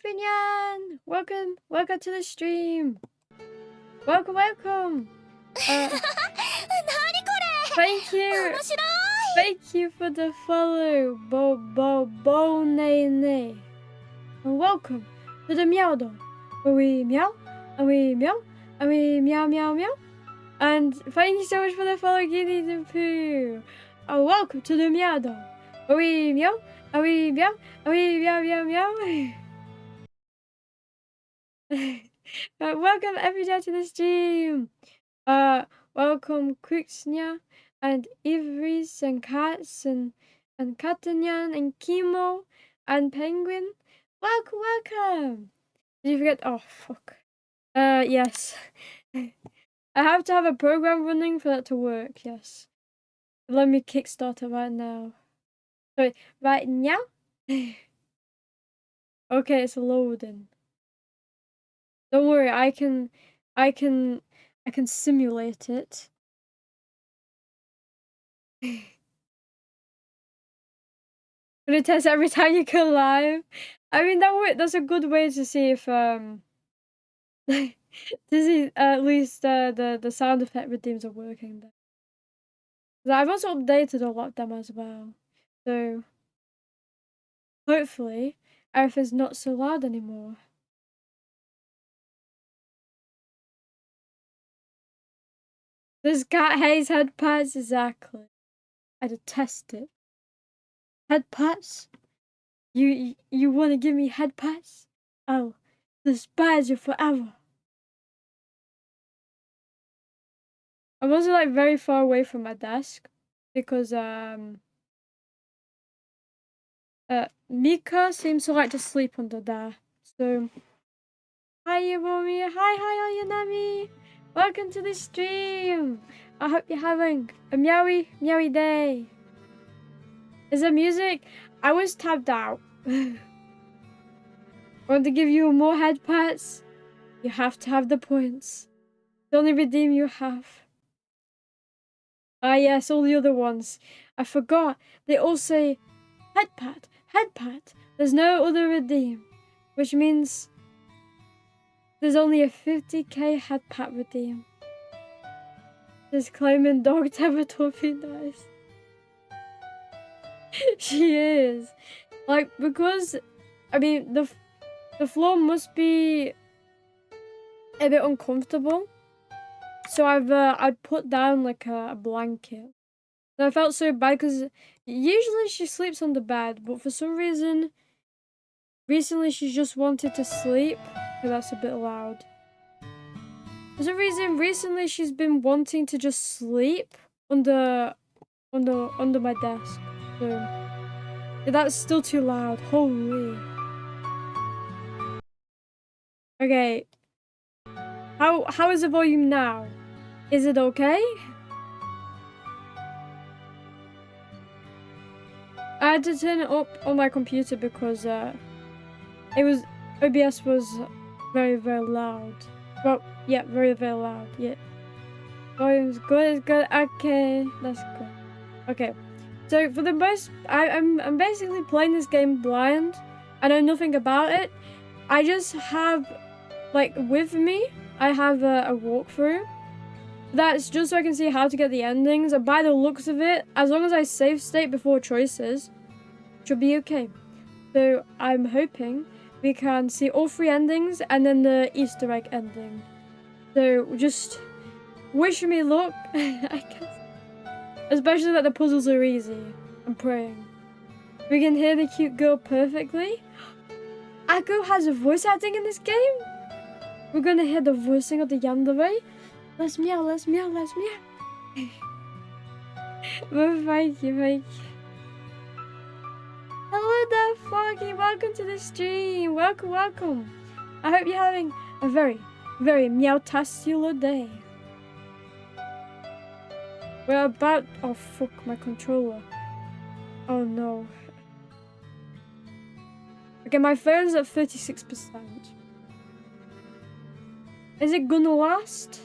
everynyan! Welcome to the stream. Welcome. Thank you for the follow, bo ne. And welcome to the meow dog. We meow, and we meow, and we meow. And thank you so much for the follow, Guinea and Pooh. And welcome to the meow dog. We meow, and we meow, and we meow. Welcome everyone to the stream. Welcome Quixnia and Ivris and Cats and Katanyan and Kimo and Penguin. Welcome. Did you forget? Oh fuck. Yes. I have to have a program running for that to work. Yes. Let me kickstart it right now. Sorry, right now. Okay, it's loading. Don't worry, I can simulate it. Gonna test every time you go live. I mean that's a good way to see if to see at least the sound effect redeems are working there. I've also updated a lot of them as well, so hopefully everything's not so loud anymore. This cat hates head pats, exactly. I detest it. Head pats? You want to give me head pats? I'll despise you forever. I'm also like very far away from my desk because Mika seems to like to sleep under there. So hi Iromi, hi Yanami. Welcome to the stream. I hope you're having a meowy day. Is there music? I was tabbed out. Want to give you more head pats? You have to have the points. The only redeem you have. Ah yes, all the other ones. I forgot. They all say head pat. There's no other redeem. Which means there's only a 50k head pat redeem. Just claiming dog Teletubby nice. She is. Like, because I mean the floor must be a bit uncomfortable. So I'd put down like a blanket. And I felt so bad because usually she sleeps on the bed, but for some reason recently she just wanted to sleep. Okay, that's a bit loud. For some reason recently she's been wanting to just sleep under my desk. So yeah, that's still too loud. Holy. Okay. How is the volume now? Is it okay? I had to turn it up on my computer because OBS was very loud. Well, yeah, very loud. Yeah. Volume's good. Okay, that's good. Okay. So for the most, I'm basically playing this game blind. I know nothing about it. I just have, like, with me, I have a walkthrough. That's just so I can see how to get the endings. And by the looks of it, as long as I save state before choices, should be okay. So I'm hoping we can see all 3 endings and then the Easter egg ending. So just wish me luck, I guess. Especially that the puzzles are easy. I'm praying. We can hear the cute girl perfectly. Akko has a voice acting in this game. We're gonna hear the voicing of the Yandere. Let's meow. Well, thank you. Hello there, Foggy. Welcome to the stream. Welcome. I hope you're having a very meow-tastular day. We're about... Oh, fuck, my controller. Oh, no. Okay, my phone's at 36%. Is it gonna last?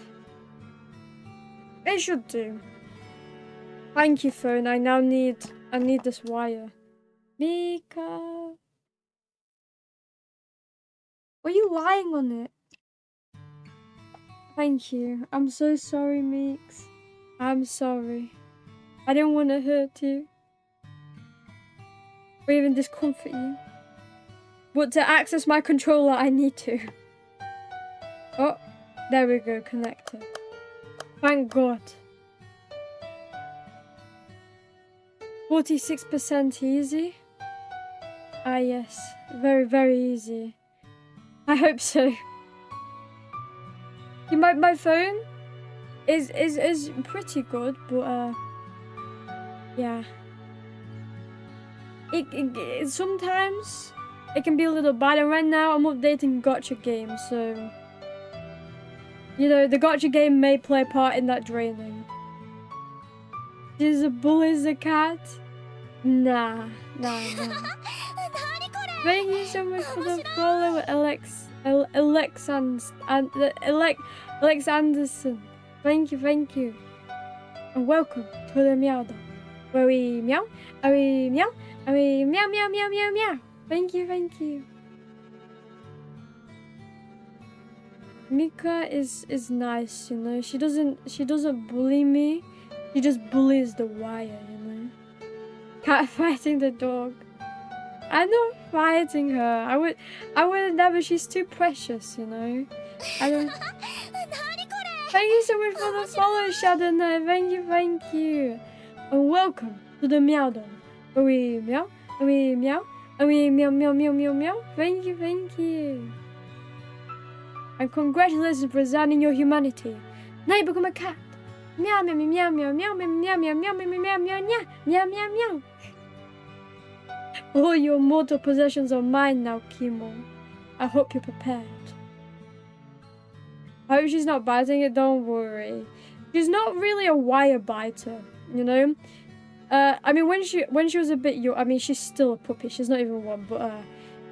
It should do. Thank you, phone. I need this wire. Mika. Were you lying on it? Thank you. I'm so sorry, Meeks. I'm sorry. I didn't want to hurt you. Or even discomfort you. But to access my controller, I need to. Oh, there we go, connected. Thank God. 46% easy. Ah, yes. Very, very easy. I hope so. My phone is pretty good, but yeah. It sometimes it can be a little bad, and right now I'm updating Gacha games, so you know the Gacha game may play a part in that draining. She's a bully, the cat. Nah. Thank you so much for the follow, Alex Anderson. Thank you. And welcome to the meow dog. Where we meow, and we meow, and we meow. Thank you. Mika is nice, you know. She doesn't bully me. She just bullies the wire, you know. Cat fighting the dog. I'm not fighting her. I would never. She's too precious, you know. I don't. Thank you so much for the follow, Shadow Knight. Thank you. And welcome to the meow dog. Where we meow, and we meow, and we meow. Thank you. And congratulations for resigning your humanity. Now you become a cat. Meow. All your mortal possessions are mine now, Kimo. I hope you're prepared. I hope she's not biting it, don't worry. She's not really a wire biter, you know? I mean, when she was a bit young, I mean, she's still a puppy, she's not even one, but,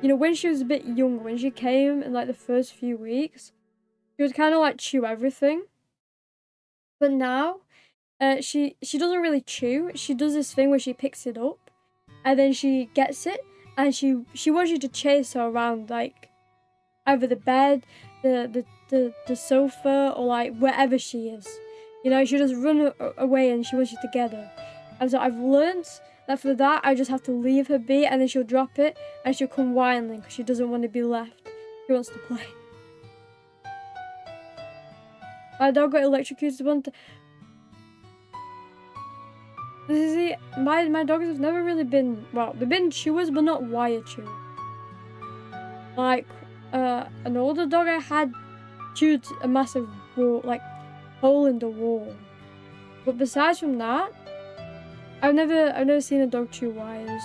you know, when she was a bit younger, when she came in, like, the first few weeks, she would kind of, like, chew everything. But now, she doesn't really chew. She does this thing where she picks it up, and then she gets it, and she wants you to chase her around, like, either the bed, the sofa, or, like, wherever she is. You know, she'll just run away, and she wants you to get her. And so I've learned that for that, I just have to leave her be, and then she'll drop it, and she'll come whining, because she doesn't want to be left. She wants to play. My dog got electrocuted one time. See, my dogs have never really been, well, they've been chewers, but not wire chewers. Like, an older dog I had chewed a massive wall, like, hole in the wall. But besides from that, I've never seen a dog chew wires.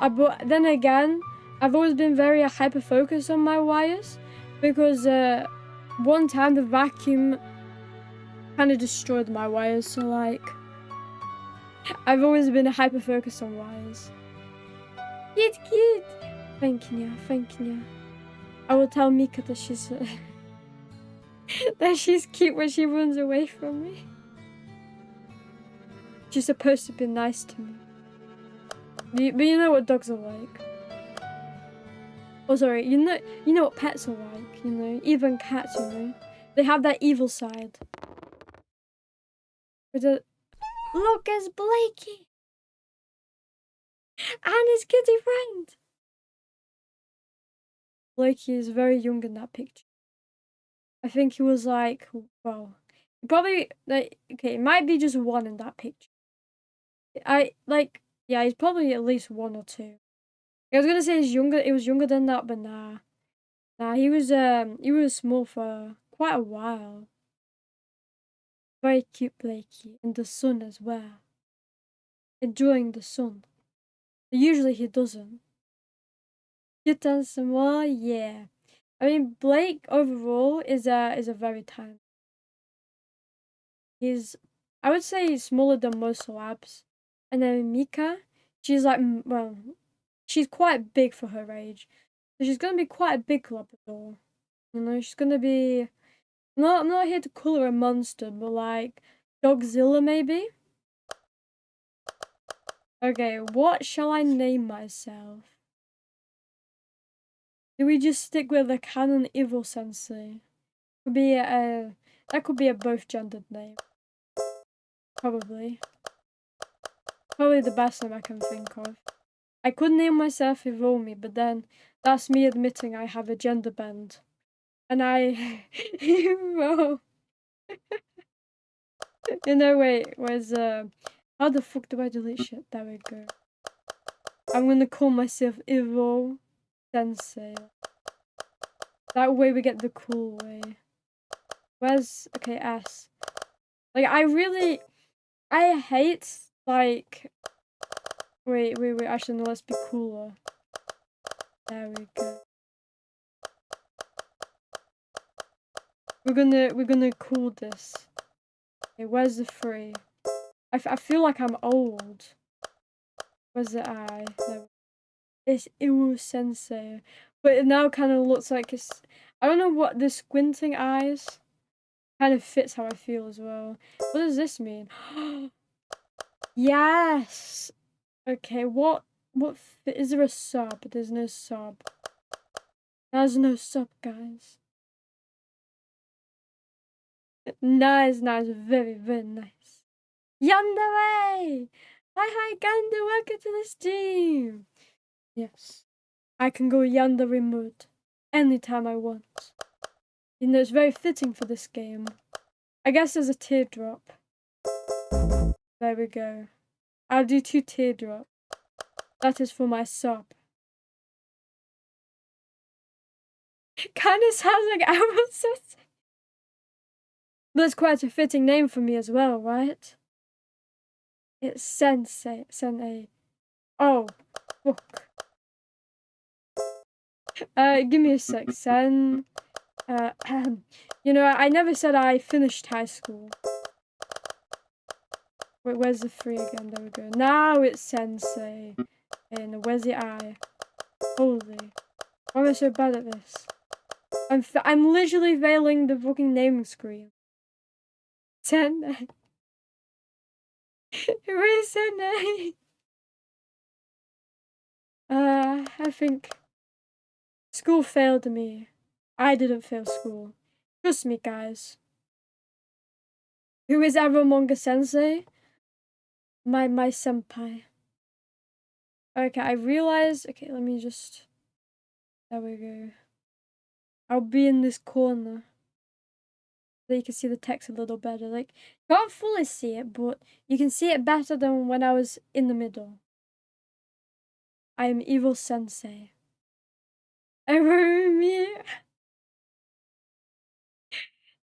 But then again, I've always been very hyper-focused on my wires, because, one time the vacuum kind of destroyed my wires, so, like, I've always been hyper-focused on wires. Cute. Thank you. I will tell Mika that she's that she's cute when she runs away from me. She's supposed to be nice to me. But you know what dogs are like. Oh, sorry. You know what pets are like. You know, even cats. You know, they have that evil side. Look, it's Blakey and his kitty friend. Blakey is very young in that picture. I think he was like, well, probably like, okay, it might be just one in that picture. Yeah, he's probably at least 1 or 2. I was gonna say it was younger than that, but nah, he was small for quite a while. Very cute Blakey, and the sun as well. Enjoying the sun. Usually he doesn't. Cute and small, yeah. I mean, Blake overall is a very tiny. I would say he's smaller than most labs. And then Mika, she's like, well, she's quite big for her age. So she's gonna be quite a big Labrador. You know, she's gonna be, I'm not here to call her a monster, but like, Dogzilla maybe? Okay, what shall I name myself? Do we just stick with the canon evil sensei? Could be that could be a both gendered name. Probably. Probably the best name I can think of. I could name myself Iromi, but then that's me admitting I have a gender bend. And I Iro. Wait, where's how the fuck do I delete shit? There we go. I'm gonna call myself Iro Sensei. That way we get the cool way. Where's okay, S. Like I hate like wait, actually no, let's be cooler. There we go. We're gonna cool this. Okay, where's the 3? I feel like I'm old. Where's the I? There. It's Iru Sensei. But it now kind of looks like it's... I don't know what the squinting eyes kind of fits how I feel as well. What does this mean? Yes! Okay, what is there a sub? There's no sub. There's no sub, guys. Nice, very, very nice. Yandere! Hi, Gander, welcome to the stream! Yes. I can go Yandere mode anytime I want. You know, it's very fitting for this game. I guess there's a teardrop. There we go. I'll do 2 teardrops. That is for my sub. Kinda sounds like Amazon. But it's quite a fitting name for me as well, right? It's Sensei. Oh, fuck. Give me a sec. You know, I never said I finished high school. Wait, where's the 3 again? There we go. Now it's Sensei. And where's the I? Holy. Why am I so bad at this? I'm literally veiling the fucking naming screen. Sensei. Where's Sensei? I think school failed me. I didn't fail school. Trust me, guys. Who is Evermonga Sensei? My senpai. Okay, I realized. Okay, let me just. There we go. I'll be in this corner. So you can see the text a little better. Like, you can't fully see it, but you can see it better than when I was in the middle. I am Evil Sensei. Iromi.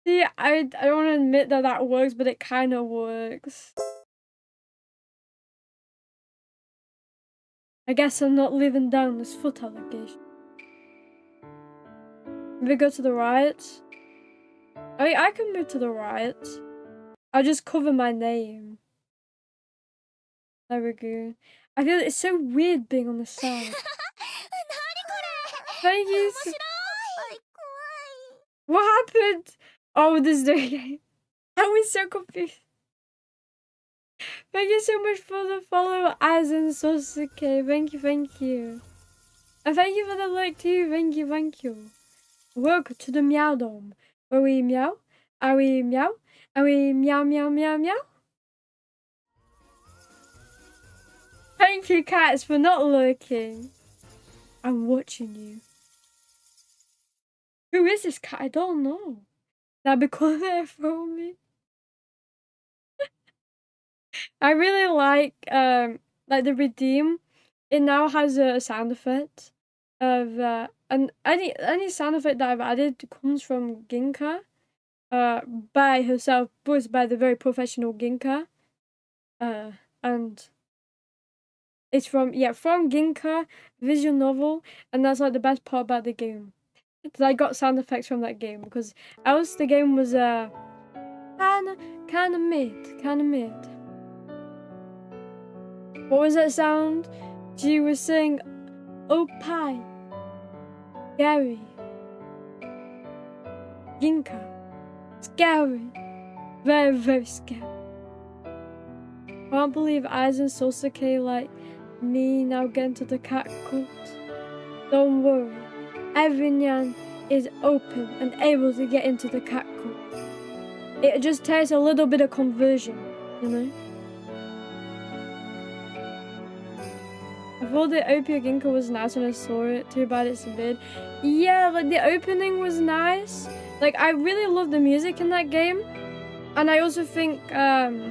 See, I don't want to admit that works, but it kind of works. I guess I'm not living down this foot allegation. If we go to the right. I can move to the right. I'll just cover my name. There we go. I feel it's so weird being on the side. Thank you. What happened? Oh, this day. I was so confused. Thank you so much for the follow, Aizen Sosuke. Thank you. And thank you for the like too. Thank you. Welcome to the Meow Dome. Are we meow? Are we meow? Are we meow? Thank you, cats, for not lurking. I'm watching you. Who is this cat? I don't know. That because they're from me. I really like the redeem. It now has a sound effect of and any sound effect that I've added comes from Ginka. By herself, voiced by the very professional Ginka. And it's from Ginka visual novel, and that's like the best part about the game. Because I got sound effects from that game, because else the game was kinda mid. What was that sound? She was saying, "Oh pie, Gary, Ginka, scary, very, very scary." Can't believe Aizen Sosuke like me now get into the cat cult. Don't worry, everynyan is open and able to get into the cat coop. It just takes a little bit of conversion, you know? I thought the RPGMaker was nice when I saw it, too bad it's a bit. Yeah, like the opening was nice. Like I really love the music in that game. And I also think the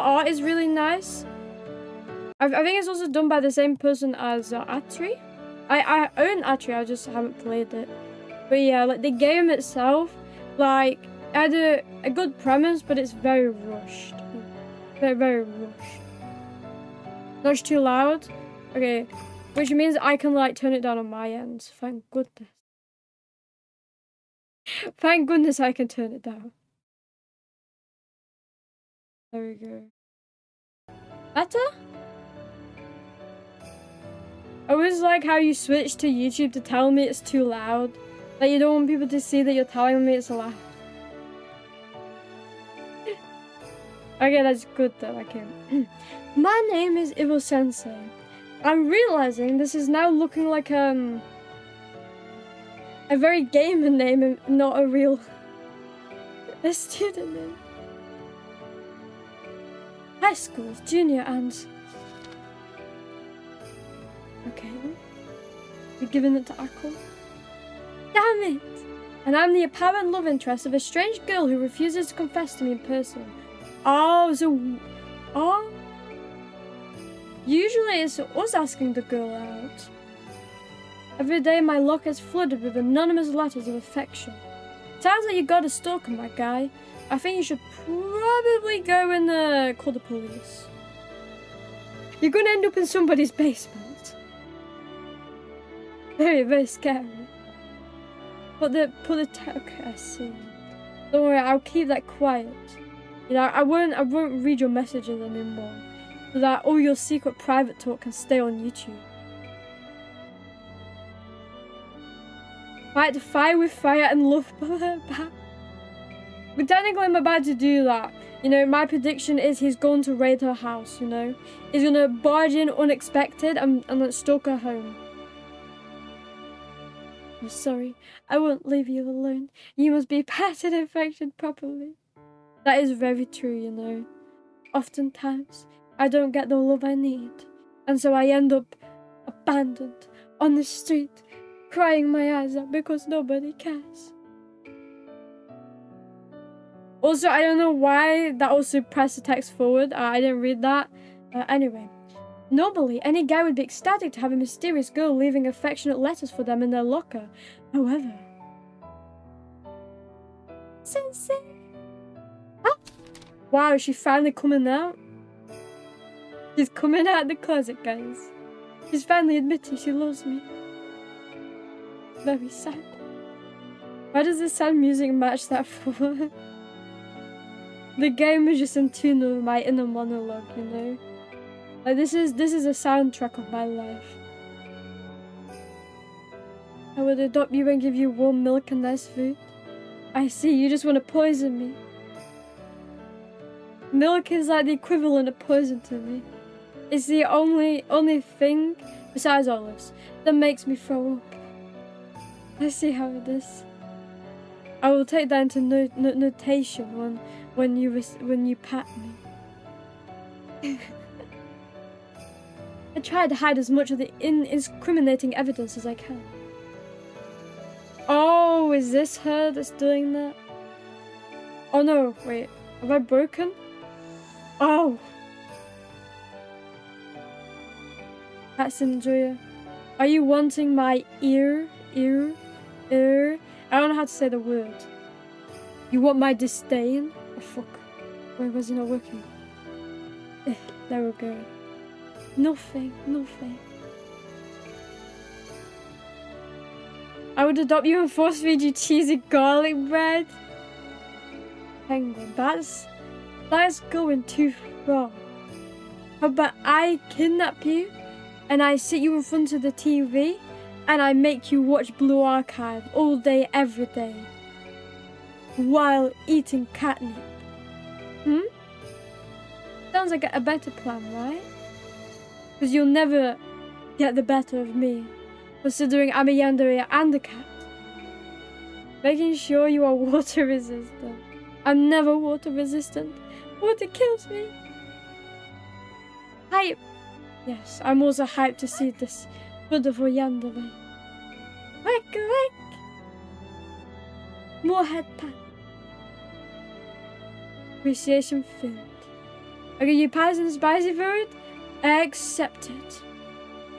art is really nice. I think it's also done by the same person as Atri. I own Atri, I just haven't played it. But yeah, like the game itself, like had a good premise, but it's very rushed. Very, very rushed. Not too loud. Okay, which means I can like turn it down on my end. Thank goodness. Thank goodness I can turn it down. There we go. Better? I always like how you switch to YouTube to tell me it's too loud. Like you don't want people to see that you're telling me it's loud. Okay, that's good though, okay. My name is Ivo Sensei. I'm realizing this is now looking like a very gamer name and not a real a student name. High school, junior and... Okay. We're giving it to Akko. Damn it! And I'm the apparent love interest of a strange girl who refuses to confess to me in person. Oh, so... Oh? Usually it's us asking the girl out. Every day my locker is flooded with anonymous letters of affection. Sounds like you got a stalker, my guy. I think you should probably go and call the police. You're gonna end up in somebody's basement. Very, very scary. Okay, I see. Don't worry, I'll keep that quiet. You know, I won't read your messages anymore, so that all your secret private talk can stay on YouTube. Fight the fire with fire and love back. But technically I'm about to do that. You know, my prediction is he's going to raid her house, you know. He's gonna barge in unexpected and stalk her home. I'm sorry, I won't leave you alone. You must be patted and affectioned properly. That is very true, you know. Oftentimes, I don't get the love I need. And so I end up abandoned on the street, crying my eyes out because nobody cares. Also, I don't know why that also pressed the text forward. I didn't read that. Anyway. Normally, any guy would be ecstatic to have a mysterious girl leaving affectionate letters for them in their locker. However... Sensei! Huh? Wow, is she finally coming out? She's coming out of the closet, guys. She's finally admitting she loves me. Very sad. Why does the sad music match that for? The game is just in tune with my inner monologue, you know? Like this is a soundtrack of my life. I would adopt you and give you warm milk and nice food. I see, you just want to poison me. Milk is like the equivalent of poison to me. It's the only thing, besides olives, that makes me throw up. I see how it is. I will take that into notation when you pat me. I try to hide as much of the incriminating evidence as I can. Oh, is this her that's doing that? Oh no, wait, have I broken? Oh! That's Andrea. Are you wanting my ear? I don't know how to say the word. You want my disdain? Oh fuck. Wait, was it not working? There we go. Nothing. I would adopt you and force feed you cheesy garlic bread. Penguin, that's going too far. How about I kidnap you and I sit you in front of the TV and I make you watch Blue Archive all day, every day, while eating catnip? Sounds like a better plan, right? Because you'll never get the better of me. considering I'm a Yandere and a cat. Making sure you are water resistant. I'm never water resistant. Water kills me. Hype. Yes, I'm also hyped to see this beautiful Yandere. Whack, whack. More head pat. Appreciation food. Okay, you pass in spicy food? I accept it.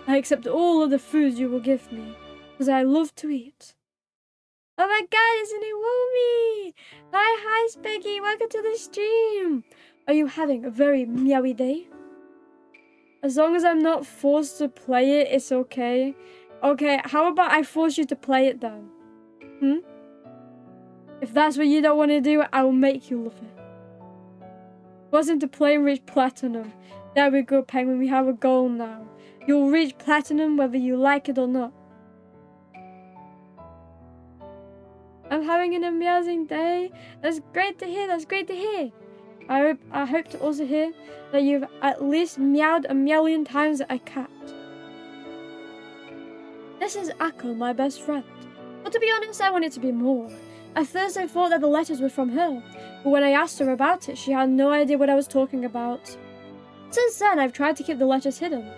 I accept all of the food you will give me, because I love to eat. Oh my god, isn't it Woomy? Hi, Speggy, welcome to the stream. Are you having a very meowy day? As long as I'm not forced to play it, it's okay. Okay, how about I force you to play it then? If that's what you don't want to do, I will make you love it. Force him to play and reach platinum. There we go, Penguin, we have a goal now. You'll reach platinum whether you like it or not. I'm having an amazing day. That's great to hear, that's great to hear. I hope to also hear that you've at least meowed a million times at a cat. This is Akko, my best friend. But to be honest, I want it to be more. At first I thought that the letters were from her, but when I asked her about it, she had no idea what I was talking about. Since then, I've tried to keep the letters hidden.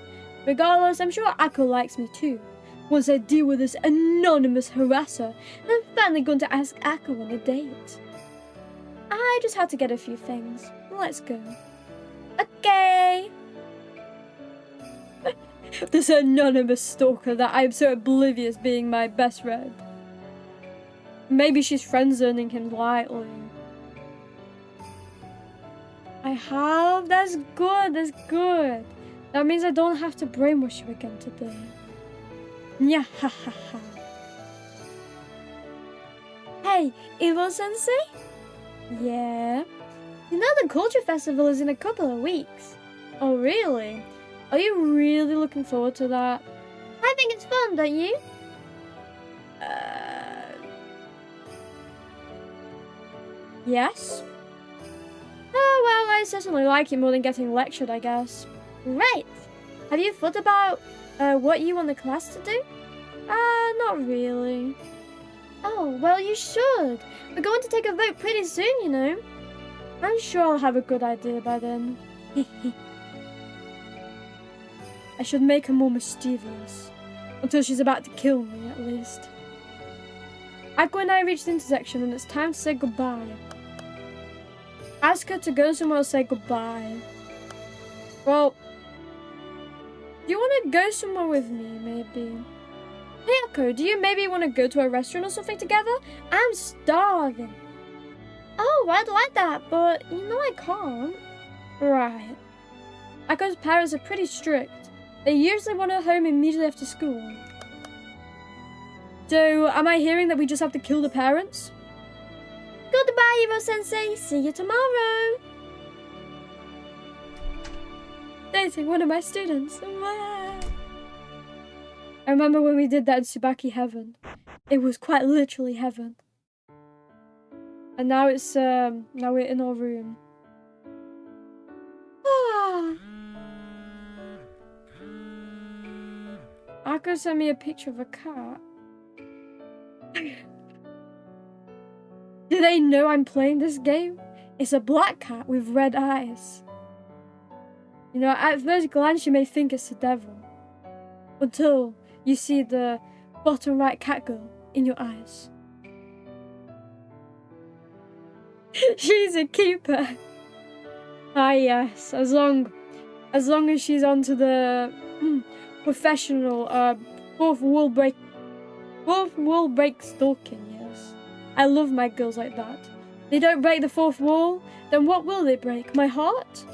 Regardless, I'm sure Akko likes me too. Once I deal with this anonymous harasser, I'm finally going to ask Akko on a date. I just had to get a few things. Let's go. Okay. This anonymous stalker that I'm so oblivious being my best friend. Maybe she's friend-zoning him lightly. I have? That's good, that's good. That means I don't have to brainwash you again today. Nya ha ha ha. Hey, Evo-sensei? Yeah? You know the culture festival is in a couple of weeks. Oh really? Are you really looking forward to that? I think it's fun, don't you? Yes? Oh well, I certainly like it more than getting lectured, I guess. Right! Have you thought about what you want the class to do? Not really. Oh, well you should. We're going to take a vote pretty soon, you know. I'm sure I'll have a good idea by then. I should make her more mischievous. Until she's about to kill me, at least. Akko and I reached the intersection and it's time to say goodbye. Ask her to go somewhere or say goodbye. Well, do you want to go somewhere with me, maybe? Hey Akko, do you maybe want to go to a restaurant or something together? I'm starving. Oh, I'd like that, but you know I can't. Right. Akko's parents are pretty strict. They usually want her home immediately after school. So, am I hearing that we just have to kill the parents? Goodbye, Evo-sensei. See you tomorrow. Dating one of my students. I remember when we did that in Tsubaki Heaven. It was quite literally heaven. And now it's, now we're in our room. Akko sent me a picture of a cat. Do they know I'm playing this game? It's a black cat with red eyes. You know, at first glance you may think it's the devil. Until you see the bottom right cat girl in your eyes. She's a keeper. Ah yes, as long as she's onto the professional fourth wall break stalking, yes. I love my girls like that. They don't break the fourth wall, then what will they break? My heart?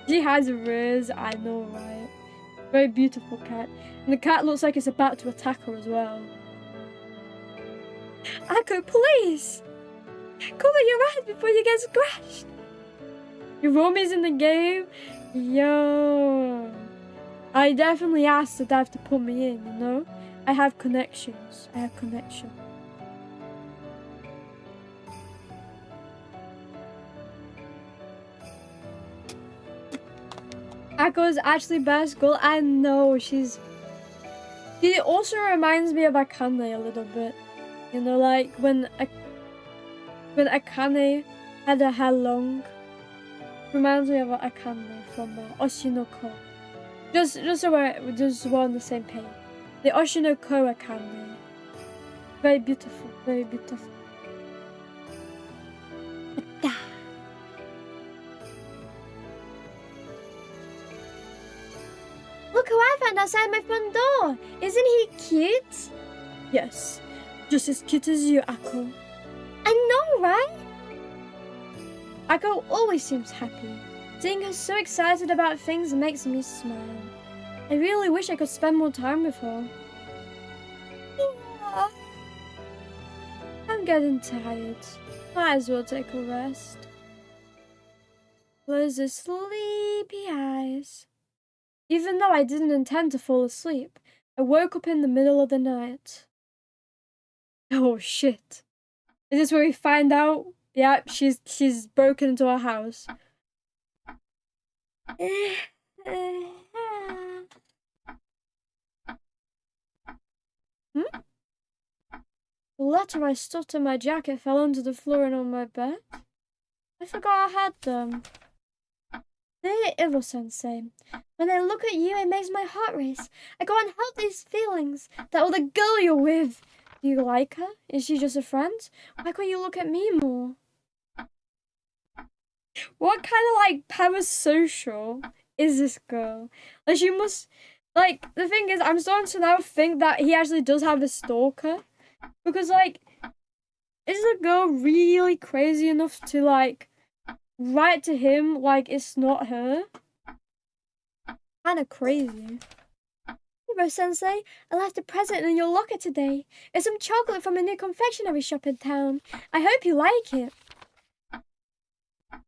She has a riz, I know, right? Very beautiful cat. And the cat looks like it's about to attack her as well. Akko, please! Cover your eyes before you get scratched! Iromi's in the game? Yo! I definitely asked the dev to put me in, you know? I have connections. Akko is actually best girl. I know, she's He also reminds me of Akane a little bit. You know, like when Akane had her hair long. Reminds me of Akane from Oshinoko. Just so we're on the same page. The Oshinoko Akane. Very beautiful, very beautiful. Look who I found outside my front door! Isn't he cute? Yes, just as cute as you, Akko. I know, right? Akko always seems happy. Seeing her so excited about things makes me smile. I really wish I could spend more time with her. Yeah. I'm getting tired. Might as well take a rest. Close the sleepy eyes. Even though I didn't intend to fall asleep, I woke up in the middle of the night. Oh shit. Is this where we find out? Yeah, she's broken into our house. The letter I stuffed in my jacket fell onto the floor and on my bed. I forgot I had them. Dear Ivo-sensei, when I look at you, it makes my heart race. I can't help these feelings. That other girl you're with. Do you like her? Is she just a friend? Why can't you look at me more? What kind of like parasocial is this girl? Like she must. Like the thing is, I'm starting to now think that he actually does have a stalker, because like, is the girl really crazy enough to like write to him like it's not her? Kinda crazy. Ivo-sensei, I left a present in your locker today. It's some chocolate from a new confectionery shop in town. I hope you like it.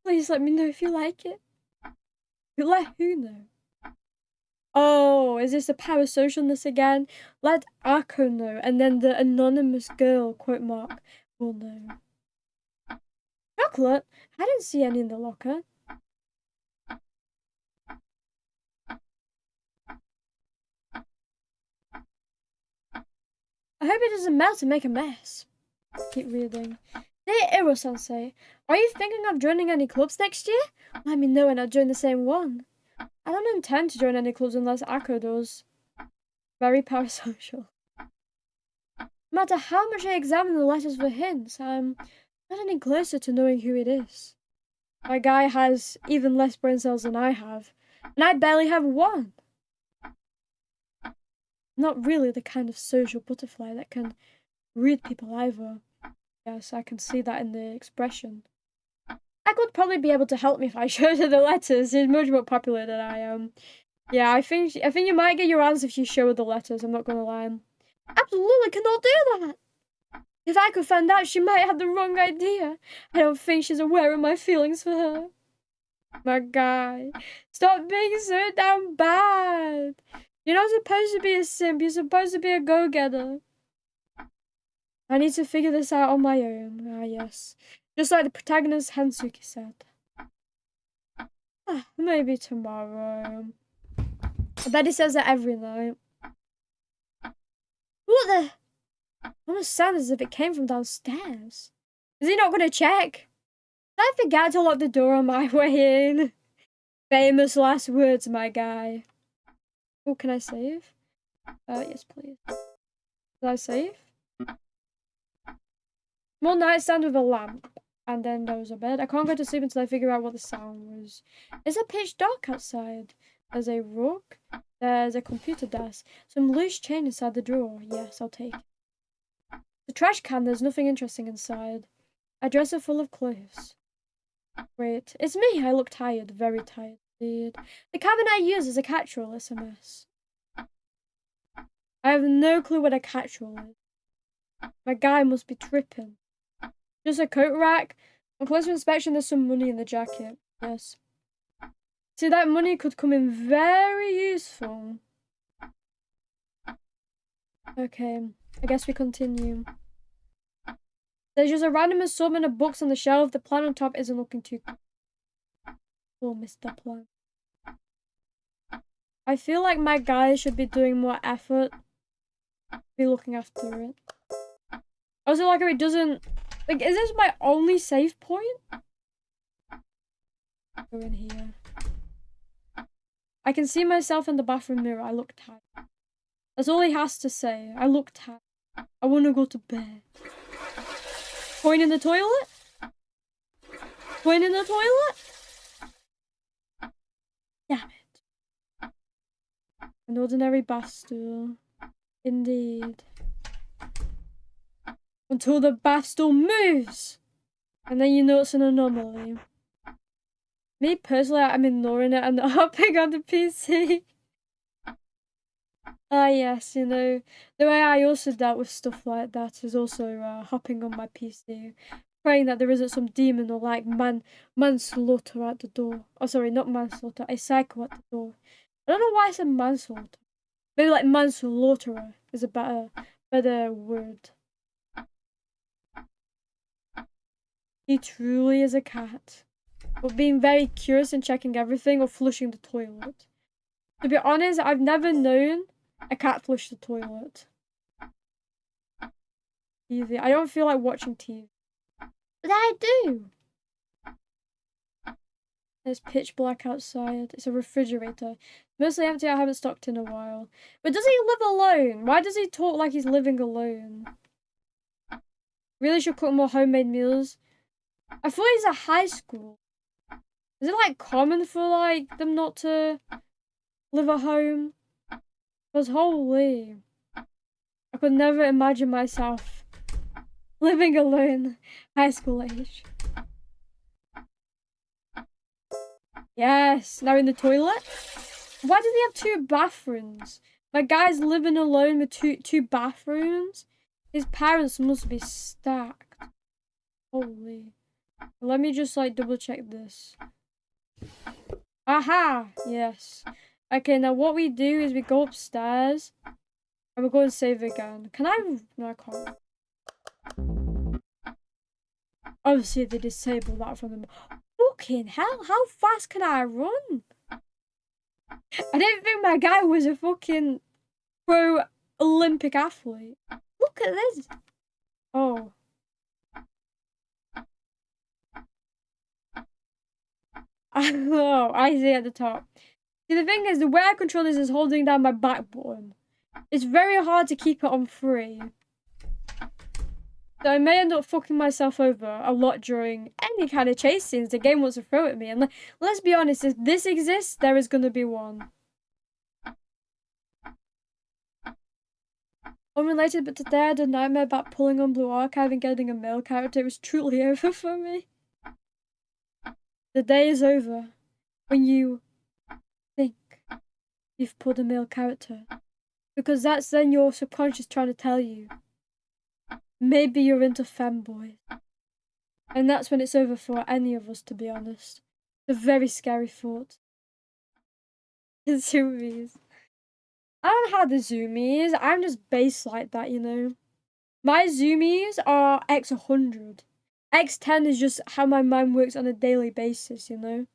Please let me know if you like it. You let who know? Oh, is this a parasocialness again? Let Akko know, and then the anonymous girl, quote mark, will know. Chocolate? I didn't see any in the locker. I hope it doesn't melt and make a mess. Keep reading. Dear Iro-sensei, are you thinking of joining any clubs next year? Let me know and I'll join the same one. I don't intend to join any clubs unless Akko does. Very parasocial. No matter how much I examine the letters for hints, I'm not any closer to knowing who it is. My guy has even less brain cells than I have, and I barely have one. Not really the kind of social butterfly that can read people either. Yes, I can see that in the expression. Akko would probably be able to help me if I showed her the letters. He's much more popular than I am. Yeah, I think you might get your answer if you show her the letters, I'm not gonna lie. Absolutely cannot do that. If I could find out, she might have the wrong idea. I don't think she's aware of my feelings for her. My guy, stop being so damn bad. You're not supposed to be a simp, you're supposed to be a go-getter. I need to figure this out on my own. Ah, yes. Just like the protagonist Hansuki said. Maybe tomorrow. I bet he says that every night. What the? It almost sounds as if it came from downstairs. Is he not going to check? Did I forget to lock the door on my way in? Famous last words, my guy. Oh, can I save? Yes, please. Did I save? Small nightstand with a lamp. And then there was a bed. I can't go to sleep until I figure out what the sound was. Is it pitch dark outside? There's a rug. There's a computer desk. Some loose chain inside the drawer. Yes, I'll take it. The trash can, there's nothing interesting inside. A dresser full of clothes. Wait, it's me. I look tired. Very tired indeed. The cabin I use is a catch-all. It's a mess. I have no clue what a catch-all is. My guy must be tripping. Just a coat rack. On closer inspection, there's some money in the jacket. Yes. See, that money could come in very useful. Okay, I guess we continue. There's just a random assortment of books on the shelf. The plant on top isn't looking too cool, Mr. Plant. I feel like my guy should be doing more effort Be looking after it. I also like how it doesn't... Like, is this my only save point? Go in here. I can see myself in the bathroom mirror. I look tired. That's all he has to say. I look tired. I want to go to bed. Point in the toilet? Point in the toilet? Damn it. An ordinary bath stool. Indeed. Until the bath stool moves! And then you notice an anomaly. Me, personally, I'm ignoring it. I'm not hopping on the PC. Ah, yes, you know, the way I also dealt with stuff like that is also hopping on my PC. Praying that there isn't some demon or like manslaughter at the door. Oh, sorry, not manslaughter, a psycho at the door. I don't know why I said manslaughter. Maybe like manslaughterer is a better word. He truly is a cat. But being very curious and checking everything or flushing the toilet. To be honest, I've never known a cat flush the toilet. Easy. I don't feel like watching TV. But I do. It's pitch black outside. It's a refrigerator. Mostly empty. I haven't stocked in a while. But does he live alone? Why does he talk like he's living alone? Really should cook more homemade meals. I thought he's at high school. Is it like common for like them not to live at home? Because holy, I could never imagine myself living alone, high school age. Yes, now in the toilet. Why does he have 2 bathrooms? My guy's living alone with two bathrooms. His parents must be stacked. Holy. Let me just like double check this. Aha! Yes. Okay, now what we do is we go upstairs and we go and save again. Can I? No, I can't. Obviously, they disable that from them. Fucking hell, how fast can I run? I didn't think my guy was a fucking pro Olympic athlete. Look at this. Oh. Oh, I see at the top. See, the thing is, the way I control this is holding down my back button. It's very hard to keep it on 3. So I may end up fucking myself over a lot during any kind of chase scenes the game wants to throw at me. And let's be honest, if this exists, there is going to be one. Unrelated, but today I had a nightmare about pulling on Blue Archive and getting a male character. It was truly over for me. The day is over when you think you've pulled a male character. Because that's then your subconscious trying to tell you. Maybe you're into femboys. And that's when it's over for any of us, to be honest. It's a very scary thought. Zoomies. I don't have the zoomies. I'm just based like that, you know. My zoomies are X100. X10 is just how my mind works on a daily basis, you know.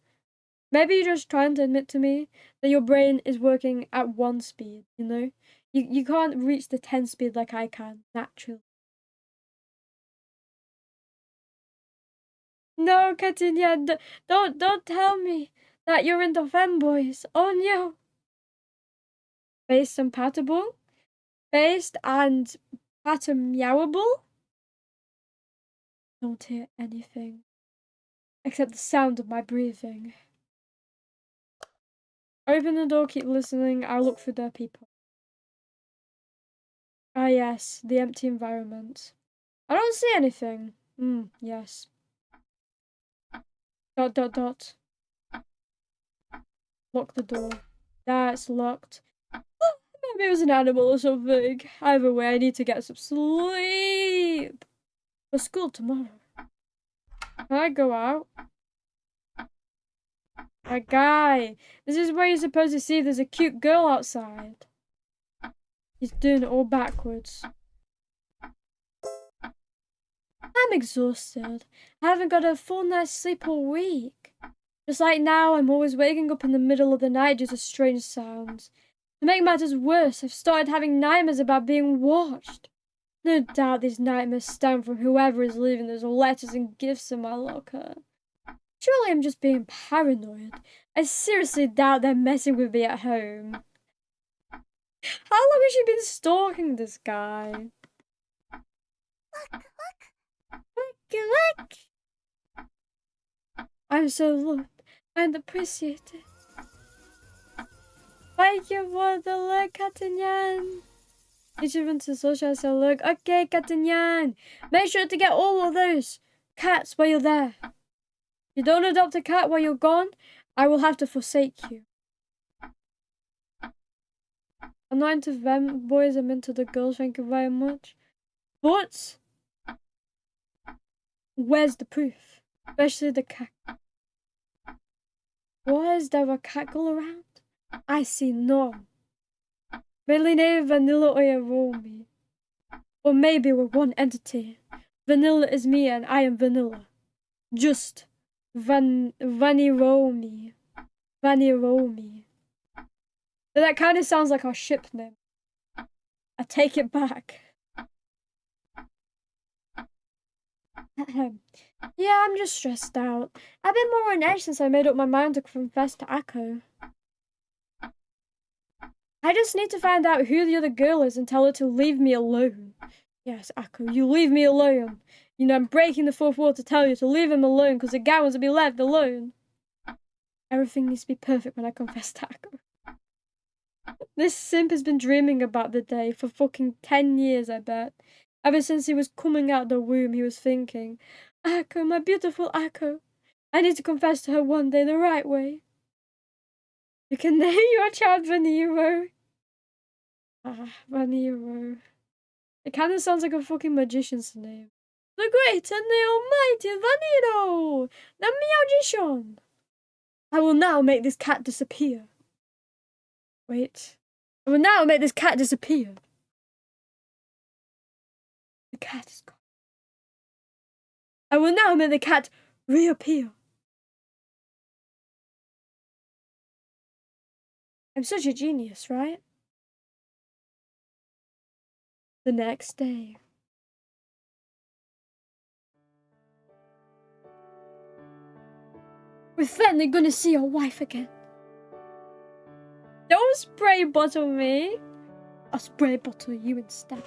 Maybe you're just trying to admit to me that your brain is working at 1 speed, you know. You can't reach the 10 speed like I can, naturally. No, Katinya, don't tell me that you're into femboys. Oh no. Based and patable? Based and meowable? Don't hear anything except the sound of my breathing. Open the door, keep listening. I'll look for their people. Ah yes, the empty environment. I don't see anything. Yes. ... Lock the door. That's locked. Maybe it was an animal or something. Either way, I need to get some sleep. For school tomorrow. Can I go out? My guy. This is where you're supposed to see if there's a cute girl outside. He's doing it all backwards. I'm exhausted. I haven't got a full night's sleep all week. Just like now, I'm always waking up in the middle of the night due to strange sounds. To make matters worse, I've started having nightmares about being watched. No doubt these nightmares stem from whoever is leaving those letters and gifts in my locker. Surely I'm just being paranoid. I seriously doubt they're messing with me at home. How long has she been stalking this guy? Look. I'm so loved and appreciated. Thank you for the look, Katanyan. Each of them to social so look. Okay, Katanyan. Make sure to get all of those cats while you're there. If you don't adopt a cat while you're gone, I will have to forsake you. I'm not into them boys, I'm into the girls, thank you very much. But where's the proof? Especially the cat. Why is there a cat girl around? I see none. Mainly named Vanilla or Iromi. Or maybe we're one entity. Vanilla is me and I am Vanilla. Just Vaniromi. Vaniromi. That kind of sounds like our ship name. I take it back. Yeah, I'm just stressed out. I've been more on edge since I made up my mind to confess to Akko. I just need to find out who the other girl is and tell her to leave me alone. Yes, Akko, you leave me alone. You know, I'm breaking the fourth wall to tell you to leave him alone because the guy wants to be left alone. Everything needs to be perfect when I confess to Akko. This simp has been dreaming about the day for fucking 10 years, I bet. Ever since he was coming out the womb, he was thinking, Akko, my beautiful Akko, I need to confess to her one day the right way. You can name your child Vaniro. Vaniro. It kind of sounds like a fucking magician's name. The great and the almighty Vaniro! The magician! I will now make this cat disappear. Wait. I will now make this cat disappear. The cat is gone. I will now make the cat reappear. I'm such a genius, right? The next day. We're finally gonna see your wife again. Don't spray bottle me. I'll spray bottle you instead.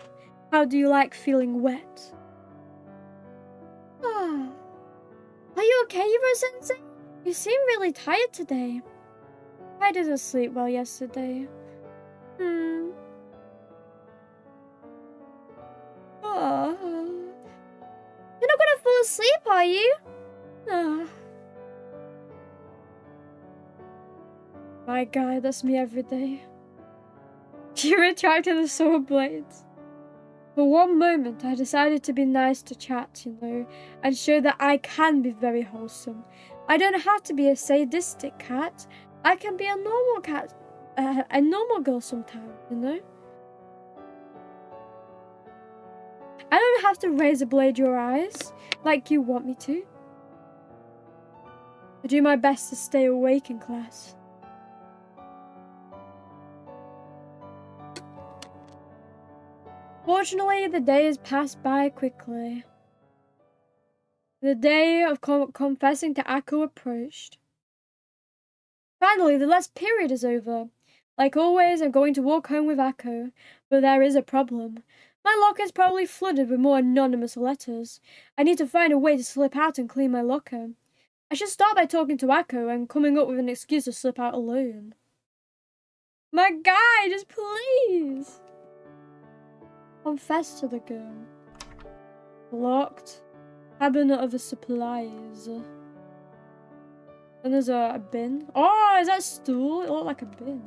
How do you like feeling wet? Ah. Are you okay, Yuro-sensei? You seem really tired today. I didn't sleep well yesterday. Oh. You're not gonna fall asleep, are you? My guy, that's me every day. You're attracted to sword blades. For one moment, I decided to be nice to chat, you know, and show that I can be very wholesome. I don't have to be a sadistic cat. I can be a normal cat, a normal girl sometimes, you know? I don't have to razor blade your eyes like you want me to. I do my best to stay awake in class. Fortunately, the day has passed by quickly. The day of confessing to Akko approached. Finally, the last period is over. Like always, I'm going to walk home with Akko, but there is a problem. My locker is probably flooded with more anonymous letters. I need to find a way to slip out and clean my locker. I should start by talking to Akko and coming up with an excuse to slip out alone. My guy, just please! Confess to the girl. Locked. Cabinet of the supplies. And there's a bin. Oh, is that a stool? It looked like a bin.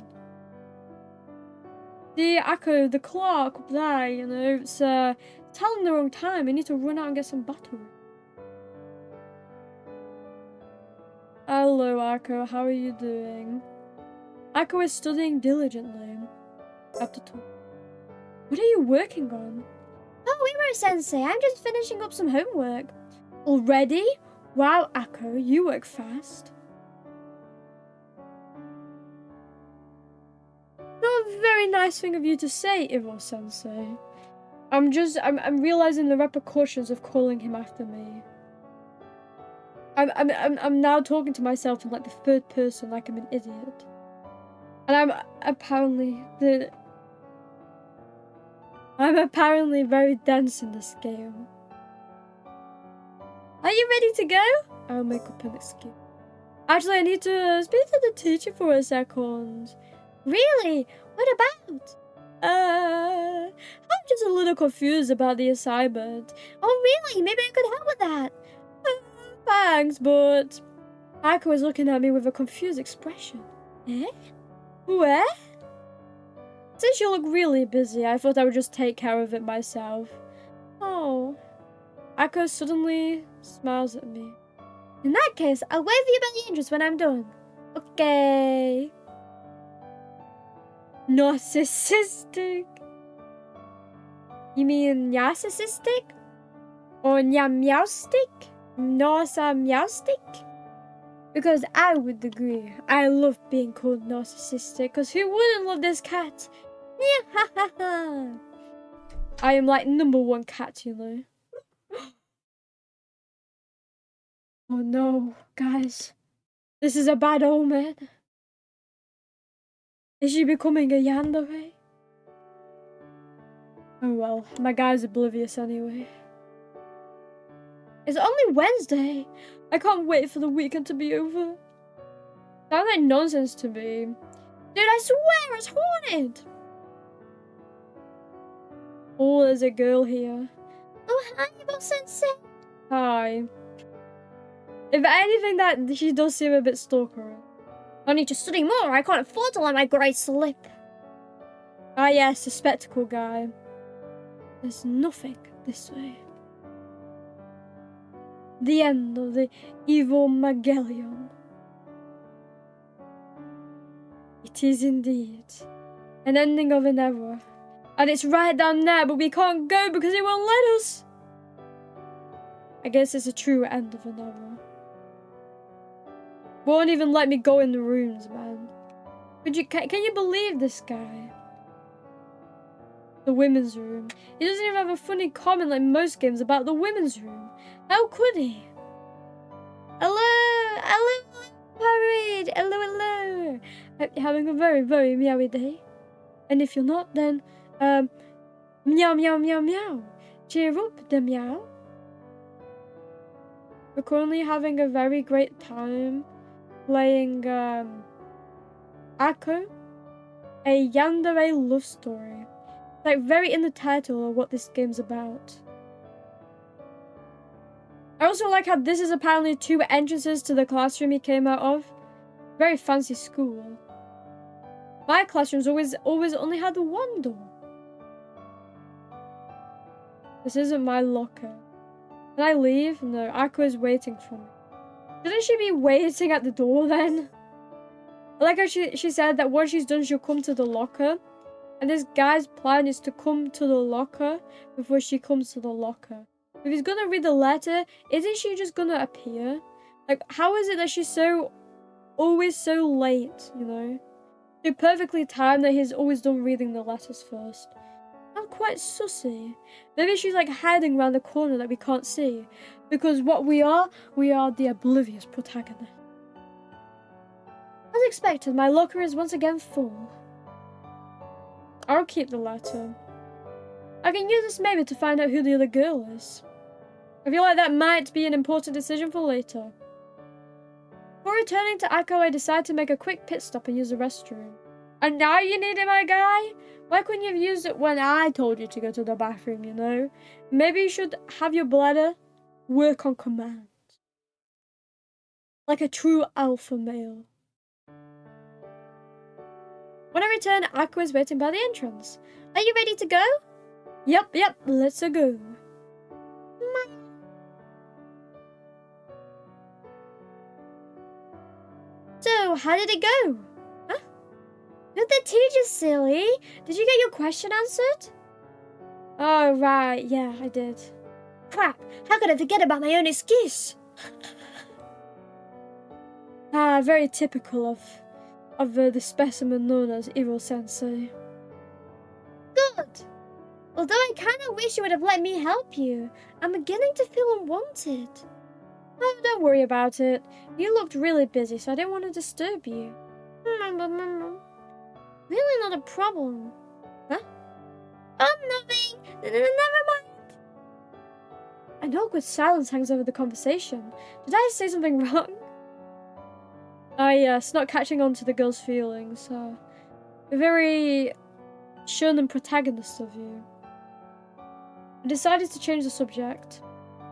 The Akko, the clock up there, you know, it's telling the wrong time. I need to run out and get some battery. Hello, Akko. How are you doing? Akko is studying diligently. Chapter 2. What are you working on? Oh, Iromi-sensei, I'm just finishing up some homework. Already? Wow, Akko, you work fast. Not nice thing of you to say, Iro-sensei. I'm realizing the repercussions of calling him after me. I'm now talking to myself in like the third person, like I'm an idiot. And I'm apparently very dense in this game. Are you ready to go? I'll make up an excuse. Actually, I need to speak to the teacher for a second. Really? What about? I'm just a little confused about the assignment. Oh, really? Maybe I could help with that. Thanks, but Ako is looking at me with a confused expression. Eh? Where? Since you look really busy, I thought I would just take care of it myself. Oh. Ako suddenly smiles at me. In that case, I'll wave you about the entrance when I'm done. Okay. Narcissistic? You mean narcissistic? Or meowstic? Meowstic? Because I would agree. I love being called narcissistic, because who wouldn't love this cat? I am like #1 cat, you know. Oh no, guys. This is a bad omen. Is she becoming a yandere? Oh well, my guy's oblivious anyway. It's only Wednesday. I can't wait for the weekend to be over. Sounds like nonsense to me. Dude, I swear it's haunted. Oh, there's a girl here. Oh, hi, Bo-sensei. Hi. If anything, that she does seem a bit stalkerish. I need to study more. I can't afford to let my grades slip. Ah, yes, the spectacle guy. There's nothing this way. The end of the evil Magellan. It is indeed an ending of an era. And it's right down there, but we can't go because it won't let us. I guess it's a true end of an era. Won't even let me go in the rooms, man. Can you believe this guy? The women's room. He doesn't even have a funny comment like most games about the women's room. How could he? Hello, Parade. Hello. Hope you're having a very, very meowy day. And if you're not, then meow. Cheer up, the meow. We're currently having a very great time playing Ako, a Yandere Love Story. Like very in the title of what this game's about. I also like how this is apparently 2 entrances to the classroom he came out of. Very fancy school. My classroom's always only had 1 door. This isn't my locker. Can I leave? No, Ako is waiting for me. Shouldn't she be waiting at the door then? I like how she said that once she's done, she'll come to the locker. And this guy's plan is to come to the locker before she comes to the locker. If he's gonna read the letter, isn't she just gonna appear? Like, how is it that she's always so late, you know? So perfectly timed that he's always done reading the letters first. I'm quite sussy. Maybe she's like hiding around the corner that we can't see. Because what we are the oblivious protagonist. As expected, my locker is once again full. I'll keep the letter. I can use this maybe to find out who the other girl is. I feel like that might be an important decision for later. Before returning to Ako, I decide to make a quick pit stop and use the restroom. And now you need it, my guy? Why couldn't you have used it when I told you to go to the bathroom, you know? Maybe you should have your bladder work on command. Like a true alpha male. When I return, Ako is waiting by the entrance. Are you ready to go? Yep, let's go. So, how did it go? Huh? With the teacher, silly. Did you get your question answered? Oh, right. Yeah, I did. Crap. How could I forget about my own excuse? Very typical of the specimen known as Iro-sensei. good. Although I kind of wish you would have let me help you. I'm beginning to feel unwanted. Oh, don't worry about it. You looked really busy, so I didn't want to disturb you. Really not a problem. Huh? Oh, nothing. Never mind. An awkward silence hangs over the conversation. Did I say something wrong? Ah, yes, not catching on to the girl's feelings. Very shonen protagonist of you. I decided to change the subject.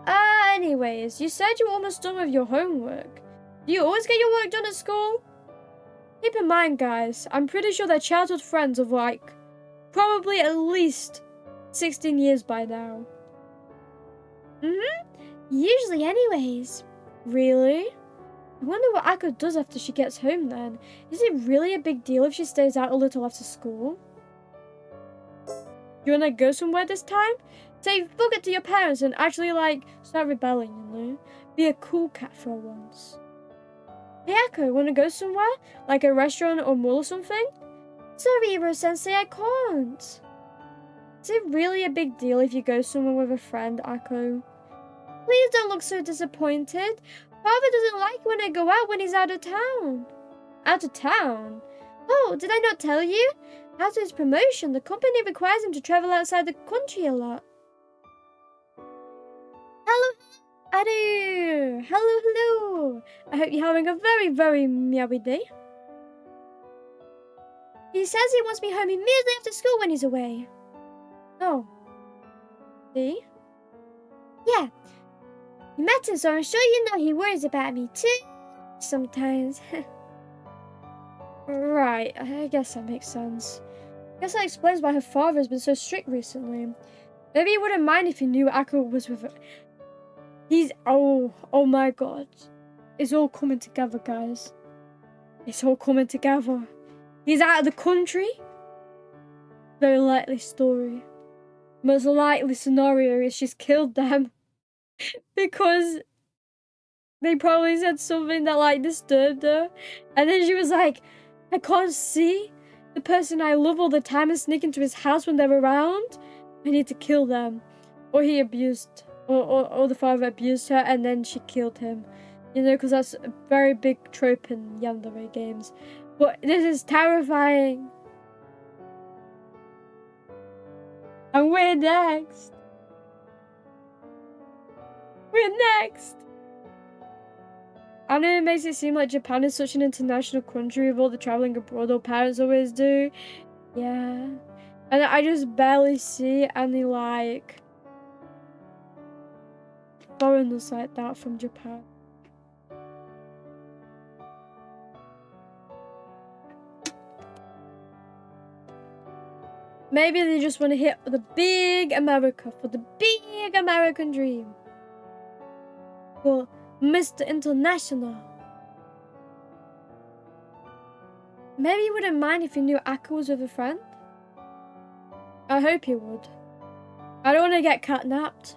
Anyways, you said you were almost done with your homework. Do you always get your work done at school? Keep in mind, guys, I'm pretty sure they're childhood friends of, like, probably at least 16 years by now. Usually anyways. Really? I wonder what Ako does after she gets home then. Is it really a big deal if she stays out a little after school? You wanna go somewhere this time? Say fuck it to your parents and actually, like, start rebelling, you know? Be a cool cat for once. Hey Ako, wanna go somewhere? Like a restaurant or mall or something? Sorry, Iro-sensei, I can't. Is it really a big deal if you go somewhere with a friend, Ako? Please don't look so disappointed. Father doesn't like when I go out when he's out of town. Out of town? Oh, did I not tell you? After his promotion, the company requires him to travel outside the country a lot. Hello, Adu! Hello! I hope you're having a very, very meowy day. He says he wants me home immediately after school when he's away. Oh. See? Yeah. You met him, so I'm sure you know he worries about me too. Sometimes. Right, I guess that makes sense. I guess that explains why her father has been so strict recently. Maybe he wouldn't mind if he knew Ako was with her. Oh my god. It's all coming together, guys. It's all coming together. He's out of the country? Very likely story. Most likely scenario is she's killed them. Because they probably said something that, like, disturbed her. And then she was like, I can't see the person I love all the time and sneak into his house when they're around. I need to kill them. Or he abused, or the father abused her and then she killed him. You know, because that's a very big trope in Yandere games. But this is terrifying. And we're next. We're next. I know it makes it seem like Japan is such an international country with all the traveling abroad all parents always do. Yeah. And I just barely see any, like, foreigners like that from Japan. Maybe they just want to hit the big America for the big American dream. For Mr. International. Maybe you wouldn't mind if you knew Ako was with a friend? I hope you would. I don't want to get catnapped.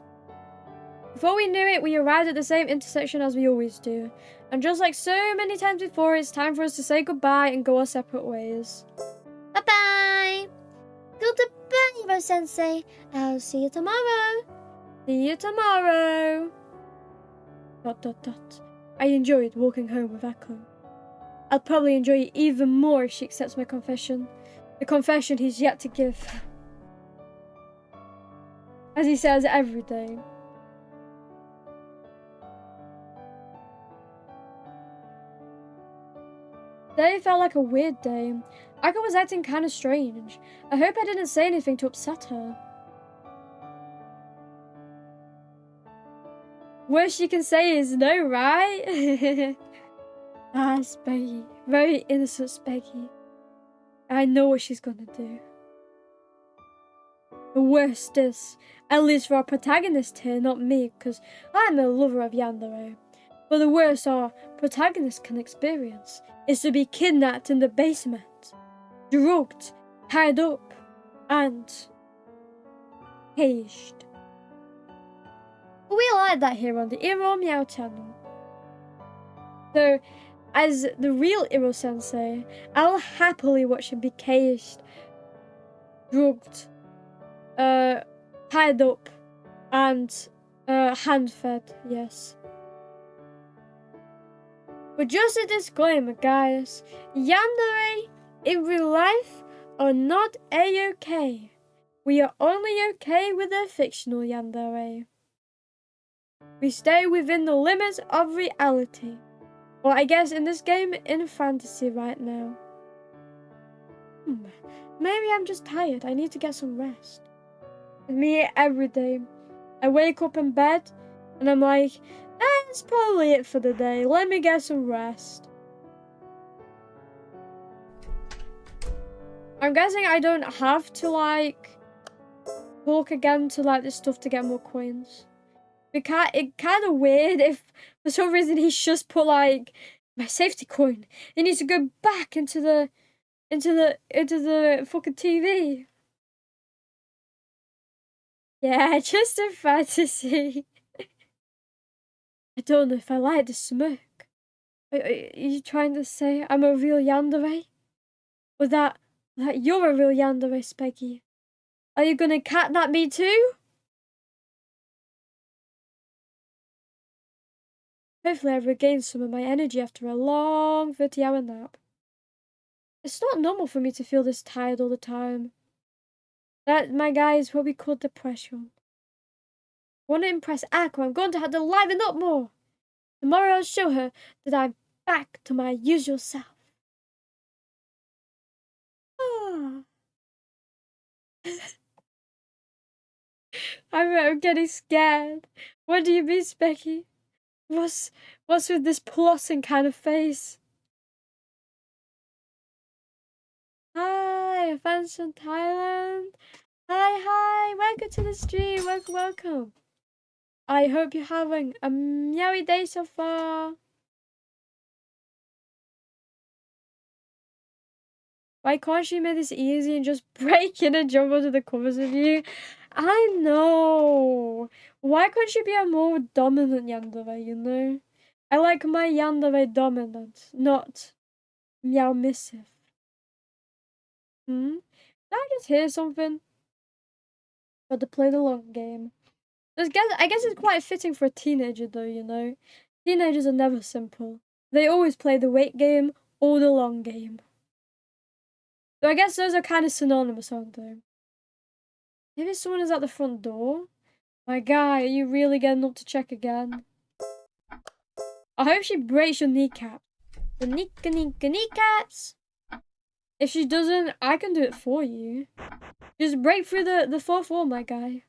Before we knew it, we arrived at the same intersection as we always do. And just like so many times before, it's time for us to say goodbye and go our separate ways. Bye-bye! Goodbye, Iro-sensei. I'll see you tomorrow. See you tomorrow. ... I enjoyed walking home with Ako. I'll probably enjoy it even more if she accepts my confession. The confession he's yet to give. As he says every day. Today felt like a weird day. Ako was acting kind of strange. I hope I didn't say anything to upset her. Worst she can say is no, right? Ah, Speggy. Very innocent Speggy. I know what she's gonna do. The worst is, at least for our protagonist here, not me, because I'm a lover of Yandere. But the worst our protagonist can experience is to be kidnapped in the basement, drugged, tied up, and caged. We like that here on the Iromi channel. So, as the real Iro-sensei, I'll happily watch him be caged, drugged, tied up and hand fed, yes. But just a disclaimer, guys, Yandere in real life are not a-okay. We are only okay with their fictional Yandere. We stay within the limits of reality. Or I guess in this game, in fantasy right now. Maybe I'm just tired. I need to get some rest. With me every day. I wake up in bed and I'm like, that's probably it for the day. Let me get some rest. I'm guessing I don't have to like talk again to like this stuff to get more coins. It kind of weird if for some reason he's just put like my safety coin. It needs to go back into the fucking TV. Yeah, just a fantasy. I don't know if I like the smirk. Are you trying to say I'm a real Yandere? Or that you're a real Yandere, Speggy? Are you gonna catnap me too? Hopefully I regain some of my energy after a long 30-hour nap. It's not normal for me to feel this tired all the time. That, my guy, is what we call depression. I want to impress Akko. I'm going to have to liven up more. Tomorrow I'll show her that I'm back to my usual self. Ah. I'm getting scared. What do you mean, Specky? What's with this plossing kind of face? Hi, fans from Thailand. Hi, welcome to the stream. Welcome. I hope you're having a meowy day so far. Why can't she make this easy and just break in and jump onto the covers with you? I know. Why can't she be a more dominant Yandere, you know? I like my Yandere dominant, not meow missive. Did I just hear something? Got to play the long game. I guess it's quite fitting for a teenager though, you know? Teenagers are never simple. They always play the wait game or the long game. So I guess those are kind of synonymous, aren't they? Maybe someone is at the front door? My guy, are you really getting up to check again? I hope she breaks your kneecap. The kneecaps! If she doesn't, I can do it for you. Just break through the fourth wall, my guy.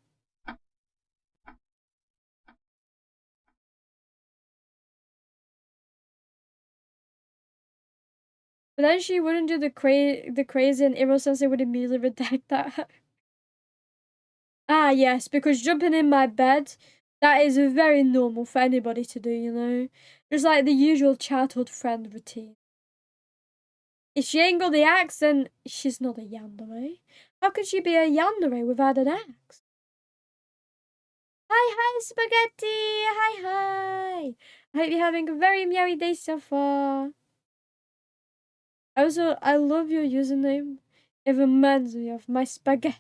But then she wouldn't do the crazy and Iro Sensei would immediately redact that. Ah, yes, because jumping in my bed, that is very normal for anybody to do, you know? Just like the usual childhood friend routine. If she ain't got the axe, then she's not a Yandere. How could she be a Yandere without an axe? Hi, Spaghetti! Hi! I hope you're having a very meowy day so far. Also, I love your username. It reminds me of my spaghetti.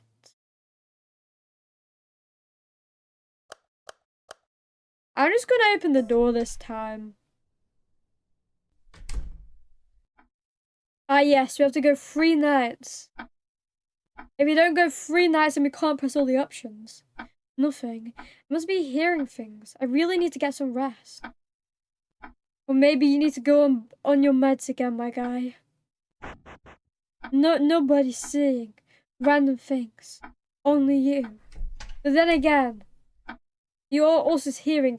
I'm just gonna open the door this time. Ah, yes, we have to go 3 nights. If you don't go 3 nights, then we can't press all the options. Nothing. I must be hearing things. I really need to get some rest. Or maybe you need to go on your meds again, my guy. Nobody's seeing random things. Only you. But then again, you're also hearing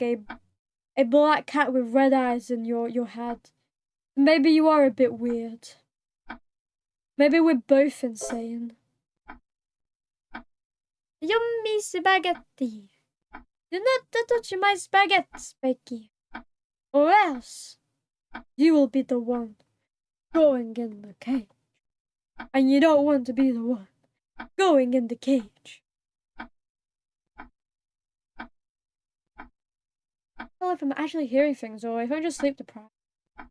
a black cat with red eyes in your head. Maybe you are a bit weird. Maybe we're both insane. Yummy spaghetti. Do not touch my spaghetti, Specky. Or else, you will be the one going in the cage. And you don't want to be the one going in the cage. Well, if I'm actually hearing things or if I'm just sleep deprived.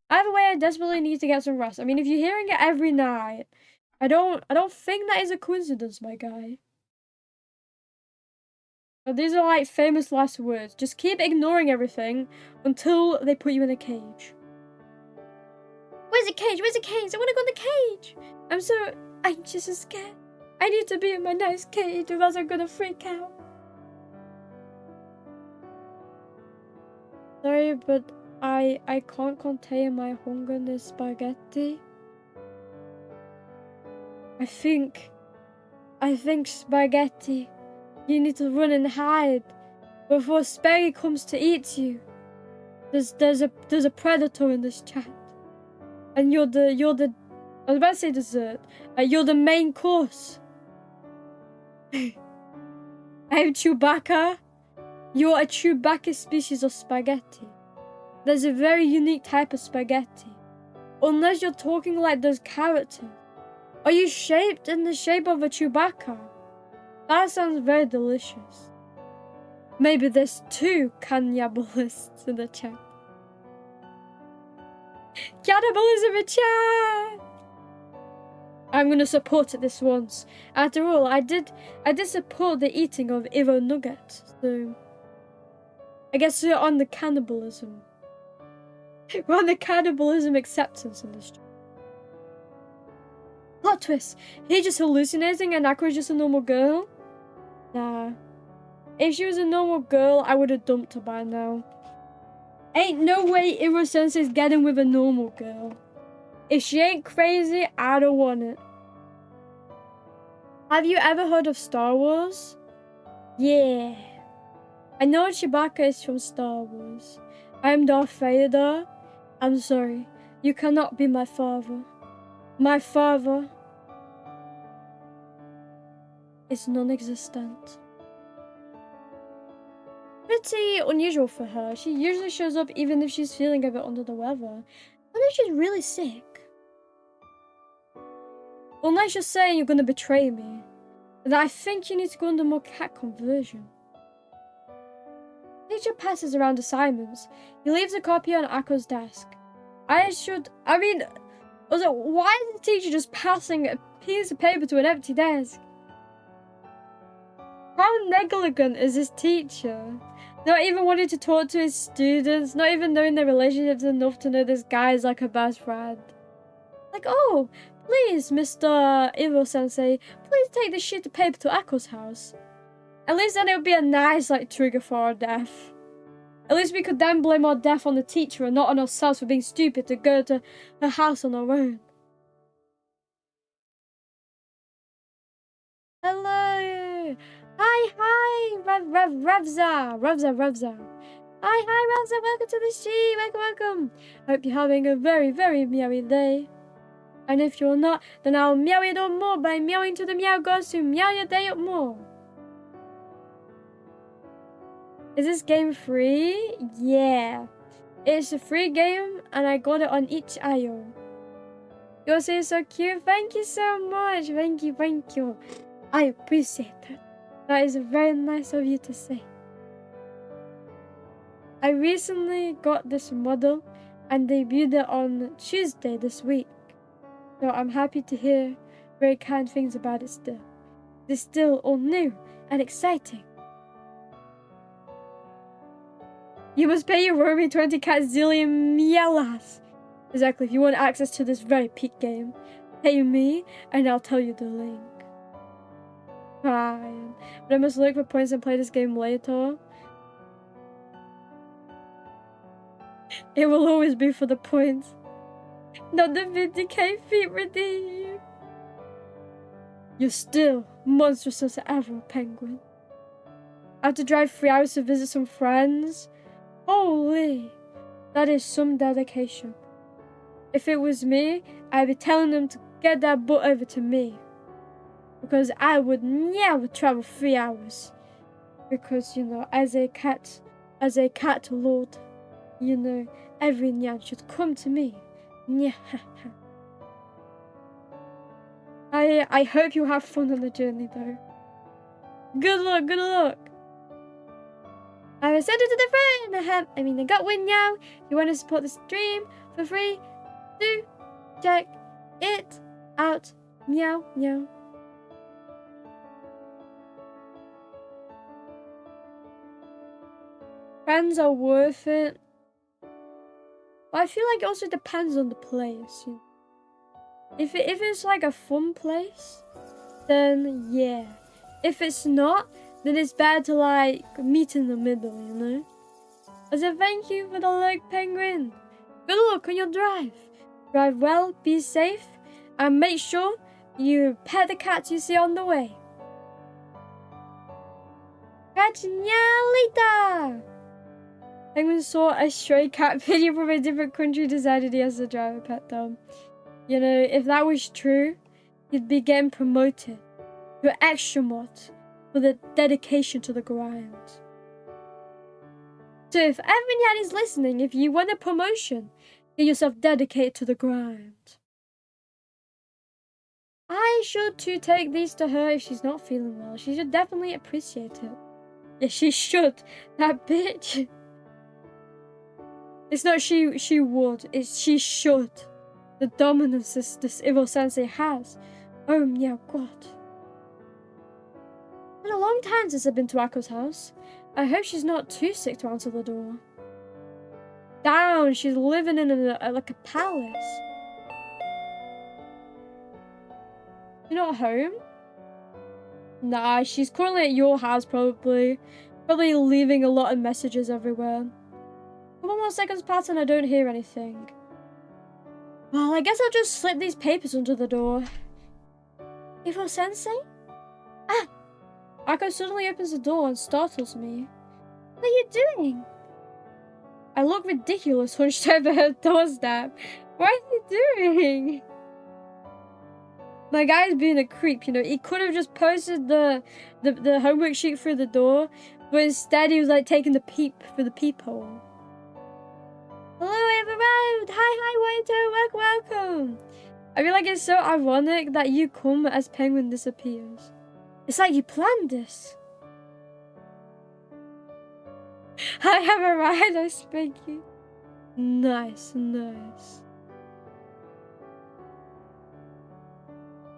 Either way, I desperately need to get some rest. I mean, if you're hearing it every night, I don't think that is a coincidence, my guy. Now, these are like famous last words. Just keep ignoring everything until they put you in a cage. Where's the cage? Where's the cage? I want to go in the cage. I'm so anxious and scared. I need to be in my nice cage or else I'm gonna freak out. Sorry, but I can't contain my hunger in this spaghetti. I think spaghetti, you need to run and hide before Spaggy comes to eat you. There's a predator in this chat, and you're the I was about to say dessert. You're the main course. I'm Chewbacca. You're a Chewbacca species of spaghetti. There's a very unique type of spaghetti. Unless you're talking like those characters. Are you shaped in the shape of a Chewbacca? That sounds very delicious. Maybe there's 2 cannibalists in the chat. Cannibalism in chat! I'm gonna support it this once. After all, I did support the eating of Evo nuggets, so I guess we're on the cannibalism. We're on the cannibalism acceptance in this. Plot twist. He's just hallucinating and Aqua's just a normal girl? Nah. If she was a normal girl, I would have dumped her by now. Ain't no way Iro Sensei's getting with a normal girl. If she ain't crazy, I don't want it. Have you ever heard of Star Wars? Yeah. I know Chewbacca is from Star Wars. I am Darth Vader. I'm sorry. You cannot be my father. My father is non-existent. Pretty unusual for her. She usually shows up even if she's feeling a bit under the weather. Unless she's really sick. Unless you're saying you're gonna betray me. Then I think you need to go under more cat conversion. Teacher passes around assignments. He leaves a copy on Akko's desk. Why is the teacher just passing a piece of paper to an empty desk? How negligent is this teacher? Not even wanting to talk to his students, not even knowing their relationships enough to know this guy is like a best friend. Like, oh, please, Mr. Ivo Sensei, please take this sheet of paper to Akko's house. At least then it would be a nice, trigger for our death. At least we could then blame our death on the teacher and not on ourselves for being stupid to go to her house on our own. Hello! Hi! Revza! Hi, Revza, welcome to the stream, welcome. Hope you're having a very, very meowy day. And if you're not, then I'll meow it up more by meowing to the meow gods to meow your day up more. Is this game free? Yeah. It's a free game and I got it on itch.io. You're so cute. Thank you so much. Thank you. I appreciate that. That is very nice of you to say. I recently got this model and debuted it on Tuesday this week. So I'm happy to hear very kind things about it still. It's still all new and exciting. You must pay your Iromi 20 cat zillion mielas. Exactly, if you want access to this very peak game, pay me and I'll tell you the link. Fine. But I must look for points and play this game later. It will always be for the points. Not the 50k feet redeem. You're still monstrous as ever, penguin. I have to drive 3 hours to visit some friends. Holy, that is some dedication. If it was me, I'd be telling them to get their butt over to me. Because I would never travel 3 hours. Because, as a cat lord, everynyan should come to me. I hope you have fun on the journey though. Good luck. I will send it to the friend. I got one now. If you want to support the stream for free, do check it out. Meow. friends are worth it. But I feel like it also depends on the place. You know? If it's like a fun place, then yeah. If it's not, then it's better to like meet in the middle, you know? As a thank you for the like, penguin. Good luck on your drive. Drive well, be safe, and make sure you pet the cats you see on the way. Catch ya later! Penguin saw a stray cat video from a different country, decided he has to drive a pet dog. You know, if that was true, he'd be getting promoted to extra mod for the dedication to the grind. So if everynyan is listening, if you want a promotion, get yourself dedicated to the grind. I should too take these to her if she's not feeling well. She should definitely appreciate it. Yeah, she should. That bitch. It's not she would, it's she should. The dominance this evil sensei has. Oh, meow, God. It's been a long time since I've been to Akko's house. I hope she's not too sick to answer the door. Down, she's living in like a palace. You're not home? Nah, she's currently at your house probably. Probably leaving a lot of messages everywhere. A couple more seconds pass and I don't hear anything. Well, I guess I'll just slip these papers under the door. Evil sensei? Ah! Akko suddenly opens the door and startles me. What are you doing? I look ridiculous hunched over her doorstep. What are you doing? My guy's being a creep, you know. He could have just posted the homework sheet through the door, but instead he was like taking the peep through the peephole. Hello, everyone! Hi, welcome! I feel like it's so ironic that you come as Penguin disappears. It's like you planned this. I have arrived, I spank you. Nice.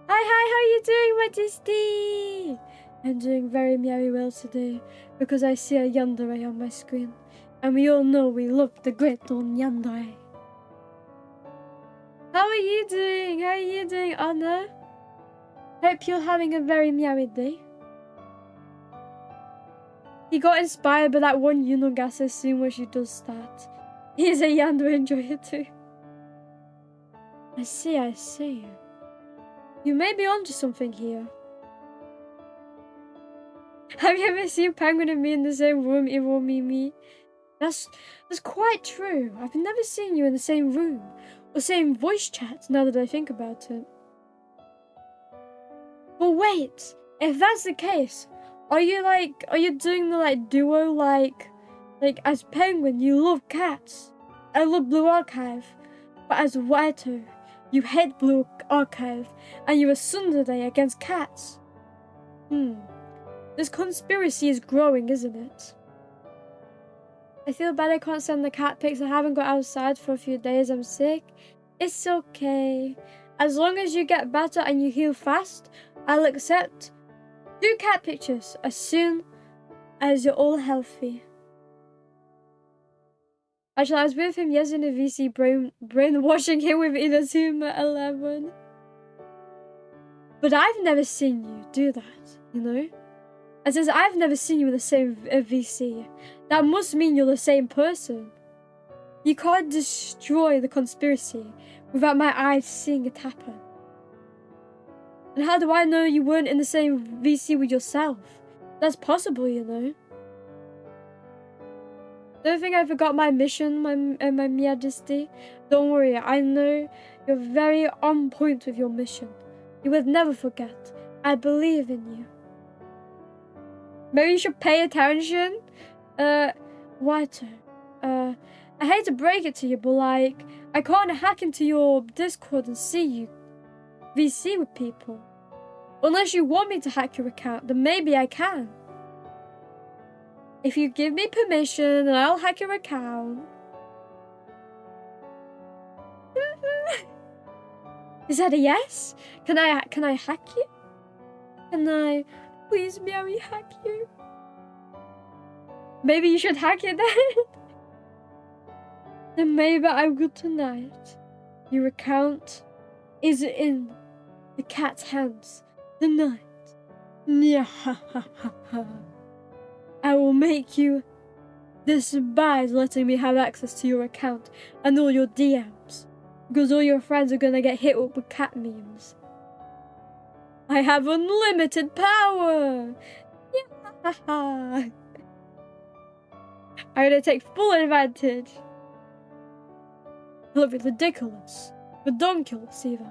Hi, how are you doing, Majesty? I'm doing very well today because I see a Yandere on my screen. And we all know we love the great on Yandere. How are you doing, Anna? Hope you're having a very meowy day. He got inspired by that one Gachas scene where she does that. He's a Yandere enjoyer too. I see. You may be onto something here. Have you ever seen Penguin and me in the same room, Iromi? That's quite true. I've never seen you in the same room or same voice chat now that I think about it. But wait, if that's the case, are you doing the like duo like as Penguin you love cats? I love Blue Archive, but as Waito, you hate Blue Archive and you're a tsundere against cats. This conspiracy is growing, isn't it? I feel bad I can't send the cat pics. I haven't got outside for a few days. I'm sick. It's okay. As long as you get better and you heal fast, I'll accept 2 cat pictures as soon as you're all healthy. Actually, I was with him yesterday in a VC brainwashing him with Inazuma 11. But I've never seen you do that, you know? And since I've never seen you in the same VC, that must mean you're the same person. You can't destroy the conspiracy without my eyes seeing it happen. And how do I know you weren't in the same VC with yourself? That's possible, you know. Don't think I forgot my mission, my majesty. Don't worry, I know you're very on point with your mission. You would never forget. I believe in you. Maybe you should pay attention. Waito. I hate to break it to you, but like, I can't hack into your Discord and see you VC with people. Unless you want me to hack your account, then maybe I can. If you give me permission, then I'll hack your account. Is that a yes? Can I hack you? Can I please Meowie hack you? Maybe you should hack it then. Then maybe I will tonight. Your account is in the cat's hands tonight. I will make you despise letting me have access to your account and all your DMs, because all your friends are gonna get hit up with cat memes. I have unlimited power! I'm gonna take full advantage. It'll be ridiculous. Redonkulous even.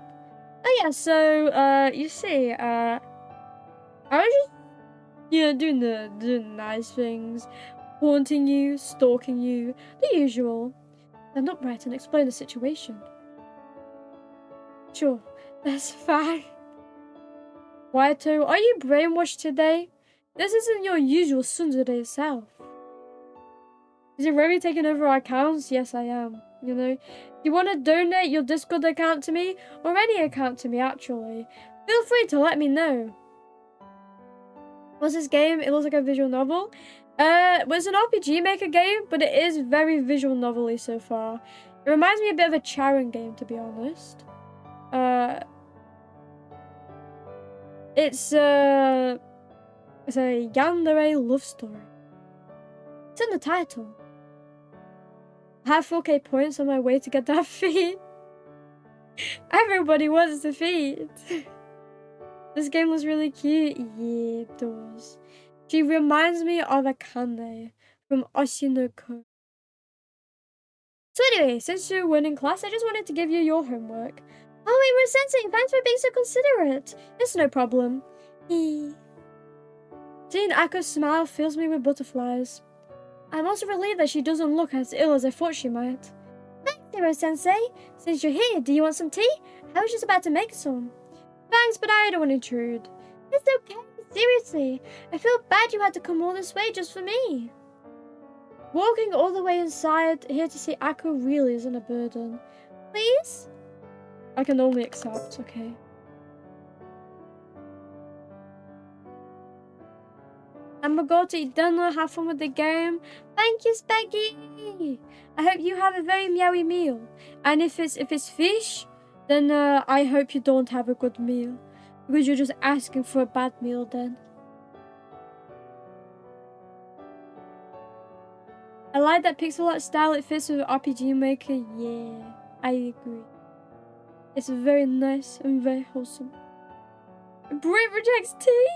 Oh yeah, so, you see, I was just, doing the nice things. Haunting you, stalking you, the usual. Stand upright and explain the situation. Sure, that's fine. Waito, are you brainwashed today? This isn't your usual tsundere self. Is it really taking over our accounts? Yes, I am. If you want to donate your Discord account to me, or any account to me actually, feel free to let me know. What's this game? It looks like a visual novel. Well, it's an RPG Maker game, but it is very visual novel-y so far. It reminds me a bit of a Charon game, to be honest. It's a Yandere Love Story. It's in the title. I have 4K points on my way to get that feat. Everybody wants the feat. This game was really cute. Yeah, it does. She reminds me of Akane from Oshinoko. So anyway, since you're winning class, I just wanted to give you your homework. Oh, Iro Sensei, thanks for being so considerate. It's no problem. Seeing Ako's smile fills me with butterflies. I'm also relieved that she doesn't look as ill as I thought she might. Thanks, Iro Sensei. Since you're here, do you want some tea? I was just about to make some. Thanks, but I don't want to intrude. It's okay. Seriously, I feel bad you had to come all this way just for me. Walking all the way inside here to see Ako really isn't a burden. Please? I can only accept, okay. I'm gonna go to eat dinner, have fun with the game. Thank you, Spaggy! I hope you have a very meowy meal. And if it's fish, then I hope you don't have a good meal. Because you're just asking for a bad meal then. I like that pixel art style, it fits with RPG Maker. Yeah, I agree. It's very nice and very wholesome. Brit rejects tea?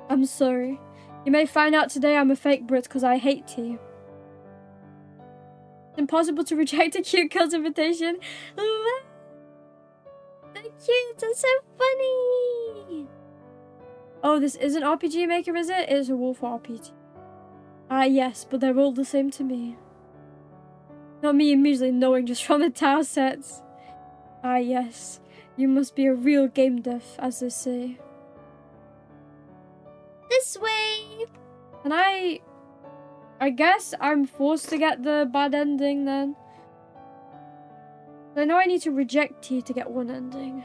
I'm sorry. You may find out today I'm a fake Brit because I hate tea. It's impossible to reject a cute girl's invitation. They're cute and so funny. Oh, this isn't RPG Maker, is it? It's a Wolf RPG. Ah, yes, but they're all the same to me. Not me immediately knowing just from the tile sets. Ah, yes. You must be a real game dev, as they say. This way! And I guess I'm forced to get the bad ending then. I know I need to reject T to get one ending.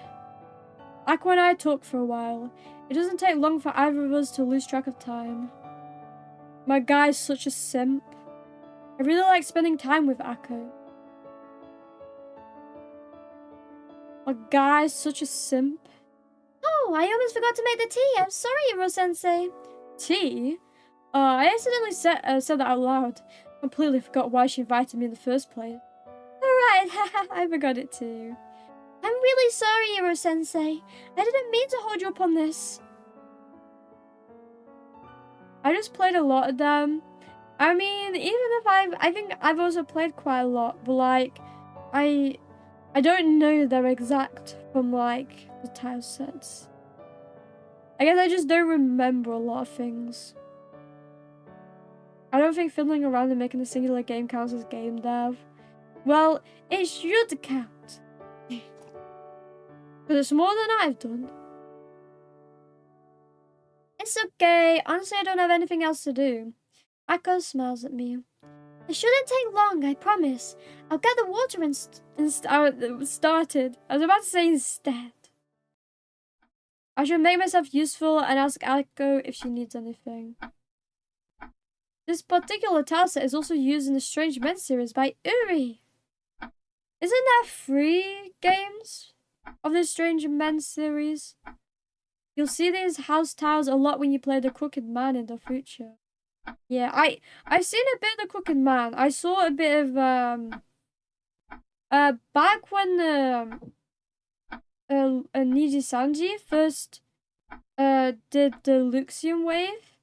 Aqua and I talk for a while. It doesn't take long for either of us to lose track of time. My guy's such a simp. I really like spending time with Ako. My guy's such a simp. Oh, I almost forgot to make the tea. I'm sorry, Iro-sensei. Tea? I accidentally said that out loud. Completely forgot why she invited me in the first place. Alright, I forgot it too. I'm really sorry, Iro-sensei. I didn't mean to hold you up on this. I just played a lot of them. I mean, even if I think I've also played quite a lot, but like, I don't know their exact from like the tile sets. I guess I just don't remember a lot of things. I don't think fiddling around and making a singular game counts as game dev. Well, it should count. But it's more than I've done. It's okay. Honestly, I don't have anything else to do. Ako smiles at me. It shouldn't take long, I promise. I'll get the water started. I was about to say instead. I should make myself useful and ask Ako if she needs anything. This particular tileset is also used in the Strange Men series by Uri. Isn't there 3 games of the Strange Men series? You'll see these house tiles a lot when you play the Crooked Man in the future. Yeah, I've seen a bit of the Crooked Man. I saw a bit of back when Niji Sanji first did the Luxian wave.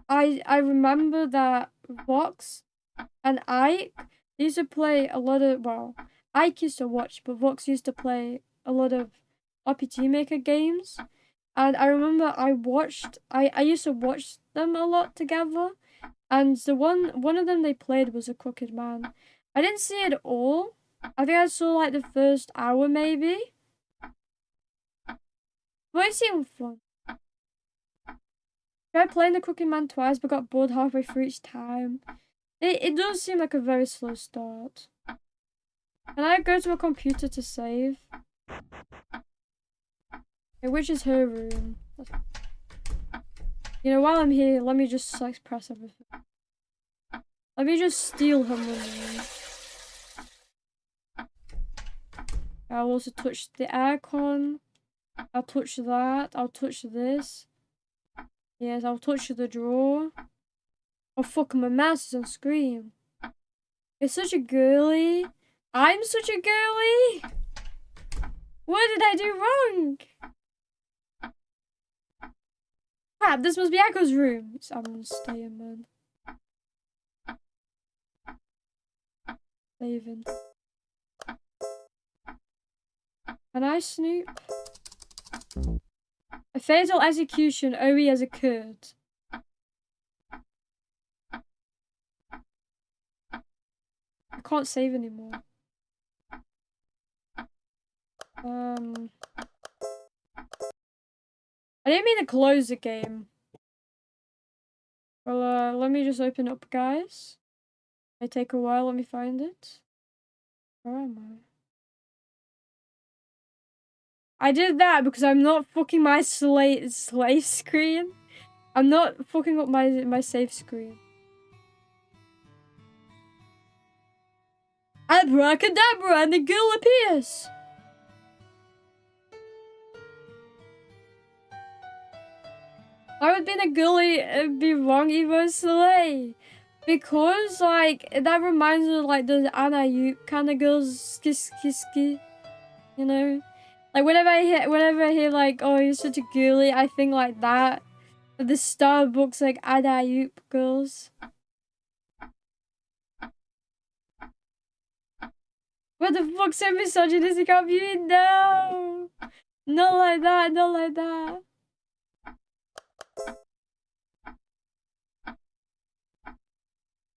I remember that Vox and Ike used to play a lot of, well, Ike used to watch, but Vox used to play a lot of RPGMaker games. And I remember I used to watch them a lot together. And the one of them they played was a Crooked Man. I didn't see it all. I think I saw like the first hour maybe. But it seemed fun. Tried playing the Crooked Man twice, but got bored halfway through each time. It does seem like a very slow start. Can I go to a computer to save? Okay, which is her room? You know, while I'm here, let me just like press everything. Let me just steal her money. I'll also touch the aircon. I'll touch that. I'll touch this. Yes, I'll touch the drawer. Oh fuck, my mouse is on screen. You're such a girly. I'm such a girly. What did I do wrong? Crap, this must be Echo's room. I'm staying, man. Saving. Can I snoop? A fatal execution Ori has occurred. I can't save anymore. I didn't mean to close the game. Well, let me just open up, guys. It take a while, let me find it. Where am I did that because I'm not fucking my slave screen. I'm not fucking up my save screen. Abracadabra, and the girl appears. Why would being a girly be wrong, Evo Slay? Because, like, that reminds me of, like, those Anayuk kind of girls, ski, you know? Like, whenever I hear, like, oh, you're such a girly, I think like that. The Starbucks, like, Anayuk girls. What the fuck, so misogynistic of you? No! Not like that, not like that.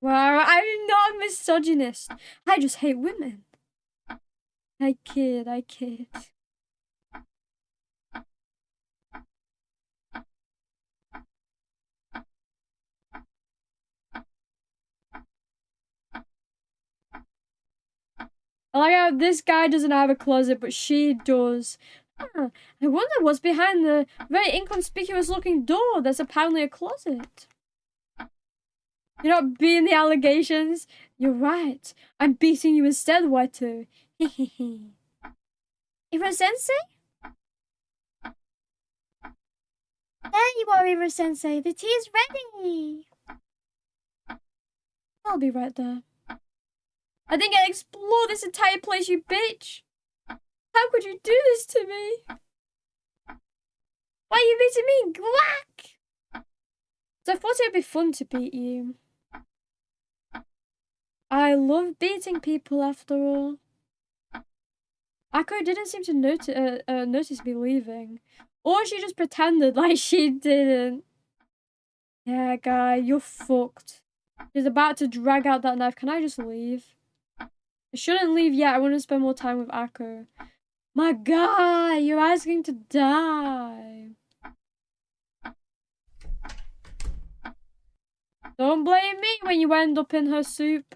Wow, I'm not a misogynist. I just hate women. I kid. I like how this guy doesn't have a closet, but she does. Huh, I wonder what's behind the very inconspicuous looking door that's apparently a closet. You're not beating the allegations. You're right. I'm beating you instead, Waito. Hehehe. Iro-sensei? There you are, Iro-sensei. The tea is ready. I'll be right there. I think I'll explore this entire place, you bitch. How could you do this to me? Why are you beating me? Gwack! So I thought it'd be fun to beat you. I love beating people after all. Ako didn't seem to notice me leaving. Or she just pretended like she didn't. Yeah, guy, you're fucked. She's about to drag out that knife. Can I just leave? I shouldn't leave yet. I want to spend more time with Ako. My guy, you're asking to die. Don't blame me when you end up in her soup.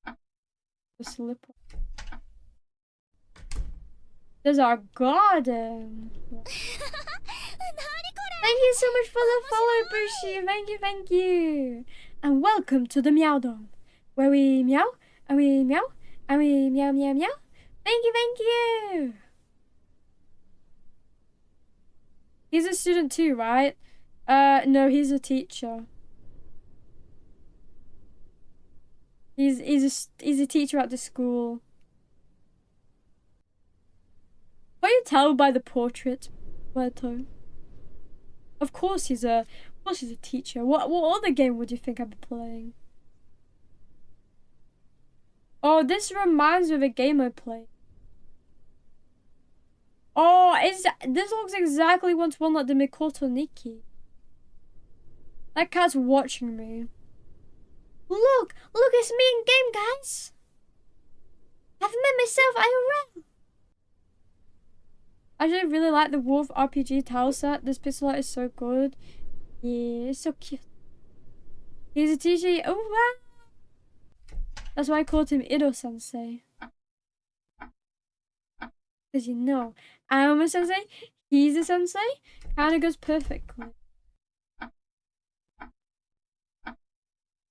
The slipper. There's our garden. Thank you so much for the follow, Bushi. Thank you. And welcome to the Meow Dome, where we meow, and we meow, and we meow, meow, meow. Thank you. He's a student too, right? No, he's a teacher. He's a teacher at the school. Can't you tell by the portrait, Puerto? Of course he's a teacher. What other game would you think I'd be playing? Oh, this reminds me of a game I played. Oh, this looks exactly one to one like the Mikoto Nikki. That cat's watching me. Look, it's me in game, guys. I've met myself IRL. I actually really like the Wolf RPG tile set. This pixel art is so good. Yeah, it's so cute. He's a teacher. Oh wow! That's why I called him Ido-sensei. Because you know, I'm a sensei, he's a sensei. Kinda goes perfectly.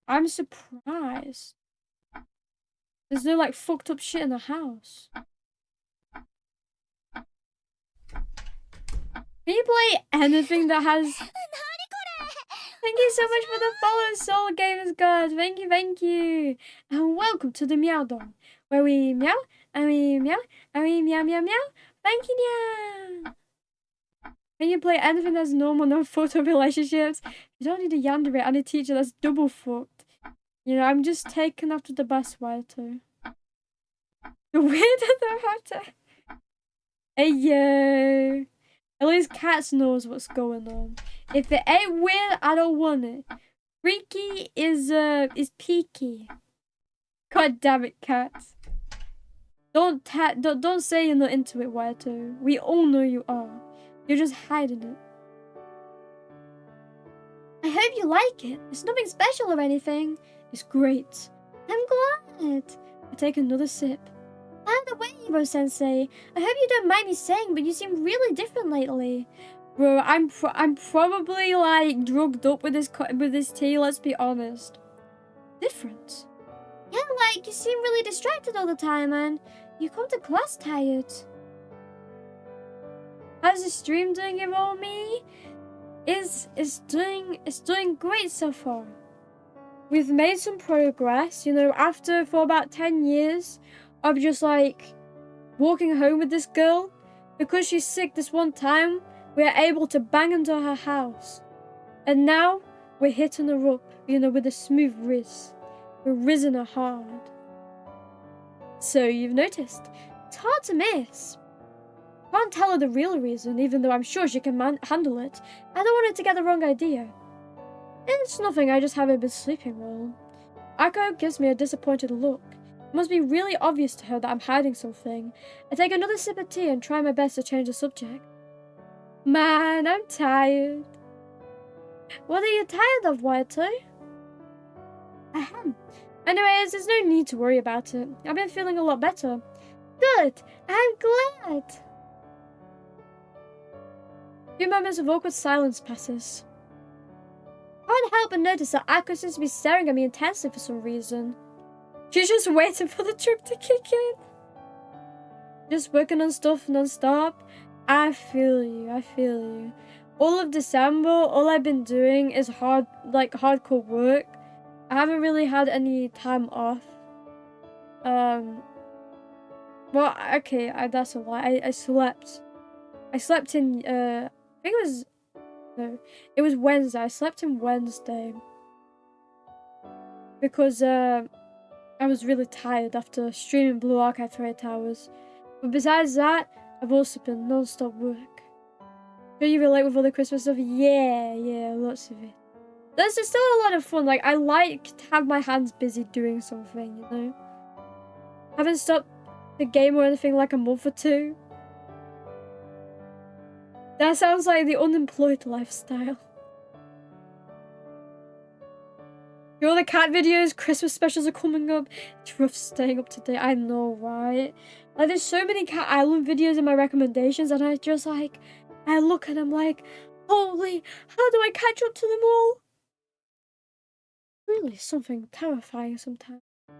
I'm surprised. There's no like fucked up shit in the house. Can you play anything that has... Thank you so much for the follow, Soul Gamers God. Thank you. And welcome to the Meow Dome, where we meow, and we meow, and we meow, meow, meow. Thank you, Nya. Can you play anything that's normal, no photo relationships? You don't need a Yandere and a teacher that's double fucked. You know, I'm just taken after the best way too. The weirder the better. Hey yo. At least Cats knows what's going on. If it ain't weird, I don't want it. Freaky is peaky. God damn it, Cats. Don't say you're not into it, Waito. We all know you are. You're just hiding it. I hope you like it. It's nothing special or anything. It's great. I'm glad. I take another sip. By the way, Hiro-sensei, I hope you don't mind me saying, but you seem really different lately. Bro, I'm probably like drugged up with this tea. Let's be honest. Different. Yeah, like you seem really distracted all the time, and you come to class tired. How's the stream doing, Iromi? It's doing great so far. We've made some progress, you know, for about 10 years of just like walking home with this girl. Because she's sick this one time, we are able to bang into her house. And now we're hitting her up, you know, with a smooth riz. We're rizzing her hard. So you've noticed, it's hard to miss. Can't tell her the real reason, even though I'm sure she can handle it. I don't want her to get the wrong idea. It's nothing, I just haven't been sleeping well. Akko gives me a disappointed look. It must be really obvious to her that I'm hiding something. I take another sip of tea and try my best to change the subject. Man, I'm tired. What are you tired of, Waito? Ahem. Anyways, there's no need to worry about it. I've been feeling a lot better. Good, I'm glad. A few moments of awkward silence passes. I can't help but notice that Akko seems to be staring at me intensely for some reason. She's just waiting for the trip to kick in. Just working on stuff non-stop. I feel you. All of December, all I've been doing is hardcore work. I haven't really had any time off. Well, okay, that's a lie. I slept in, I think it was Wednesday. I slept in Wednesday. Because, I was really tired after streaming Blue Archive for 8 hours. But besides that, I've also been non-stop work. Do you relate with all the Christmas stuff? Yeah, lots of it. There's still a lot of fun. Like, I like to have my hands busy doing something, you know? Haven't stopped the game or anything like a month or two. That sounds like the unemployed lifestyle. All the cat videos, Christmas specials are coming up. It's rough staying up to date. I know, right? Like, there's so many Cat Island videos in my recommendations, and I just like, I look and I'm like, Holy, how do I catch up to them all? Really something terrifying sometimes. A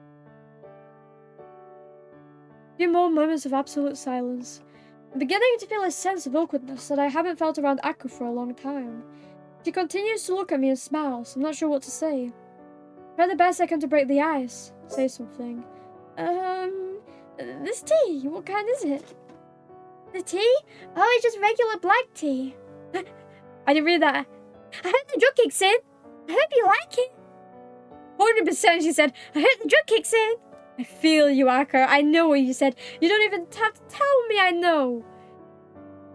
few more moments of absolute silence. I'm beginning to feel a sense of awkwardness that I haven't felt around Aku for a long time. She continues to look at me and smiles. I'm not sure what to say. Try the best I can to break the ice. Say something. This tea, what kind is it? The tea? Oh, it's just regular black tea. I didn't read that. I heard the drug kicks in. I hope you like it. 100% she said, I heard the drug kicks in. I feel you, Aku. I know what you said. You don't even have to tell me I know.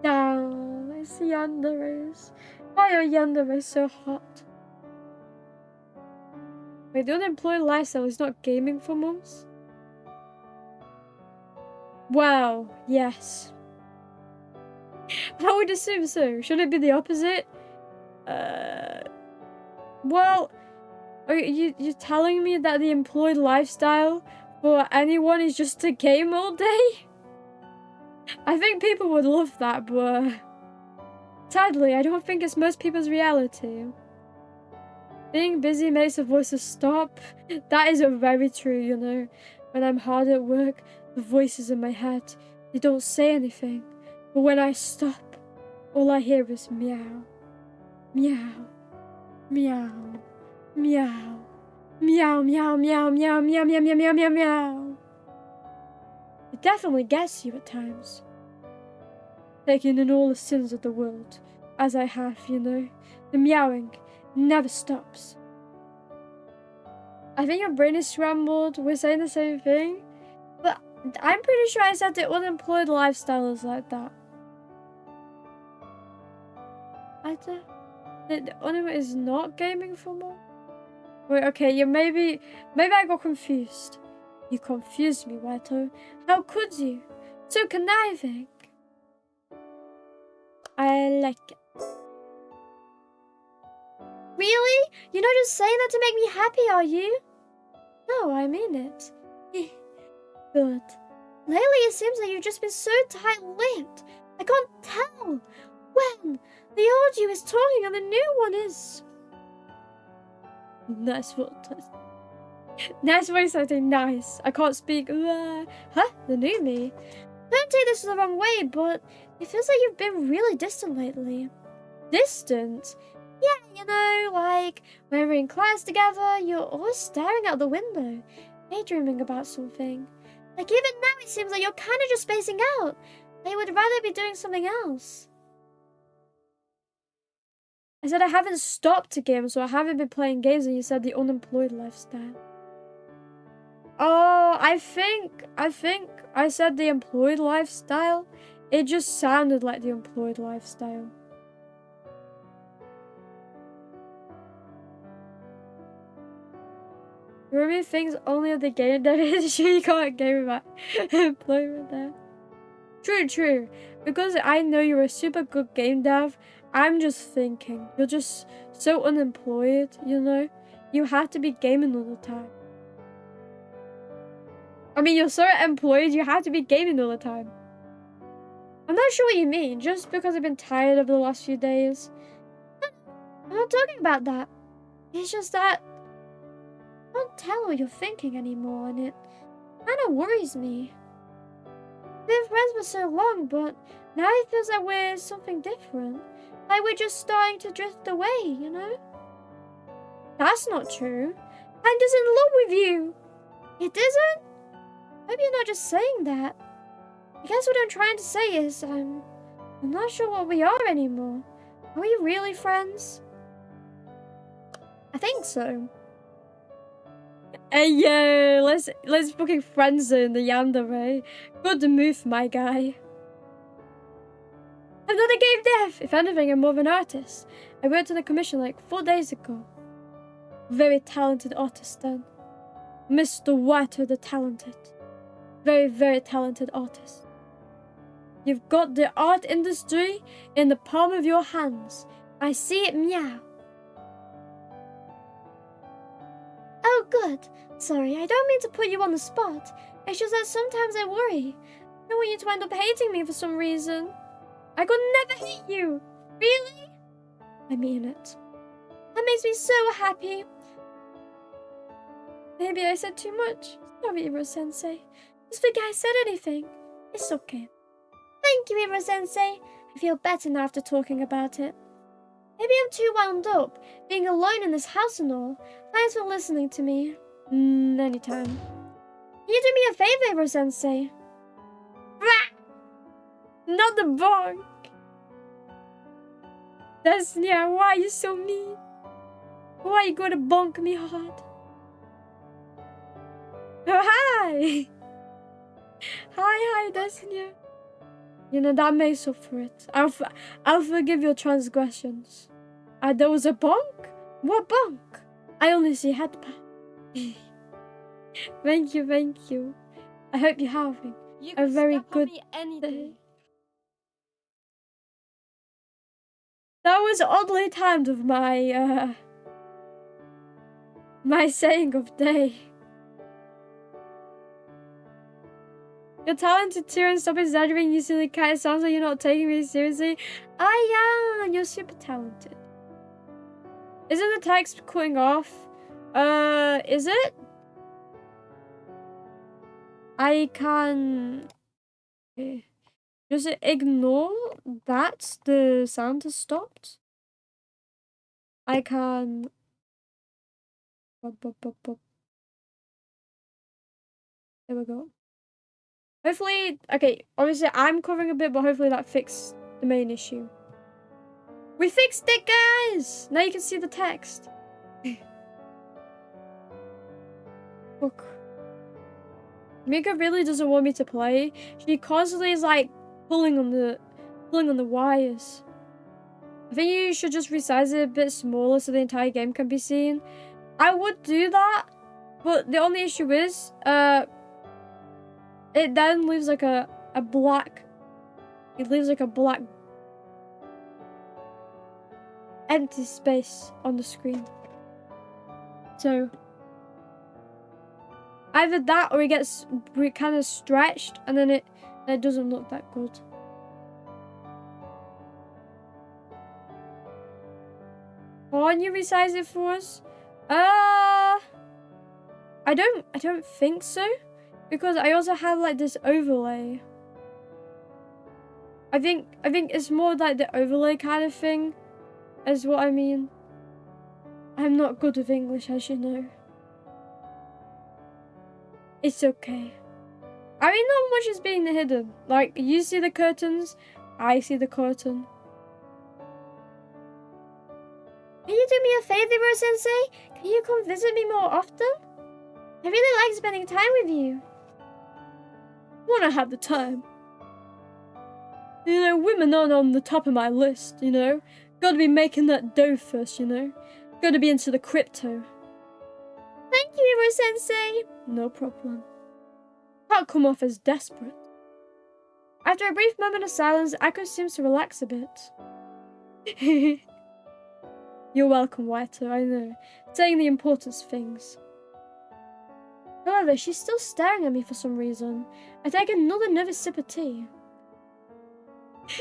Now, it's Yandere's. Why are Yandere so hot? Wait, the unemployed lifestyle is not gaming for months? Well, yes. I would assume so. Should it be the opposite? Well, are you're telling me that the employed lifestyle for anyone is just to game all day? I think people would love that, but sadly, I don't think it's most people's reality. Being busy makes the voices stop. That is very true, you know. When I'm hard at work, the voices in my head, they don't say anything. But when I stop, all I hear is meow. Meow. Meow. Meow. Meow, meow, meow, meow, meow, meow, meow, meow, meow, meow. It definitely gets you at times. Taking in all the sins of the world, as I have, you know. The meowing never stops. I think your brain is scrambled. We're saying the same thing. But I'm pretty sure I said the unemployed lifestyle is like that. The unemployed is not gaming for more? Wait, okay, yeah, maybe I got confused. You confused me, Weto. How could you? So conniving. I like it. Really? You're not just saying that to make me happy, are you? No, I mean it. Good. Lately it seems like you've just been so tight-lipped. I can't tell when the old you is talking and the new one is. Nice voice acting, nice. I can't speak. Huh? The new me? Don't take this the wrong way, but it feels like you've been really distant lately. Distant? Yeah, you know, like when we're in class together, you're always staring out the window, daydreaming about something. Like even now it seems like you're kind of just spacing out. I would rather be doing something else. I said I haven't stopped to game, so I haven't been playing games, and you said the unemployed lifestyle. Oh, I think I said the employed lifestyle. It just sounded like the employed lifestyle. Ruby thinks only of the game dev industry. You can't game about employment there. True. Because I know you're a super good game dev, I'm just thinking. You're just so unemployed, you know? You have to be gaming all the time. I mean, you're so employed, you have to be gaming all the time. I'm not sure what you mean, just because I've been tired over the last few days. I'm not talking about that. It's just that I can't tell what you're thinking anymore, and it kind of worries me. We've been friends for so long, but now it feels like we're something different. Like we're just starting to drift away, you know? That's not true. I'm just in love with you. It isn't? Hope you're not just saying that. I guess what I'm trying to say is, I'm not sure what we are anymore. Are we really friends? I think so. Hey yo, let's fucking friend zone the Yandere. Good move, my guy. I'm not a game dev. If anything, I'm more of an artist. I worked on a commission like 4 days ago. Very talented artist then. Mr. Water the talented. Very, very talented artist. You've got the art industry in the palm of your hands. I see it, meow. Oh, good. Sorry, I don't mean to put you on the spot. It's just that sometimes I worry. I don't want you to end up hating me for some reason. I could never hate you. Really? I mean it. That makes me so happy. Maybe I said too much. Sorry, Iro-sensei. Just forget I said anything. It's okay. Thank you, Iro-sensei. I feel better now after talking about it. Maybe I'm too wound up, being alone in this house and all. Thanks for listening to me. Anytime. Can you do me a favor, Iro-sensei? Not the bonk! Destiny, why are you so mean? Why are you gonna bonk me hard? Oh, hi! Hi, Destiny. You know, that makes up for it. I'll forgive your transgressions. There was a bonk? What bonk? I only see headband. Thank you. I hope you're having a very good day. That was oddly timed with my, my saying of day. You're talented too, and stop exaggerating, you silly cat. It sounds like you're not taking me seriously. I am. You're super talented. Isn't the text cutting off? Is it? I can... Just ignore that the sound has stopped. I can... There we go. Hopefully... Okay, obviously I'm covering a bit, but hopefully that fixed the main issue. We fixed it, guys! Now you can see the text. Look. Mika really doesn't want me to play. She constantly is like pulling on the wires. I think you should just resize it a bit smaller so the entire game can be seen. I would do that, but the only issue is it then leaves like a black empty space on the screen. So either that or it gets kind of stretched and then it doesn't look that good. Can you resize it for us? I don't think so, because I also have like this overlay. I think it's more like the overlay kind of thing is what I mean. I'm not good with English, as you know. It's okay. I mean, not much is being hidden. Like, you see the curtains, I see the curtain. Can you do me a favor, Iro-sensei? Can you come visit me more often? I really like spending time with you. When I have the time. You know, women aren't on the top of my list, you know? Gotta be making that dough first, you know? Gotta be into the crypto. Thank you, Iro-sensei. No problem. Can't come off as desperate. After a brief moment of silence, Akko seems to relax a bit. You're welcome, Waito, I know. Saying the important things. However, she's still staring at me for some reason. I take another nervous sip of tea.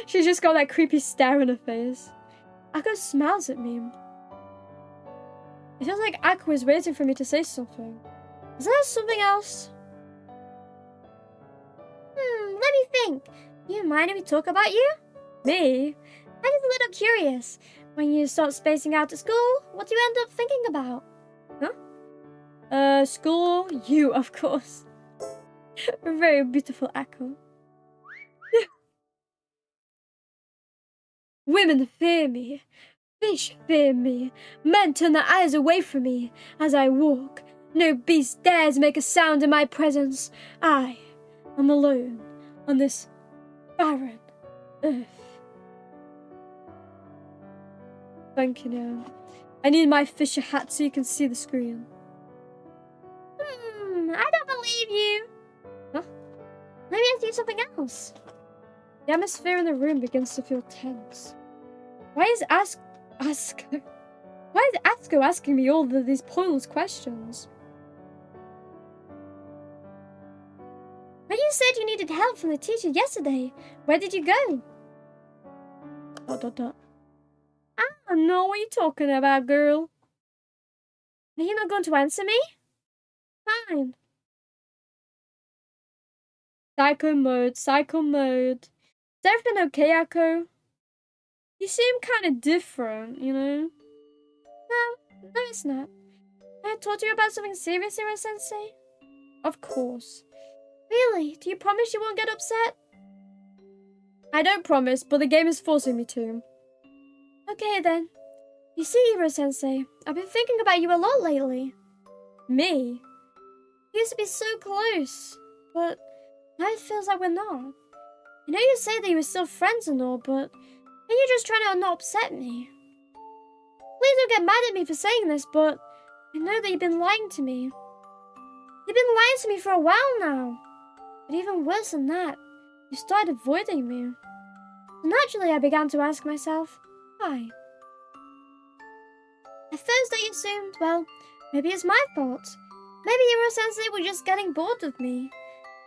She's just got that creepy stare on her face. Akko smiles at me. It feels like Akko is waiting for me to say something. Is there something else? Let me think. Do you mind if we talk about you? Me? I'm just a little curious. When you start spacing out at school, what do you end up thinking about? Huh? School? You, of course. Very beautiful Akko. Women fear me. Fish fear me. Men turn their eyes away from me as I walk. No beast dares make a sound in my presence. I am alone on this barren earth. Thank you now. I need my fisher hat so you can see the screen. I don't believe you. Huh? Let me ask you something else. The atmosphere in the room begins to feel tense. Why is Asko asking me all these pointless questions? When you said you needed help from the teacher yesterday, where did you go? ... Oh no, know what you're talking about, girl. Are you not going to answer me? Fine. Psycho mode, psycho mode. Is everything okay, Akko? You seem kind of different, you know? No, it's not. I told you about something serious, Hiro-sensei? Of course. Really? Do you promise you won't get upset? I don't promise, but the game is forcing me to. Okay, then. You see, Hiro-sensei, I've been thinking about you a lot lately. Me? We used to be so close, but now it feels like we're not. I know you say that you were still friends and all, but are you just trying to not upset me? Please don't get mad at me for saying this, but I know that you've been lying to me. You've been lying to me for a while now. But even worse than that, you started avoiding me. Naturally, I began to ask myself, why? At first I assumed, well, maybe it's my fault. Maybe Hiro-sensei was just getting bored with me.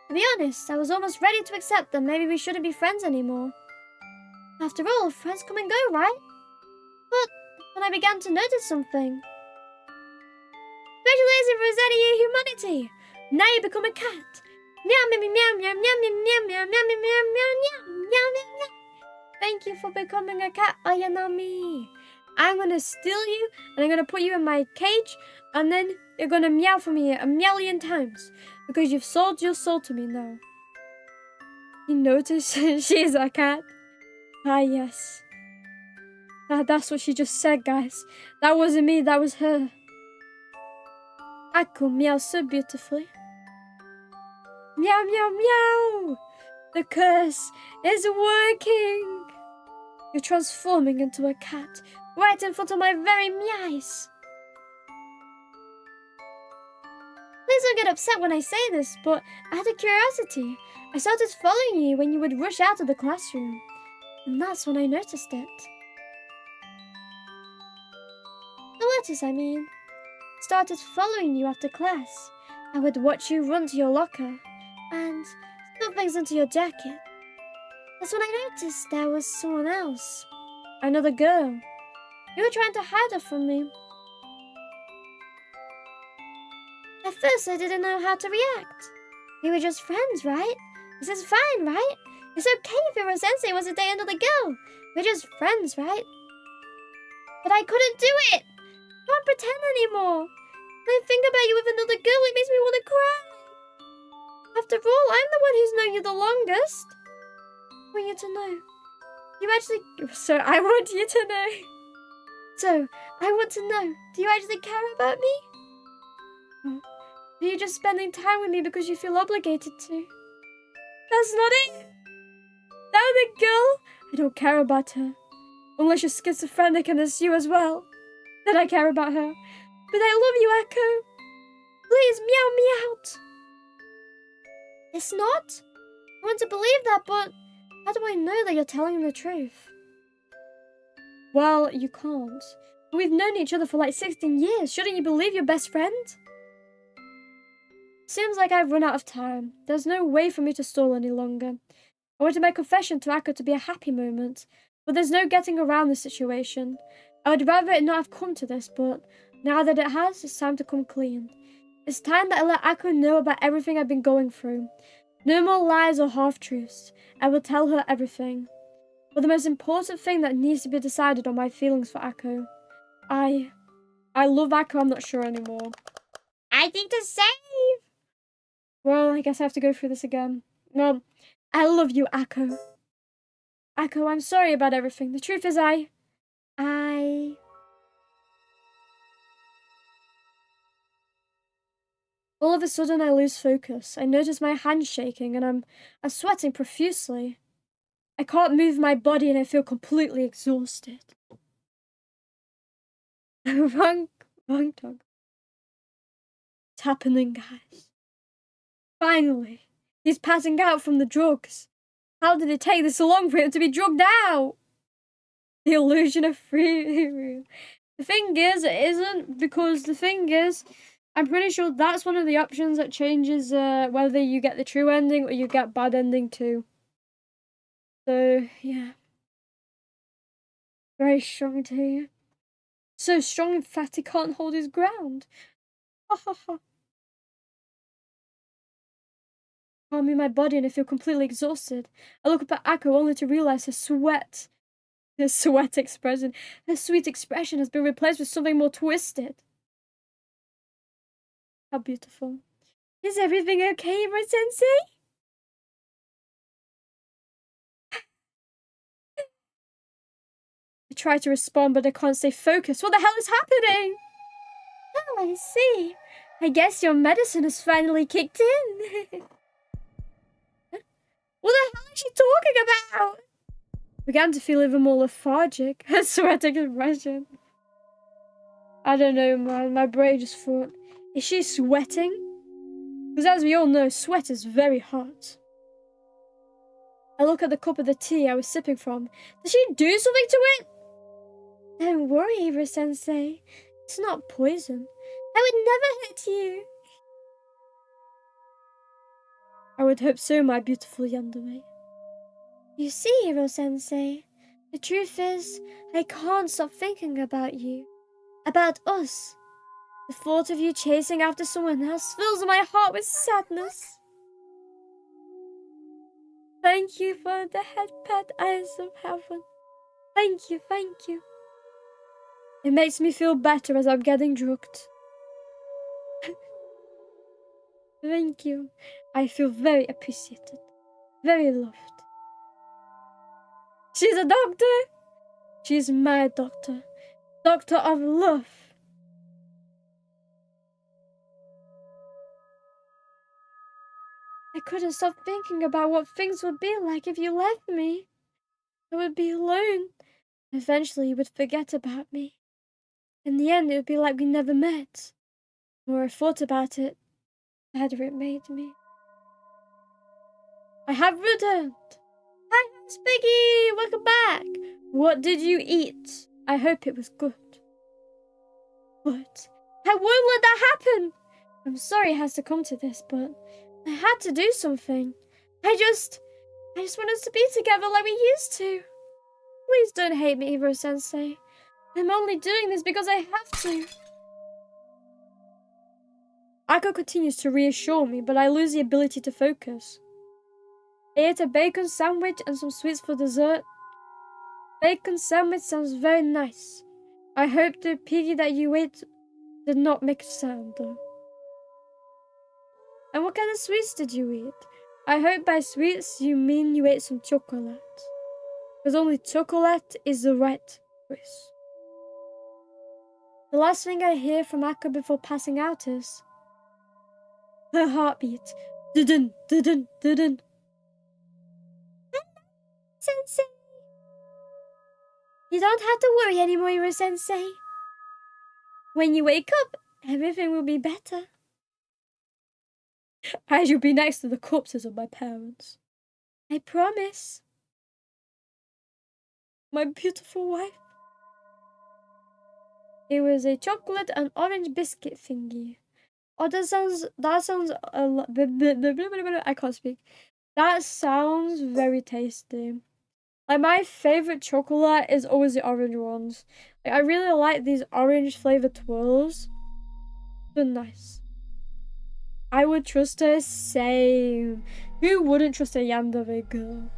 To be honest, I was almost ready to accept that maybe we shouldn't be friends anymore. After all, friends come and go, right? But then I began to notice something. Congratulations for resetting your humanity! Now you become a cat! Meow meow meow meow meow meow meow meow meow meow meow meow meow meow. Thank you for becoming a cat, Ayanami. I'm gonna steal you and I'm gonna put you in my cage and then you're gonna meow for me a million times because you've sold your soul to me now. You notice she's a cat? Ah, yes. That's what she just said, guys. That wasn't me, that was her. Akko meows so beautifully. Meow, meow, meow! The curse is working! You're transforming into a cat right in front of my very eyes. Please don't get upset when I say this, but I had a curiosity. I started following you when you would rush out of the classroom. And that's when I noticed it. The letters, I mean. Started following you after class. I would watch you run to your locker and stuff things into your jacket. That's when I noticed there was someone else. Another girl. You were trying to hide her from me. At first, I didn't know how to react. We were just friends, right? This is fine, right? It's okay if Hiro-sensei was to date another girl. We're just friends, right? But I couldn't do it. I can't pretend anymore. When I think about you with another girl, it makes me want to cry. After all, I'm the one who's known you the longest. I want you to know. I want you to know. So, I want to know, do you actually care about me? Or are you just spending time with me because you feel obligated to? That's not it. That other girl, I don't care about her. Unless you're schizophrenic and it's you as well. Then I care about her. But I love you, Akko. Please, meow me out. It's not? I want to believe that, but how do I know that you're telling the truth? Well, you can't. We've known each other for like 16 years. Shouldn't you believe your best friend? Seems like I've run out of time. There's no way for me to stall any longer. I wanted my confession to Akko to be a happy moment, but there's no getting around the situation. I would rather it not have come to this, but now that it has, it's time to come clean. It's time that I let Akko know about everything I've been going through. No more lies or half-truths. I will tell her everything. But the most important thing that needs to be decided are my feelings for Akko. I love Akko, I'm not sure anymore. I think to save! Well, I guess I have to go through this again. Well, I love you, Akko. Akko, I'm sorry about everything. The truth is All of a sudden, I lose focus. I notice my hands shaking and I'm sweating profusely. I can't move my body and I feel completely exhausted. wrong dog. What's happening, guys? Finally, he's passing out from the drugs. How did it take this long for him to be drugged out? The illusion of free. The thing is, it isn't, because the thing is, I'm pretty sure that's one of the options that changes whether you get the true ending or you get bad ending too. So, yeah. Very strong too. so strong, in fact, he can't hold his ground. Ha ha ha. Calming my body and I feel completely exhausted. I look up at Akko only to realize her sweet expression has been replaced with something more twisted. How beautiful. Is everything okay, Iro-sensei? I try to respond, but I can't stay focused. What the hell is happening? Oh, I see. I guess your medicine has finally kicked in. What the hell is she talking about? I began to feel even more lethargic. Her sweating expression. I don't know, man. My brain just thought, is she sweating? Because as we all know, sweat is very hot. I look at the cup of the tea I was sipping from. Does she do something to it? Don't worry, Iro-sensei. It's not poison. I would never hurt you. I would hope so, my beautiful Yandere. You see, Iro-sensei, the truth is, I can't stop thinking about you. About us. The thought of you chasing after someone else fills my heart with sadness. Thank you for the head pet, eyes of heaven. Thank you, thank you. It makes me feel better as I'm getting drugged. Thank you. I feel very appreciated. Very loved. She's a doctor. She's my doctor. Doctor of love. I couldn't stop thinking about what things would be like if you left me. I would be alone. Eventually you would forget about me. In the end, it would be like we never met. The more I thought about it, the sadder it made me. I have returned. Hi, Spiggy! Welcome back! What did you eat? I hope it was good. But I won't let that happen! I'm sorry it has to come to this, but I had to do something. I just want us to be together like we used to. Please don't hate me, Iro-sensei. I'm only doing this because I have to. Akko continues to reassure me, but I lose the ability to focus. I ate a bacon sandwich and some sweets for dessert. Bacon sandwich sounds very nice. I hope the piggy that you ate did not make a sound, though. And what kind of sweets did you eat? I hope by sweets you mean you ate some chocolate. Because only chocolate is the right choice. The last thing I hear from Akko before passing out is her heartbeat. Dun dun dun dun dun. Sensei. You don't have to worry anymore, Iro-sensei. When you wake up, everything will be better. I shall be next to the corpses of my parents. I promise. My beautiful wife. It was a chocolate and orange biscuit thingy. Oh, that sounds a lot. I can't speak. That sounds very tasty. Like, my favorite chocolate is always the orange ones. Like, I really like these orange flavored twirls. They're nice. I would trust her, same. Who wouldn't trust a Yandere girl?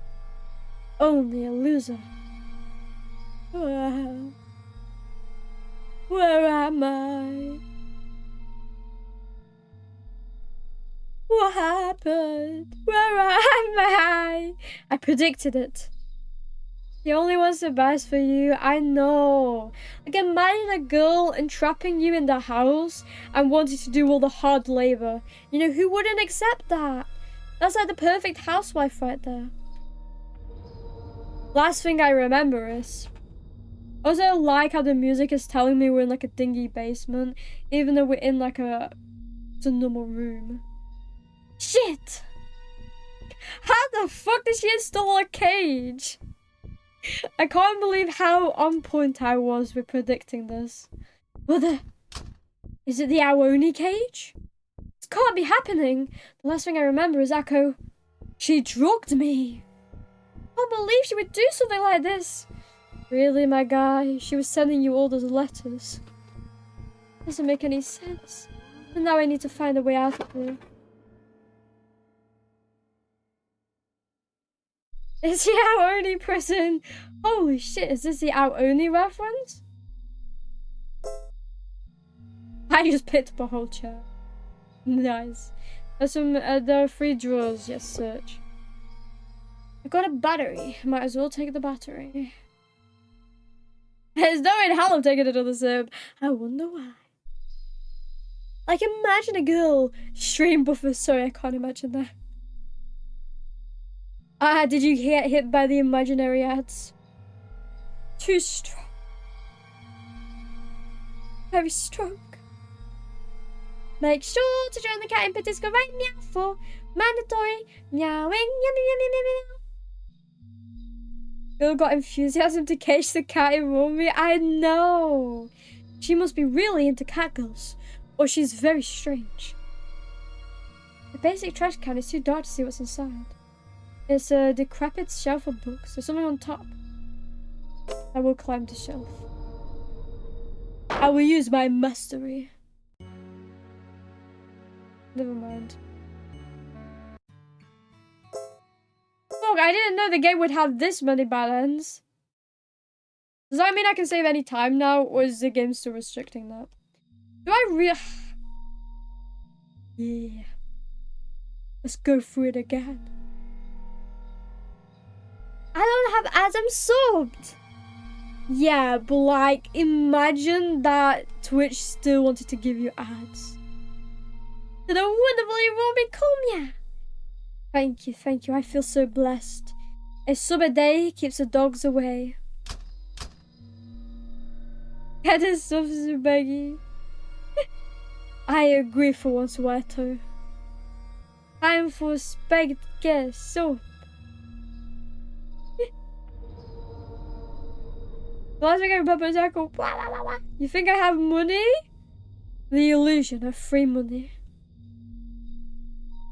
Only a loser. Where am I? What happened? Where am I? I predicted it. The only one's the best for you, I know. Like, imagine a girl entrapping you in the house and wanting to do all the hard labor. You know, who wouldn't accept that? That's like the perfect housewife right there. Last thing I remember is... I also like how the music is telling me we're in like a dingy basement, even though we're in like a normal room. Shit! How the fuck did she install a cage? I can't believe how on point I was with predicting this. But is it the Awoni cage? This can't be happening. The last thing I remember is Akko. She drugged me. I can't believe she would do something like this. Really, my guy? She was sending you all those letters. Doesn't make any sense. And now I need to find a way out of here. Is he our only prison? Holy shit, is this the our only reference? I just picked up a whole chair. Nice. There's some, there are 3 drawers. Yes, search. I got a battery. Might as well take the battery. There's no way in hell I'm taking another sip. I wonder why. Like, imagine a girl stream buffer. Sorry, I can't imagine that. Did you get hit by the imaginary ads? Too strong. Very strong. Make sure to join the cat input disco right meow for mandatory meowing. Meow, meow, meow, meow, meow. Girl got enthusiasm to cage the cat in Iromi. I know. She must be really into cat girls, or she's very strange. The basic trash can is too dark to see what's inside. It's a decrepit shelf of books. There's something on top. I will climb the shelf. I will use my mastery. Never mind. Look, I didn't know the game would have this many balance. Does that mean I can save any time now, or is the game still restricting that? Do I Yeah. Let's go through it again. I don't have ads, I'm subbed. Yeah, but like, imagine that Twitch still wanted to give you ads. To the wonderful Iromi Koma. Thank you, I feel so blessed. A sub a day keeps the dogs away. Get a sub, Zubegi. I agree for once, Weto. Time for spaghetti soup. Last week I Papa Taco. You think I have money? The illusion of free money.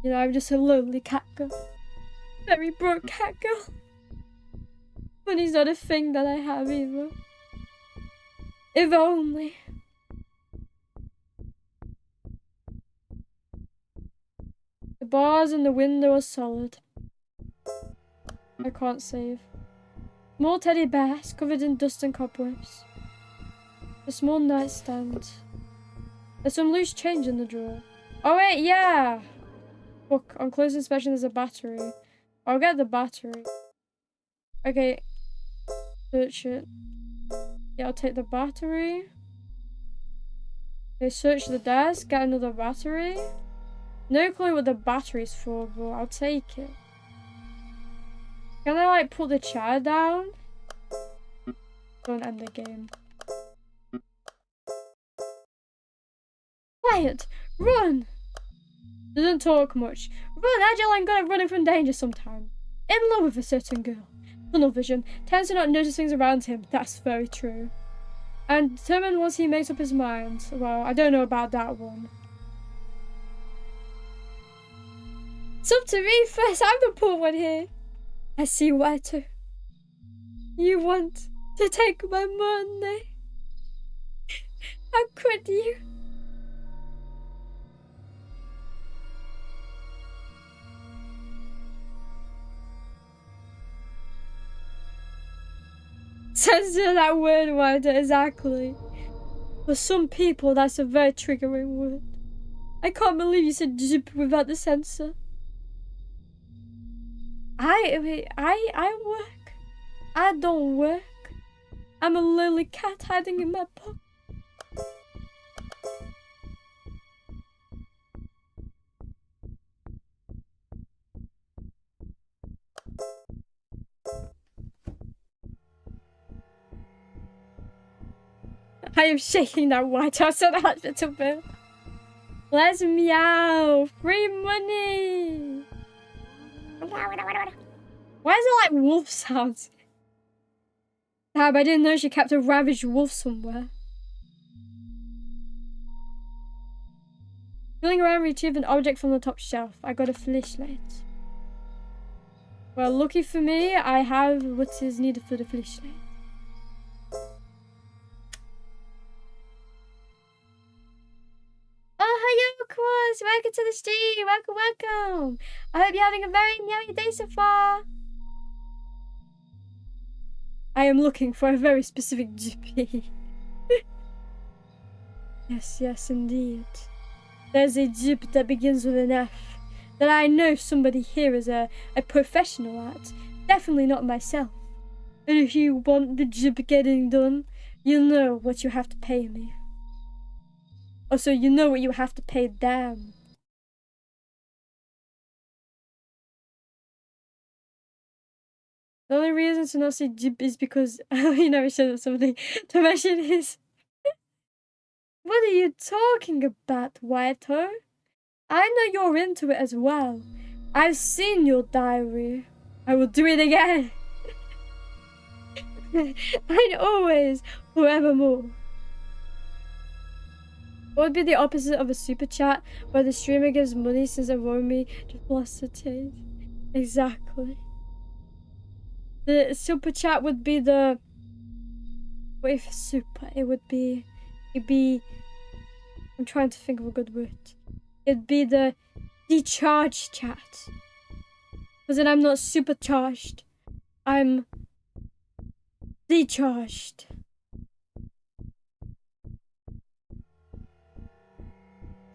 You know, I'm just a lonely cat girl. Very broke cat girl. Money's not a thing that I have either. If only. The bars and the window are solid. I can't save. Small teddy bears covered in dust and cobwebs. A small nightstand. There's some loose change in the drawer. Oh wait, yeah! Look, on close inspection there's a battery. I'll get the battery. Okay. Search it. Yeah, I'll take the battery. Okay, search the desk, get another battery. No clue what the battery's for, but I'll take it. Can I like put the chair down? Don't end the game. Quiet! Run! Doesn't talk much. Run, agile and good at running from danger sometimes. In love with a certain girl. Tunnel vision. Tends to not notice things around him. That's very true. And determined once he makes up his mind. Well, I don't know about that one. It's up to me first. I'm the poor one here. I see why too. You want to take my money. How could you? Censor that word, Wanda, exactly. For some people, that's a very triggering word. I can't believe you said zip without the censor. I work. I don't work. I'm a lily cat hiding in my pocket. I am shaking that white house so that little bit. Let's meow. Free money. Why is it like wolf sounds? Tab, I didn't know she kept a ravaged wolf somewhere. Feeling around, retrieve an object from the top shelf. I got a flashlight. Well, lucky for me, I have what is needed for the flashlight. Gachas, welcome to the stream. Welcome, welcome. I hope you're having a very meowy day so far. I am looking for a very specific GP. Yes, yes, indeed. There's a jib that begins with an F that I know somebody here is a professional at. Definitely not myself. And if you want the jib getting done, you know what you have to pay me. Also, you know what you have to pay them. The only reason to not say jib is because you never said that something to mention is. What are you talking about, Whiteo? I know you're into it as well. I've seen your diary. I will do it again. And always, forevermore. What would be the opposite of a super chat where the streamer gives money since Iromi just lost her teeth? Exactly. The super chat would be the... What if super? It'd be... I'm trying to think of a good word. It'd be the decharged chat. Because then I'm not supercharged. I'm decharged.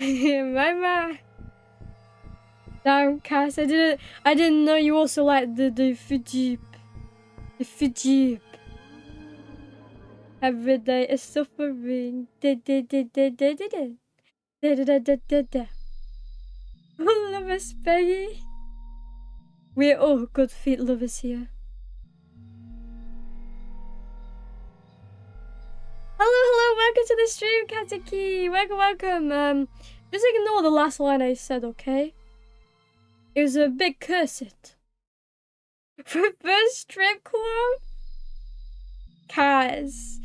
Mama. Damn, Cass, I didn't know you also like the Vtuber. The Vtuber. Every day is suffering. Lovers, Peggy. We're all good feet lovers here. Hello, welcome to the stream, Kataki. Welcome. Just ignore the last line I said, okay? It was a bit cursed. Reverse strip club? Kaz.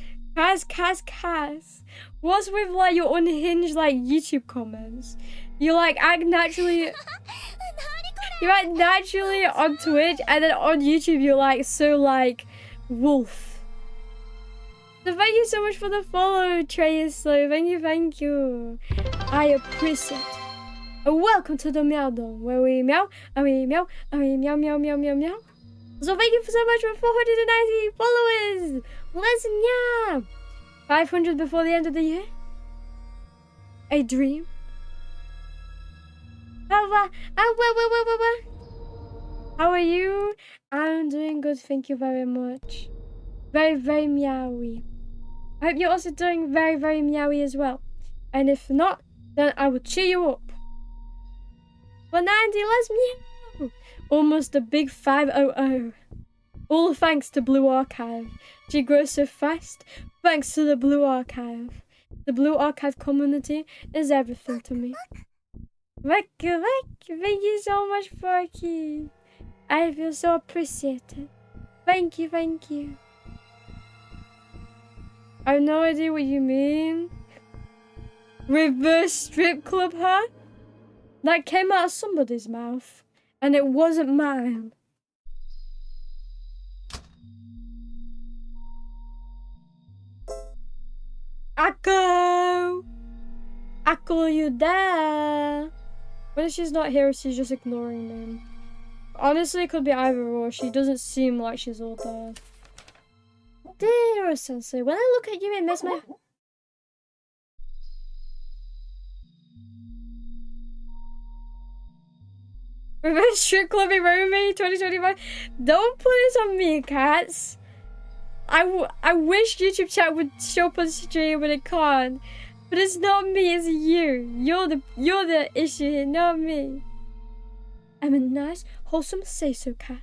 What's with like your unhinged like YouTube comments? You like act naturally. You act naturally on Twitch, and then on YouTube you're like so like wolf. So thank you so much for the follow, Trey. So thank you. I appreciate. Welcome to the Meow Dome, where we meow, and we meow, and we meow. So thank you so much for 490 followers. Let's meow. 500 before the end of the year. A dream. How are you? I'm doing good, thank you very much. Very meowy. I hope you're also doing very meowy as well. And if not, then I will cheer you up. 190, let's meow. Almost a big 500. All thanks to Blue Archive. She grows so fast. Thanks to the Blue Archive. The Blue Archive community is everything to me. Thank you so much, Forky. I feel so appreciated. Thank you. I have no idea what you mean. Reverse strip club, huh? That came out of somebody's mouth. And it wasn't mine. Akko, you there? When she's not here, she's just ignoring me. Honestly, it could be either or. She doesn't seem like she's all there. Dear Sensei, when I look at you, it makes my... Revenge Strip Club Iromi 2025. Don't put this on me, cats. I wish YouTube chat would show up on stream, but it can't. But it's not me, it's you. You're the issue here, not me. I'm a nice, wholesome say-so cat.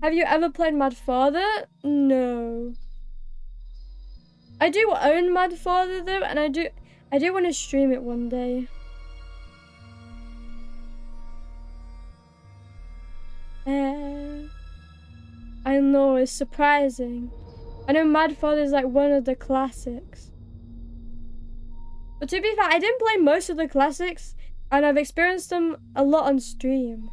Have you ever played Mad Father? No. I do own Mad Father though, and I do want to stream it one day. I know, it's surprising. I know Mad Father is like one of the classics. But to be fair, I didn't play most of the classics, and I've experienced them a lot on stream.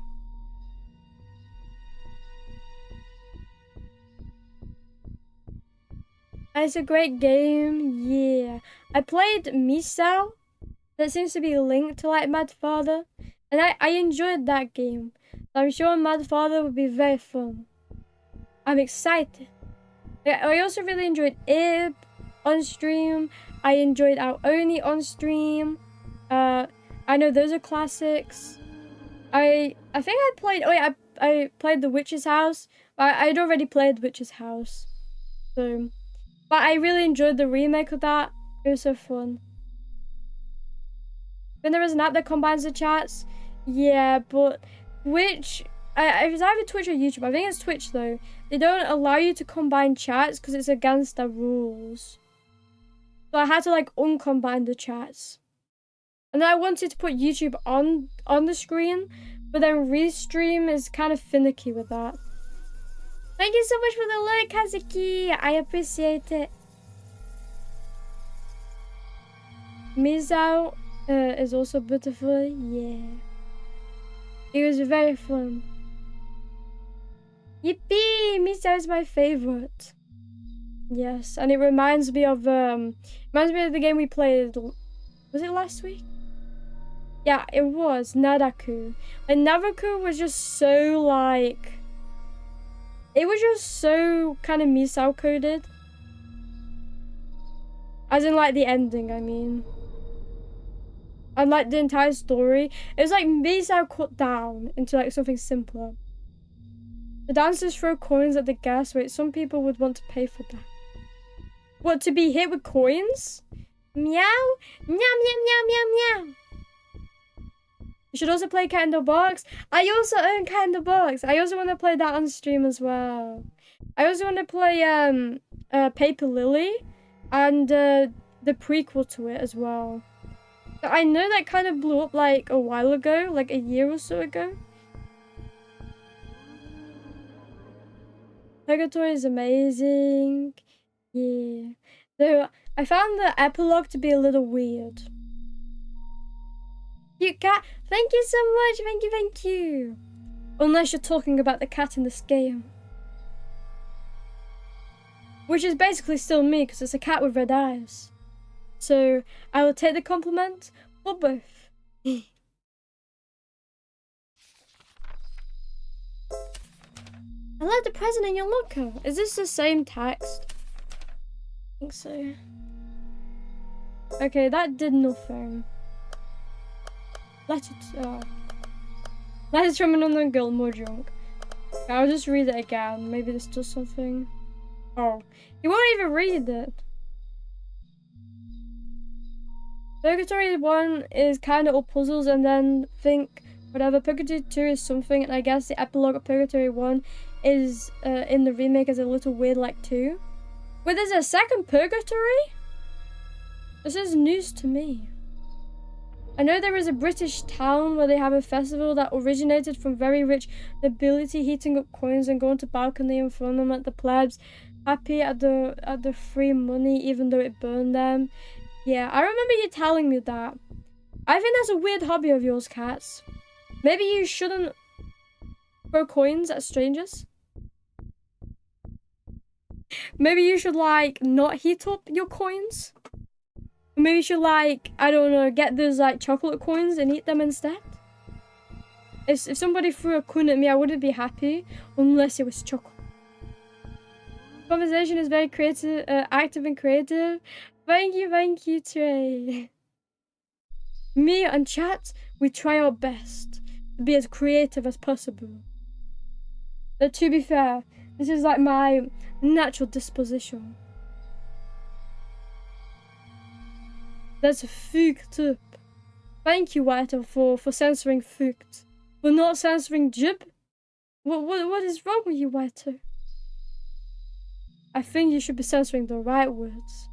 And it's a great game, yeah. I played Misao, that seems to be linked to like Mad Father, and I enjoyed that game. I'm sure Mad Father would be very fun. I'm excited. I also really enjoyed Ib on stream. I enjoyed Our Oni on stream. I know those are classics. I think I played. Oh yeah, I played The Witch's House. I'd already played Witch's House, so. But I really enjoyed the remake of that. It was so fun. When there is an app that combines the chats, yeah, but Twitch. It was either Twitch or YouTube. I think it's Twitch though. They don't allow you to combine chats because it's against the rules. So I had to like uncombine the chats. And then I wanted to put YouTube on the screen, but then Restream is kind of finicky with that. Thank you so much for the like, Kazuki. I appreciate it. Mizao is also beautiful. Yeah. It was very fun. Yippee! Mizao is my favorite. Yes, and it reminds me of the game we played. Was it last week? Yeah, it was Nadaku. And Nadaku was just so like. It was just so kind of Misao coded. As in like the ending, I mean. And like the entire story. It was like Misao cut down into like something simpler. The dancers throw coins at the gas rate. Some people would want to pay for that. What, to be hit with coins? Meow? Meow, meow, meow, meow, meow. You should also play Cat in the Box. I also own Cat in the Box. I also want to play that on stream as well. I also want to play Paper Lily and the prequel to it as well. I know that kind of blew up like a while ago, like a year or so ago. Purgatory is amazing. Yeah. Though I found the epilogue to be a little weird. You cat, thank you so much, thank you. Unless you're talking about the cat in this game. Which is basically still me, because it's a cat with red eyes. So, I will take the compliment, or both. I like the present in your locker. Is this the same text? I think so. Okay, that did nothing. Letters from another girl, more drunk. Okay, I'll just read it again. Maybe this does something. Oh, you won't even read it. Purgatory 1 is kind of all puzzles, and then think whatever. Purgatory 2 is something, and I guess the epilogue of Purgatory 1 is in the remake as a little weird like 2. Wait, there's a second Purgatory? This is news to me. I know there is a British town where they have a festival that originated from very rich nobility heating up coins and going to balcony and throwing them at the plebs, happy at the free money even though it burned them. Yeah, I remember you telling me that. I think that's a weird hobby of yours, Cats. Maybe you shouldn't throw coins at strangers. Maybe you should like not heat up your coins. Maybe you should like, I don't know, get those like chocolate coins and eat them instead. If somebody threw a coin at me, I wouldn't be happy unless it was chocolate. Conversation is very creative, active and creative. Thank you, Trey. Me and chat, we try our best to be as creative as possible. But to be fair, this is like my natural disposition. That's fucked up. Thank you, Whiter, for censoring fucked. For not censoring jib. What is wrong with you, Whiter? I think you should be censoring the right words.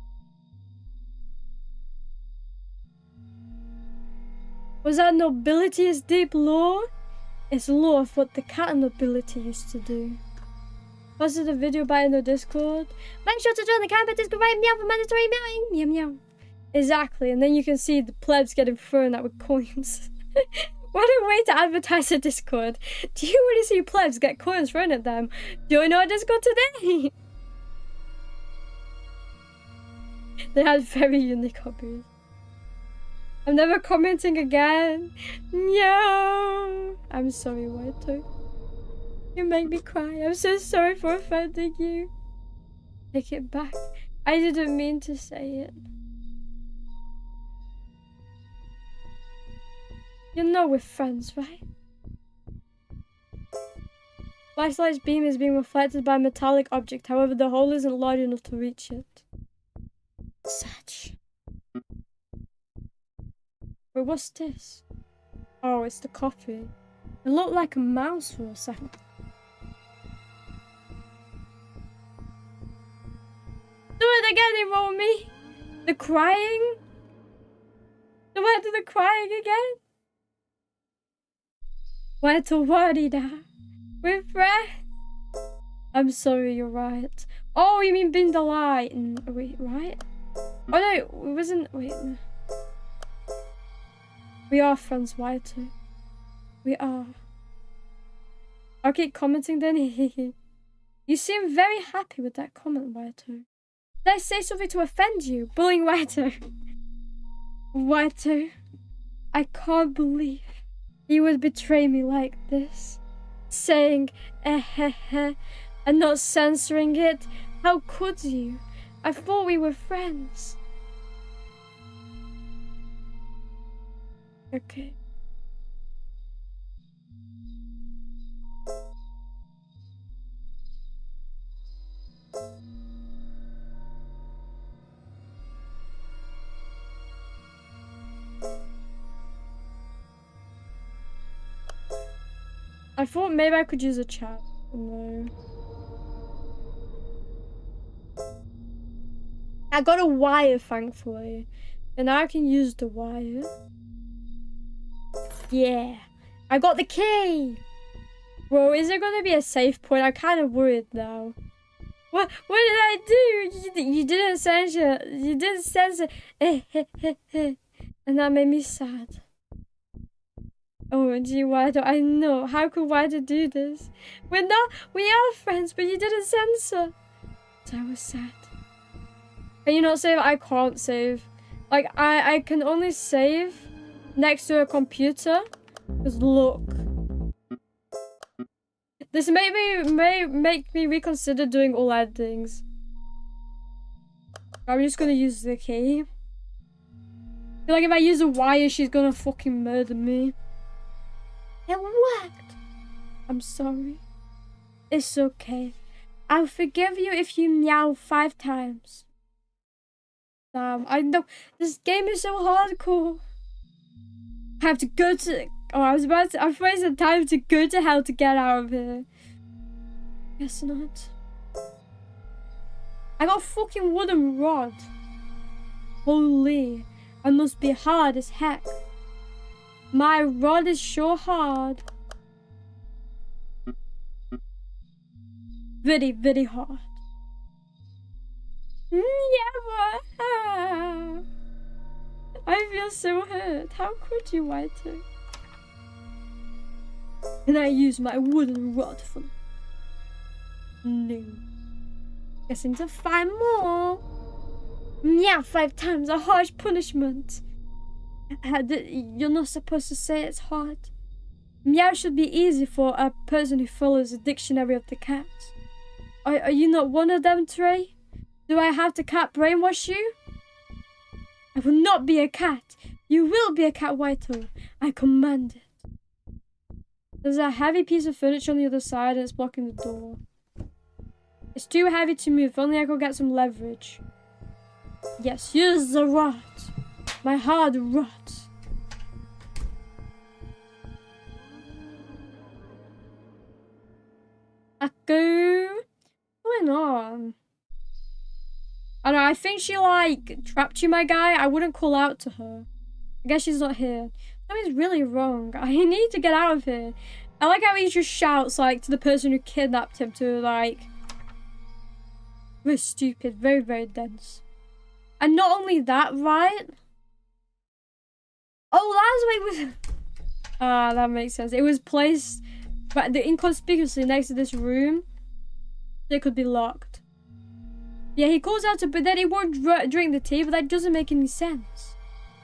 Was that nobility is deep lore? It's lore of what the cat nobility used to do. Posted a video by in the Discord. Make sure to join the cat Discord right meow for mandatory meowing. Meow meow. Exactly, and then you can see the plebs getting thrown out with coins. What a way to advertise a Discord. Do you want to see plebs get coins thrown at them? Join our Discord today! They had very unique hobbies. I'm never commenting again. No. I'm sorry, Waito. You make me cry. I'm so sorry for offending you. Take it back. I didn't mean to say it. You know we're friends, right? Flashlight's beam is being reflected by a metallic object. However, the hole isn't large enough to reach it. Such. Wait, what's this? Oh, it's the coffee. It looked like a mouse for a second. Do it again, Iromi! The crying? Do I do the crying again? Why to worry now? We're friends. I'm sorry, you're right. Oh, you mean bin the light? Wait, right? Oh no, it wasn't. Wait. No. We are friends, Waito. We are. I'll keep commenting then. You seem very happy with that comment, Waito. Did I say something to offend you? Bullying Waito. Waito, I can't believe you would betray me like this. Saying and not censoring it. How could you? I thought we were friends. Okay. I thought maybe I could use a chat. No. I got a wire, thankfully. And now I can use the wire. Yeah. I got the key! Bro, is there gonna be a safe point? I'm kind of worried now. What did I do? You didn't censor. You didn't censor. And that made me sad. Oh, gee, why do I know? How could Waito do this? We are friends, but you didn't censor. So I was sad. Can you not save? I can't save. Like, I can only save next to a computer. Because look. This may make me reconsider doing all that things. I'm just gonna use the key. I feel like if I use a wire, she's gonna fucking murder me. It worked. I'm sorry. It's okay. I'll forgive you if you meow 5 times. Damn, I know. This game is so hardcore. I have to go to... Oh, I thought it said time to go to hell to get out of here. Guess not. I got a fucking wooden rod. Holy. I must be hard as heck. My rod is sure hard. Very, very hard. Yeah, I feel so hurt. How could you, Waito? Can I use my wooden rod for... No. Guessing to find more. Yeah, 5 times a harsh punishment. You're not supposed to say it's hard. Meow should be easy for a person who follows the dictionary of the cat. Are you not one of them, Trey? Do I have to cat brainwash you? I will not be a cat. You will be a cat, Waito. I command it. There's a heavy piece of furniture on the other side and it's blocking the door. It's too heavy to move. If only I could get some leverage. Yes, use the rod. My hard rod. Aku. What's going on? I don't know, I think she like trapped you, my guy. I wouldn't call out to her. I guess she's not here. Something's really wrong. I need to get out of here. I like how he just shouts like to the person who kidnapped him to like... Very stupid. Very, very dense. And not only that, right? Oh, that's why it was... Ah, that makes sense. It was placed but inconspicuously next to this room. So it could be locked. Yeah, he calls out to... But then he won't drink the tea, but that doesn't make any sense.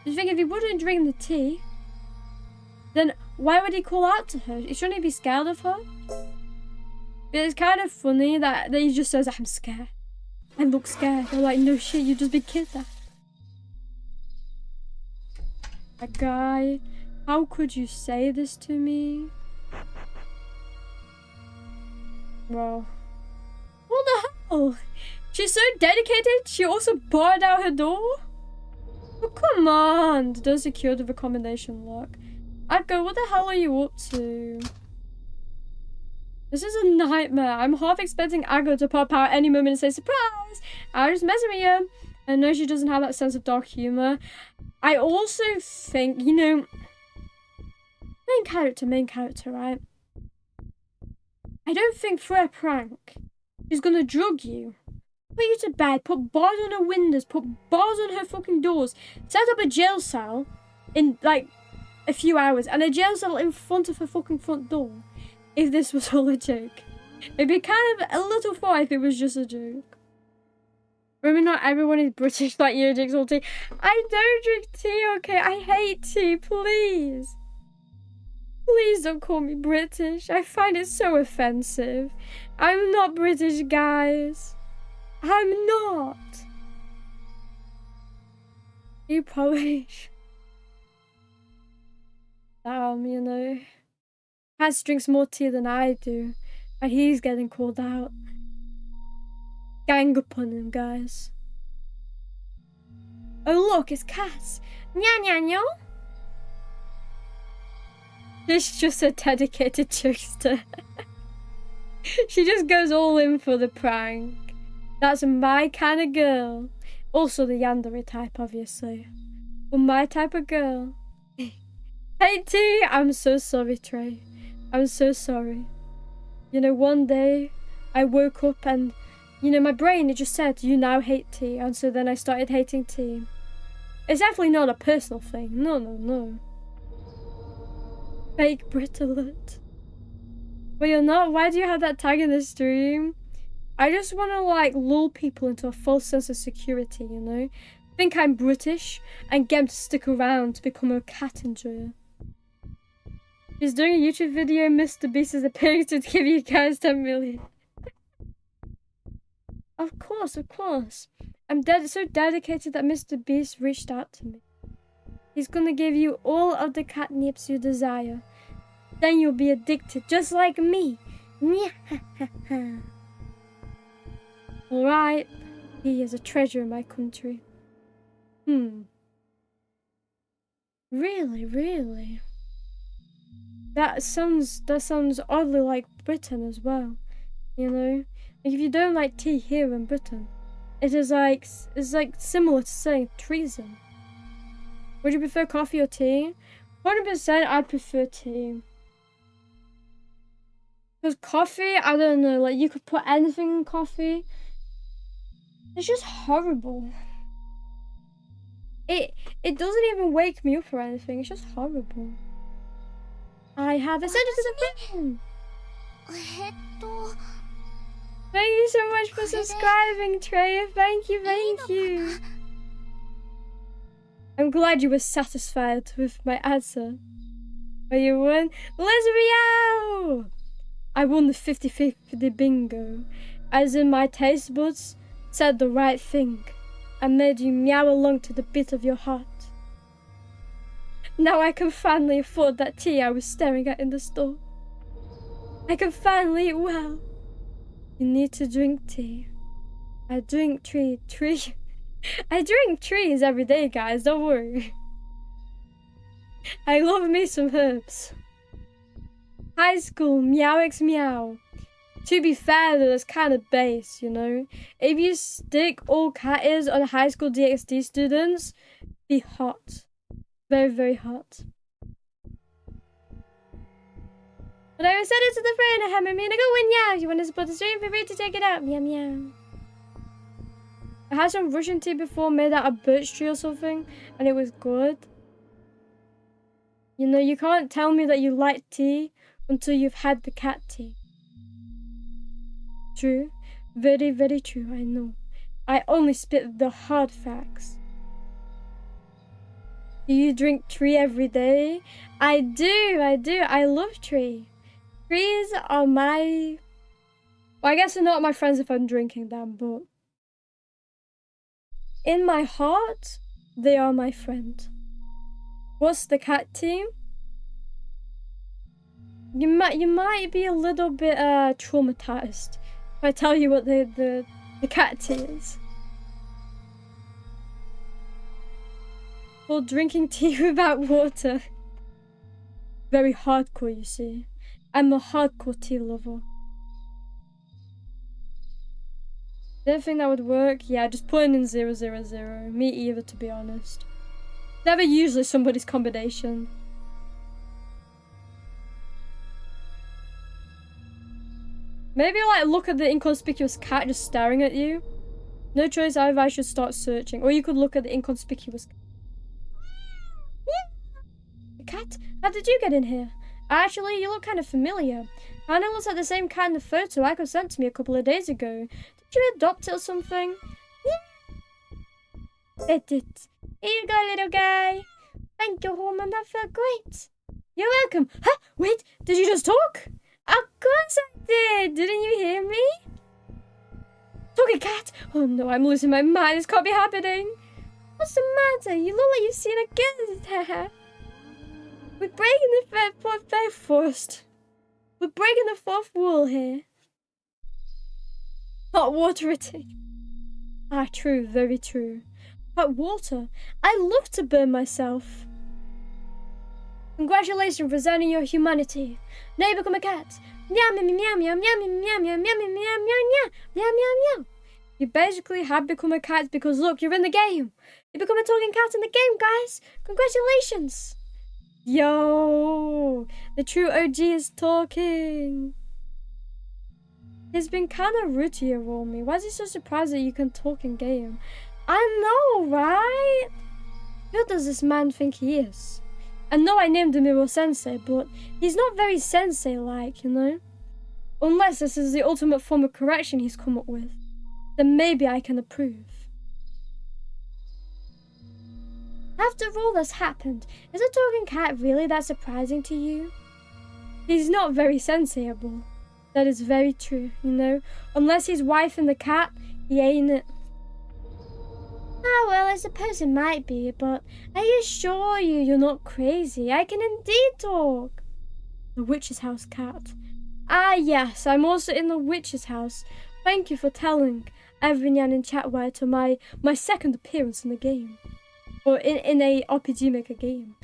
You think if he wouldn't drink the tea, then why would he call out to her? Shouldn't he be scared of her? It's kind of funny that he just says, I'm scared. I look scared. I'm like, no shit, you just been kidnapped. A guy, how could you say this to me? Bro. What the hell? She's so dedicated, she also barred out her door? Oh, come on. The door secured with a combination lock. I'd go, what the hell are you up to? This is a nightmare. I'm half expecting Aggo to pop out any moment and say, surprise! I was just messing with you. I know she doesn't have that sense of dark humor. I also think, you know, main character, right? I don't think for a prank, she's gonna drug you, put you to bed, put bars on her windows, put bars on her fucking doors, set up a jail cell in, like, a few hours, and a jail cell in front of her fucking front door. If this was all a joke. It'd be kind of a little far if it was just a joke. Remember, not everyone is British like you drinks all tea. I don't drink tea, okay? I hate tea, please. Please don't call me British. I find it so offensive. I'm not British, guys. I'm not. You Polish. You know. Cass drinks more tea than I do, and he's getting called out. Gang up on him, guys. Oh look, it's Cass. Nya nya nya. She's just a dedicated jokester. She just goes all in for the prank. That's my kind of girl. Also the Yandere type, obviously. But my type of girl. Hey T, I'm so sorry, Trey. I'm so sorry. You know, one day I woke up and, you know, my brain, it just said, you now hate tea. And so then I started hating tea. It's definitely not a personal thing. No, no, no. Fake Brit alert. But you're not? Why do you have that tag in the stream? I just want to, like, lull people into a false sense of security, you know? Think I'm British and get them to stick around to become a cat enjoyer. He's doing a YouTube video, Mr. Beast is appearing to give you guys 10 million. Of course, of course. I'm so dedicated that Mr. Beast reached out to me. He's gonna give you all of the catnips you desire. Then you'll be addicted, just like me. Alright. He is a treasure in my country. Really, really? That sounds oddly like Britain as well, you know? Like if you don't like tea here in Britain, it's like similar to saying treason. Would you prefer coffee or tea? 100% I'd prefer tea. Because coffee, I don't know, like you could put anything in coffee. It's just horrible. It doesn't even wake me up or anything, it's just horrible. I have ascended to the throne. Thank you so much for subscribing, Trey. Thank you, thank you. I'm glad you were satisfied with my answer. But you won. Let's meow! I won the 50-50 bingo. As in my taste buds said the right thing. I made you meow along to the beat of your heart. Now I can finally afford that tea I was staring at in the store. I can finally eat well. You need to drink tea. I drink I drink trees every day, guys, don't worry. I love me some herbs. High school, meow x meow. To be fair, though, that's kind of base, you know? If you stick all cat ears on high school DxD students, be hot. Very, very hot. But I was sent it to the friend. I have my mina go in, yeah. If you want to support the stream, feel free to check it out. Meow, meow. I had some Russian tea before made out of birch tree or something, and it was good. You know, you can't tell me that you like tea until you've had the cat tea. True. Very, very true, I know. I only spit the hard facts. Do you drink tea every day? I do. I love tea. Trees are my... Well, I guess they're not my friends if I'm drinking them, but... In my heart, they are my friend. What's the cat team? You might be a little bit traumatized if I tell you what the cat tea is. Well, drinking tea without water. Very hardcore, you see. I'm a hardcore tea lover. The only thing that would work, yeah, just putting in 000. Me either, to be honest. Never usually somebody's combination. Maybe like look at the inconspicuous cat just staring at you. No choice, either I should start searching. Or you could look at the inconspicuous cat. The cat? How did you get in here? Actually, you look kind of familiar. And it looks like the same cat in the photo Iko sent to me a couple of days ago. Did you adopt it or something? Yeah. Pet it. Here you go, little guy. Thank you, Horman. That felt great. You're welcome. Huh? Wait, did you just talk? Of course I did. Didn't you hear me? Talking cat. Oh no, I'm losing my mind. This can't be happening. What's the matter? You look like you've seen a ghost. We're breaking the fourth wall here. Hot water it is. Ah, true, very true. Hot water? I love to burn myself. Congratulations for resigning your humanity. Now you become a cat. Meow meow meow meow meow meow meow meow meow meow meow meow meow meow. You basically have become a cat because look, you're in the game. You become a talking cat in the game, guys. Congratulations. Yo, the true OG is talking. He's been kind of rude to you, Iromi. Why is he so surprised that you can talk in game? I know, right? Who does this man think he is? I know I named him Miro Sensei, but he's not very sensei-like, you know? Unless this is the ultimate form of correction he's come up with. Then maybe I can approve. After all that's happened, is a talking cat really that surprising to you? He's not very senseiable. That is very true, you know? Unless he's wife and the cat, he ain't it. Ah, well, I suppose it might be, but I assure you, you're not crazy. I can indeed talk. The witch's house cat. Ah, yes, I'm also in the witch's house. Thank you for telling everynyan in chatwire to my second appearance in the game. Or in a RPGMaker game.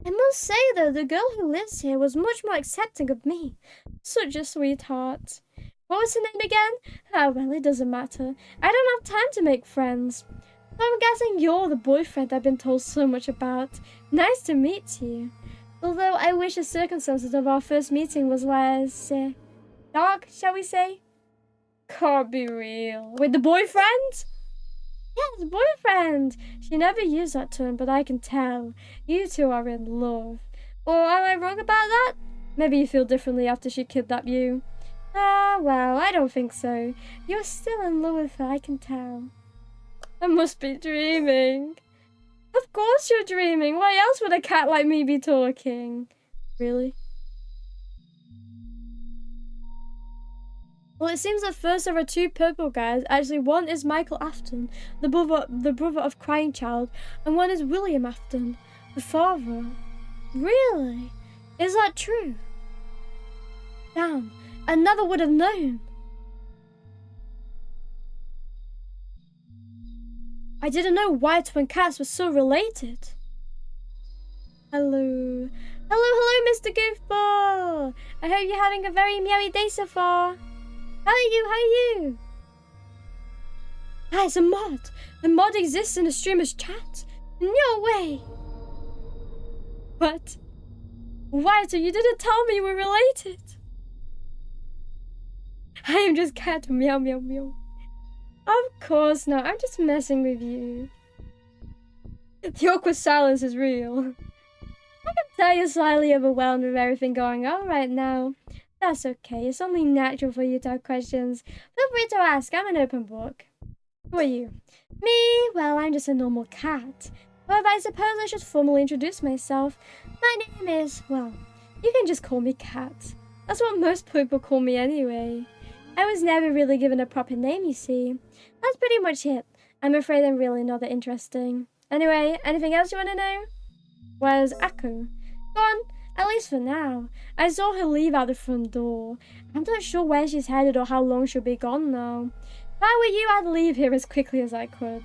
I must say though, the girl who lives here was much more accepting of me. Such a sweetheart. What was her name again? Oh well, it doesn't matter. I don't have time to make friends. So I'm guessing you're the boyfriend I've been told so much about. Nice to meet you. Although I wish the circumstances of our first meeting was less dark, shall we say? Can't be real. Wait, the boyfriend? Yes, boyfriend. She never used that term, but I can tell. You two are in love. Or am I wrong about that? Maybe you feel differently after she kidnapped you. Ah, well, I don't think so. You're still in love with her, I can tell. I must be dreaming. Of course you're dreaming. Why else would a cat like me be talking? Really? Well, it seems at first there are two purple guys. Actually, one is Michael Afton, the brother of Crying Child, and one is William Afton, the father. Really? Is that true? Damn, I never would have known. I didn't know White and cats were so related. Hello. Hello, Mr. Goofball. I hope you're having a very meowy day so far. How are you? Ah, it's a mod. A mod exists in a streamer's chat. No way. What? White, you didn't tell me you were related. I am just cat meow meow meow. Of course not. I'm just messing with you. The awkward silence is real. I can tell you're slightly overwhelmed with everything going on right now. That's okay. It's only natural for you to have questions. Feel free to ask. I'm an open book. Who are you? Me? Well, I'm just a normal cat. However, I suppose I should formally introduce myself. My name is, well, you can just call me Cat. That's what most people call me anyway. I was never really given a proper name, you see. That's pretty much it. I'm afraid I'm really not that interesting. Anyway, anything else you want to know? Where's Akko? Gone, at least for now. I saw her leave out the front door. I'm not sure where she's headed or how long she'll be gone though. If I were you, I'd leave here as quickly as I could.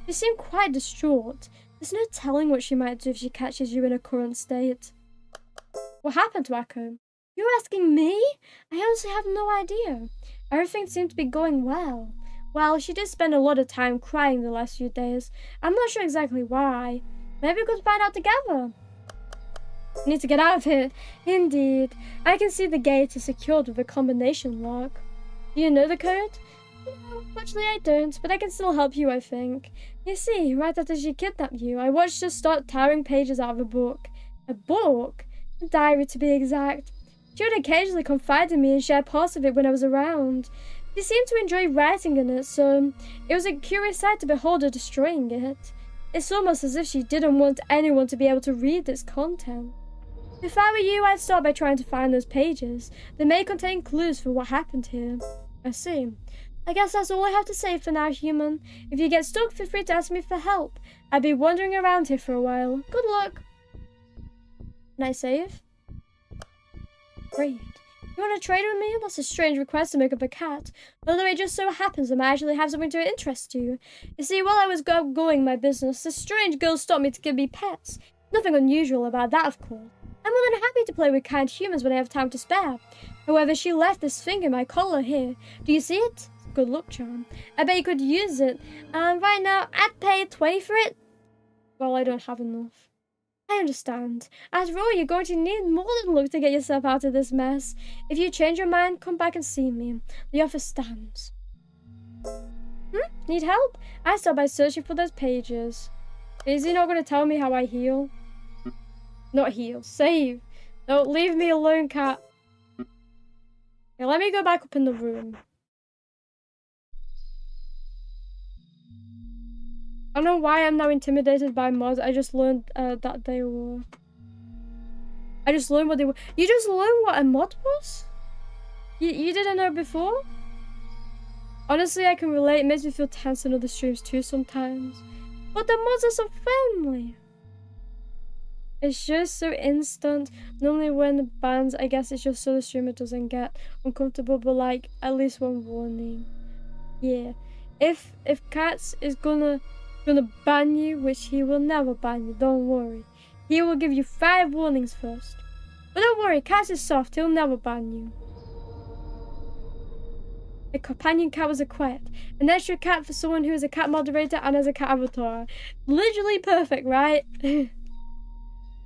She seemed quite distraught. There's no telling what she might do if she catches you in her current state. What happened to Akko? You're asking me? I honestly have no idea. Everything seemed to be going well. Well, she did spend a lot of time crying the last few days. I'm not sure exactly why. Maybe we could find out together. I need to get out of here. Indeed. I can see the gate is secured with a combination lock. Do you know the code? No, actually I don't, but I can still help you, I think. You see, right after she kidnapped you, I watched her start tearing pages out of a book. A book? A diary, to be exact. She would occasionally confide in me and share parts of it when I was around. She seemed to enjoy writing in it, so it was a curious sight to behold her destroying it. It's almost as if she didn't want anyone to be able to read its content. If I were you, I'd start by trying to find those pages. They may contain clues for what happened here. I see. I guess that's all I have to say for now, human. If you get stuck, feel free to ask me for help. I'll be wandering around here for a while. Good luck. Can I save? Great. You want to trade with me? That's a strange request to make of a cat. Although it just so happens I might actually have something to interest you. You see, while I was going my business, this strange girl stopped me to give me pets. Nothing unusual about that, of course. I'm more than happy to play with kind humans when I have time to spare. However, she left this thing in my collar here. Do you see it? Good luck charm. I bet you could use it. Right now, I'd pay 20 for it. Well, I don't have enough. I understand. After all, you're going to need more than luck to get yourself out of this mess. If you change your mind, come back and see me. The offer stands. Need help? I start by searching for those pages. Is he not going to tell me how I heal? Not heal. Save. Don't leave me alone, cat. Okay, let me go back up in the room. I don't know why I'm now intimidated by mods. I just learned that they were... I just learned what they were. You just learned what a mod was? You didn't know before? Honestly, I can relate. It makes me feel tense in other streams too sometimes. But the mods are so friendly. It's just so instant. Normally when the bans, I guess it's just so the streamer doesn't get uncomfortable. But like, at least one warning. Yeah. If Cats is gonna ban you, which he will never ban you, don't worry. He will give you 5 warnings first. But don't worry, Cats is soft, he'll never ban you. A companion cat was acquired. An extra cat for someone who is a cat moderator and has a cat avatar. Literally perfect, right?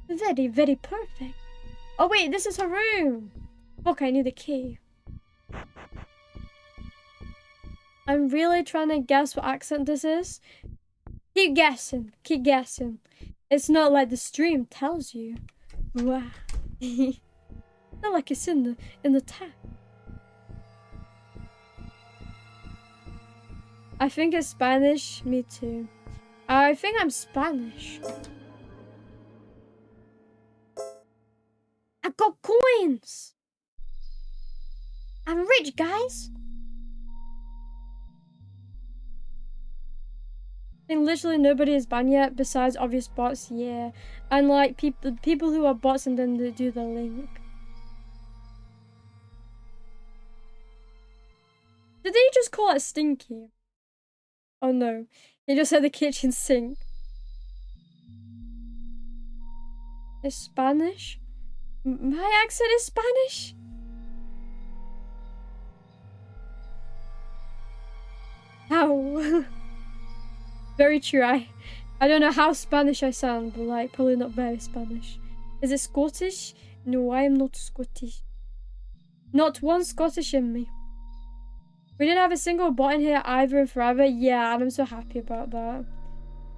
Very, very perfect. Oh wait, this is her room. Look, I need a key. I'm really trying to guess what accent this is. Keep guessing. Keep guessing. It's not like the stream tells you. Wow. Not like it's in the tag. I think it's Spanish. Me too. I think I'm Spanish. I got coins. I'm rich, guys. I think literally nobody is banned yet besides obvious bots, yeah. And like people who are bots and then they do the link. Did he just call it stinky? Oh no, he just said the kitchen sink. It's Spanish? My accent is Spanish? How? Very true. I don't know how Spanish I sound, but like probably not very Spanish. Is it Scottish? No, I am not Scottish. Not one Scottish in me. We didn't have a single bot in here either in forever. Yeah, and I'm so happy about that.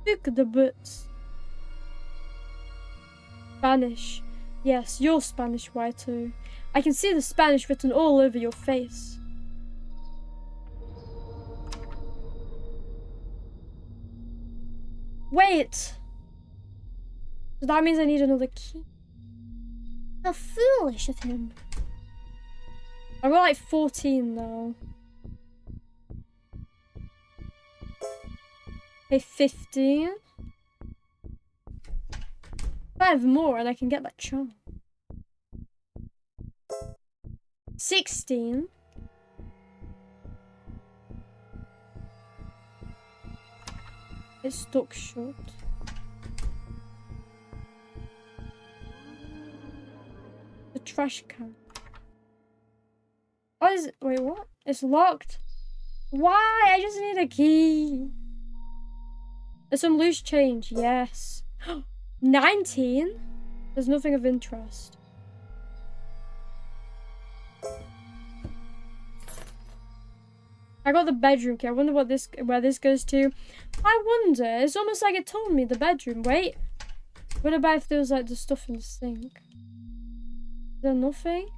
Look at the boots. Spanish. Yes, you're Spanish, why too? I can see the Spanish written all over your face. Wait! So that means I need another key. How foolish of him. I got like 14 now. Okay, 15. 5 more and I can get that charm. 16. It's stuck shut. The trash can. What is it? Wait, what? It's locked. Why? I just need a key. There's some loose change. Yes. 19? There's nothing of interest. I got the bedroom key. I wonder where this goes to. I wonder. It's almost like it told me the bedroom. Wait. What about if there was like the stuff in the sink? Is there nothing?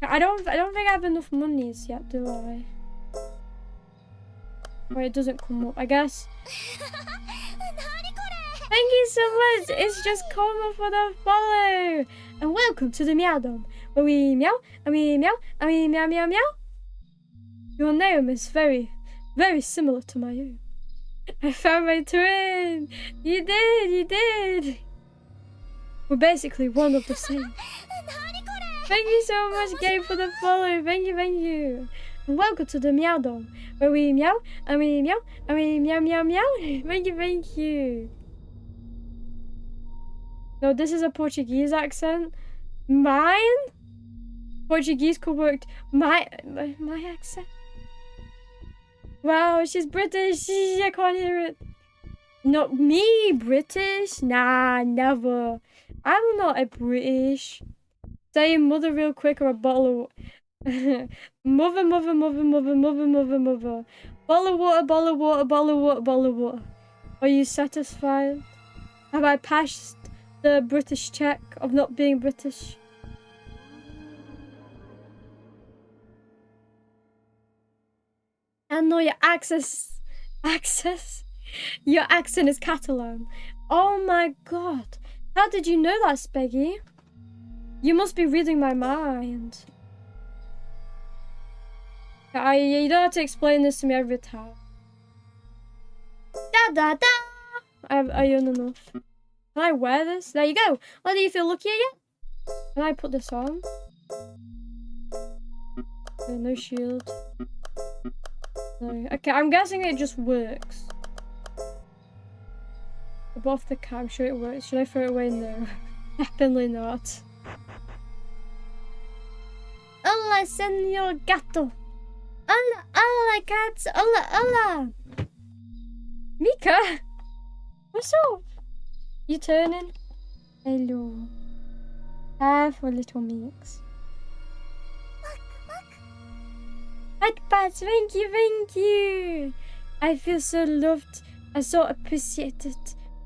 I don't think I have enough monies yet, do I? Wait, it doesn't come up. I guess. Thank you so much. It's just Koma for the follow. And welcome to the Meow Dome, where we meow and we meow and we meow meow meow. Your name is very, very similar to my own. I found my twin. You did, you did. We're basically one of the same. Thank you so much, Gabe, for the follow. Thank you, thank you. And welcome to the Meow Dome, where we meow and we meow and we meow meow meow. Thank you, thank you. No, this is a Portuguese accent. Mine? Portuguese could work. My accent. Wow, she's British. I can't hear it. Not me, British? Nah, never. I'm not a British. Say mother real quick or a bottle of... mother. Bottle of water, bottle of water, bottle of water, bottle of water. Are you satisfied? Have I passed the British check of not being British? I know your accent is Catalan. Oh my god. How did you know that, Speggy? You must be reading my mind. You don't have to explain this to me every time. Da da da! I earn enough. Can I wear this? There you go. Well, do you feel luckier yet? Can I put this on? Okay, no shield. No. Okay, I'm guessing it just works. Above the cat, I'm sure it works. Should I throw it away? No. Definitely not. Hola, señor gato. Hola, hola, cats. Hola, hola. Mika? What's up? You turning? Hello. Have a little mix. Pat, thank you, thank you. I feel so loved. I so appreciated.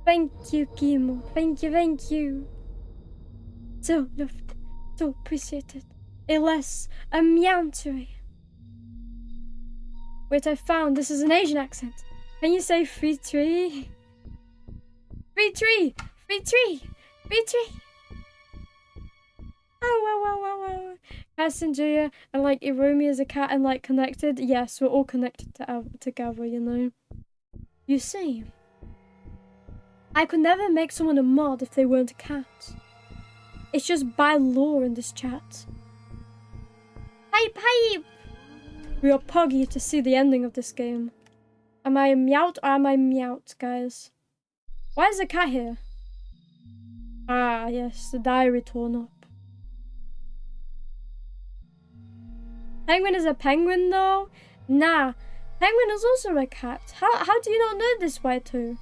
Thank you, Kimo. Thank you, thank you. So loved. So appreciated. Unless a meowtery. Wait, I found this is an Asian accent. Can you say free tree? Free tree! Free tree! Free tree! Oh, wow, wow, wow, wow. Cats and Jaya and like Iromi is a cat and like connected. Yes, we're all connected together, you know. You see, I could never make someone a mod if they weren't a cat. It's just by law in this chat. Hype, hype! We are poggy to see the ending of this game. Am I meowed or am I meowed, guys? Why is the cat here? Ah, yes, the diary torn up. Penguin is a penguin, though? Nah, Penguin is also a cat. How do you not know this, Whiteo?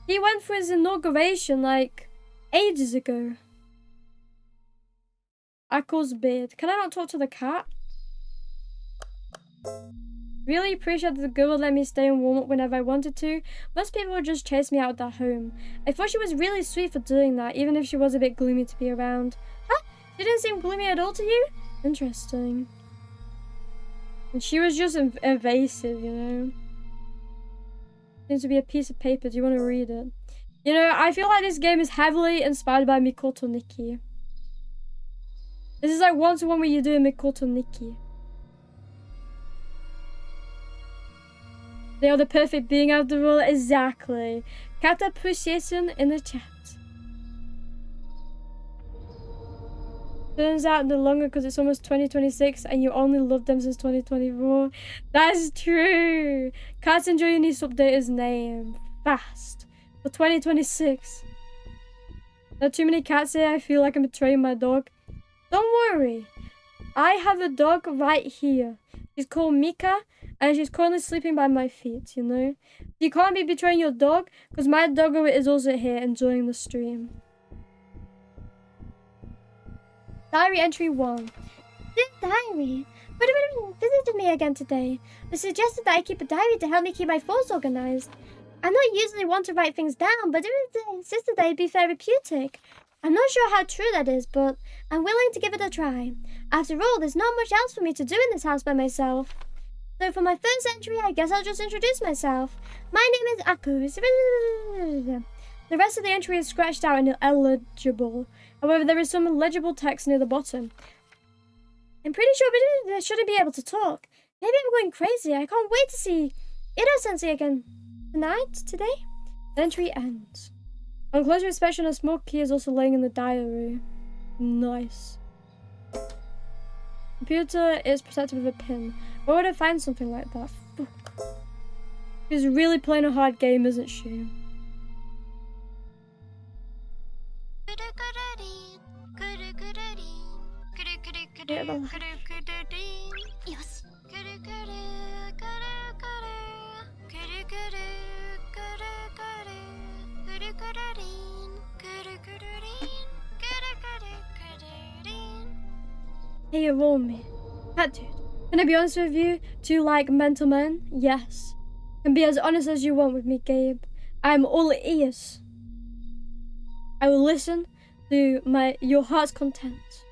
He went for his inauguration, like, ages ago. Ackle's beard. Can I not talk to the cat? Really appreciate that the girl would let me stay and warm up whenever I wanted to. Most people would just chase me out of their home. I thought she was really sweet for doing that, even if she was a bit gloomy to be around. Huh? She didn't seem gloomy at all to you? Interesting. And she was just evasive, you know. Seems to be a piece of paper. Do you want to read it? You know, I feel like this game is heavily inspired by Mikoto Nikki. This is like one-to-one where you do a Mikoto Nikki. They are the perfect being after all. Exactly. Cat appreciation in the chat. Turns out no longer because it's almost 2026 and you only loved them since 2024. That's true. Cats Enjoy needs to update his name fast for 2026. There are too many cats here. I feel like I'm betraying my dog. Don't worry. I have a dog right here. She's called Mika and she's currently sleeping by my feet, you know? You can't be betraying your dog because my doggo is also here enjoying the stream. Diary entry 1. Dear diary, visited me again today. They suggested that I keep a diary to help me keep my thoughts organized. I'm not usually one to write things down, but they insisted that it'd be therapeutic. I'm not sure how true that is, but I'm willing to give it a try. After all, there's not much else for me to do in this house by myself. So for my first entry, I guess I'll just introduce myself. My name is Aku. The rest of the entry is scratched out and illegible. However, there is some legible text near the bottom. I'm pretty sure I shouldn't be able to talk. Maybe I'm going crazy. I can't wait to see Ito-sensei again. Today? The entry ends. On closer inspection, a small key is also laying in the diary. Nice. Computer is protected with a pin. Where would I find something like that? Fuck. She's really playing a hard game, isn't she? Hey, Iromi. That dude. Can I be honest with you? Do you like mental men? Yes. Can be as honest as you want with me, Gabe. I'm all ears. I will listen to your heart's content.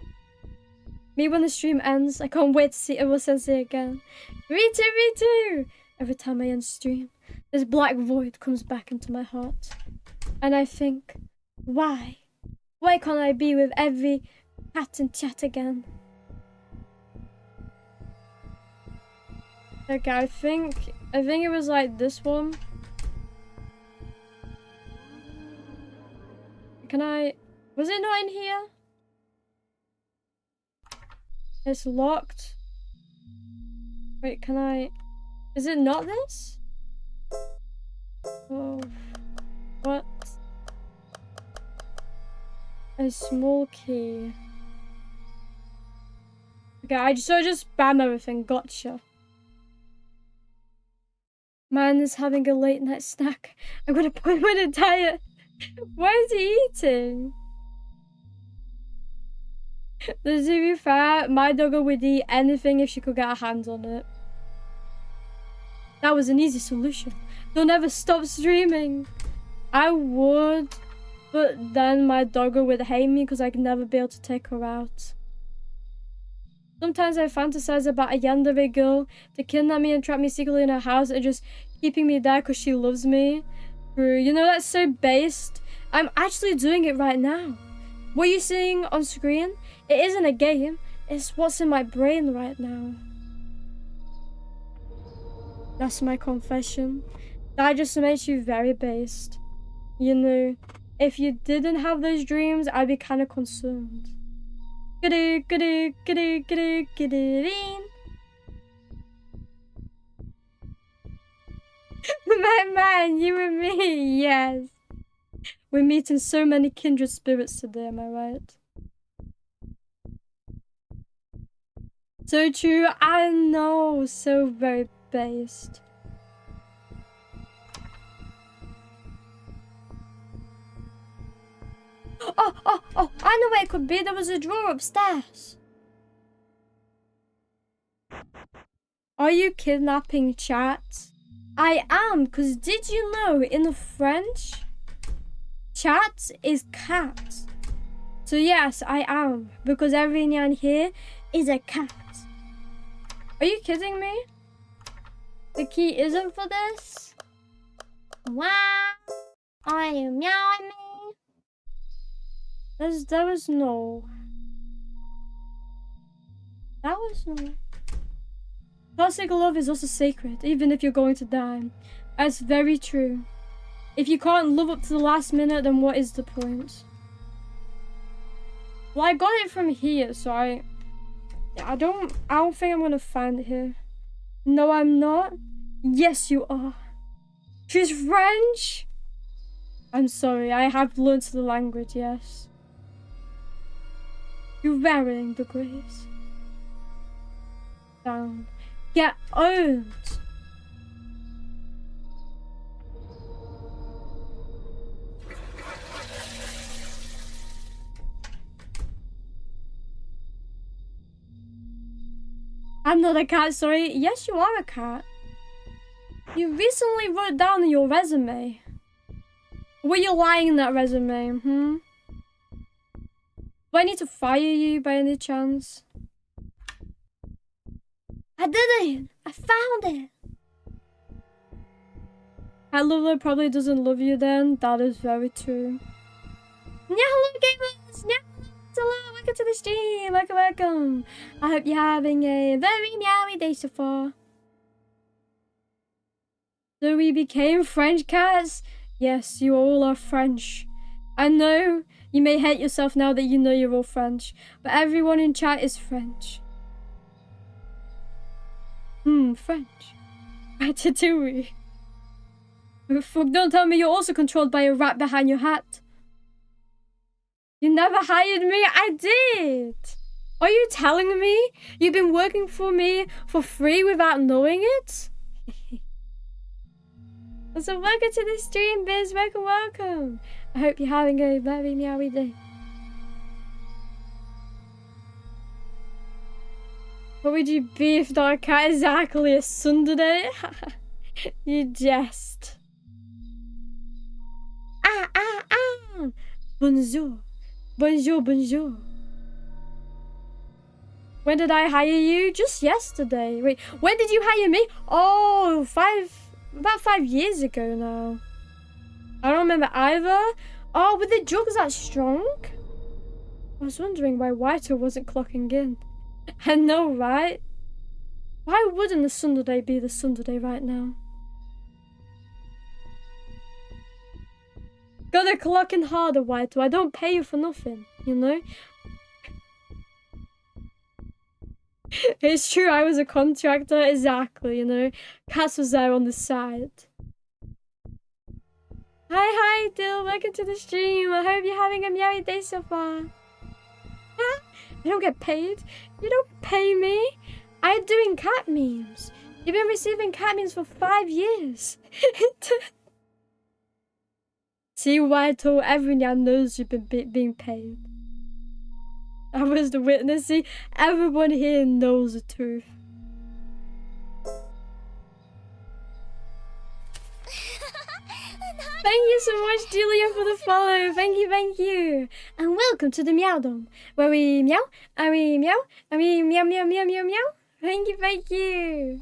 Me when the stream ends. I can't wait to see Ito-sensei again. Me too. Every time I end stream, this black void comes back into my heart. And I think, why? Why can't I be with every cat and chat again? Okay, I think it was like this one. Was it not in here? It's locked. Wait, is it not this? Oh, what? A small key. Okay, I just spam everything. Gotcha. Man is having a late night snack. I'm gonna put him on a diet. What is he eating? To be fair, my doggo would eat anything if she could get her hands on it. That was an easy solution. Don't ever stop streaming. I would, but then my doggo would hate me because I'd never be able to take her out. Sometimes I fantasize about a Yandere girl to kidnap me and trap me secretly in her house and just keeping me there because she loves me. You know, that's so based. I'm actually doing it right now. What you're seeing on screen, it isn't a game. It's what's in my brain right now. That's my confession. That just makes you very based. You know, if you didn't have those dreams, I'd be kind of concerned. My man, you and me, yes. We're meeting so many kindred spirits today, am I right? So true, I know, so very based. Oh, I know where it could be. There was a drawer upstairs. Are you kidnapping chat? I am, because did you know in the French, chat is cat. So yes, I am, because everynyan here is a cat. Are you kidding me? The key isn't for this? Wow. I Are you meowing me? There was no. That was no. Toxic love is also sacred, even if you're going to die. That's very true. If you can't love up to the last minute, then what is the point? Well, I got it from here, so I don't think I'm gonna find it here. No, I'm not. Yes, you are. She's French. I'm sorry, I have learned the language, yes. You're wearing the grace. Down. Get owned. I'm not a cat, sorry. Yes, you are a cat. You recently wrote down in your resume. Were you lying in that resume, Do I need to fire you by any chance? I did it! I found it! Cat Lover probably doesn't love you then. That is very true. Hello gamers! Hello, welcome to the stream! Welcome! I hope you're having a very meowy day so far. So we became French cats? Yes, you all are French. I know you may hate yourself now that you know you're all French, but everyone in chat is French. French. Ratatouille. Oh, fuck, don't tell me you're also controlled by a rat behind your hat. You never hired me? I did! Are you telling me you've been working for me for free without knowing it? So welcome to the stream, Biz. Welcome. I hope you're having a very meowy day. What would you be if not a cat? Exactly, a Sunday? You jest. Bonjour. Bonjour, bonjour. When did I hire you? Just yesterday. Wait, when did you hire me? Oh, about 5 years ago now. I don't remember either. Oh, were the drugs that strong? I was wondering why Whiter wasn't clocking in. I know, right? Why wouldn't the Sunday be the Sunday right now? Gotta clock in harder, Whiter. I don't pay you for nothing, you know? It's true, I was a contractor, exactly, you know? Cass was there on the side. Hi, Dill, welcome to the stream. I hope you're having a merry day so far. Huh? I don't get paid. You don't pay me. I'm doing cat memes. You've been receiving cat memes for 5 years. See why I told everyone knows you've been being paid. I was the witness. See, everyone here knows the truth. Thank you so much, Julia, for the follow. Thank you. And welcome to the Meowdom, where we meow, and we meow, and we meow, meow, meow, meow, meow. Thank you.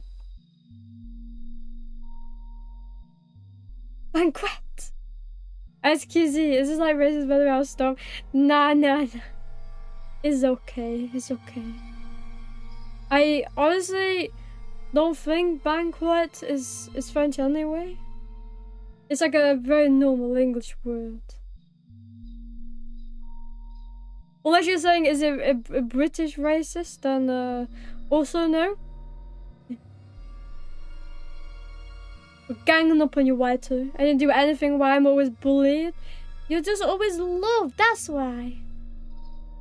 Banquet. Excuse me, is this like racist, by the way? I'll stop. Nah. It's okay. I honestly don't think banquet is French anyway. It's like a very normal English word. Unless you're saying, is it a British racist, then also no. We're ganging up on you, Whiter. I didn't do anything why I'm always bullied. You're just always loved, that's why.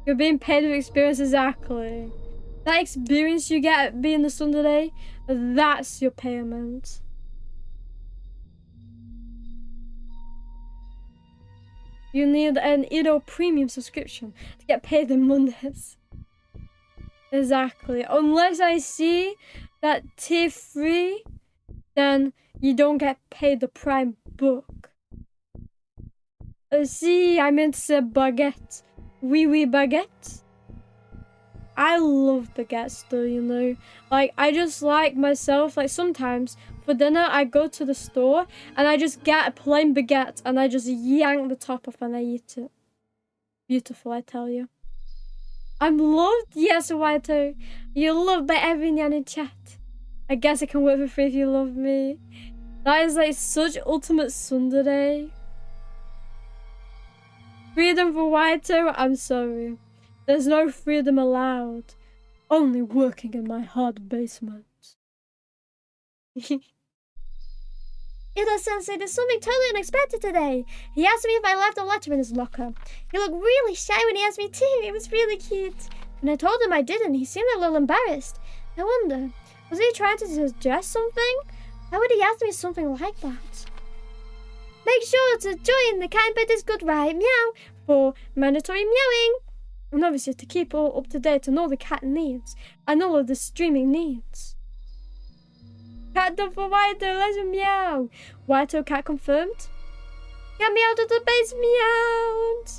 You're being paid with experience, exactly. That experience you get at being the Sunday, that's your payment. You need an Edo premium subscription to get paid in Mondays. Exactly. Unless I see that tier 3, then you don't get paid the prime book. See, I meant to say baguette. Oui, baguette. I love baguettes though, you know. Like, I just like myself, like sometimes for dinner, I go to the store and I just get a plain baguette and I just yank the top off and I eat it. Beautiful, I tell you. I'm loved. Yes, Waito. You're loved by everynyan in chat. I guess I can work for free if you love me. That is like such ultimate tsundere. Freedom for Waito? I'm sorry. There's no freedom allowed. Only working in my hard basement. Ito-sensei did something totally unexpected today. He asked me if I left a letter in his locker. He looked really shy when he asked me too. It was really cute. When I told him I didn't, he seemed a little embarrassed. I wonder, was he trying to suggest something? Why would he ask me something like that? Make sure to join the Kind Pet is Good Right Meow for mandatory meowing. And obviously to keep all up to date on all the cat needs and all of the streaming needs. Cat done for Waito, let's meow. Waito cat confirmed. Cat meowed at the base meowed.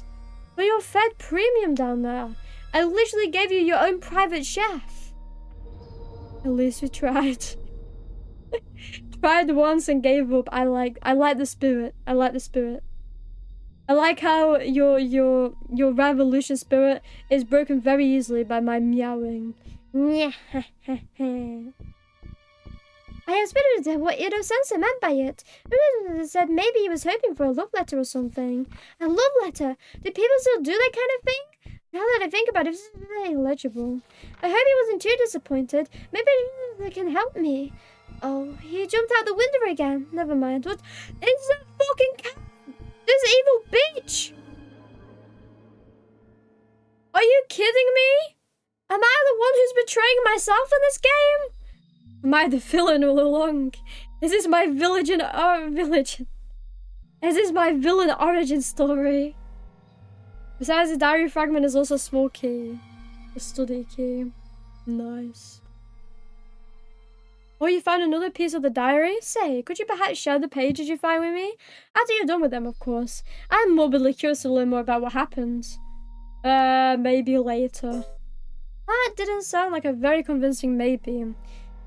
But you're fed premium down there. I literally gave you your own private chef. At least we tried. Tried once and gave up. I like the spirit. I like the spirit. I like how your revolution spirit is broken very easily by my meowing. I have spitted what Ito-sensei meant by it. Said maybe he was hoping for a love letter or something. A love letter? Do people still do that kind of thing? Now that I think about it, it's very illegible. I hope he wasn't too disappointed. Maybe they can help me. Oh, he jumped out the window again. Never mind. What is that fucking cat? This evil bitch! Are you kidding me? Am I the one who's betraying myself in this game? Am I the villain all along? Is this my Is this my villain origin story? Besides, the diary fragment is also a small key. A study key. Nice. Oh, you found another piece of the diary? Say, could you perhaps share the pages you find with me? After you're done with them, of course. I'm morbidly curious to learn more about what happened. Maybe later. That didn't sound like a very convincing maybe.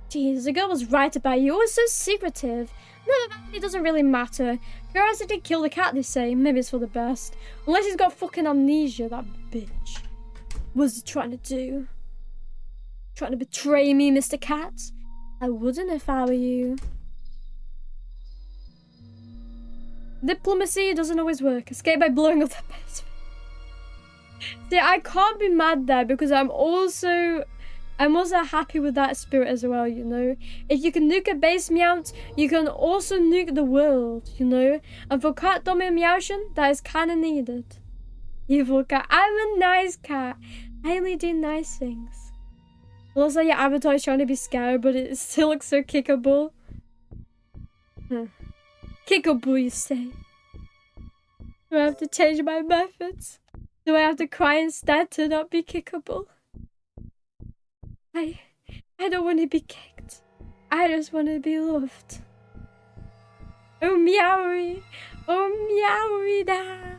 Jeez, the girl was right about you. Always so secretive. No, it doesn't really matter. Curiosity killed the cat, they say. Maybe it's for the best. Unless he's got fucking amnesia, that bitch. What's he trying to do? Trying to betray me, Mr. Cat? I wouldn't if I were you. Diplomacy doesn't always work. Escape by blowing up the basement. See, I can't be mad there because I'm also happy with that spirit as well, you know? If you can nuke a base Meowth, you can also nuke the world, you know? And for Cat Domi Meowshin, that is kinda needed. Evil cat. I'm a nice cat. I only do nice things. It looks like your avatar is trying to be scary, but it still looks so kickable. Kickable, you say? Do I have to change my methods? Do I have to cry instead to not be kickable? I don't want to be kicked. I just want to be loved. Oh meowy. Oh meowy da.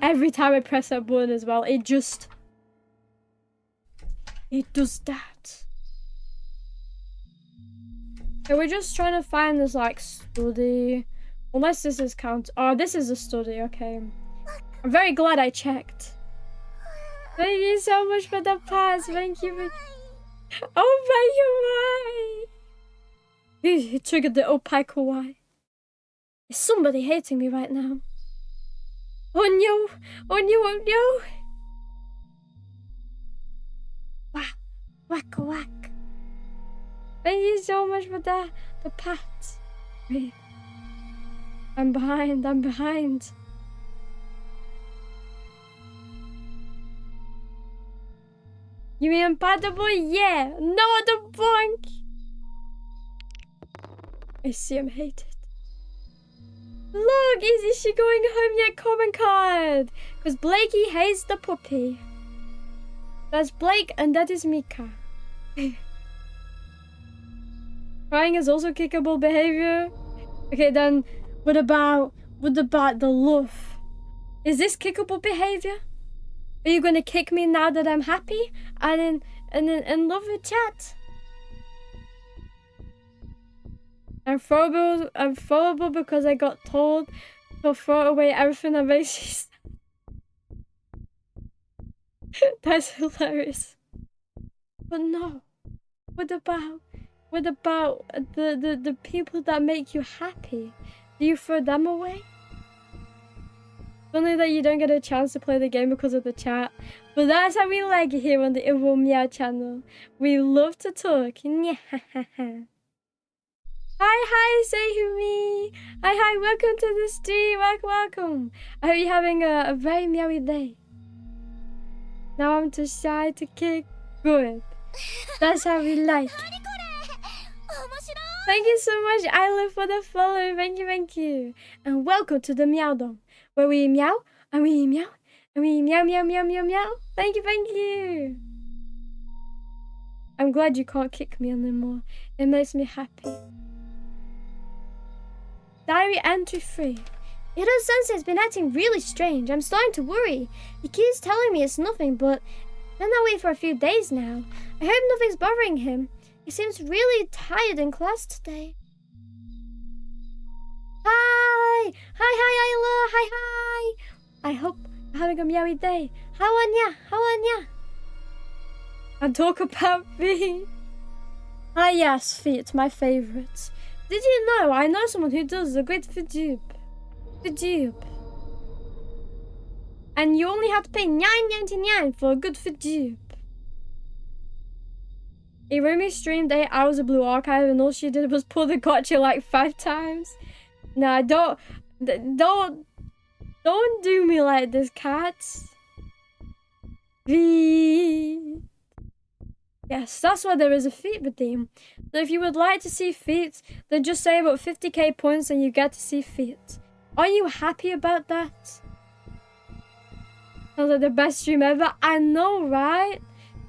Every time I press that button as well, it does that. Okay, we're just trying to find this like study. Unless this is count. Oh, this is a study, okay. I'm very glad I checked. Thank you so much for the pass. Thank you for... Oh my kawaii. He triggered the opai kawaii. Is somebody hating me right now? Oh no! Oh no! Oh no! Whack! Whack! Whack! Thank you so much for the pat. Wait. I'm behind. I'm behind. You mean compatible? Yeah! No other blank! I see I'm hated. Look! Is she going home yet? Comment card! Because Blakey hates the puppy. That's Blake and that is Mika. Crying is also kickable behavior. Okay, then what about the love? Is this kickable behavior? Are you gonna kick me now that I'm happy and in love with chat? I'm throwable because I got told to throw away everything that makes you sad. That's hilarious. But no. What about the people that make you happy? Do you throw them away? Funny that you don't get a chance to play the game because of the chat. But that's how we like it here on the Iromi channel. We love to talk. Hi, Seihumi! Hi, welcome to the stream. Welcome. I hope you're having a very meowy day. Now I'm too shy to kick. Good. That's how we like it. Thank you so much, Isla, for the follow. Thank you. And welcome to the Meow Dome, where we meow, and we meow, and we meow. Thank you. I'm glad you can't kick me anymore. It makes me happy. Diary entry 3. Iro-sensei's been acting really strange. I'm starting to worry. He keeps telling me it's nothing, but been that way for a few days now. I hope nothing's bothering him. He seems really tired in class today. Hi, Isla. Hi. I hope you're having a meowy day. How on ya? And talk about feet. Ah yes, feet, my favourites. Did you know I know someone who does a great Vtuber? And you only have to pay 9.99 for a good Vtuber. Iromi streamed 8 hours of Blue Archive and all she did was pull the gotcha like 5 times. Nah, don't do me like this, cats. Feet. Yes, that's why there is a feet redeem. So if you would like to see feet, then just say about 50k points and you get to see feet. Are you happy about that? Sounds like the best stream ever. I know, right?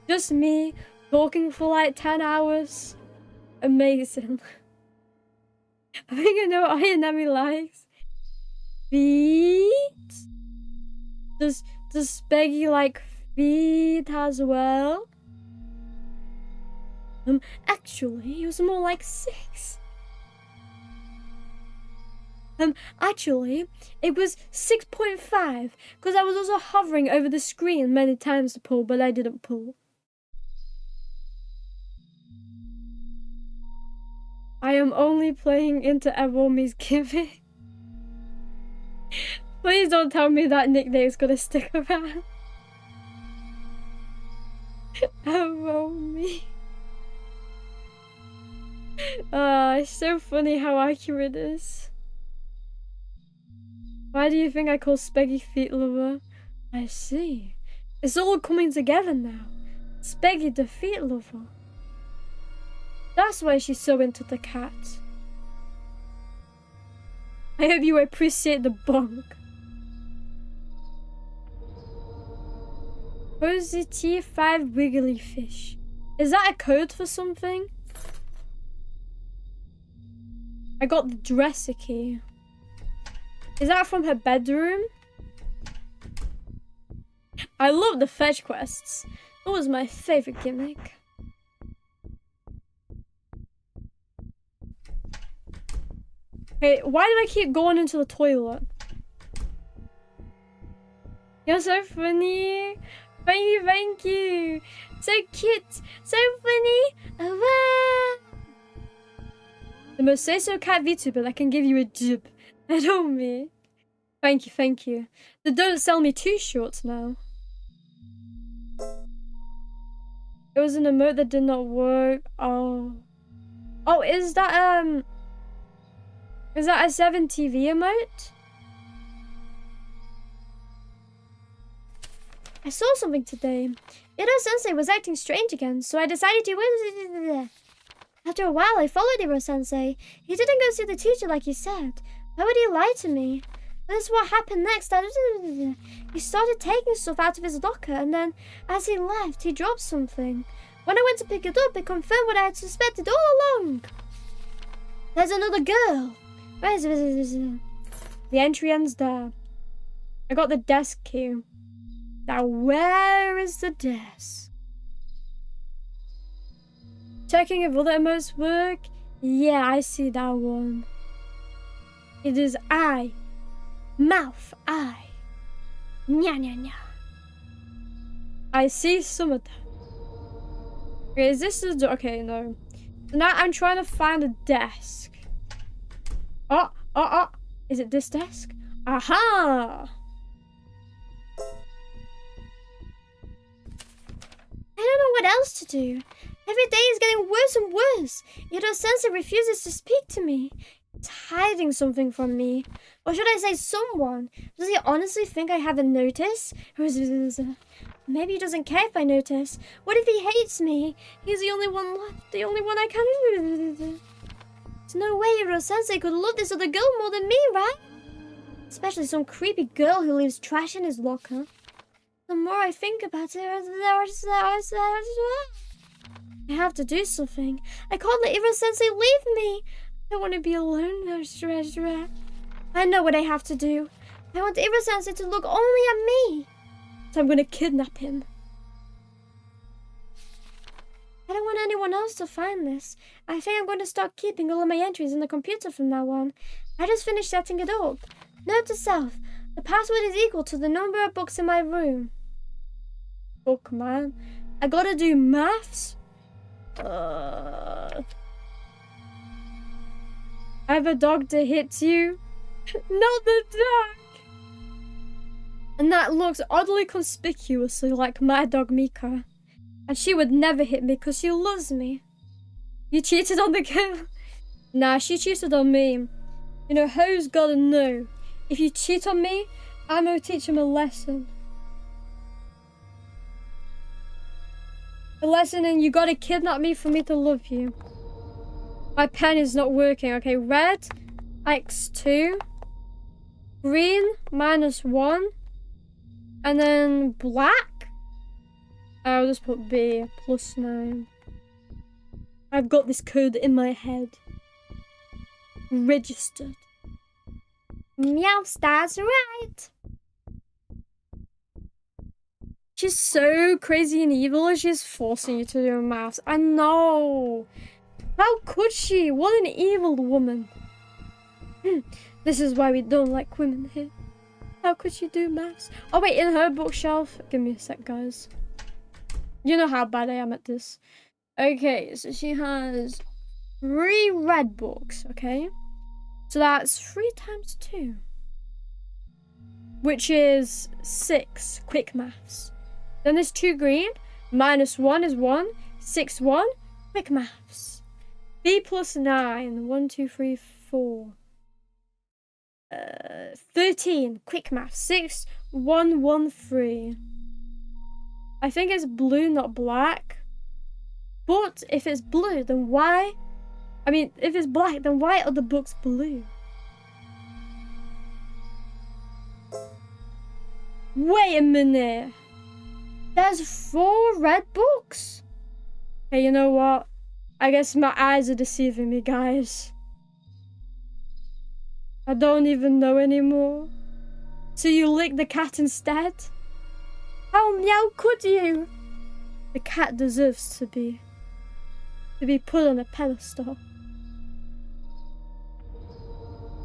Just me talking for like 10 hours. Amazing. I think I know what Ayanami likes. Feet? Does Speggy like feet as well? Actually, it was more like 6. Actually, it was 6.5 because I was also hovering over the screen many times to pull, but I didn't pull. I am only playing into Iromi's gimmick. Please don't tell me that nickname's gonna stick around. Iromi. It's so funny how accurate it is. Why do you think I call Speggy Feet Lover? I see. It's all coming together now. Speggy the Feet Lover. That's why she's so into the cat. I hope you appreciate the bonk. Rosy T5 Wiggly Fish. Is that a code for something? I got the dresser key. Is that from her bedroom? I love the fetch quests. That was my favorite gimmick. Hey, why do I keep going into the toilet? You're so funny. Thank you. So cute. So funny. Wow. The most say-so cat VTuber that can give you a jib. I don't mean. Thank you. They don't sell me 2 shorts now. It was an emote that did not work. Oh, is that a 7TV emote? I saw something today. Iro-sensei was acting strange again, so I decided to... After a while, I followed Iro-sensei. He didn't go see the teacher like he said. Why would he lie to me? This is what happened next. He started taking stuff out of his locker, and then, as he left, he dropped something. When I went to pick it up, it confirmed what I had suspected all along. There's another girl. Where is it? The entry ends there. I got the desk key. Now where is the desk? Checking if other emotes work. Yeah, I see that one. It is eye. Mouth, eye. Nya, nya, nya. I see some of that. Okay, is this the... Okay, no. So now I'm trying to find a desk. Oh. Is it this desk? Aha! I don't know what else to do. Every day is getting worse and worse. Yet our sensei refuses to speak to me. It's hiding something from me. Or should I say someone? Does he honestly think I haven't noticed? Or is it... Maybe he doesn't care if I notice. What if he hates me? He's the only one left. The only one I can... There's no way Hiro-sensei could love this other girl more than me, right? Especially some creepy girl who leaves trash in his locker. The more I think about it, I have to do something. I can't let Hiro-sensei leave me. I want to be alone. I know what I have to do. I want Hiro-sensei to look only at me. So I'm going to kidnap him. I don't want anyone else to find this. I think I'm going to start keeping all of my entries in the computer from now on. I just finished setting it up. Note to self. The password is equal to the number of books in my room. Fuck, man. I gotta do maths? I have a dog that hits you. Not the dog! And that looks oddly conspicuously like my dog Mika. And she would never hit me because she loves me. You cheated on the girl? Nah, she cheated on me. You know, who's gotta know? If you cheat on me, I'm gonna teach him a lesson. A lesson and you gotta kidnap me for me to love you. My pen is not working. Okay, red, x2. Green, -1. And then black. I'll just put B, +9. I've got this code in my head. Registered. Meow, that's right. She's so crazy and evil and she's forcing you to do maths. I know. How could she? What an evil woman. This is why we don't like women here. How could she do maths? Oh wait, in her bookshelf. Give me a sec, guys. You know how bad I am at this. Okay, so she has 3 red books, okay? So that's 3 times 2. Which is 6. Quick maths. Then there's 2 green. -1 is 1. 6, 1. Quick maths. B +9. 1, 2, 3, 4. 13. Quick maths. 6, 1, 1, 3. I think it's blue, not black. But if it's blue, then why? I mean, if it's black, then why are the books blue? Wait a minute. There's 4 red books? Hey, you know what? I guess my eyes are deceiving me, guys. I don't even know anymore. So you licked the cat instead? How meow could you? The cat deserves to be put on a pedestal.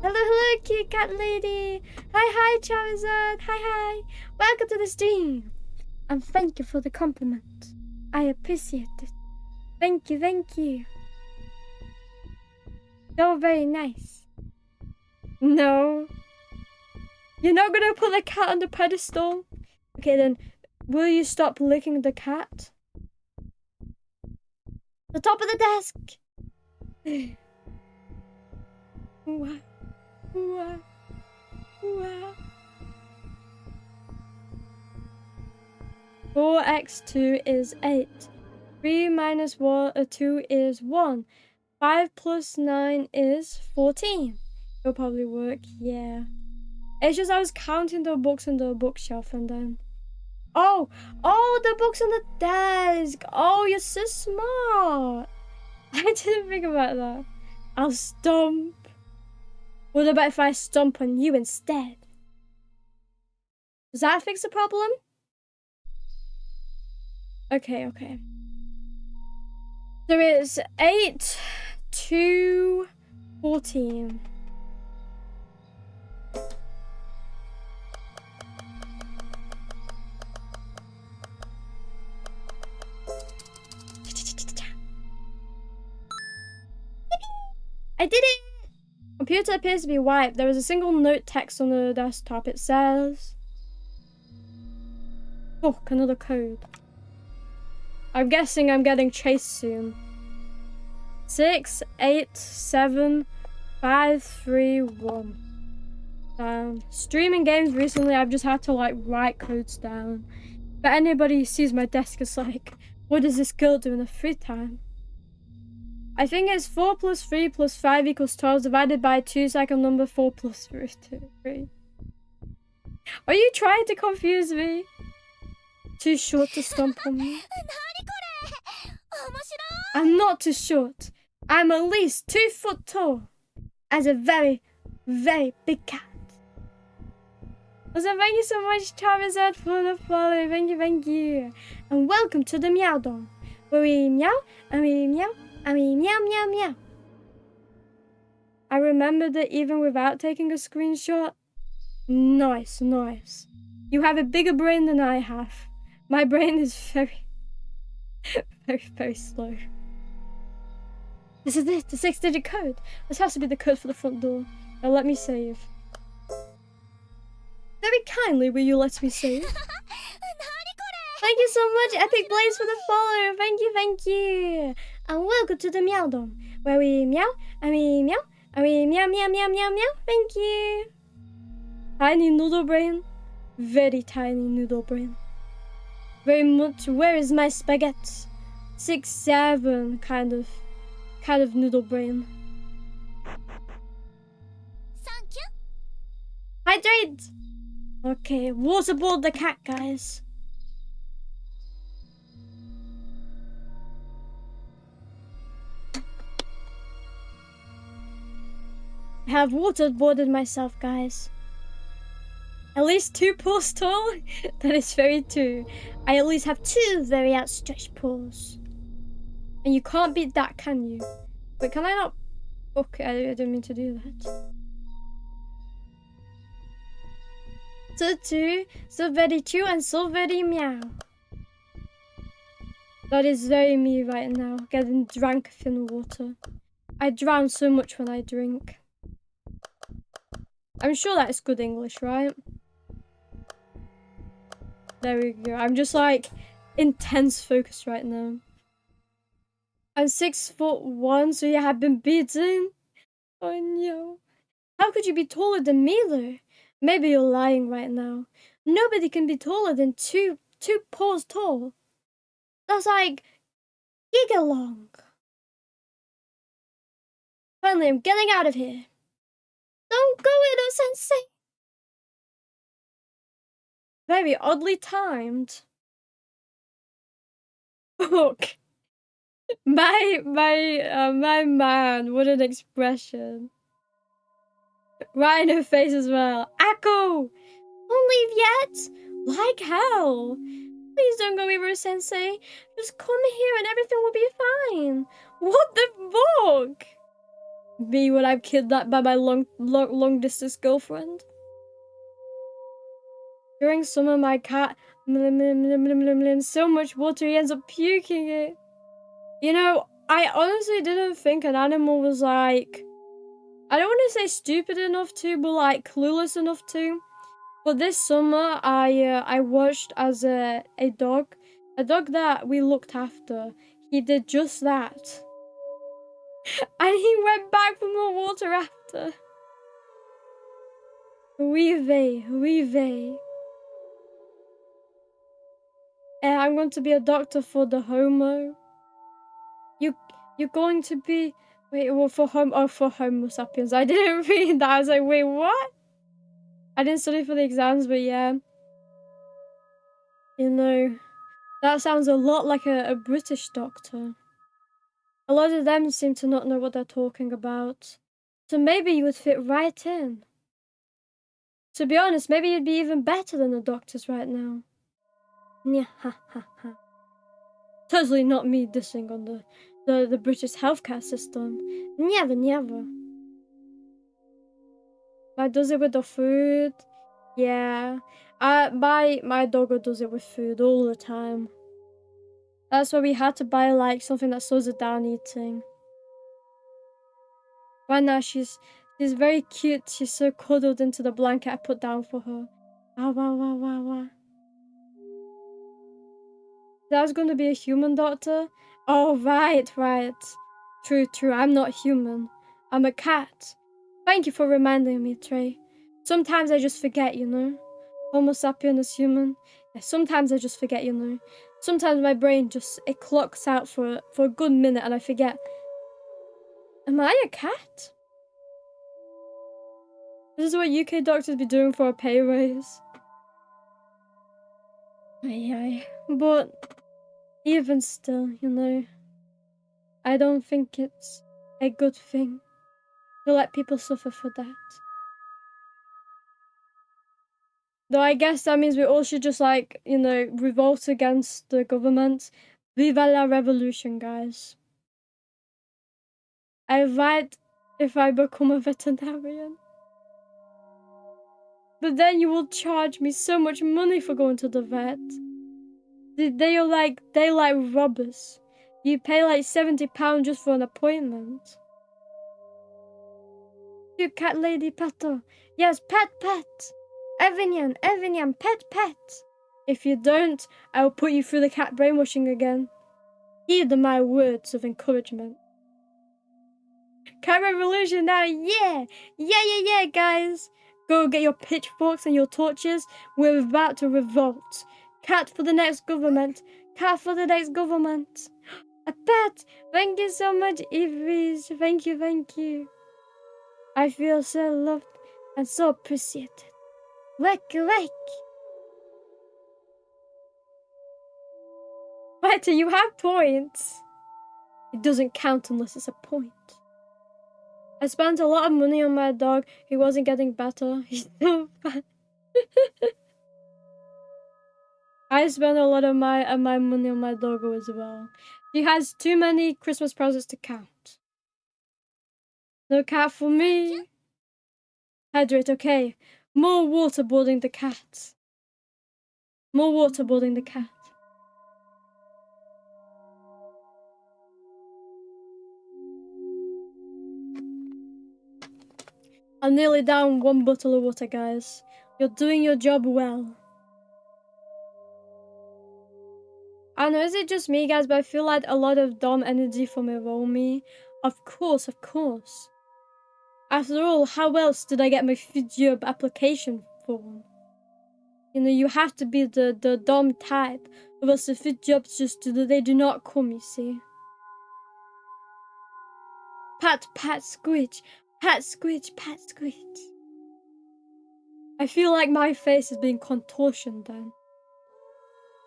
Hello, cute cat lady. Hi, Charizard. Hi. Welcome to the stream. And thank you for the compliment. I appreciate it. Thank you. You're very nice. No. You're not gonna put the cat on the pedestal? Okay then, will you stop licking the cat? The top of the desk. Wow. 4x2 is 8. 3 minus 2 is 1. 5 plus 9 is 14. It'll probably work, yeah. It's just I was counting the books on the bookshelf and then... Oh, the books on the desk. Oh, you're so smart. I didn't think about that. I'll stomp. What about if I stomp on you instead? Does that fix the problem? Okay. There is 8, 2:14. I did it! Computer appears to be wiped. There is a single note text on the desktop. It says... Oh, another code. I'm guessing I'm getting chased soon. 6, 8, 7, 5, 3, 1. Streaming games recently, I've just had to like write codes down. But anybody who sees my desk is like, what does this girl do in her free time? I think it's 4 plus 3 plus 5 equals 12 divided by 2 second number 4 plus 3. Are you trying to confuse me? Too short to stomp on me? I'm not too short. I'm at least 2 foot tall. As a very, very big cat. Also, thank you so much, Charizard, for the follow. Thank you. And welcome to the Meow Dome, where we meow, and we meow, and we meow, meow, meow. I remembered that even without taking a screenshot. Nice. You have a bigger brain than I have. My brain is very, very slow. This is it, the 6-digit code. This has to be the code for the front door. Now let me save. Very kindly, will you let me save? Thank you so much, Epic Blaze, for the follow. Thank you. And welcome to the Meow Dome, where we meow, and we meow, and we meow, meow, meow, meow, meow. Thank you. Tiny noodle brain. Very tiny noodle brain. Very much, where is my spaghetti? 6, 7, kind of noodle brain. Hydrate! Okay, waterboard the cat, guys. I have waterboarded myself, guys. At least 2 paws tall? That is very true. I at least have 2 very outstretched paws. And you can't beat that, can you? Wait, can I not? Okay, I didn't mean to do that. So true, so very true, and so very meow. That is very me right now, getting drunk in water. I drown so much when I drink. I'm sure that is good English, right? There we go. I'm just like intense focus right now. I'm 6'1", so you have been beaten. Oh no. How could you be taller than me though? Maybe you're lying right now. Nobody can be taller than two paws tall. That's like giga long. Finally, I'm getting out of here. Don't go, Edo-sensei. Very oddly timed. Look. My man, what an expression. Right in her face as well. Akko! Don't leave yet! Like hell! Please don't go, Iromi-sensei. Just come here and everything will be fine. What the fuck? Me when I'm kidnapped by my long distance girlfriend. During summer, my cat so much water he ends up puking it. You know, I honestly didn't think an animal was like, I don't want to say stupid enough to, but like clueless enough to. But this summer, I watched as a dog that we looked after. He did just that. And he went back for more water after. Oui vey. I'm going to be a doctor for the homo. You're going to be... Wait, well, for homo sapiens. I didn't read that. I was like, wait, what? I didn't study for the exams, but yeah. You know, that sounds a lot like a British doctor. A lot of them seem to not know what they're talking about. So maybe you would fit right in. To be honest, maybe you'd be even better than the doctors right now. Yeah, ha ha ha. Totally not me dissing on the the British healthcare system. Never, never. I does it with the food. Yeah. My doggo does it with food all the time. That's why we had to buy like something that slows it down eating. Right now she's very cute. She's so cuddled into the blanket I put down for her. Wow, wow, wow, wow, wow. That was going to be a human doctor? Oh, right. True. I'm not human. I'm a cat. Thank you for reminding me, Trey. Sometimes I just forget, you know? Homo sapien is human. Yeah, sometimes I just forget, you know? Sometimes my brain it clocks out for a good minute and I forget. Am I a cat? This is what UK doctors be doing for a pay raise. Aye. But even still, you know, I don't think it's a good thing to let people suffer for that. Though I guess that means we all should just like, you know, revolt against the government. Viva la revolution, guys. I write if I become a veterinarian. But then you will charge me so much money for going to the vet. They like robbers. You pay like £70 just for an appointment. You cat lady petter. Yes, pet. Everynyan, pet. If you don't, I will put you through the cat brainwashing again. Heed my words of encouragement. Cat revolution now, yeah, guys. Go get your pitchforks and your torches. We're about to revolt. Cat for the next government. Cat for the next government. A pet. Thank you so much, Ivis. Thank you. I feel so loved and so appreciated. Wake. Wait, you have points. It doesn't count unless it's a point. I spent a lot of money on my dog. He wasn't getting better. He's so bad. I spent a lot of my money on my doggo as well. He has too many Christmas presents to count. No cat for me. Hydrate, okay. More waterboarding the cat. I'm nearly down 1 bottle of water, guys. You're doing your job well. I know, is it just me, guys? But I feel like a lot of Dom energy from Iromi. Of course. After all, how else did I get my Vtuber application form? You know, you have to be the Dom type. Or else the Vtubers they do not come, you see. Pat, squitch. Pat, squitch. I feel like my face is being contortioned then.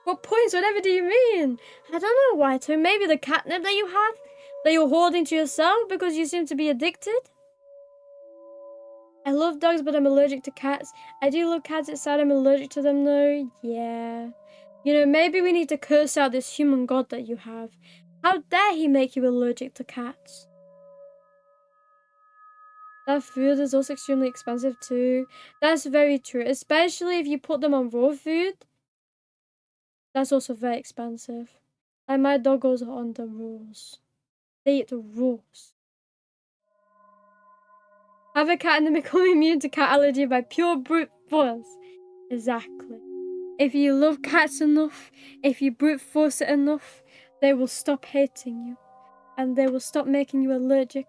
What points? Whatever do you mean? I don't know, Whito. Maybe the catnip that you have? That you're holding to yourself because you seem to be addicted? I love dogs, but I'm allergic to cats. I do love cats, it's sad I'm allergic to them though. Yeah. You know, maybe we need to curse out this human god that you have. How dare he make you allergic to cats? That food is also extremely expensive too. That's very true, especially if you put them on raw food. That's also very expensive. Like my doggos are on the raws. They eat the raws. Have a cat and then become immune to cat allergy by pure brute force. Exactly. If you love cats enough, if you brute force it enough, they will stop hating you. And they will stop making you allergic.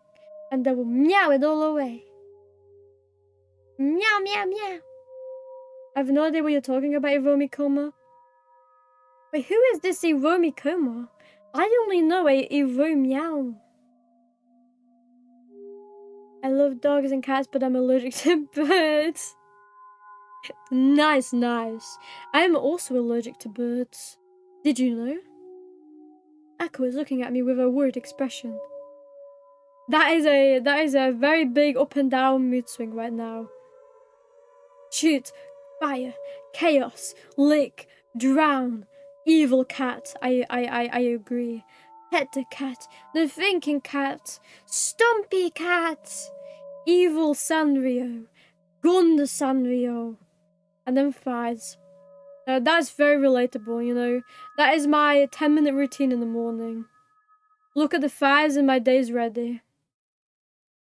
And they will meow it all away. Meow. I have no idea what you're talking about, Iromi Koma. Wait, who is this Iromi Koma? I only know a Iromi. I love dogs and cats, but I'm allergic to birds. Nice. I am also allergic to birds. Did you know? Echo is looking at me with a worried expression. That is a very big up and down mood swing right now. Shoot, fire, chaos, lick, drown, evil cat. I agree. Pet the cat, the thinking cat, Stumpy cat, evil Sanrio, Gun the Sanrio, and then fries. That's very relatable, you know. That is my 10-minute routine in the morning. Look at the fries and my day's ready.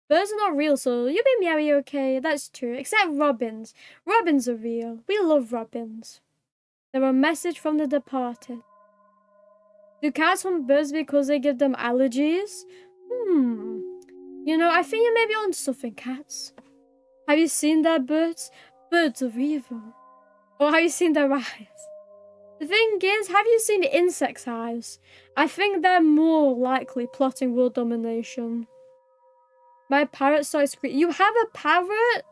Birds are not real, so you be meowy, okay? That's true. Except robins. Robins are real. We love robins. They're a message from the departed. Do cats hunt birds because they give them allergies? You know, I think you may be on something, cats. Have you seen their birds? Birds are evil. Or have you seen their eyes? The thing is, have you seen the insects' eyes? I think they're more likely plotting world domination. My parrot started screaming. You have a parrot?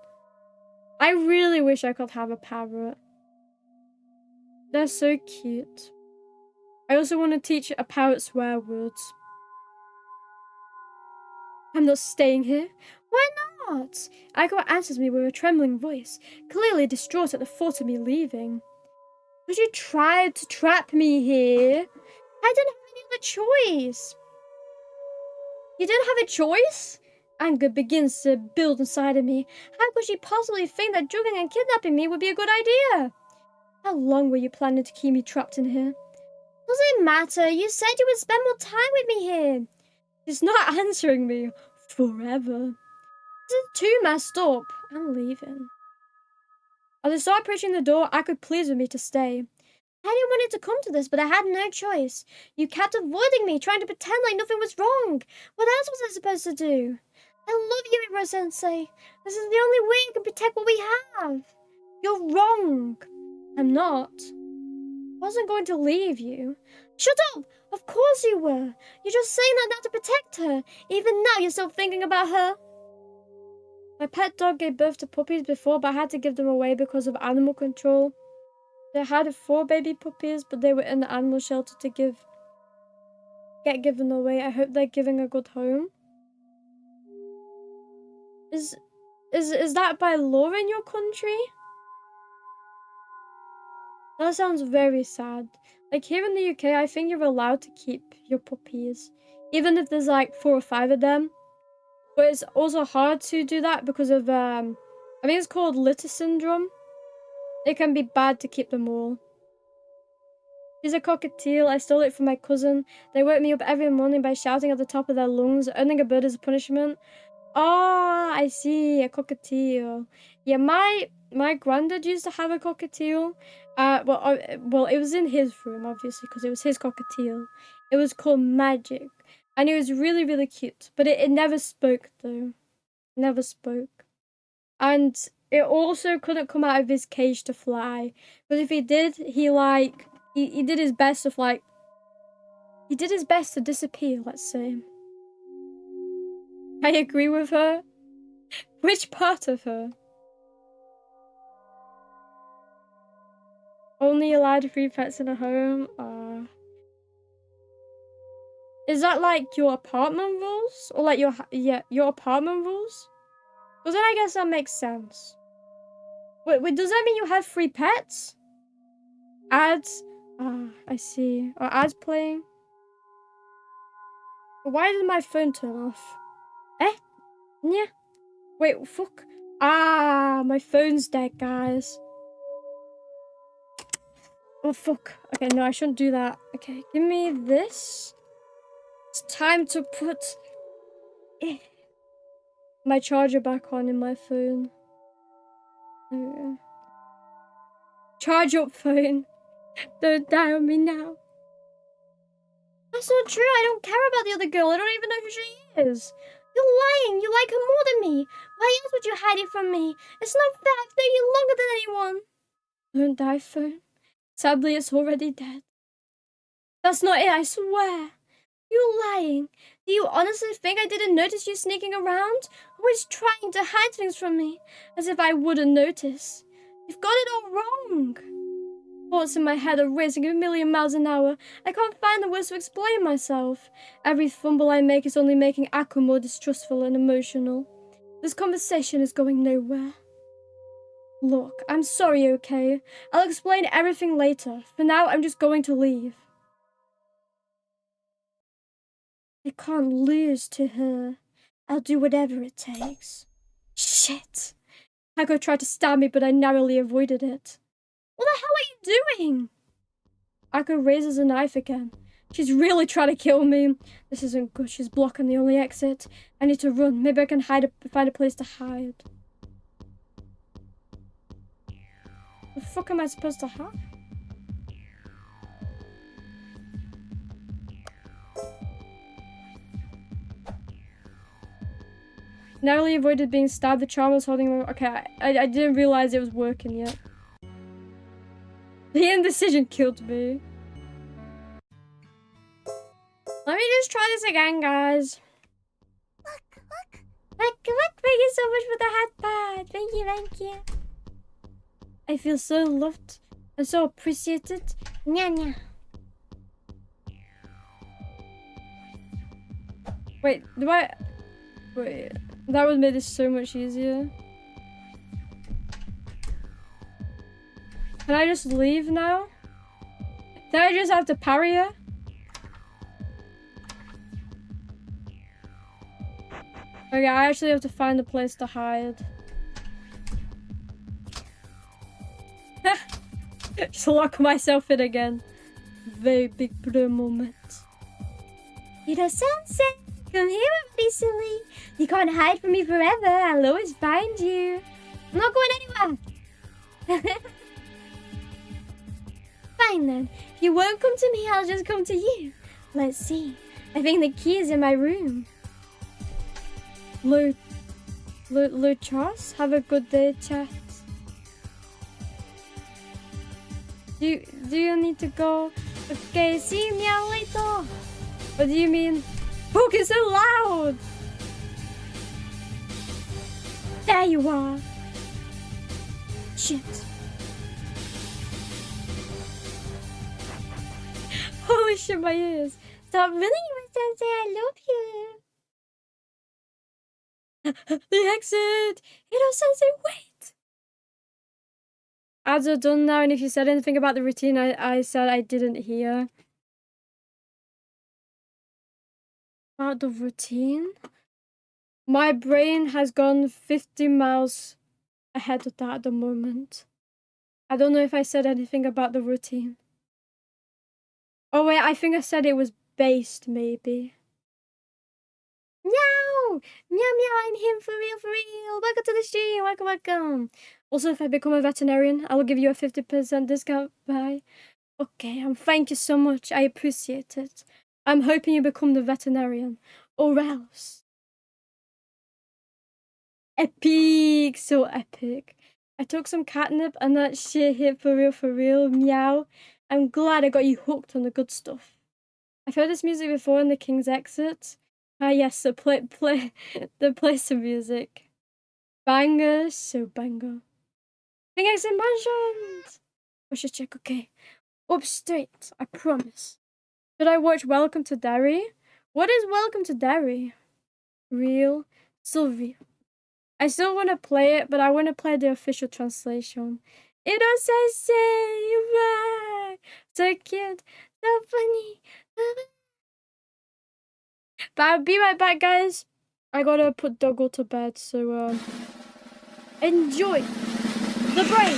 I really wish I could have a parrot. They're so cute. I also want to teach a parrot swear words. I'm not staying here. Why not? Aiko answers me with a trembling voice, clearly distraught at the thought of me leaving. But you tried to trap me here. I didn't have any other choice. You didn't have a choice? Anger begins to build inside of me. How could she possibly think that drugging and kidnapping me would be a good idea? How long were you planning to keep me trapped in here? Doesn't matter. You said you would spend more time with me here. She's not answering me. Forever. This is too messed up. I'm leaving. As I started approaching the door, I could plead with me to stay. I didn't want it to come to this, but I had no choice. You kept avoiding me, trying to pretend like nothing was wrong. What else was I supposed to do? I love you, Iro-sensei. This is the only way I can protect what we have. You're wrong. I'm not. I wasn't going to leave you. Shut up! Of course you were. You're just saying that now to protect her. Even now you're still thinking about her. My pet dog gave birth to puppies before, but I had to give them away because of animal control. They had 4 baby puppies, but they were in the animal shelter to get given away. I hope they're giving a good home. Is that by law in your country? That sounds very sad. Like here in the UK, I think you're allowed to keep your puppies, even if there's like 4 or 5 of them. But it's also hard to do that because of I think it's called litter syndrome. It can be bad to keep them all. She's a cockatiel. I stole it from my cousin. They woke me up every morning by shouting at the top of their lungs, earning a bird as a punishment. Oh, I see, a cockatiel. Yeah, my granddad used to have a cockatiel. Well, it was in his room, obviously, because it was his cockatiel. It was called Magic, and it was really, really cute. But it never spoke, though. Never spoke. And it also couldn't come out of his cage to fly. Because if he did, he did his best of, like... He did his best to disappear, let's say. I agree with her. Which part of her? Only allowed 3 pets in a home? Is that like your apartment rules? Or like your apartment rules? Because then I guess that makes sense. Wait, does that mean you have 3 pets? Ads? I see. Are ads playing? Why did my phone turn off? Yeah. Wait, fuck. My phone's dead, guys. Oh, fuck. Okay, no, I shouldn't do that. Okay, give me this. It's time to put my charger back on in my phone. There we go. Charge up, phone. Don't die on me now. That's not true. I don't care about the other girl. I don't even know who she is. You're lying. You like her more than me. Why else would you hide it from me? It's not fair. I've known you longer than anyone. Don't die, phone. Sadly, it's already dead. That's not it, I swear. You're lying. Do you honestly think I didn't notice you sneaking around? Always trying to hide things from me, as if I wouldn't notice. You've got it all wrong. Thoughts in my head are racing a million miles an hour. I can't find the words to explain myself. Every fumble I make is only making Aku more distrustful and emotional. This conversation is going nowhere. Look, I'm sorry, okay? I'll explain everything later. For now, I'm just going to leave. I can't lose to her. I'll do whatever it takes. Shit. Hako tried to stab me, but I narrowly avoided it. What the hell are you doing? Hako raises a knife again. She's really trying to kill me. This isn't good. She's blocking the only exit. I need to run. Maybe I can find a place to hide. The fuck am I supposed to hide? Narrowly avoided being stabbed. The charm was holding him. Okay, I didn't realize it was working yet. The indecision killed me. Let me just try this again, guys. Look. Thank you so much for the hat pad. Thank you. I feel so loved and so appreciated. Nya. Wait, Wait, that would make this so much easier. Can I just leave now? Did I just have to parry her? Okay, I actually have to find a place to hide. Just lock myself in again. Very big bro moment. Hiro-sensei, come here already, silly. You can't hide from me forever. I'll always find you. I'm not going anywhere. Fine then. If you won't come to me, I'll just come to you. Let's see. I think the key is in my room. Charles, have a good day, chat. Do you need to go? Okay, see you meow later. What do you mean? Book is so loud! There you are. Shit. Holy shit, my ears. Stop running, Sensei. I love you. The exit! Hiro-sensei, wait! Ads are done now, and if you said anything about the routine, I said I didn't hear. About the routine? My brain has gone 50 miles ahead of that at the moment. I don't know if I said anything about the routine. Oh wait, I think I said it was based, maybe. Meow! Meow, I'm him for real. Welcome to the stream. Welcome. Also, if I become a veterinarian, I will give you a 50% discount. Bye. Okay, thank you so much. I appreciate it. I'm hoping you become the veterinarian. Or else. Epic! So epic. I took some catnip and that shit hit for real. Meow. I'm glad I got you hooked on the good stuff. I've heard this music before in the King's Exit. Ah yes, so play some music. Banger, so banger. King Exit Mansions! I should check, okay. Up straight, I promise. Should I watch Welcome to Derry? What is Welcome to Derry? Real? Still real. I still want to play it, but I want to play the official translation. Iro-sensei, you're back! So cute, so funny. But I'll be right back, guys. I gotta put Doggle to bed, so enjoy the break.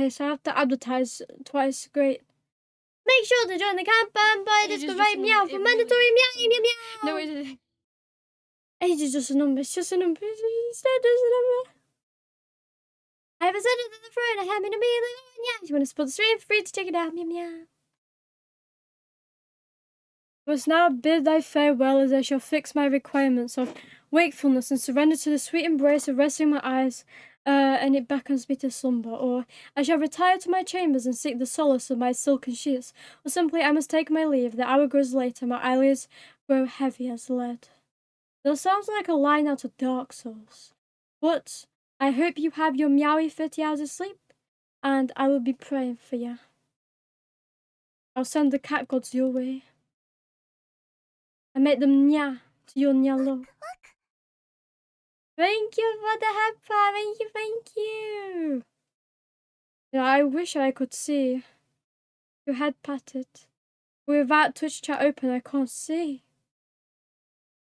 Okay, so I have to advertise twice. Great. Make sure to join the camp and buy this right meow for mandatory meow meow meow. No, it isn't. Age is just a number. It's just a number. It's not just a number. I have a set of the throne. I have in a meal. Yeah, if you want to support the stream, free to check it out. Meow meow. Must now bid thy farewell, as I shall fix my requirements of wakefulness and surrender to the sweet embrace of resting my eyes, and it beckons me to slumber, or I shall retire to my chambers and seek the solace of my silken sheets, or simply I must take my leave. The hour grows later, my eyelids grow heavy as lead. That sounds like a line out of Dark Souls, but I hope you have your meowy 30 hours of sleep, and I will be praying for you. I'll send the cat gods your way. I make them nya to your nya love. Thank you for the headphone. Thank you. Yeah, I wish I could see your head patted. Without Twitch chat open, I can't see.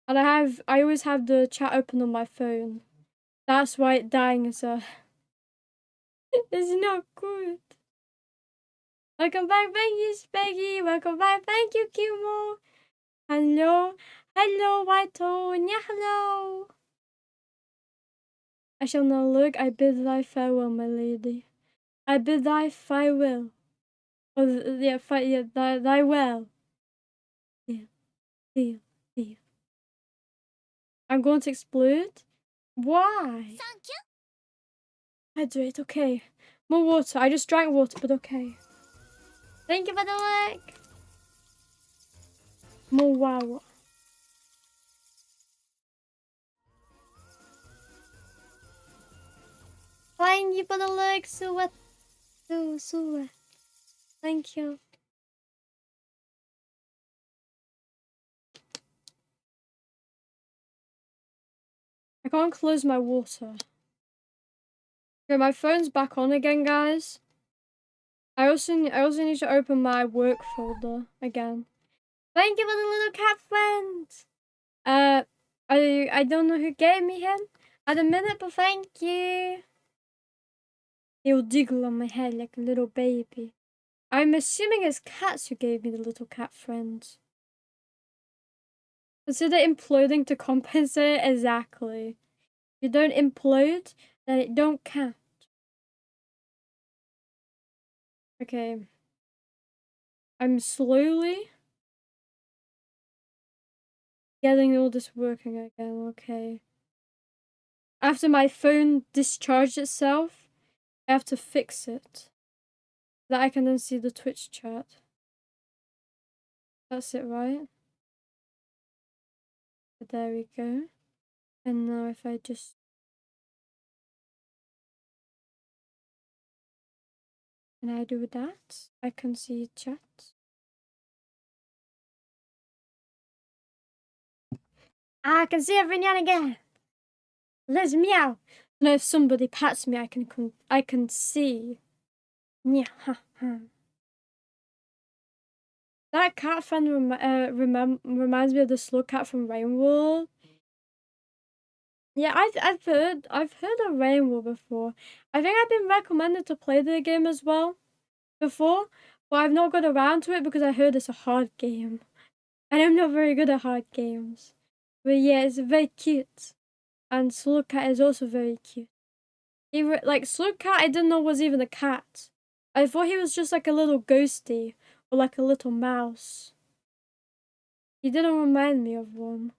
And I always have the chat open on my phone. That's why it dying is it's not good. Welcome back, thank you, Speggy. Welcome back, thank you, Kimo. Hello, hello, Whitetonia, hello. I shall now look, I bid thy farewell, my lady. I bid thy farewell. Oh, yeah, thy well. Deal. I'm going to explode. Why? Hydrate, okay. More water. I just drank water, but okay. Thank you for the like. More wow. Thank you for the like, Suet. Thank you. I can't close my water. Okay, my phone's back on again, guys. I also need to open my work folder again. Thank you for the little cat friend. I don't know who gave me him At a minute, but thank you. He'll jiggle on my head like a little baby. I'm assuming it's cats who gave me the little cat friends. Consider imploding to compensate. Exactly. If you don't implode, then it don't count. Okay. I'm slowly getting all this working again. Okay. After my phone discharged itself, I have to fix it so that I can then see the Twitch chat. That's it, right? There we go. And now if I just... Can I do that? I can see chat. I can see everynyan again. Let's meow. Now if somebody pats me, I can see. Yeah. That cat friend reminds me of the slug cat from Rainbow. Yeah, I've heard of Rainbow before. I think I've been recommended to play the game as well before, but I've not got around to it because I heard it's a hard game, and I'm not very good at hard games. But yeah, it's very cute, and slug cat is also very cute. Like slug cat, I didn't know was even a cat. I thought he was just like a little ghosty or like a little mouse. He didn't remind me of one.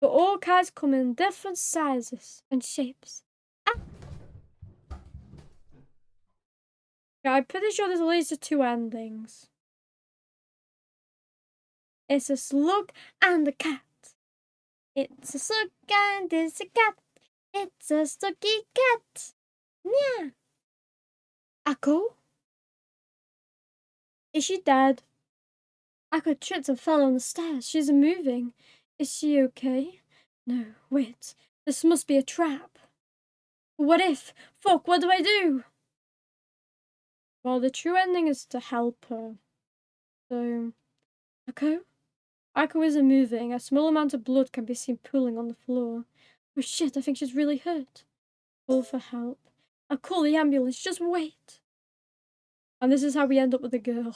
But all cats come in different sizes and shapes. Yeah, I'm pretty sure there's at least 2 endings. It's a slug and a cat. It's a slug and it's a cat. It's a sluggy cat. Yeah. Akko? Is she dead? Akko tripped and fell on the stairs. She's moving. Is she okay? No, wait. This must be a trap. What if? Fuck, what do I do? Well, the true ending is to help her. So, Akko? Akko isn't moving. A small amount of blood can be seen pooling on the floor. Oh shit, I think she's really hurt. Call for help. I'll call the ambulance. Just wait. And this is how we end up with the girl.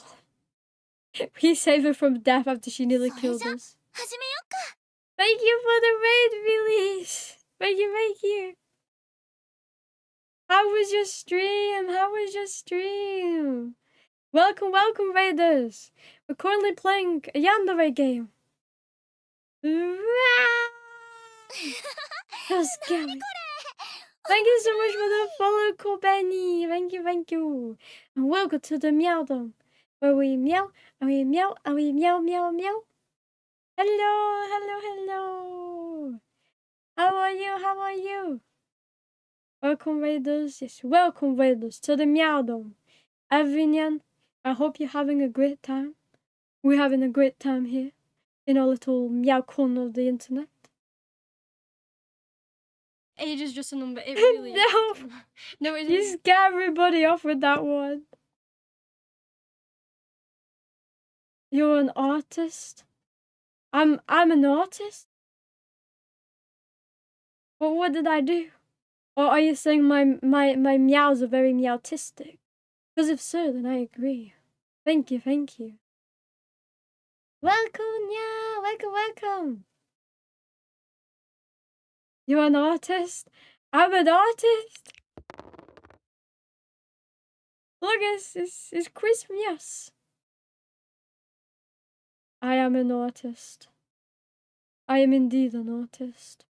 We save her from death after she nearly killed us. Thank you for the raid release. Thank you. How was your stream? Welcome, raiders. We're currently playing a Yandere game. So scary. Thank you so much for the follow, Corbeni. Thank you. And welcome to the Meowdom, where we meow, and we meow, and we meow. Hello. How are you? Welcome, raiders. Yes, welcome, raiders, to the Meowdom. Everynyan, I hope you're having a great time. We're having a great time here in our little meow corner of the internet. Age is just a number. It really No. No, it You isn't. scare everybody off with that one. You're an artist? I'm an artist? But what did I do? Or are you saying my meows are very meowtistic? Because if so, then I agree. Thank you. Welcome, welcome. You're an artist? I'm an artist? Look, it's Chris Meows. I am an artist. I am indeed an artist.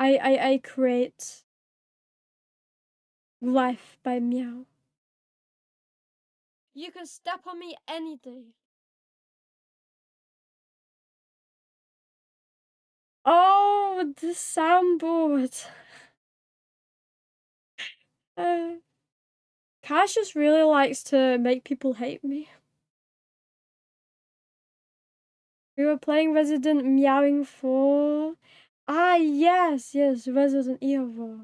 I create life by meow. You can step on me any day. Oh, the soundboard. Cash just really likes to make people hate me. We were playing Resident Meowing 4. Ah, yes, Resident Evil.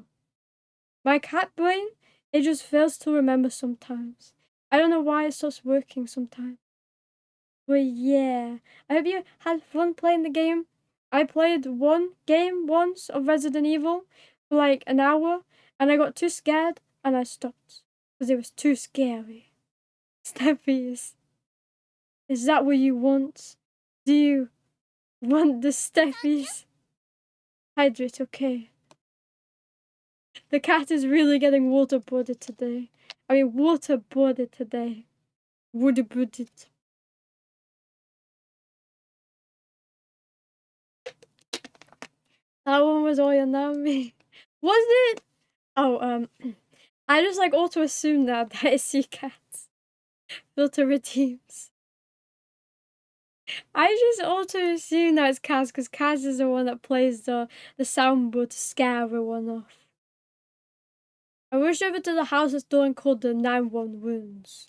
My cat brain, it just fails to remember sometimes. I don't know why it stops working sometimes. But yeah, I hope you had fun playing the game. I played one game once of Resident Evil for like an hour, and I got too scared, and I stopped. Because it was too scary. Steffies. Is that what you want? Do you want the Steffies? Hydrate, okay. The cat is really getting waterboarded today. Waterboarded today. Waterboarded. That one was all Yanami. Was it? Oh, I just like auto assume that I see cats. Filter redeems. I just auto assume that it's Kaz because Kaz is the one that plays the soundboard to scare everyone off. I wish over to the house that's doing called the 9-1 wounds.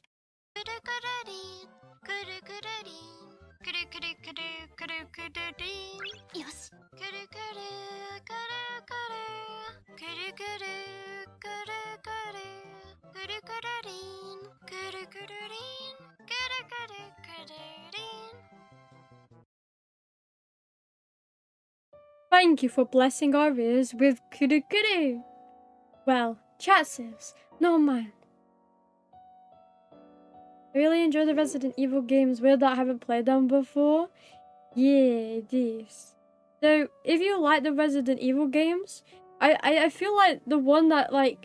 Thank you for blessing our ears with kudu kudu. Well, chat says, no mind. I really enjoy the Resident Evil games. Weird that I haven't played them before. Yeah, it is. So, if you like the Resident Evil games, I feel like the one that I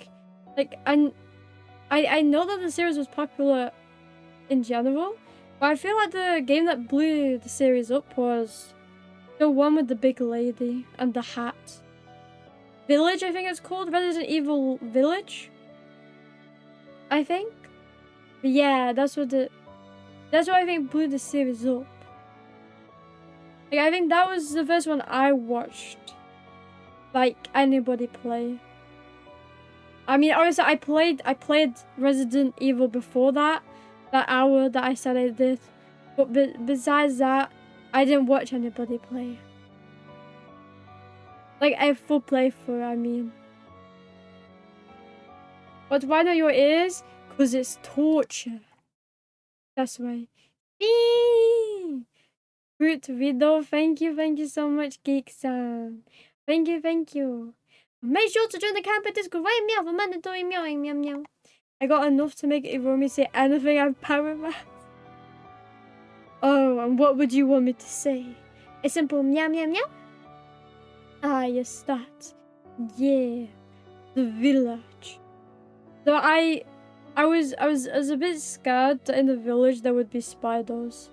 know that the series was popular in general, but I feel like the game that blew the series up was the one with the big lady and the hat. Village, I think it's called. Resident Evil Village, I think. But yeah, that's what I think blew the series up. Like, I think that was the first one I watched, like, anybody play. I mean, obviously, I played Resident Evil before that hour that I said I did. But besides that, I didn't watch anybody play. Like, a full playthrough, I mean. But why not your ears? Because it's torture. That's why. Eee! Fruit Vido, thank you so much, Geek-san. Thank you. Make sure to join the camp at Discord right meow for mandatory meowing meow meow. I got enough to make Iromi say anything. I'm power math. Oh, and what would you want me to say? A simple meow meow meow. Ah, yes, that. Yeah, the village. So I was a bit scared that in the village there would be spiders.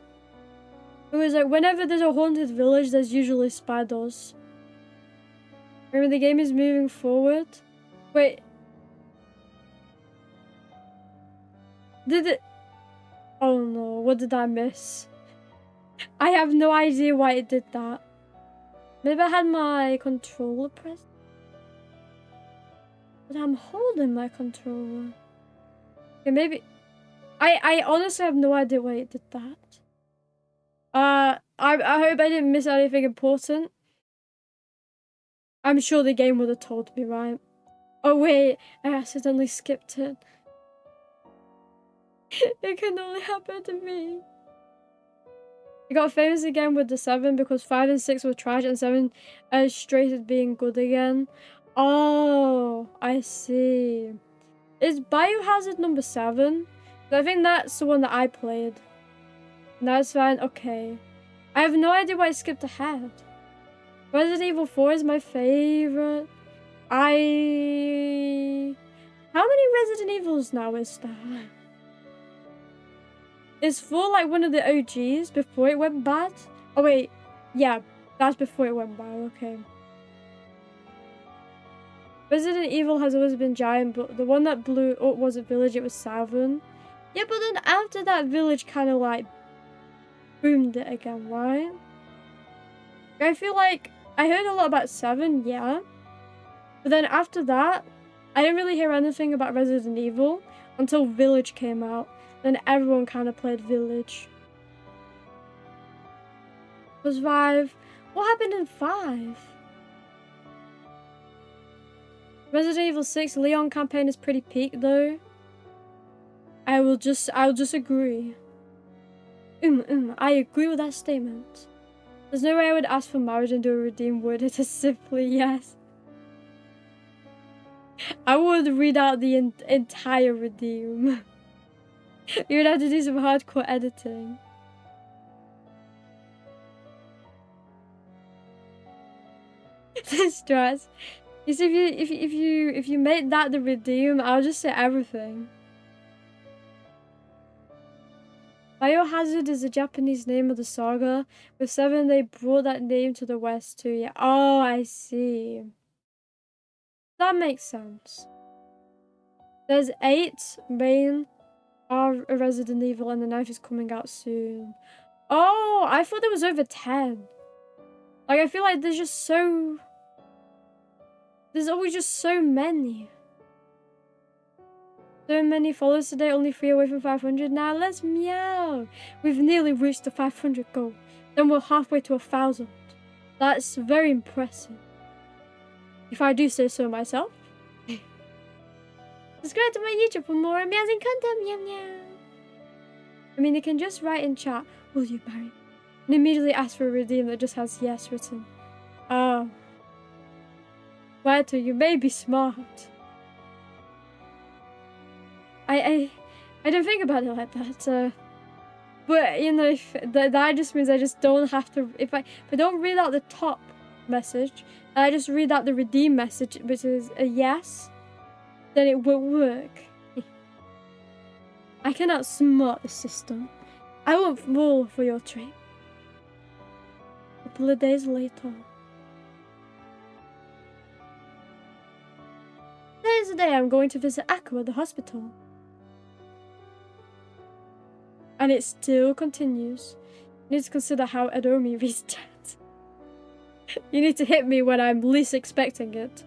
Because like whenever there's a haunted village, there's usually spiders. Remember the game is moving forward. Wait. Did it? Oh no! What did I miss? I have no idea why it did that. Maybe I had my controller pressed. But I'm holding my controller. Okay, maybe. I honestly have no idea why it did that. I hope I didn't miss anything important. I'm sure the game would have told me, right? Oh wait, I accidentally skipped it. It can only happen to me. I got famous again with the 7 because 5 and 6 were trash and 7 straight at being good again. Oh, I see. Is Biohazard number 7? I think that's the one that I played. That's fine, okay. I have no idea why I skipped ahead. Resident Evil 4 is my favorite. How many Resident Evils now is there? Is 4 like one of the OGs before it went bad? Oh wait, yeah, that's before it went bad, okay. Resident Evil has always been giant, but the one that blew up wasn't Village, it was 7. Yeah, but then after that, Village kind of like boomed it again, right? I feel like I heard a lot about 7, yeah. But then after that, I didn't really hear anything about Resident Evil until Village came out. Then everyone kind of played Village. Was 5. What happened in 5? Resident Evil 6 Leon campaign is pretty peak though. I'll just agree. I agree with that statement. There's no way I would ask for marriage and do a redeem, would it? Is simply yes. I would read out the entire redeem. You would have to do some hardcore editing. The stress. You see, if you make that the redeem, I'll just say everything. Biohazard is the Japanese name of the saga. With 7, they brought that name to the West too. Yeah. Oh, I see. That makes sense. There's 8 main are a Resident Evil, and the 9th is coming out soon. Oh, I thought there was over 10. Like, I feel like there's always just so many. So many followers today, only 3 away from 500 now. Let's meow. We've nearly reached the 500 goal. Then we're halfway to 1,000. That's very impressive. If I do say so myself. Subscribe to my YouTube for more amazing content, meow meow. I mean, you can just write in chat, will you marry? And immediately ask for a redeem that just has yes written. Oh. Writer, you may be smart. I don't think about it like that. But you know, that just means I just don't have to. If I don't read out the top message, and I just read out the redeem message, which is a yes, then it won't work. I cannot smart the system. I won't fall for your trick. A couple of days later. Today is the day I'm going to visit Aku at the hospital. And it still continues. You need to consider how Iromi reads chat. You need to hit me when I'm least expecting it.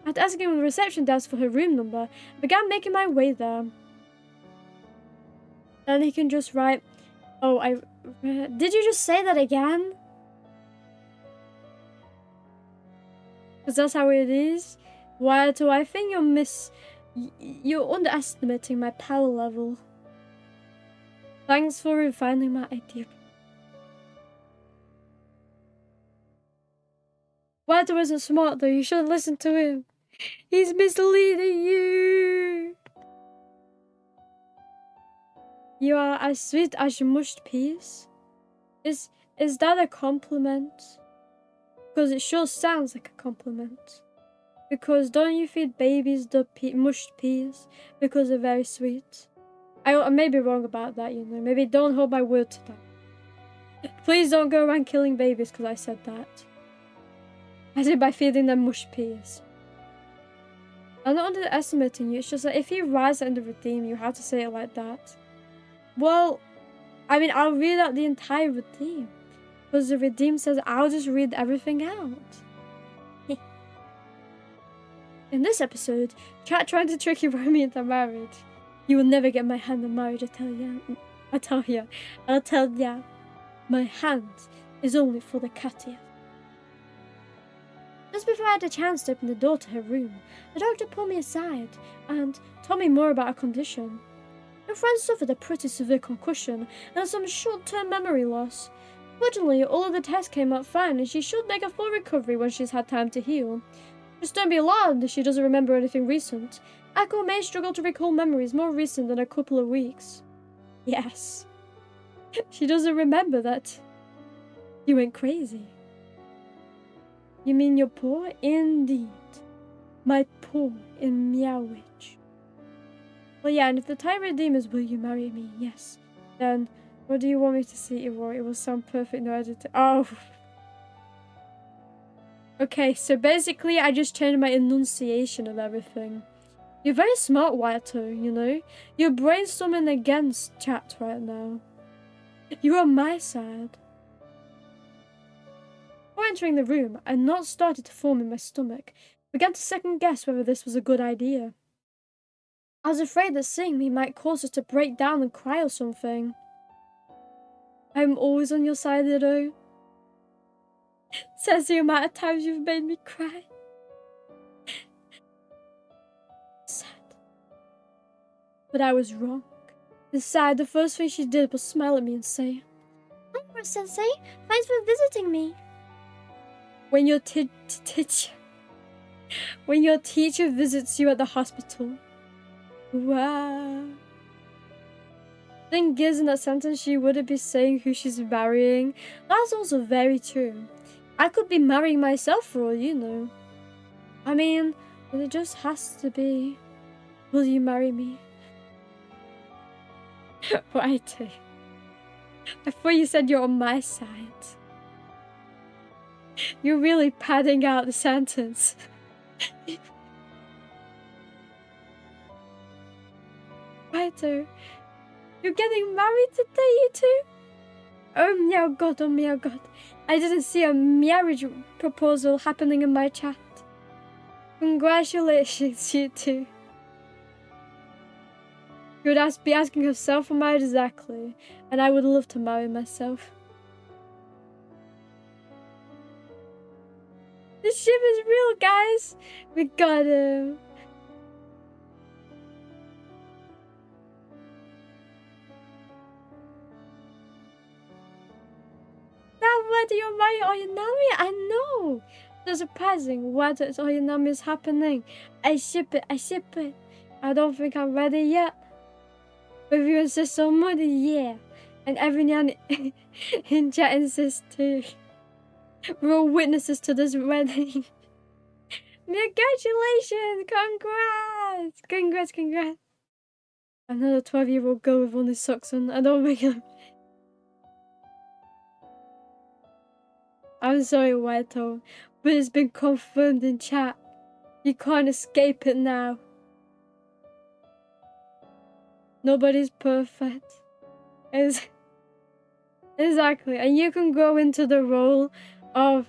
After asking the reception desk for her room number, I began making my way there. Then he can just write, oh, did you just say that again? Because that's how it is. Why do I think you're underestimating my power level. Thanks for refining my idea. Water isn't smart though, you shouldn't listen to him. He's misleading you. You are as sweet as mushed peas. Is that a compliment? Because it sure sounds like a compliment. Because don't you feed babies the mushed peas? Because they're very sweet. I may be wrong about that, you know. Maybe don't hold my word to that. Please don't go around killing babies because I said that. I did by feeding them mushed peas. I'm not underestimating you. It's just that if you rise and redeem, you have to say it like that. Well, I mean, I'll read out the entire redeem. Because the redeem says I'll just read everything out. In this episode, Cat trying to trick Iromi into marriage. You will never get my hand in marriage, I tell ya. My hand is only for the Katia. Just before I had a chance to open the door to her room, the doctor pulled me aside and told me more about her condition. Her friend suffered a pretty severe concussion and some short-term memory loss. Fortunately, all of the tests came out fine and she should make a full recovery when she's had time to heal. Just don't be alarmed if she doesn't remember anything recent. Akko may struggle to recall memories more recent than a couple of weeks. Yes. She doesn't remember that you went crazy. You mean you're poor? Indeed. My poor in meowage. Well, yeah, and if the time redeemers will you marry me? Yes. Then, what do you want me to see, Iroy? It will sound perfect, no editing. Oh. Okay, so basically I just changed my enunciation of everything. You're very smart, Wato, you know? You're brainstorming against chat right now. You're on my side. Before entering the room, a knot started to form in my stomach. I began to second guess whether this was a good idea. I was afraid that seeing me might cause us to break down and cry or something. I'm always on your side, Ido. Says the amount of times you've made me cry. Sad. But I was wrong. Inside, the first thing she did was smile at me and say, "Hi, Sensei. Thanks for visiting me." When your teacher visits you at the hospital. Wow. Thing is, in that sentence, she wouldn't be saying who she's marrying. That's also very true. I could be marrying myself for all you know. I mean, but it just has to be, will you marry me? Right. I thought you said you're on my side. You're really padding out the sentence. Righto. You're getting married today, you two? Oh meow god, oh meow god. I didn't see a marriage proposal happening in my chat. Congratulations, you two. You would be asking herself for marriage exactly, and I would love to marry myself. This ship is real, guys. We got him. Whether you're marrying Oyinami, I know. So surprising. Whether it's Oyinami is happening. I ship it. I don't think I'm ready yet. But if you insist so much, yeah. And everynyan in chat insists too. We're all witnesses to this wedding. Congratulations! Congrats! Another 12-year-old girl with only socks on. I don't make them. I'm sorry, Waito, but it's been confirmed in chat. You can't escape it now. Nobody's perfect. Exactly, and you can go into the role of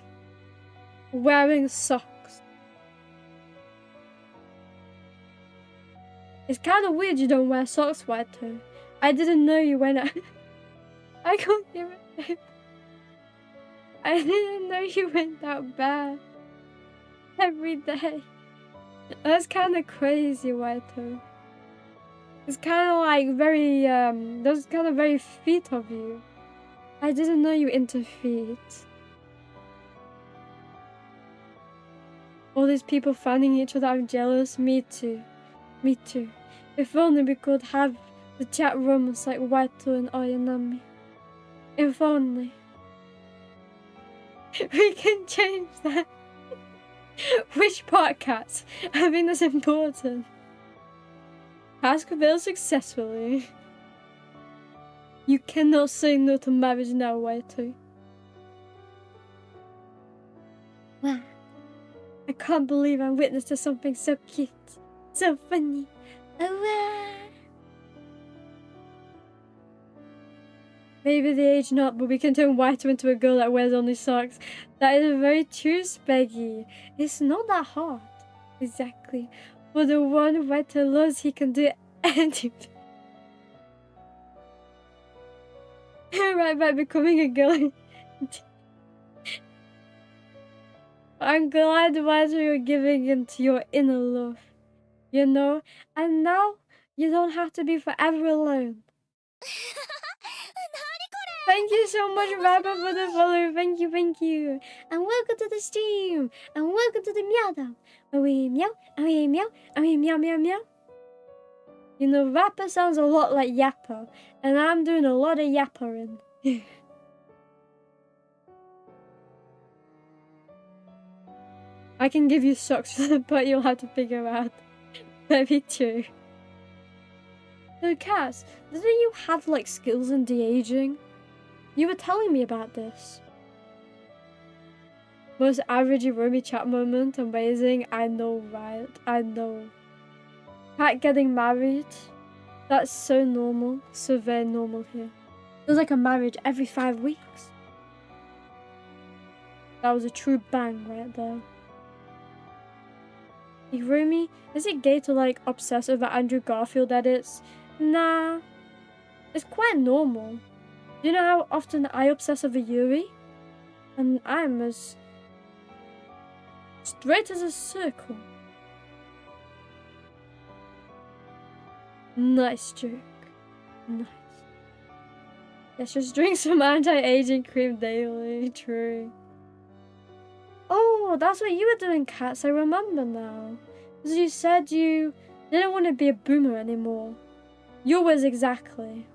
wearing socks. It's kind of weird you don't wear socks, Waito. I didn't know you went out. I can't give it. I didn't know you went that bad. Every day. That's kind of crazy, Waito. It's kind of like very, that's kind of very feet of you. I didn't know you into feet. All these people finding each other, I'm jealous. Me too. Me too. If only we could have the chat rooms like Waito and Oyanami. If only. We can change that. Which podcast? I think that's important. Task failed successfully. You cannot say no to marriage now, Waito. Wow. I can't believe I'm witness to something so cute. So funny. Oh, wow. Maybe the age not, but we can turn Waito into a girl that wears only socks. That is very true, Speggy. It's not that hard. Exactly. For the one Waito loves, he can do anything. Right by becoming a girl. I'm glad, Waito, you're giving into your inner love. You know? And now, you don't have to be forever alone. Thank you so much, Rabba, for the follow. Thank you, thank you. And welcome to the stream. And welcome to the meow down. Where we meow, and we meow, and we meow, meow, meow. You know, rapper sounds a lot like yapper, and I'm doing a lot of yappering. I can give you socks, but you'll have to figure out. Very true. So, Cass, didn't you have, like, skills in de-aging? You were telling me about this. Most average Iromi chat moment, amazing. I know, right? I know. Pat getting married. That's so normal. So very normal here. There's like a marriage every 5 weeks. That was a true bang right there. Iromi, is it gay to like obsess over Andrew Garfield edits? Nah. It's quite normal. You know how often I obsess over Yuri? And I'm as straight as a circle. Nice joke. Nice. Let's just drink some anti-aging cream daily. True. Oh, that's what you were doing, Cats. I remember now. Because you said you didn't want to be a boomer anymore. Yours exactly.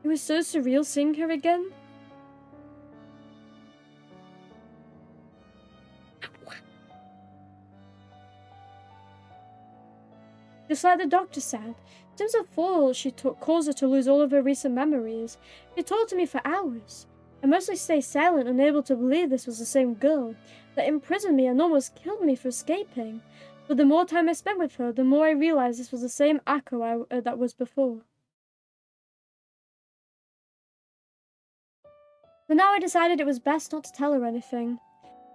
It was so surreal seeing her again. Just like the doctor said, since the fall she took caused her to lose all of her recent memories. She talked to me for hours. I mostly stayed silent, unable to believe this was the same girl that imprisoned me and almost killed me for escaping. But the more time I spent with her, the more I realized this was the same Akko that was before. But now I decided it was best not to tell her anything.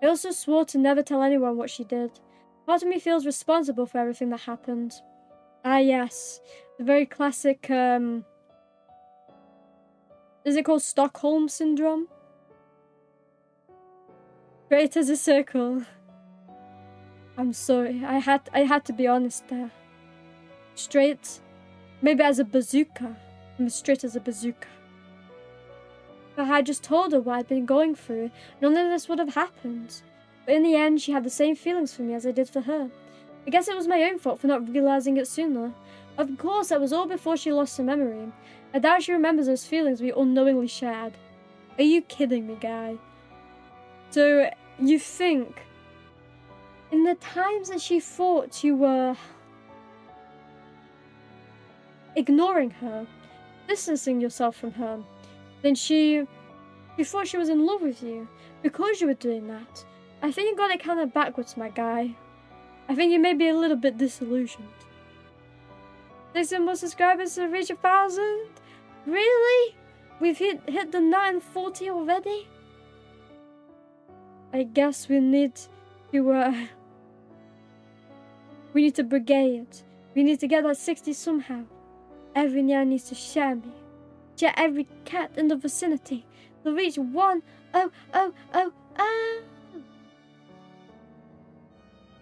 I also swore to never tell anyone what she did. Part of me feels responsible for everything that happened. Ah yes, the very classic, is it called Stockholm Syndrome? Straight as a circle. I'm sorry, I had to be honest there. Straight, maybe as a bazooka. I'm as straight as a bazooka. If I had just told her what I'd been going through, none of this would have happened. But in the end, she had the same feelings for me as I did for her. I guess it was my own fault for not realizing it sooner. Of course, that was all before she lost her memory. I doubt she remembers those feelings we unknowingly shared. Are you kidding me, guy? So, you think, in the times that she thought you were ignoring her, distancing yourself from her, then she thought she was in love with you because you were doing that. I think you got it kind of backwards, my guy. I think you may be a little bit disillusioned. 6 more subscribers to reach 1,000? Really? We've hit the 940 already? I guess we need to brigade. We need to get that 60 somehow. Everynyan needs to share me. Share every cat in the vicinity to reach 1,000.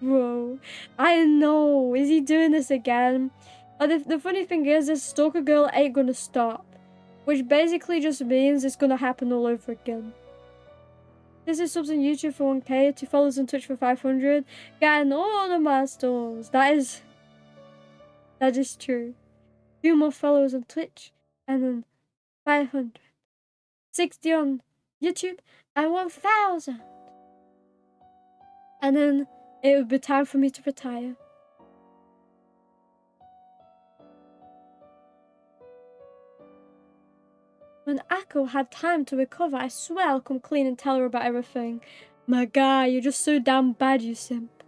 Bro, I know. Is he doing this again? The funny thing is, this stalker girl ain't gonna stop. Which basically just means it's gonna happen all over again. This is subs on YouTube for 1k, 2 followers on Twitch for 500, getting all the milestones. That is true. 2 more followers on Twitch, and then 500. 60 on YouTube, and 1,000. And then it would be time for me to retire. When Akko had time to recover, I swear I'll come clean and tell her about everything. My guy, you're just so damn bad, you simp.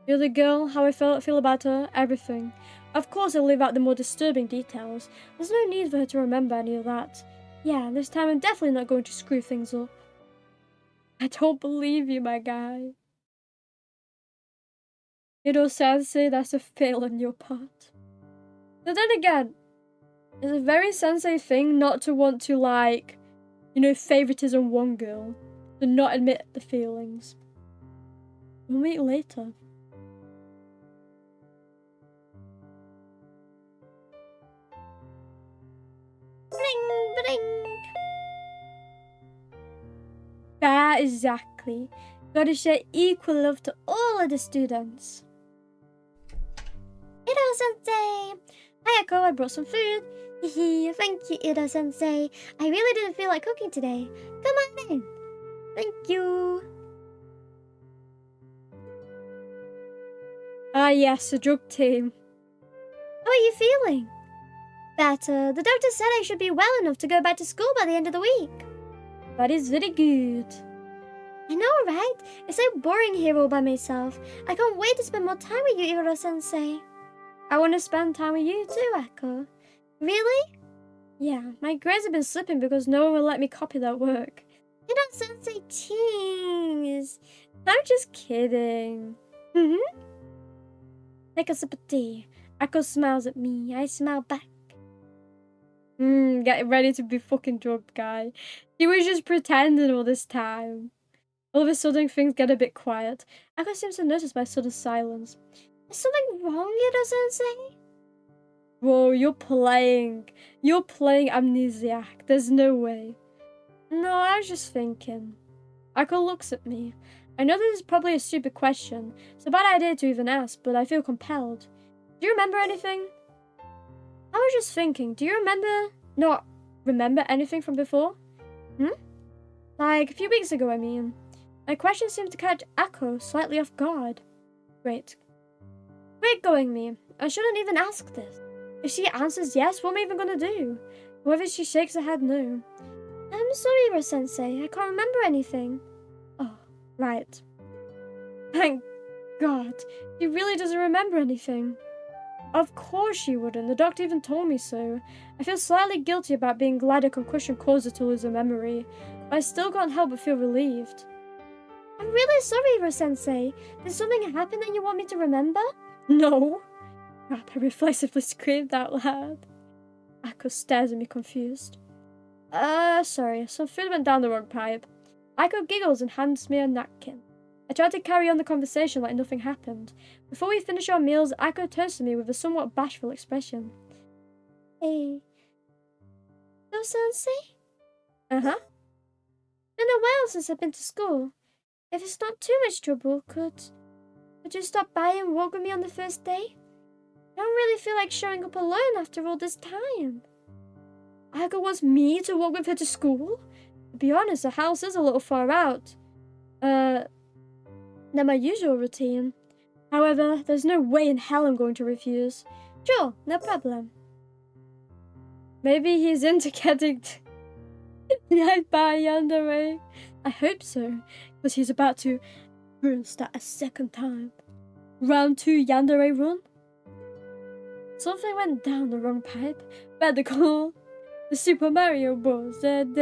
The other girl, how I feel about her, everything. Of course I'll leave out the more disturbing details. There's no need for her to remember any of that. Yeah, this time I'm definitely not going to screw things up. I don't believe you, my guy. You know, Sensei, that's a fail on your part. But then again, it's a very Sensei thing not to want to, like, you know, favoritism one girl. To not admit the feelings. We'll meet later. Bling, bling. Yeah, exactly. Gotta share equal love to all of the students. Iro-sensei! Hi, Akko, I brought some food. Thank you, Iro-sensei. I really didn't feel like cooking today. Come on in. Thank you. Ah yes, a drug team. How are you feeling? Better. The doctor said I should be well enough to go back to school by the end of the week. That is very good. I know, right? It's so boring here all by myself. I can't wait to spend more time with you, Iro-sensei. I want to spend time with you too, Akko. Really? Yeah, my grades have been slipping because no one will let me copy that work. Iro-sensei, cheese. I'm just kidding. Take a sip of tea. Akko smiles at me. I smile back. Get ready to be fucking drugged, guy. He was just pretending all this time. All of a sudden, things get a bit quiet. Akko seems to notice my sudden silence. Is something wrong, Iro-sensei? Whoa, you're playing. You're playing amnesiac. There's no way. No, I was just thinking. Akko looks at me. I know this is probably a stupid question. It's a bad idea to even ask, but I feel compelled. Do you remember anything? I was just thinking, do you not remember anything from before? Like a few weeks ago, I mean. My question seemed to catch Akko slightly off guard. Great going, me. I shouldn't even ask this. If she answers yes, what am I even gonna do? What if she shakes her head no? I'm sorry, Iro-sensei. I can't remember anything. Oh, right. Thank God. She really doesn't remember anything. Of course she wouldn't. The doctor even told me so. I feel slightly guilty about being glad a concussion caused her to lose her memory, but I still can't help but feel relieved. I'm really sorry, Iro-sensei. Did something happen that you want me to remember? No. Crap, I reflexively screamed out loud. Akko stares at me confused. Sorry, some food went down the wrong pipe. Akko giggles and hands me a napkin. I tried to carry on the conversation like nothing happened. Before we finish our meals, Akko turns to me with a somewhat bashful expression. Hey. Iro-sensei? Uh-huh. Been a while since I've been to school. If it's not too much trouble, could you stop by and walk with me on the first day? I don't really feel like showing up alone after all this time. Akko wants me to walk with her to school? To be honest, the house is a little far out. Than my usual routine. However, there's no way in hell I'm going to refuse. Sure, no problem. Maybe he's into getting yanked by Yandere. I hope so, because he's about to start a second time. Round 2 Yandere run. Something went down the wrong pipe. Better call the Super Mario Bros. That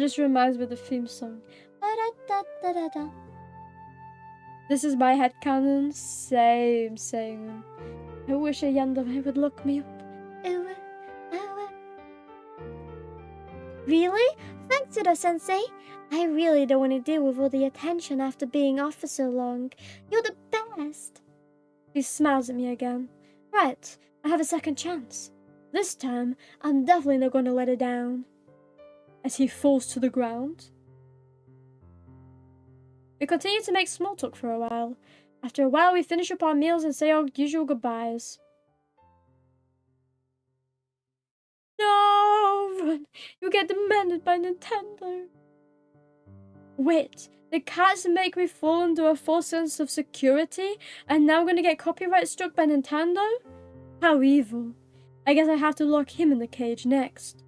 just reminds me of the theme song. This is my headcanon. Same. I wish a Yandere would look me up. Really? Thanks, Iro-sensei. I really don't want to deal with all the attention after being off for so long. You're the best. He smiles at me again. Right, I have a second chance. This time, I'm definitely not going to let her down. As he falls to the ground. We continue to make small talk for a while. After a while, we finish up our meals and say our usual goodbyes. No! Run! You get demanded by Nintendo. Wait, the cats make me fall under a false sense of security, and now I'm gonna get copyright struck by Nintendo? How evil. I guess I have to lock him in the cage next.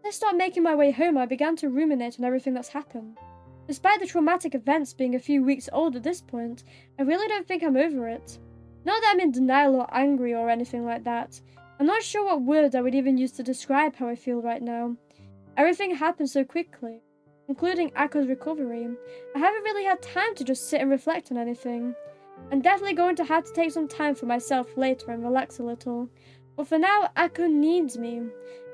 As I start making my way home, I began to ruminate on everything that's happened. Despite the traumatic events being a few weeks old at this point, I really don't think I'm over it. Not that I'm in denial or angry or anything like that. I'm not sure what words I would even use to describe how I feel right now. Everything happened so quickly, including Akko's recovery. I haven't really had time to just sit and reflect on anything. I'm definitely going to have to take some time for myself later and relax a little. But for now, Akko needs me.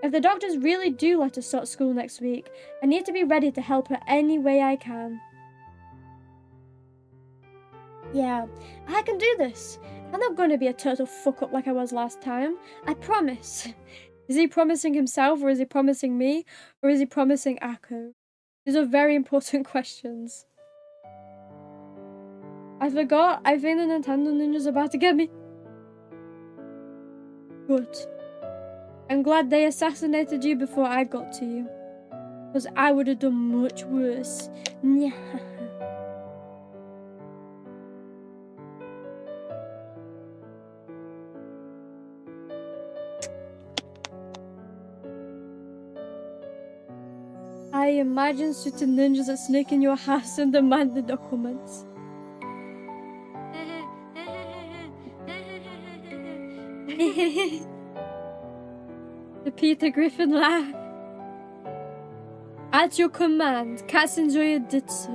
If the doctors really do let us start school next week, I need to be ready to help her any way I can. Yeah, I can do this. I'm not going to be a total fuck-up like I was last time. I promise. Is he promising himself, or is he promising me, or is he promising Akko? These are very important questions. I forgot. I think the Nintendo Ninja's about to get me. Good. I'm glad they assassinated you before I got to you. Because I would have done much worse. Nya. I imagine certain ninjas that sneak in your house and demand the documents. The Peter Griffin laugh. At your command, Katzenjoya did so.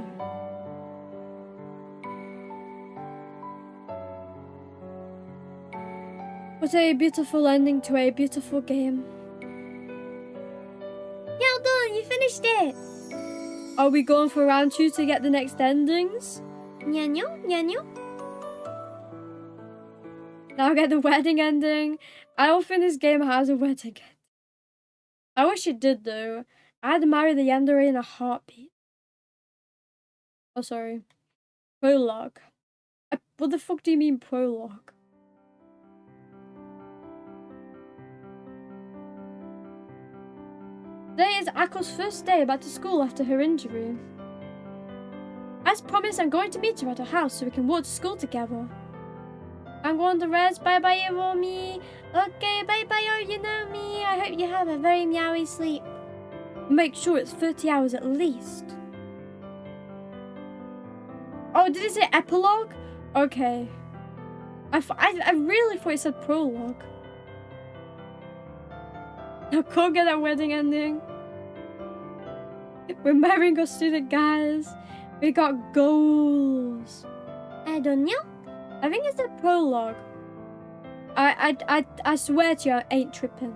What a beautiful ending to a beautiful game. Well done, you finished it. Are we going for round 2 to get the next endings? Nyanyo, nyanyo. Now get the wedding ending. I don't think this game has a wedding ending. I wish it did though. I'd marry the Yandere in a heartbeat. Oh, sorry. Prologue. What the fuck do you mean prologue? Today is Akko's first day back to school after her injury. As promised, I'm going to meet her at her house so we can walk to school together. I'm going to rest. Bye bye, Iromi. Okay, bye bye, oh, you know me. I hope you have a very meowy sleep. Make sure it's 30 hours at least. Oh, did it say epilogue? Okay. I really thought it said prologue. I can't get that wedding ending. We're marrying our student, guys. We got goals. I don't know. I think it's a prologue. I swear to you, I ain't tripping.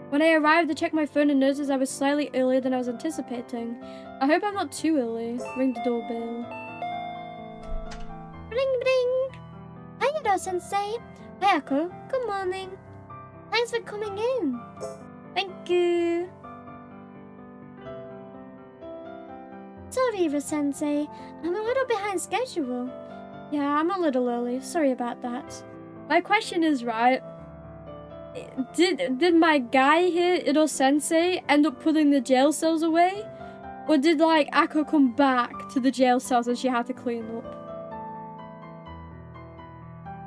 When I arrived, I checked my phone and noticed I was slightly earlier than I was anticipating. I hope I'm not too early. Ring the doorbell. Bling bling. Hi, Yado-sensei. Hi, Akko. Good morning. Thanks for coming in. Thank you. Sorry, Iro-sensei. I'm a little behind schedule. Yeah, I'm a little early. Sorry about that. My question is, right, did my guy here, Iro-sensei, end up putting the jail cells away? Or did, like, Akko come back to the jail cells and she had to clean up?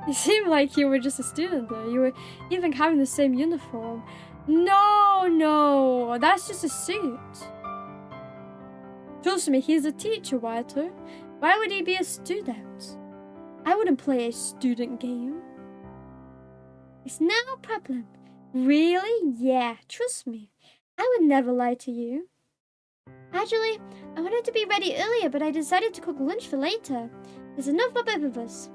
You seemed like you were just a student though. You were even having the same uniform. No, that's just a suit. Trust me, he's a teacher, Waito. Why would he be a student? I wouldn't play a student game. It's no problem. Really? Yeah, trust me. I would never lie to you. Actually, I wanted to be ready earlier, but I decided to cook lunch for later. There's enough for both of us.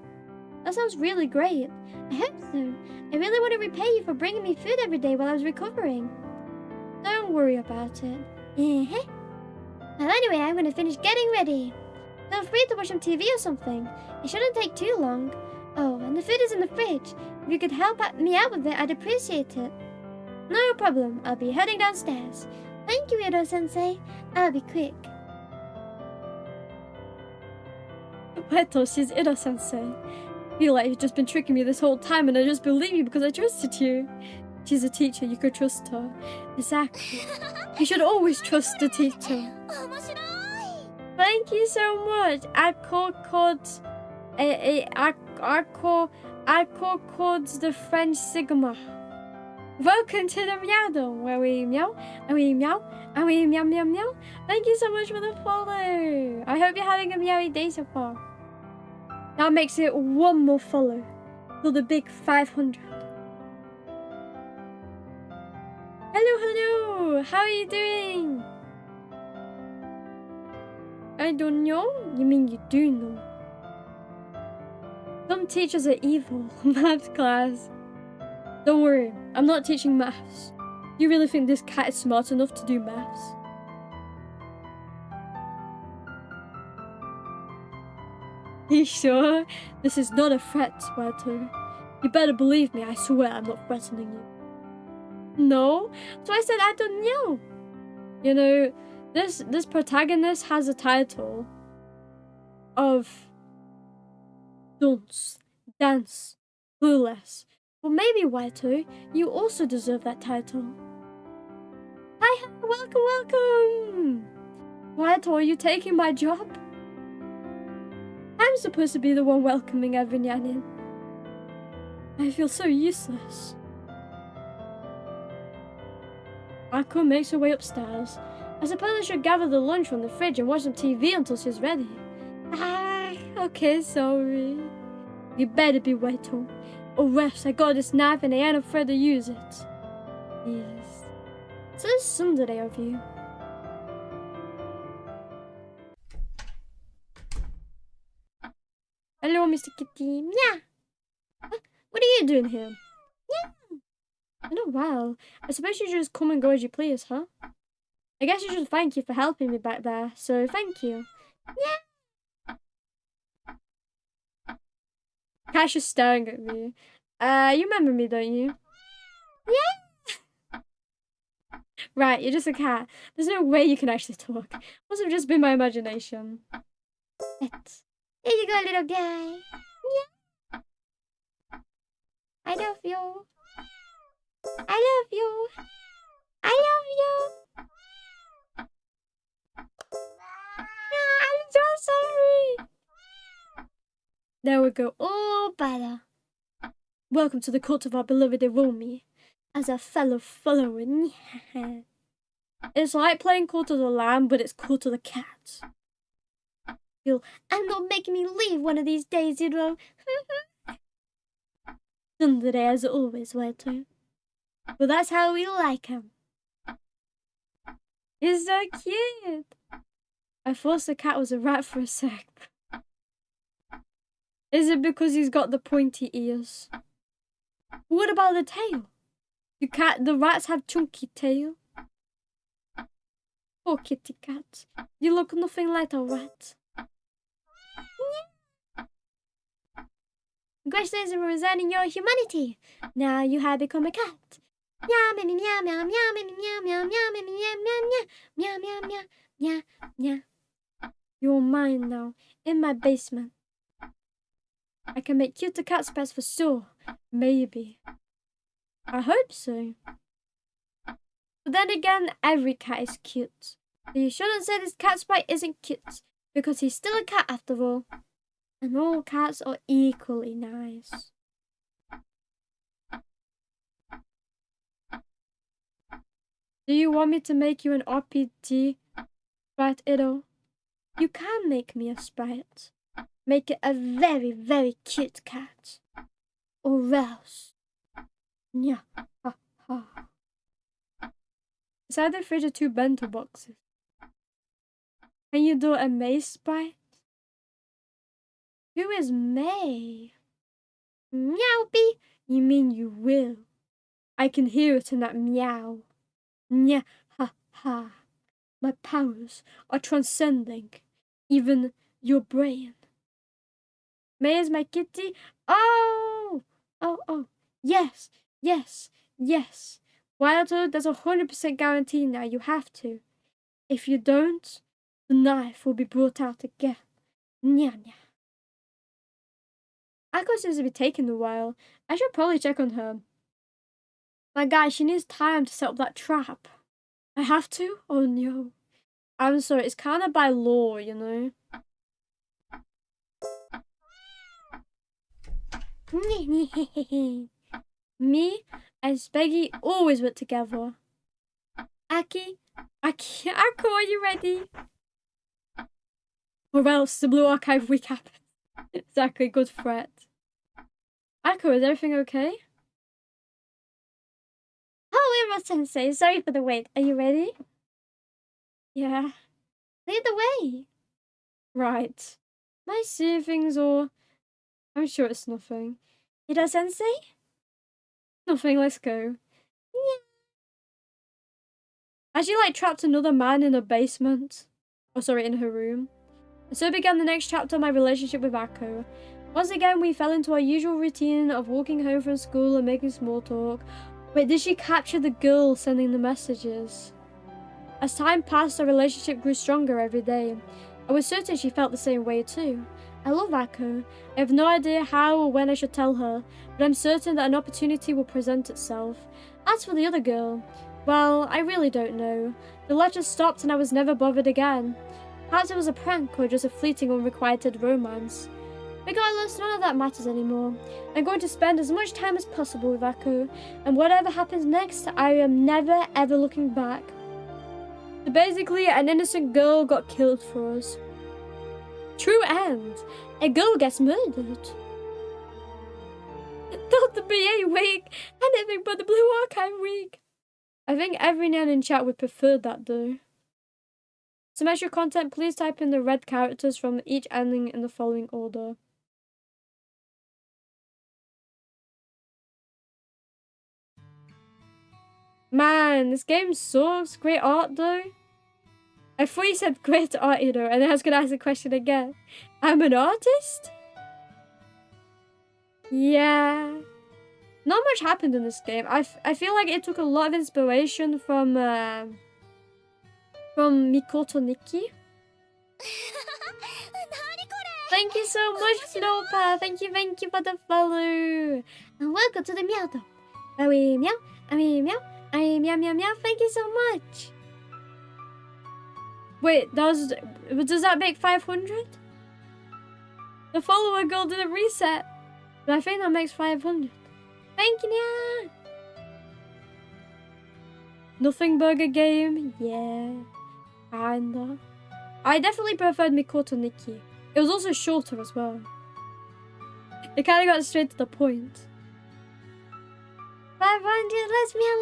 That sounds really great. I hope so. I really want to repay you for bringing me food every day while I was recovering. Don't worry about it. Well, anyway, I'm going to finish getting ready. Feel free to watch some TV or something. It shouldn't take too long. Oh, and the food is in the fridge. If you could help me out with it, I'd appreciate it. No problem. I'll be heading downstairs. Thank you, Iro-sensei. I'll be quick. Weto, she's Iro-sensei. I feel like you've just been tricking me this whole time and I just believe you because I trusted you. She's a teacher, you could trust her. Exactly. You should always trust the teacher. Thank you so much. I call codes the French Sigma. Welcome to the Meow, where we meow, and we meow, and we meow meow meow. Thank you so much for the follow. I hope you're having a meowy day so far. That makes it one more follow till the big 500. Hello, hello. How are you doing? I don't know. You mean you do know? Some teachers are evil. Maths class. Don't worry, I'm not teaching maths. You really think this cat is smart enough to do maths? You sure? This is not a threat, Walter. You better believe me, I swear I'm not threatening you. No? So I said I don't know. You know, this protagonist has a title of Dance, Clueless. Well, maybe, Waito, you also deserve that title. Hi, welcome! Waito, are you taking my job? I'm supposed to be the one welcoming everynyan in. I feel so useless. Ako makes her way upstairs. I suppose I should gather the lunch from the fridge and watch some TV until she's ready. Okay, sorry. You better be Waito. Or else I got this knife and I ain't afraid to use it. Yes. So tsundere of you. Hello, Mr. Kitty. Yeah. What are you doing here? Yeah. Oh, wow. I suppose you should just come and go as you please, huh? I guess you should thank you for helping me back there, so thank you. Yeah. Cash is staring at me. You remember me, don't you? Yeah. Right, you're just a cat. There's no way you can actually talk. Must have just been my imagination. Here you go, little guy. Yeah. I love you. I love you. I love you. I'm so sorry. There we go. All better. Welcome to the cult of our beloved Iromi. As a fellow follower. It's like playing Cult of the Lamb, but it's Cult of the Cat. I'm not making me leave one of these days, you know. Tsundere as always, Walter. But that's how we like him. He's so cute. I thought the cat was a rat for a sec. Is it because he's got the pointy ears? What about the tail? The rats have chunky tail. Poor kitty cat. You look nothing like a rat. Congratulations on resigning your humanity. Now you have become a cat. Meow meow meow meow meow meow meow meow meow meow meow meow meow meow meow. You're mine now, in my basement. I can make cuter cat space for sure. Maybe. I hope so. But then again, every cat is cute. So you shouldn't say this cat sprite isn't cute, because he's still a cat after all. And all cats are equally nice. Do you want me to make you an RPG sprite, Ido? You can make me a sprite. Make it a very, very cute cat. Or else. Yeah. Ha ha. Inside the fridge are 2 bento boxes. Can you do a May sprite? Who is May? Meowbie. You mean you will? I can hear it in that meow. Nya ha ha. My powers are transcending even your brain. May is my kitty. Oh! Yes, yes, yes. Wilder, there's 100% guarantee now. You have to. If you don't, the knife will be brought out again. Nya nya. Akko seems to be taking a while. I should probably check on her. My guy, she needs time to set up that trap. I have to? Oh no. I'm sorry, it's kind of by law, you know? Me and Speggy always work together. Akko, are you ready? Or else the Blue Archive week happens. Exactly, good threat. Akko, is everything okay? Oh, Iro-sensei, sorry for the wait. Are you ready? Yeah. Lead the way. Right. Am I seeing things or... I'm sure it's nothing. Iro-sensei? Nothing, let's go. Yeah. As she trapped another man in a basement. Oh, sorry, in her room. And so began the next chapter of my relationship with Akko. Once again, we fell into our usual routine of walking home from school and making small talk. Wait, did she capture the girl sending the messages? As time passed, our relationship grew stronger every day. I was certain she felt the same way too. I love Akko. I have no idea how or when I should tell her, but I'm certain that an opportunity will present itself. As for the other girl, well, I really don't know. The letters stopped and I was never bothered again. Perhaps it was a prank or just a fleeting unrequited romance. Regardless, none of that matters anymore. I'm going to spend as much time as possible with Akko, and whatever happens next, I am never ever looking back. So basically, an innocent girl got killed for us. True end. A girl gets murdered. Not the BA week, anything but the Blue Archive week. I think everynyan in chat would prefer that though. Some extra content, please type in the red characters from each ending in the following order. Man, this game sucks. Great art though. I thought you said great art, you know, and then I was gonna ask the question again. I'm an artist? Yeah. Not much happened in this game. I feel like it took a lot of inspiration from Mikoto Nikki. Thank you so much, Snowpa. Thank you for the follow. And welcome to the meow dome. Are we meow? Are we meow? Are we meow meow meow? Thank you so much. Wait, does that make 500? The follower goal didn't reset, but I think that makes 500. Thank you, Nya. Nothing burger game, yeah, kinda. I definitely preferred Mikoto Nikki. It was also shorter as well. It kind of got straight to the point. 500, let's meow,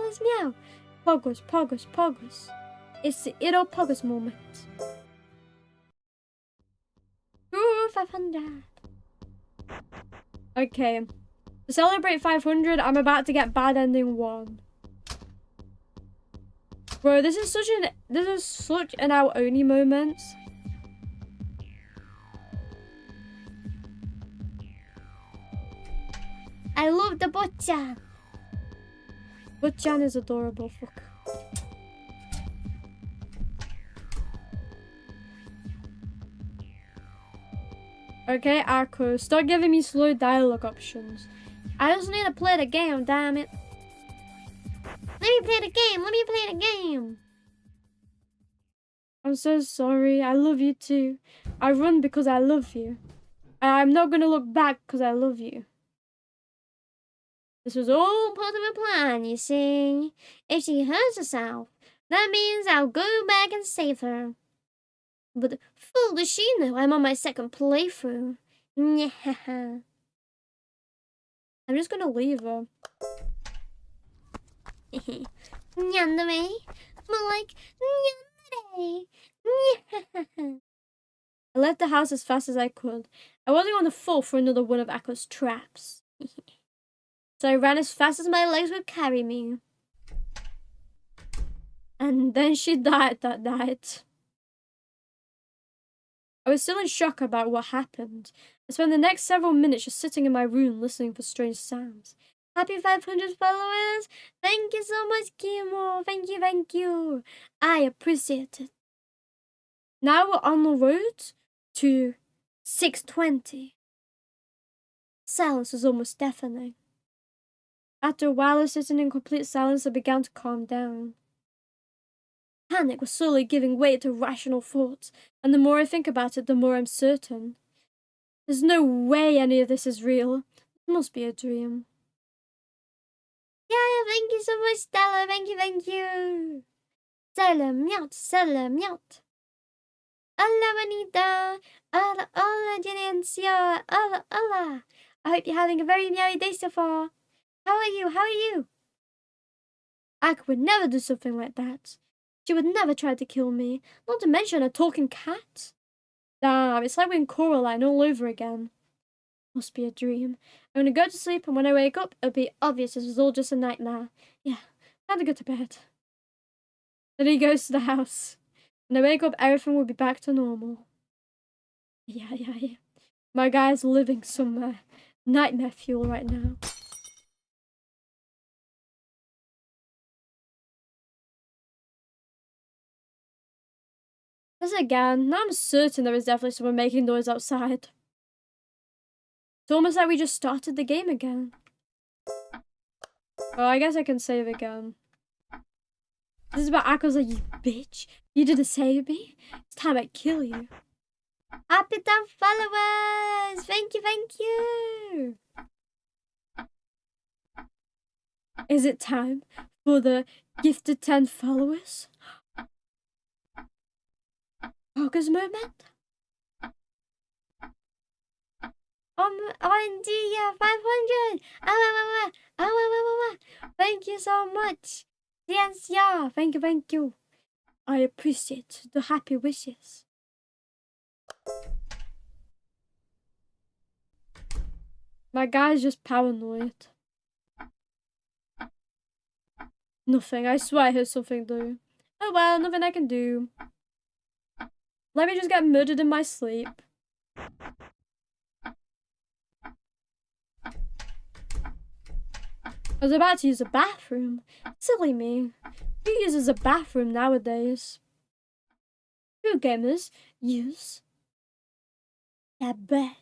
let's meow. Poggers. It's the Iro Poggers moment. Ooh, 500. Okay. To celebrate 500, I'm about to get bad ending 1. Bro, this is such an our only moment. I love the botchan. Botchan is adorable. Fuck. Okay, Akko, start giving me slow dialogue options. I just need to play the game, damn it. Let me play the game. I'm so sorry. I love you too. I run because I love you. And I'm not gonna look back because I love you. This was all part of a plan, you see. If she hurts herself, that means I'll go back and save her. But fool does she know I'm on my second playthrough. I'm just gonna leave her. Yandere. More like Yandere. I left the house as fast as I could. I wasn't going to fall for another one of Akko's traps. So I ran as fast as my legs would carry me. And then she died that night. I was still in shock about what happened. I spent the next several minutes just sitting in my room listening for strange sounds. Happy 500 followers. Thank you so much, Kimo. Thank you, thank you. I appreciate it. Now we're on the road to 620. Silence was almost deafening. After a while of sitting in complete silence, I began to calm down. Panic was slowly giving way to rational thoughts, and the more I think about it, the more I'm certain. There's no way any of this is real. It must be a dream. Yeah, thank you so much, Stella. Thank you, thank you. Salam yacht, salam yacht. Hola, bonita. Hola, hola, Genencia. Hola, hola. I hope you're having a very merry day so far. How are you? How are you? Ak would never do something like that. She would never try to kill me, not to mention a talking cat. Damn, it's like we're in Coraline all over again. Must be a dream. I'm gonna go to sleep, and when I wake up, it'll be obvious this was all just a nightmare. Yeah, time to go to bed. Then he goes to the house. When I wake up, everything will be back to normal. Yeah. My guy's living some nightmare fuel right now. As again, now I'm certain there is definitely someone making noise outside. It's almost like we just started the game again. Oh, I guess I can save again. This is about Akko's like, you bitch. You didn't save me. It's time I kill you. Happy 10 followers. Thank you, thank you. Is it time for the gifted 10 followers? Focus moment? OMG, yeah, 500. Thank you so much. Yes, yeah. Thank you. I appreciate the happy wishes. My guy's just paranoid. Nothing. I swear I heard something though. Oh well, nothing I can do. Let me just get murdered in my sleep. I was about to use a bathroom. Silly me. Who uses a bathroom nowadays? Who gamers use a bed?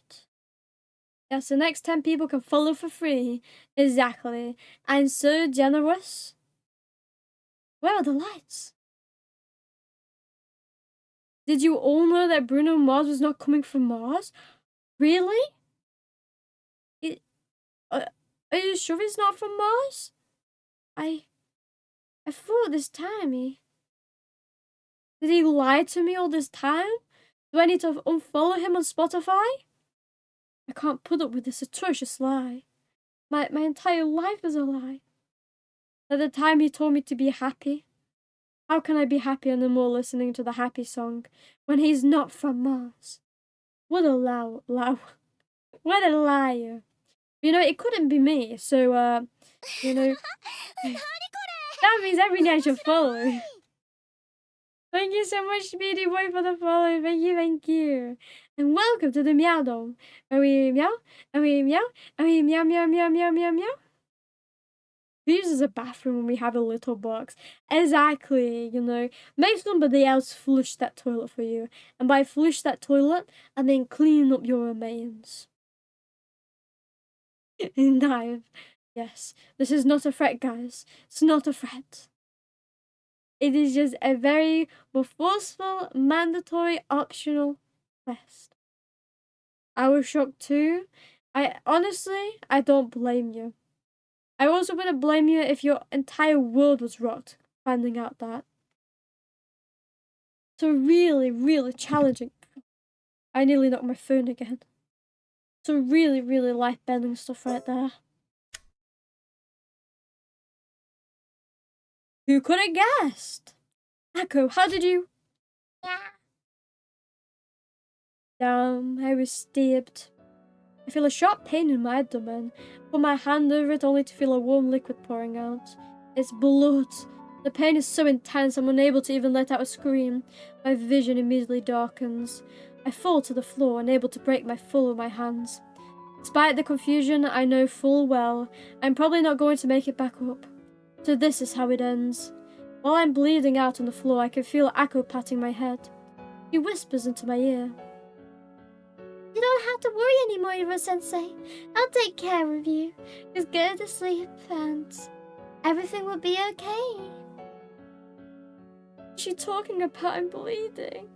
Yes, the next 10 people can follow for free. Exactly. I'm so generous. Where are the lights? Did you all know that Bruno Mars was not coming from Mars? Really? Are you sure he's not from Mars? I thought this time Did he lie to me all this time? Do I need to unfollow him on Spotify? I can't put up with this atrocious lie. My entire life is a lie. At the time he told me to be happy. How can I be happy anymore listening to the happy song when he's not from Mars? What a what a liar. You know, it couldn't be me, so, you know, that means everynyan should follow. Thank you so much, Speedy Boy, for the follow. Thank you. And welcome to the Meow Dome. Are we meow? Are we meow? Are we meow, meow, meow, meow, meow, meow? Who uses a bathroom when we have a little box? Exactly, you know. Make somebody else flush that toilet for you. And by flush that toilet, I mean clean up your remains. Knife. Yes, this is not a threat, guys. It's not a threat. It is just a very more forceful, mandatory, optional quest. I was shocked too. Honestly, I don't blame you. I also wouldn't blame you if your entire world was rocked finding out that. So really, really challenging. I nearly knocked my phone again. So really, really life-bending stuff right there. Who could have guessed? Akko, how did you? Yeah. Damn, I was stabbed. I feel a sharp pain in my abdomen. Put my hand over it only to feel a warm liquid pouring out. It's blood. The pain is so intense I'm unable to even let out a scream. My vision immediately darkens. I fall to the floor, unable to break my fall with my hands. Despite the confusion, I know full well I'm probably not going to make it back up. So this is how it ends. While I'm bleeding out on the floor, I can feel Akko patting my head. He whispers into my ear. You don't have to worry anymore, Iro-sensei. I'll take care of you. Just go to sleep and everything will be okay. Is she talking about I'm bleeding?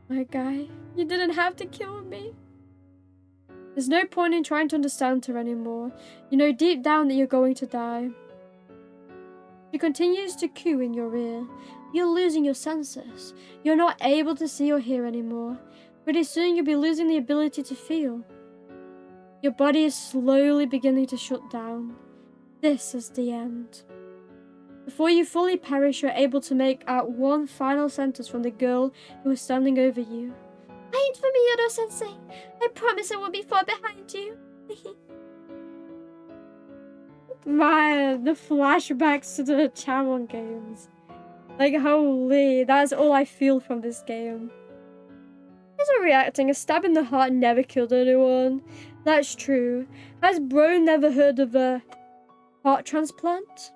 My guy, you didn't have to kill me. There's no point in trying to understand her anymore. You know deep down that you're going to die. She continues to coo in your ear. You're losing your senses. You're not able to see or hear anymore. Pretty soon you'll be losing the ability to feel. Your body is slowly beginning to shut down. This is the end. Before you fully perish, you're able to make out one final sentence from the girl who is standing over you. Wait for me, Iro-sensei. I promise I won't be far behind you. The flashbacks to the Chamon games. Like, holy, that's all I feel from this game. He's reacting, a stab in the heart never killed anyone. That's true. Has bro never heard of a heart transplant?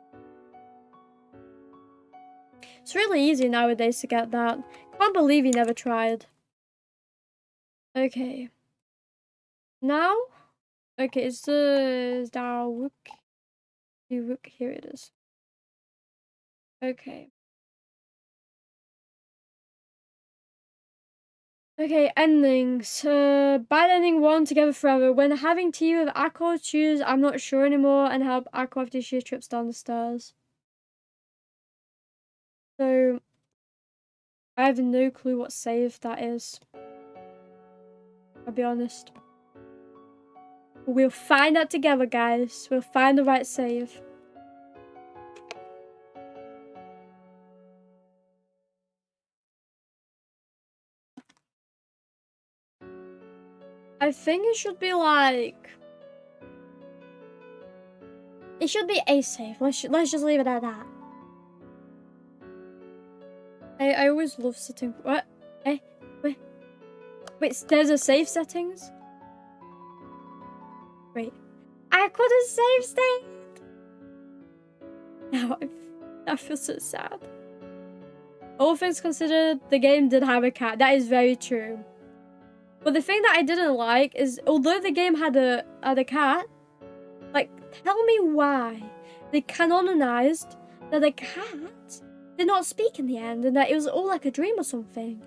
It's really easy nowadays to get that. Can't believe he never tried. Okay. Now? Okay, it's the Darwook. Here it is. Okay. Okay, endings. Bad ending 1, together forever. When having tea with Akko, choose I'm not sure anymore and help Akko after she trips down the stairs. So, I have no clue what save that is. I'll be honest. We'll find out together, guys. We'll find the right save. I think it should be like... It should be a save. Let's just leave it at that. I always love sitting... What? Wait, there's a save settings? Wait. I couldn't save state. Now I feel so sad. All things considered, the game did have a cat. That is very true. But the thing that I didn't like is, although the game had a cat, like, tell me why they canonized that the cat did not speak in the end and that it was all like a dream or something.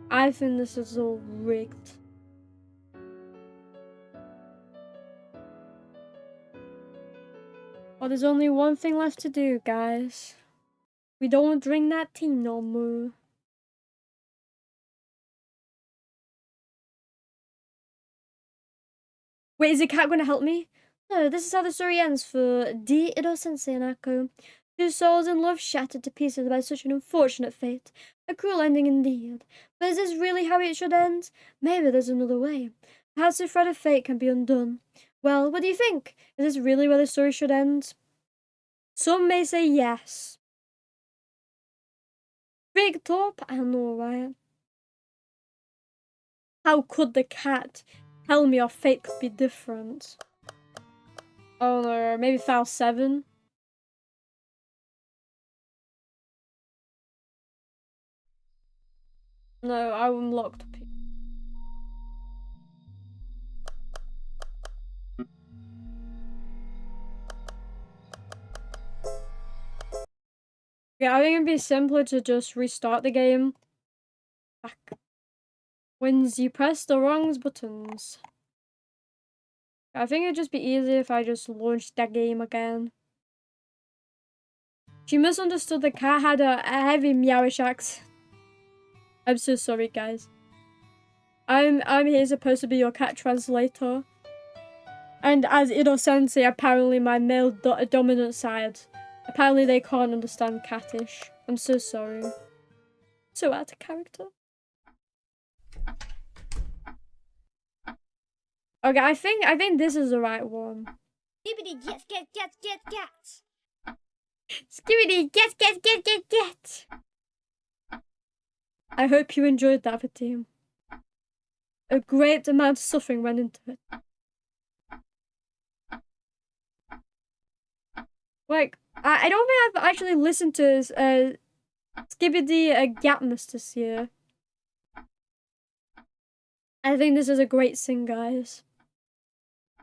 I think this is all rigged. Well, there's only one thing left to do, guys. We don't drink that tea no more. Wait, is the cat going to help me? No, this is how the story ends for dear Iro-sensei and Akko. Two souls in love shattered to pieces by such an unfortunate fate. A cruel ending indeed. But is this really how it should end? Maybe there's another way. Perhaps the thread of fate can be undone. Well, what do you think? Is this really where the story should end? Some may say yes. Rigged up? I know, right? How could the cat tell me our fate could be different? Oh no, maybe file 7? No, I unlocked a pic. Yeah, I think it'd be simpler to just restart the game. Back. Wins, you press the wrong buttons. I think it'd just be easier if I just launched that game again. She misunderstood the cat had a heavy meowish accent. I'm so sorry, guys. I'm here supposed to be your cat translator. And as Iro-sensei, apparently my male dominant side. Apparently they can't understand cattish. I'm so sorry. So out of character. Okay, I think this is the right one. Skibbity get. Skibbity get. I hope you enjoyed that, team. a great amount of suffering went into it. Like, I don't think I've actually listened to Skibidi Gatmas this year. I think this is a great sing, guys.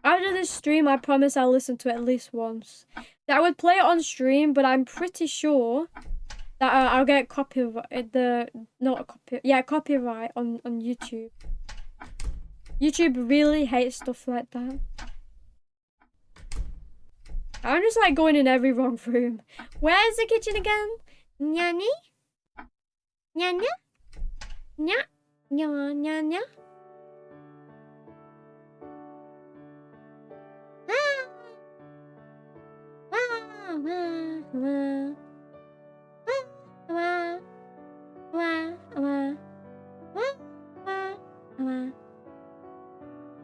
After this stream, I promise I'll listen to it at least once. I would play it on stream, but I'm pretty sure that I'll get copyright on YouTube. YouTube really hates stuff like that. I'm just like going in every wrong room. Where's the kitchen again? Nyani? Nyanya? Nya? Nya, nya, nya?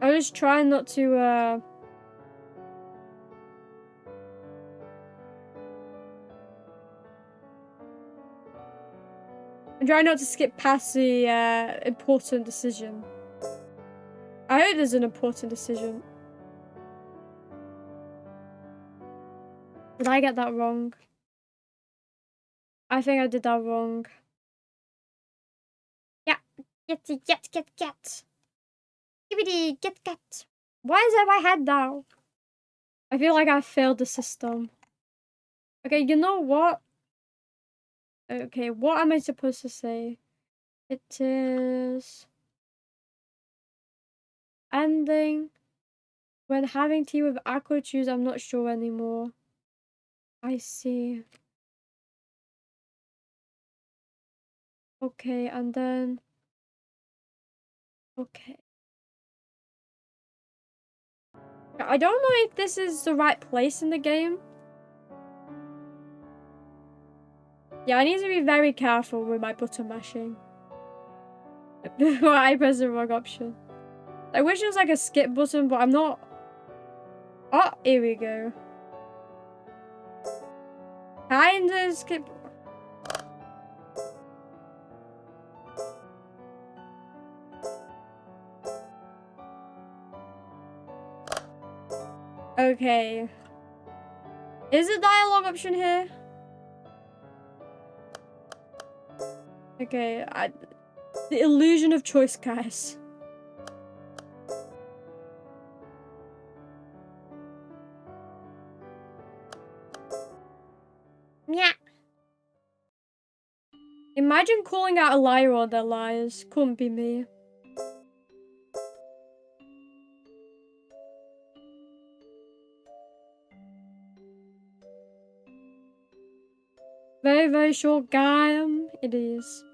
I was trying not to I'm trying not to skip past the important decision. I hope there's an important decision. Did I get that wrong? I think I did that wrong. Yeah. Get. Skibidi, get. Why is that my head now? I feel like I failed the system. Okay, you know what? Okay, what am I supposed to say? It is ending when having tea with aqua juice. I'm not sure anymore. I see. Okay, and then okay. I don't know if this is the right place in the game. Yeah, I need to be very careful with my button mashing before I press the wrong option. I wish it was like a skip button, but I'm not. Oh, here we go. Kinda skip. Okay. Is the dialogue option here? Okay, the illusion of choice, guys. Yeah. Imagine calling out a liar on their liars. Couldn't be me. Very, very short guy. It is.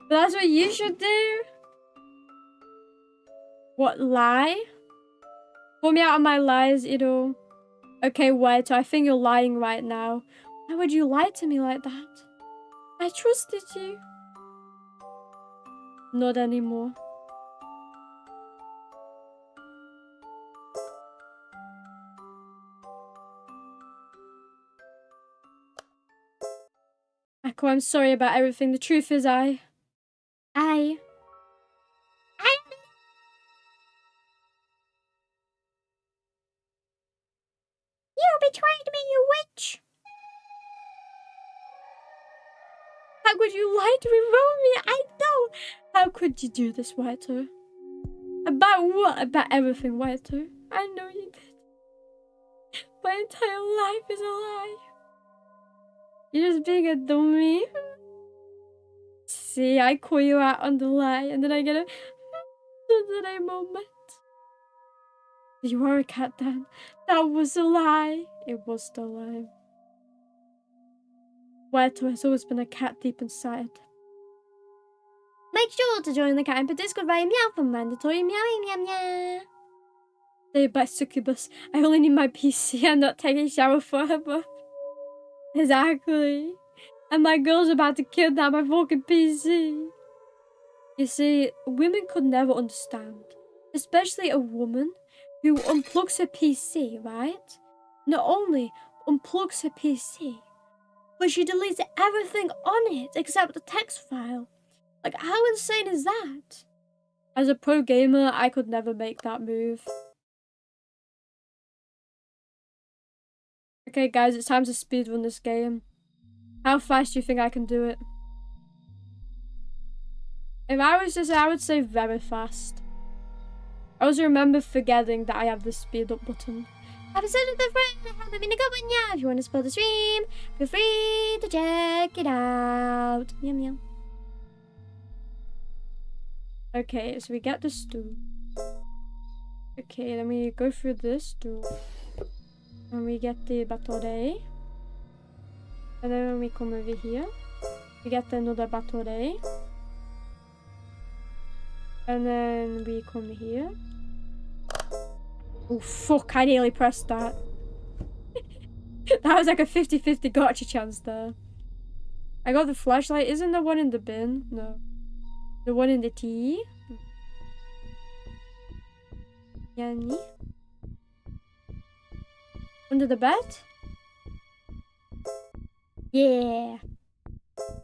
But that's what you should do. What, lie? Pull me out of my lies, Ido. Okay, wait, I think you're lying right now. Why would you lie to me like that? I trusted you. Not anymore. Akko, I'm sorry about everything. The truth is You betrayed me, you witch! How could you lie to me, Romy? I know. How could you do this, Whiter? About what? About everything, Whiter. I know you did. My entire life is a lie. You're just being a dummy. See, I call you out on the lie, and then I get a today moment. You are a cat, then. That was a lie. It was the lie. Whiter has always been a cat deep inside. Make sure to join the cat and Discord via meow for mandatory meowing meow meow. Say by Succubus, I only need my PC. I'm not taking a shower forever. Exactly. And my girl's about to kidnap my fucking PC. You see, women could never understand. Especially a woman who unplugs her PC, right? Not only unplugs her PC, but she deletes everything on it except the text file. Like, how insane is that? As a pro gamer, I could never make that move. Okay, guys, it's time to speedrun this game. How fast do you think I can do it? If I was to say, I would say very fast. I also remember forgetting that I have the speed up button. Episode of the friend, if you want to spoil the stream, feel free to check it out. Meow meow. Okay, so we get the stool. Okay, then we go through this door. And we get the battery. And then when we come over here, we get another battery. And then we come here. Oh fuck, I nearly pressed that. That was like a 50-50 gotcha chance there. I got the flashlight. Isn't the one in the bin? No. The one in the tea? Yanni? Under the bed? Yeah.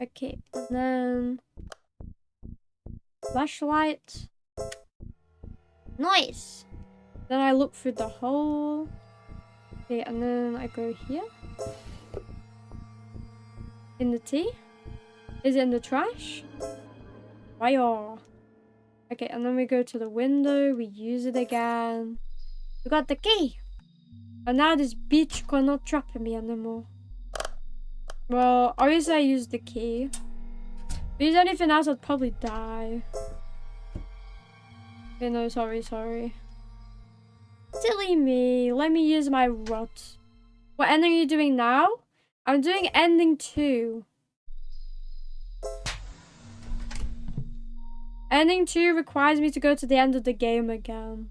Okay, and then... flashlight. Nice. Then I look through the hole. Okay, and then I go here. In the tea? Is it in the trash? Fire. Okay, and then we go to the window. We use it again. We got the key. And now this bitch cannot trap me anymore. Well, obviously I used the key. If I use anything else, I'd probably die. Okay, no, sorry. Silly me. Let me use my rod. What ending are you doing now? I'm doing ending 2. Ending 2 requires me to go to the end of the game again.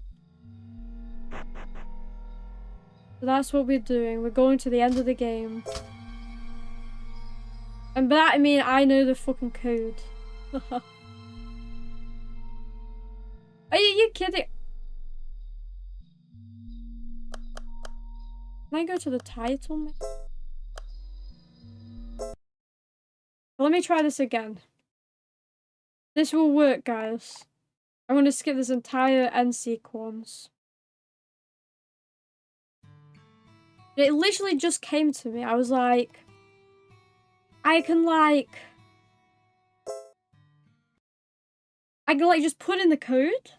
So that's what we're doing. We're going to the end of the game. And by that I mean I know the fucking code. Are you kidding? Can I go to the title? Let me try this again. This will work, guys. I'm gonna skip this entire end sequence. It literally just came to me. I was like, I can like just put in the code.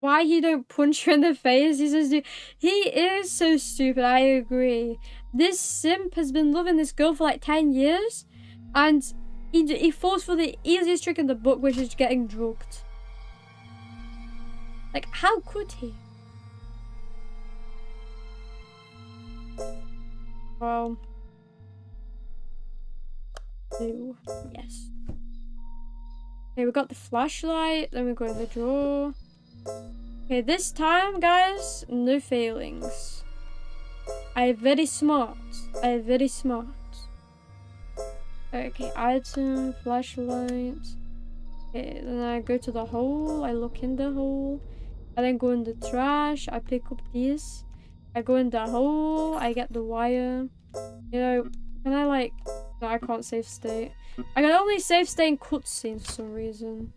Why he don't punch her in the face? He says, he is so stupid. I agree. This simp has been loving this girl for like 10 years, and he falls for the easiest trick in the book, which is getting drugged. Like, how could he? Well, no. Yes. Okay, we got the flashlight. Then we go in the drawer. Okay, this time, guys, no failings. I am very smart. Okay, item, flashlight. Okay, then I go to the hole. I look in the hole. I then go in the trash. I pick up this. I go in the hole. I get the wire. You know, can I like... No, I can't save state. I can only save state in cutscenes for some reason.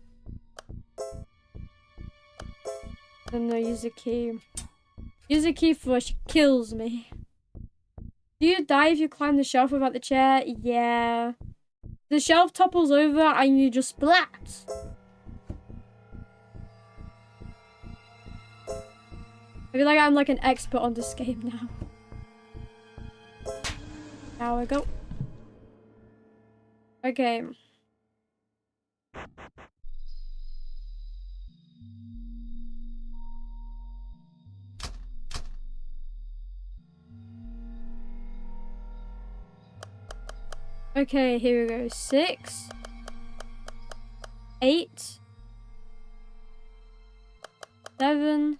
Then I use the key. Use the key before she kills me. Do you die if you climb the shelf without the chair? Yeah. The shelf topples over and you just splat. I feel like I'm like an expert on this game now. Now we go. Okay. Okay, here we go. 6, 8, 7,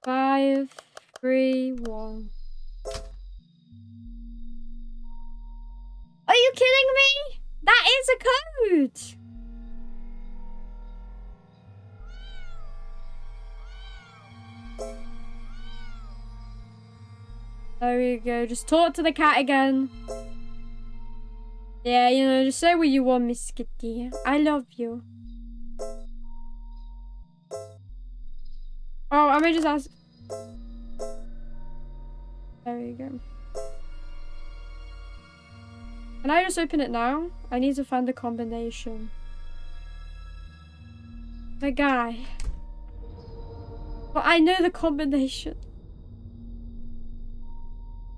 5, 3, 1. Are you kidding me? That is a code! There we go. Just talk to the cat again. Yeah, you know, just say what you want, Miss Kitty. I love you. Oh, I may just ask. There we go. Can I just open it now? I need to find the combination. The guy. But I know the combination.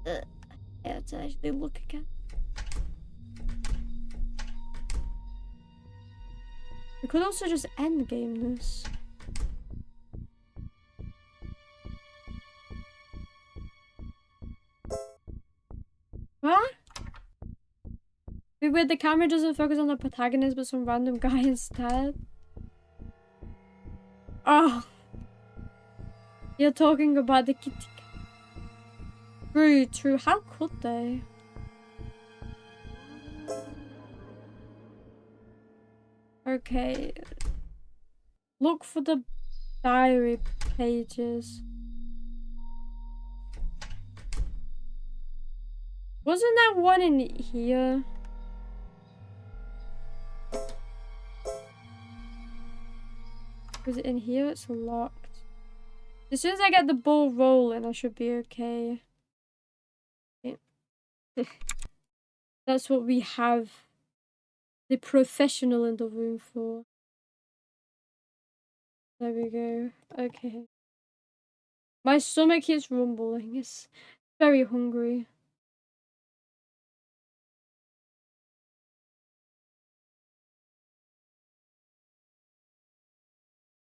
I have to actually look again. We could also just end game this. What? Where the camera doesn't focus on the protagonist but some random guy instead. Oh. You're talking about the kitty. True, true. How could they? Okay. Look for the diary pages. Wasn't that one in here? Was it in here? It's locked. As soon as I get the ball rolling, I should be okay. That's what we have the professional in the room for. There we go. Okay. My stomach is rumbling. It's very hungry.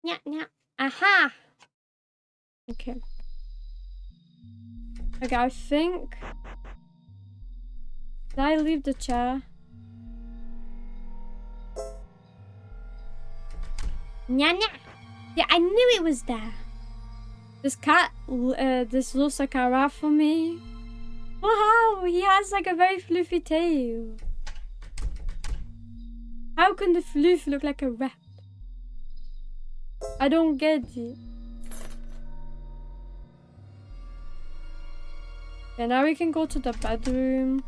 Yeah, yeah. Aha! Okay. Okay, I think... Did I leave the chair? Nya, nya. Yeah, I knew it was there. This cat, this looks like a rat for me. Wow, he has like a very fluffy tail. How can the floof look like a rat? I don't get it. Okay, now we can go to the bedroom.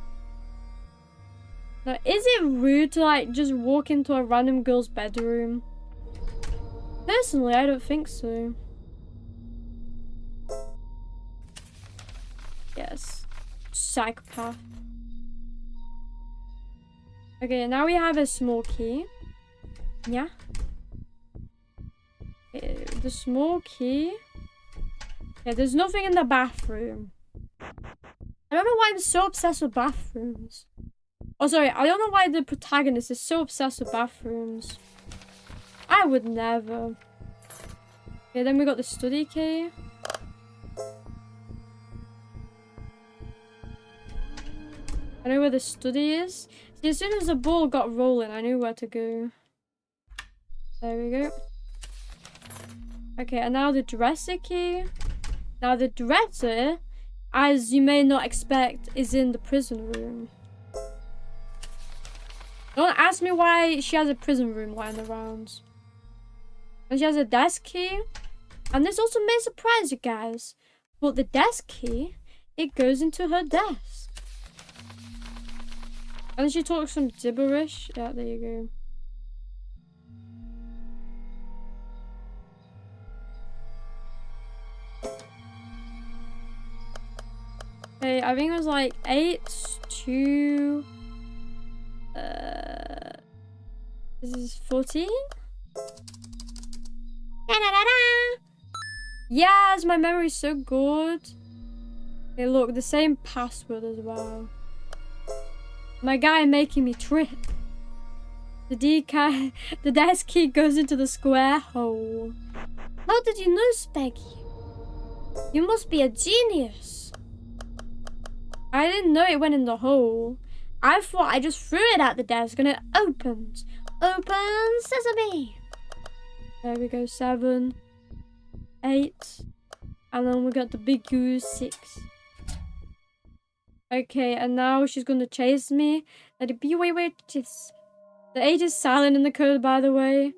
Now, is it rude to like just walk into a random girl's bedroom? Personally, I don't think so. Yes. Psychopath. Okay, now we have a small key. Yeah. Okay, the small key. Yeah, there's nothing in the bathroom. I don't know why I'm so obsessed with bathrooms. Oh, sorry. I don't know why the protagonist is so obsessed with bathrooms. I would never. Okay, then we got the study key. I know where the study is. See, as soon as the ball got rolling, I knew where to go. There we go. Okay, and now the dresser key. Now the dresser, as you may not expect, is in the prison room. Don't ask me why she has a prison room lying around. And she has a desk key. And this also may surprise you guys. But the desk key, it goes into her desk. And she talks some gibberish. Yeah, there you go. Okay, I think it was like 8 to... this is 14? Yes, my memory's so good. Okay, look, the same password as well. My guy making me trip. The desk key goes into the square hole. How did you know, Speggy? You must be a genius. I didn't know it went in the hole. I thought I just threw it at the desk and it opened. Open sesame. There we go, 7, 8, and then we got the big U, 6. Okay, and now she's gonna chase me. Let it be. Wait. The 8 is silent in the code, by the way.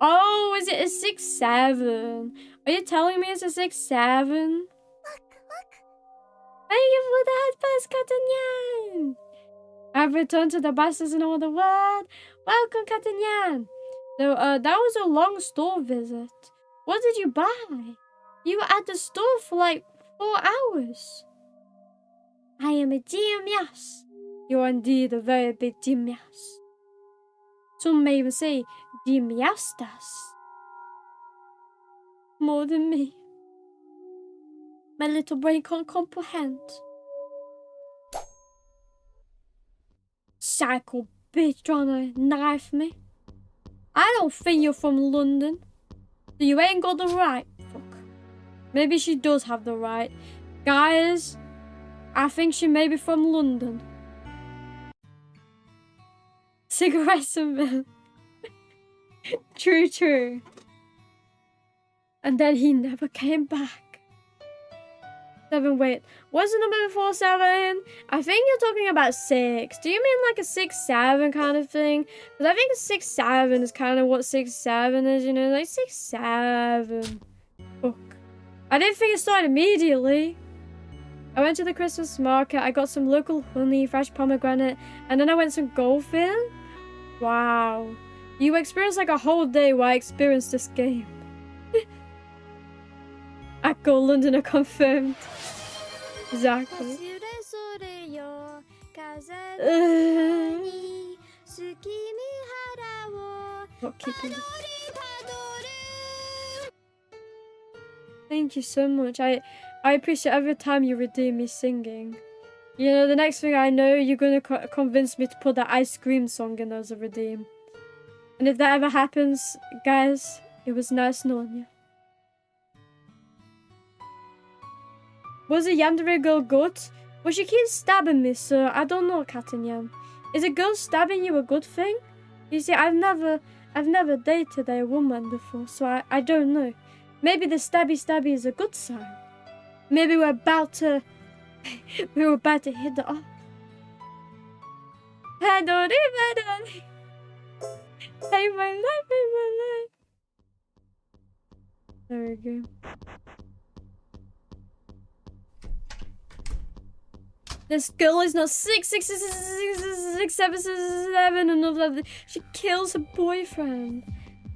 Oh, is it a 6, 7? Are you telling me it's a 6, 7? Look. Thank you for the headphones, Cotton Yan. I've returned to the bastards in all the world. Welcome, Cat and Yan. So, that was a long store visit. What did you buy? You were at the store for like 4 hours. I am a genius. You are indeed a very big genius. Some may even say geniastas. More than me. My little brain can't comprehend. Psycho bitch trying to knife me. I don't think you're from London. So you ain't got the right. Fuck. Maybe she does have the right. Guys, I think she may be from London. Cigarettes and milk. True, true. And then he never came back. 7, wait. What's the number before 7? I think you're talking about 6. Do you mean like a 6-7 kind of thing? Because I think a 6-7 is kind of what 6-7 is, you know? Like 6-7. Fuck. I didn't think it started immediately. I went to the Christmas market. I got some local honey, fresh pomegranate, and then I went some golfing. Wow. You experienced like a whole day while I experienced this game. Echo Londoner confirmed. Exactly. Not keeping it. Thank you so much. I appreciate every time you redeem me singing. You know, the next thing I know, you're gonna convince me to put that ice cream song in as a redeem. And if that ever happens, guys, it was nice knowing you. Was a Yandere girl good? Well, she keeps stabbing me, so I don't know, Cat and Yan. Is a girl stabbing you a good thing? You see, I've never dated a woman before, so I don't know. Maybe the stabby is a good sign. Maybe we're about to hit the off. Hey, my life. There we go. This girl is not 6, 7, 7, and she kills her boyfriend.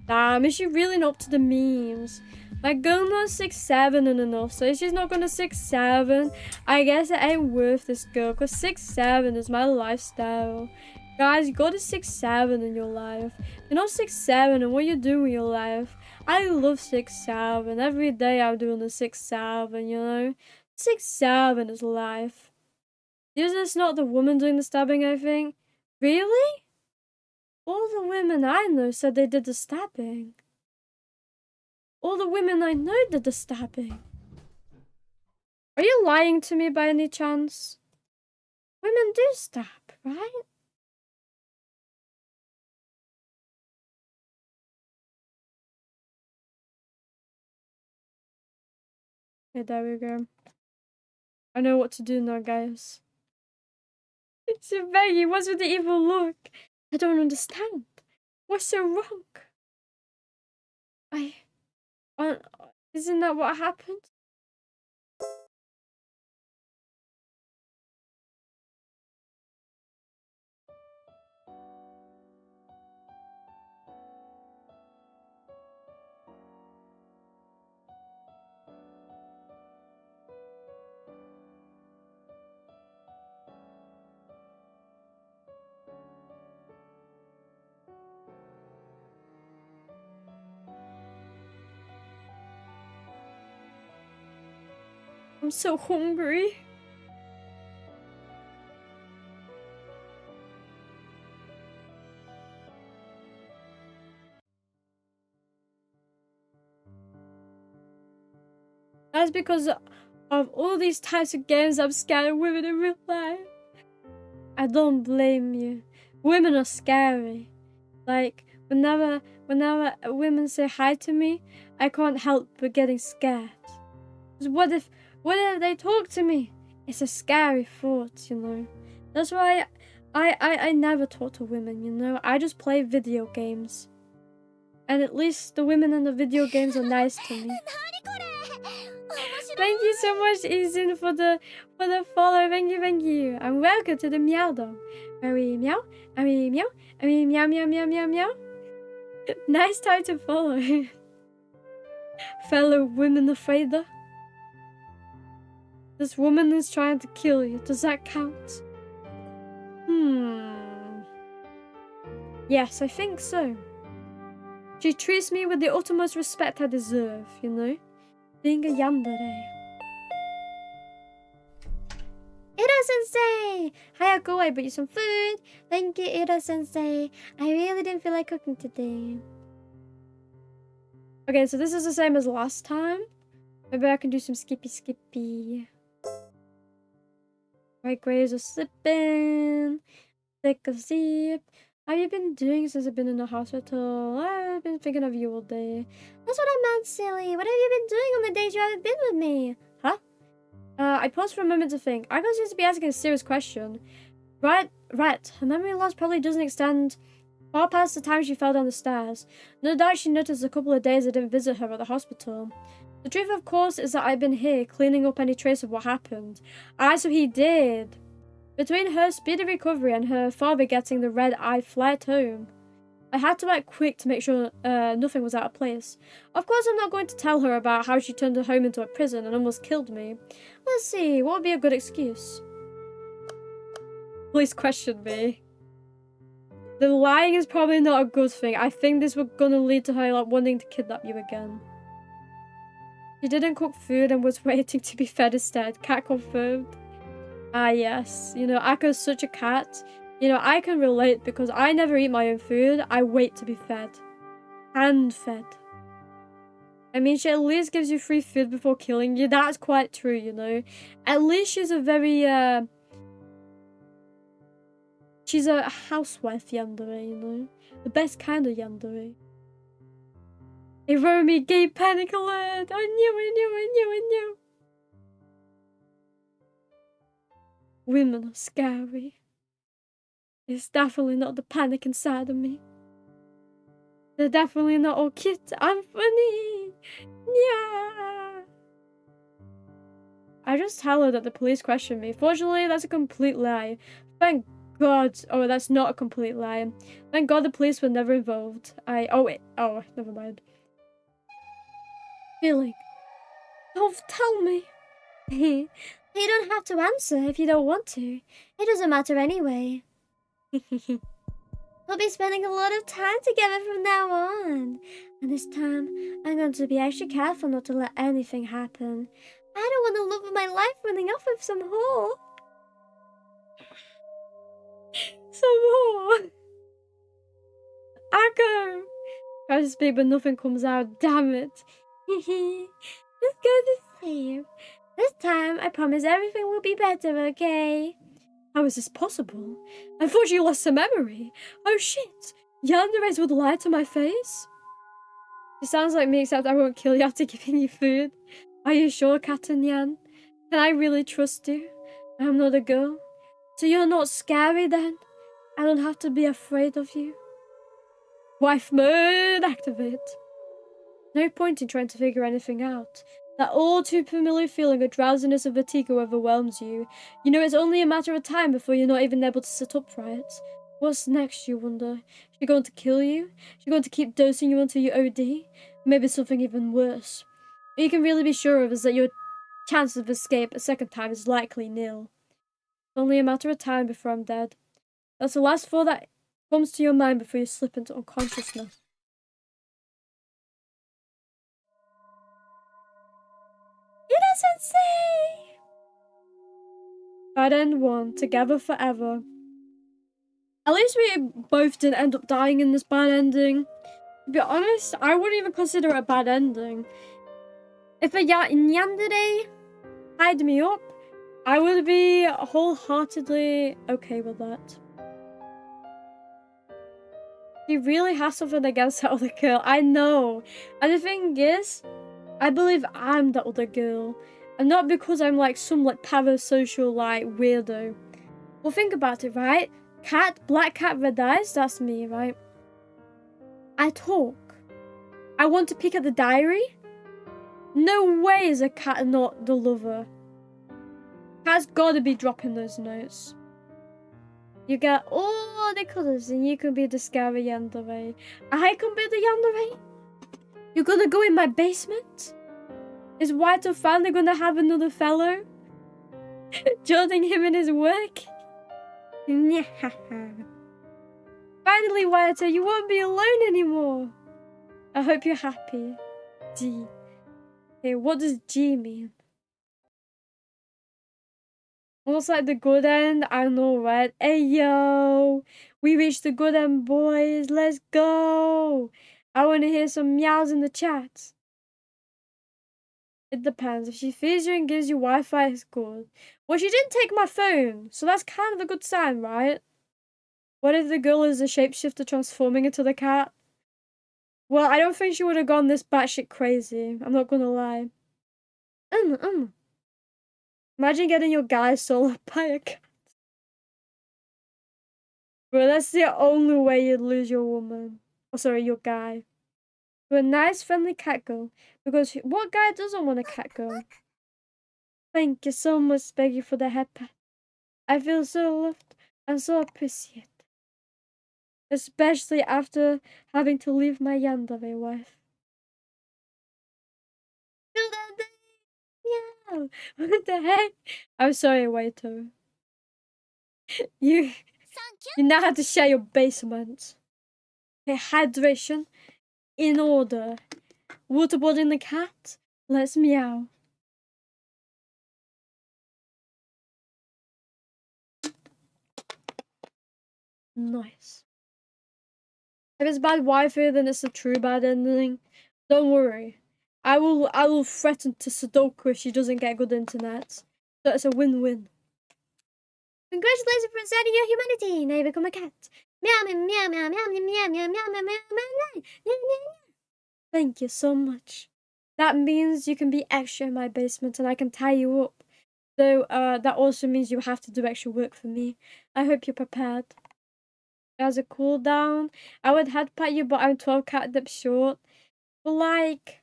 Damn, is she really not up to the memes? Like, girl not 6'7" and enough, so if she's not gonna 6'7", I guess it ain't worth this girl, because 6'7" is my lifestyle. Guys, you got a 6'7" in your life. You're not 6'7", and what you do with your life. I love 6'7". Every day I'm doing the 6'7", you know? 6'7" is life. Is this not the woman doing the stabbing, I think? Really? All the women I know said they did the stabbing. All the women I know did the stabbing. Are you lying to me by any chance? Women do stab, right? Okay, there we go. I know what to do now, guys. So Maggie, what's with the evil look? I don't understand. What's so wrong? Isn't that what happened? I'm so hungry. That's because of all these types of games I'm scared of women in real life. I don't blame you. Women are scary. Like, whenever women say hi to me, I can't help but getting scared. 'Cause what if they talk to me? It's a scary thought, you know. That's why I never talk to women, you know. I just play video games. And at least the women in the video games are nice to me. Thank you so much, Izin, for the follow. Thank you. And welcome to the meow dog. Are we meow? Are we meow? Are we meow meow meow meow meow? Nice time to follow. Fellow women afraid though. This woman is trying to kill you. Does that count? Yes, I think so. She treats me with the utmost respect I deserve, you know? Being a yandere. Ira-sensei! Hi, go, I brought you some food. Thank you, Ira-sensei. I really didn't feel like cooking today. Okay, so this is the same as last time. Maybe I can do some skippy. Right, Grays are slipping. Take a sip. How have you been doing since I've been in the hospital? I've been thinking of you all day. That's what I meant, silly. What have you been doing on the days you haven't been with me? Huh? I paused for a moment to think. I seems to be asking a serious question. Right. Her memory loss probably doesn't extend far past the time she fell down the stairs. No doubt she noticed a couple of days I didn't visit her at the hospital. The truth, of course, is that I've been here, cleaning up any trace of what happened. So he did. Between her speedy recovery and her father getting the red-eye flight home, I had to act quick to make sure nothing was out of place. Of course, I'm not going to tell her about how she turned her home into a prison and almost killed me. Let's see, what would be a good excuse? Please question me. The lying is probably not a good thing. I think this was gonna lead to her wanting to kidnap you again. She didn't cook food and was waiting to be fed instead. Cat confirmed. Yes. You know, Akko's such a cat. You know, I can relate because I never eat my own food. I wait to be fed. Hand-fed. I mean, she at least gives you free food before killing you. That's quite true, you know. At least she's a very, she's a housewife yandere, you know. The best kind of yandere. Iromi gave panic alert! I knew. Women are scary. It's definitely not the panic inside of me. They're definitely not all cute. I'm funny. Yeah. I just tell her that the police questioned me. Fortunately, that's a complete lie. Thank God. Oh, that's not a complete lie. Thank God the police were never involved. Oh, never mind. Feeling. Don't tell me. You don't have to answer if you don't want to. It doesn't matter anyway. We'll be spending a lot of time together from now on. And this time, I'm going to be extra careful not to let anything happen. I don't want the love of my life running off with some whore. Some whore. Akko! Try to speak, but nothing comes out. Damn it. It's good to see you. This time, I promise everything will be better, okay? How is this possible? I thought you lost her memory. Oh shit! Yandere's would lie to my face? It sounds like me, except I won't kill you after giving you food. Are you sure, Cat and Yan? Can I really trust you? I'm not a girl. So you're not scary then? I don't have to be afraid of you. Wife mode activate. No point in trying to figure anything out. That all too familiar feeling of drowsiness and vertigo overwhelms you. You know it's only a matter of time before you're not even able to sit upright. What's next, you wonder? She going to kill you? She going to keep dosing you until you OD? Maybe something even worse. What you can really be sure of is that your chance of escape a second time is likely nil. It's only a matter of time before I'm dead. That's the last thought that comes to your mind before you slip into unconsciousness. Ira-sensei! Bad end 1, together forever. At least we both didn't end up dying in this bad ending. To be honest, I wouldn't even consider it a bad ending. If a Yandere tied me up, I would be wholeheartedly okay with that. He really has something against that other girl. I know. And the thing is, I believe I'm the other girl. And not because I'm like some like parasocial like weirdo. Well, think about it, right? Cat, black cat, red eyes, that's me, right? I talk. I want to peek at the diary. No way is a cat not the lover. Cat's gotta be dropping those notes. You get all the colours and you can be the scary Yandere. I can be the Yandere. You're gonna go in my basement? Is White finally gonna have another fellow? Joining him in his work? Finally, White, you won't be alone anymore. I hope you're happy. G. Hey, what does G mean? Almost like the good end, I know, right? Hey, yo! We reached the good end, boys. Let's go! I want to hear some meows in the chat. It depends. If she feeds you and gives you Wi-Fi, it's good. Well, she didn't take my phone, so that's kind of a good sign, right? What if the girl is a shapeshifter transforming into the cat? Well, I don't think she would have gone this batshit crazy. I'm not gonna lie. Imagine getting your guy sold by a cat. Bro, that's the only way you'd lose your woman. Oh, sorry, your guy. You're a nice, friendly cat girl. Because what guy doesn't want a cat girl? Thank you so much, Peggy, for the head pat. I feel so loved and so appreciated. Especially after having to leave my Yandere wife. Yeah. What the heck? I'm sorry, Waito. You now have to share your basement. Okay, hydration in order. Waterboarding the cat. Let's meow. Nice. If it's bad Wi-Fi, then it's a true bad ending. Don't worry. I will threaten to Sudoku if she doesn't get good internet. So it's a win-win. Congratulations for resetting your humanity. Now you become a cat. Meow meow meow meow meow meow meow meow meow meow meow. Thank you so much. That means you can be extra in my basement and I can tie you up. Though that also means you have to do extra work for me. I hope you're prepared. As a cooldown, I would head pat you, but I'm 12 catnip short. But like,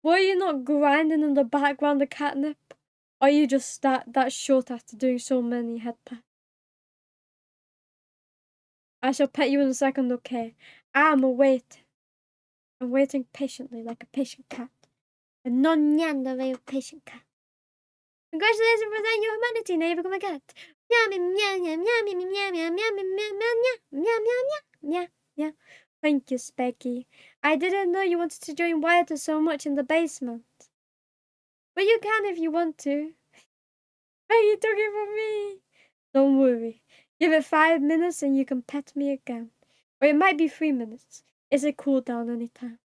were you not grinding in the background the catnip? Or are you just that short after doing so many head pats? I shall pet you in a second, okay? I'm waiting. I'm waiting patiently, like a patient cat. A non-Yandere patient cat. Congratulations for resetting your humanity. Now you become a cat. Meow meow meow meow meow meow meow meow meow meow meow meow meow meow. Thank you, Specky. I didn't know you wanted to join Wyatt so much in the basement. But you can if you want to. But you took it from me. Don't worry. Give it 5 minutes and you can pet me again. Or it might be 3 minutes. It's a cooldown anytime.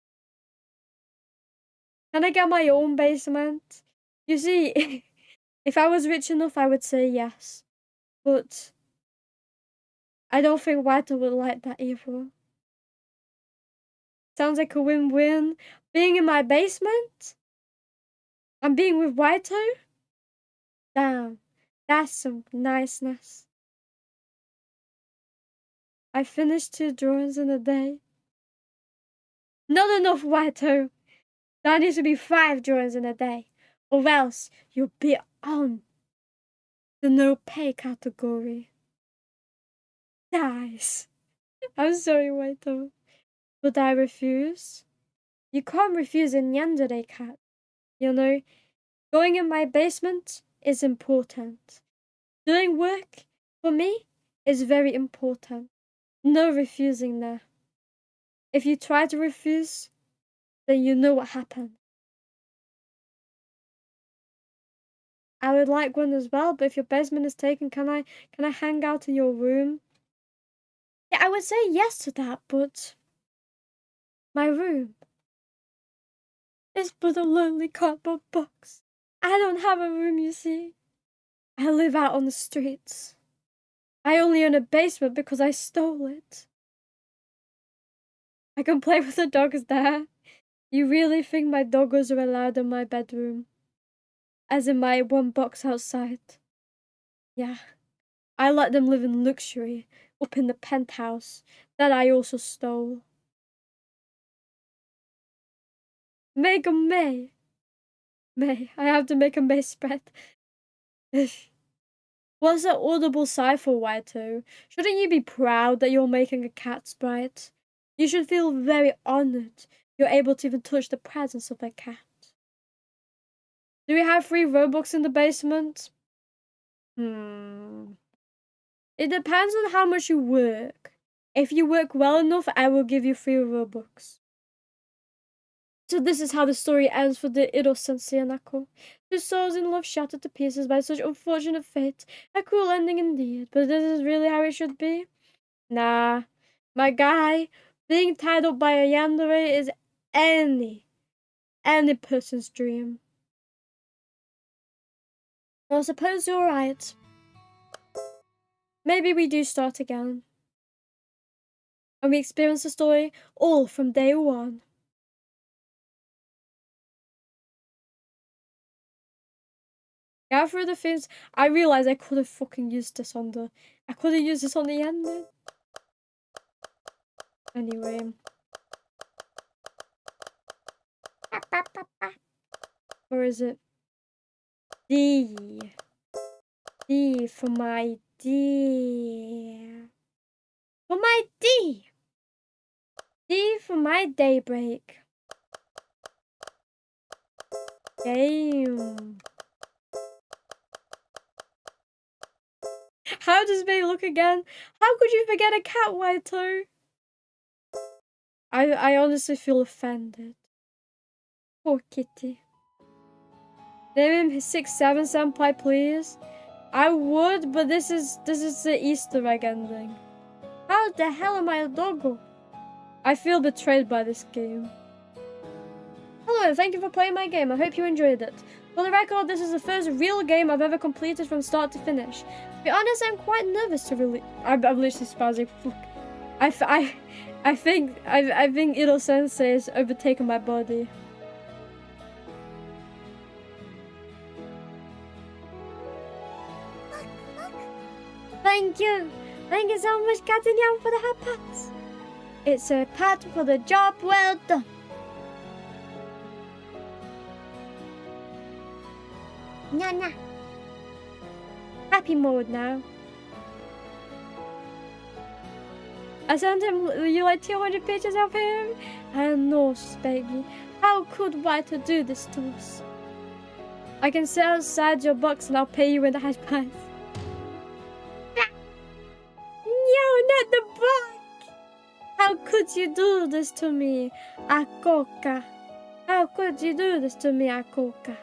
Can I get my own basement? You see, if I was rich enough, I would say yes. But I don't think Wyatt would like that either. Sounds like a win-win. Being in my basement and being with Waito? Damn, that's some niceness. I finished 2 drawings in a day. Not enough, Waito. That needs to be 5 drawings in a day. Or else you'll be on the no pay category. Nice. I'm sorry, Waito. But I refuse. You can't refuse a Yandere cat. You know, going in my basement is important. Doing work for me is very important. No refusing there. If you try to refuse, then you know what happened. I would like one as well, but if your basement is taken, can I hang out in your room? Yeah, I would say yes to that, but my room is but a lonely cardboard box. I don't have a room, you see. I live out on the streets. I only own a basement because I stole it. I can play with the dogs there. You really think my doggos are allowed in my bedroom? As in my one box outside? Yeah. I let them live in luxury up in the penthouse that I also stole. Mega May. May. I have to make a May spread. What's that audible sigh for, Waito? Shouldn't you be proud that you're making a cat sprite? You should feel very honored you're able to even touch the presence of a cat. Do we have free Robux in the basement? It depends on how much you work. If you work well enough, I will give you free Robux. So this is how the story ends for the Iro-sensei and Ako. Two souls in love shattered to pieces by such unfortunate fate. A cruel ending indeed, but this is really how it should be? Nah. My guy, being tied up by a yandere is any person's dream. Well, I suppose you're right. Maybe we do start again. And we experience the story all from day one. Go through the things. I realized I could have fucking used this on the... I could have used this on the ending. Anyway. Where is it? D. D for my D. For my D. D for my daybreak. Game. How does May look again? How could you forget a cat, Waito? I honestly feel offended. Poor kitty. Name him 6-7 senpai, please. I would, but this is the Easter egg ending. How the hell am I a doggo? I feel betrayed by this game. Hello, thank you for playing my game. I hope you enjoyed it. For the record, this is the first real game I've ever completed from start to finish. To be honest, I'm quite nervous to really. I'm literally spazzing. I think Iro Sensei has overtaken my body. Thank you. Thank you so much, Captain Yan, for the hot pots. It's a pat for the job well done. Nya nya. Happy mode now. I sent him you like 200 pictures of him. And no, baby. How could Waito do this to us? I can sit outside your box and I'll pay you in the hash price. No, not the box! How could you do this to me, Akoka? How could you do this to me, Akoka?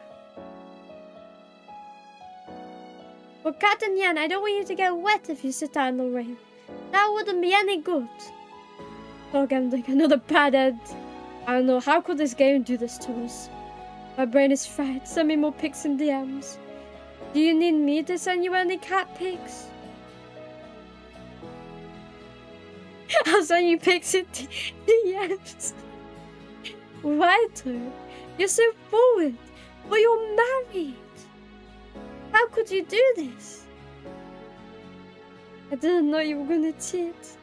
Well, Captain Yan, I don't want you to get wet if you sit out in the rain. That wouldn't be any good. Dog ending, another bad end. I don't know, how could this game do this to us? My brain is fried. Send me more pics and DMs. Do you need me to send you any cat pics? I'll send you pics and DMs. Waito, you're so forward, but you're married. How could you do this? I didn't know you were gonna cheat.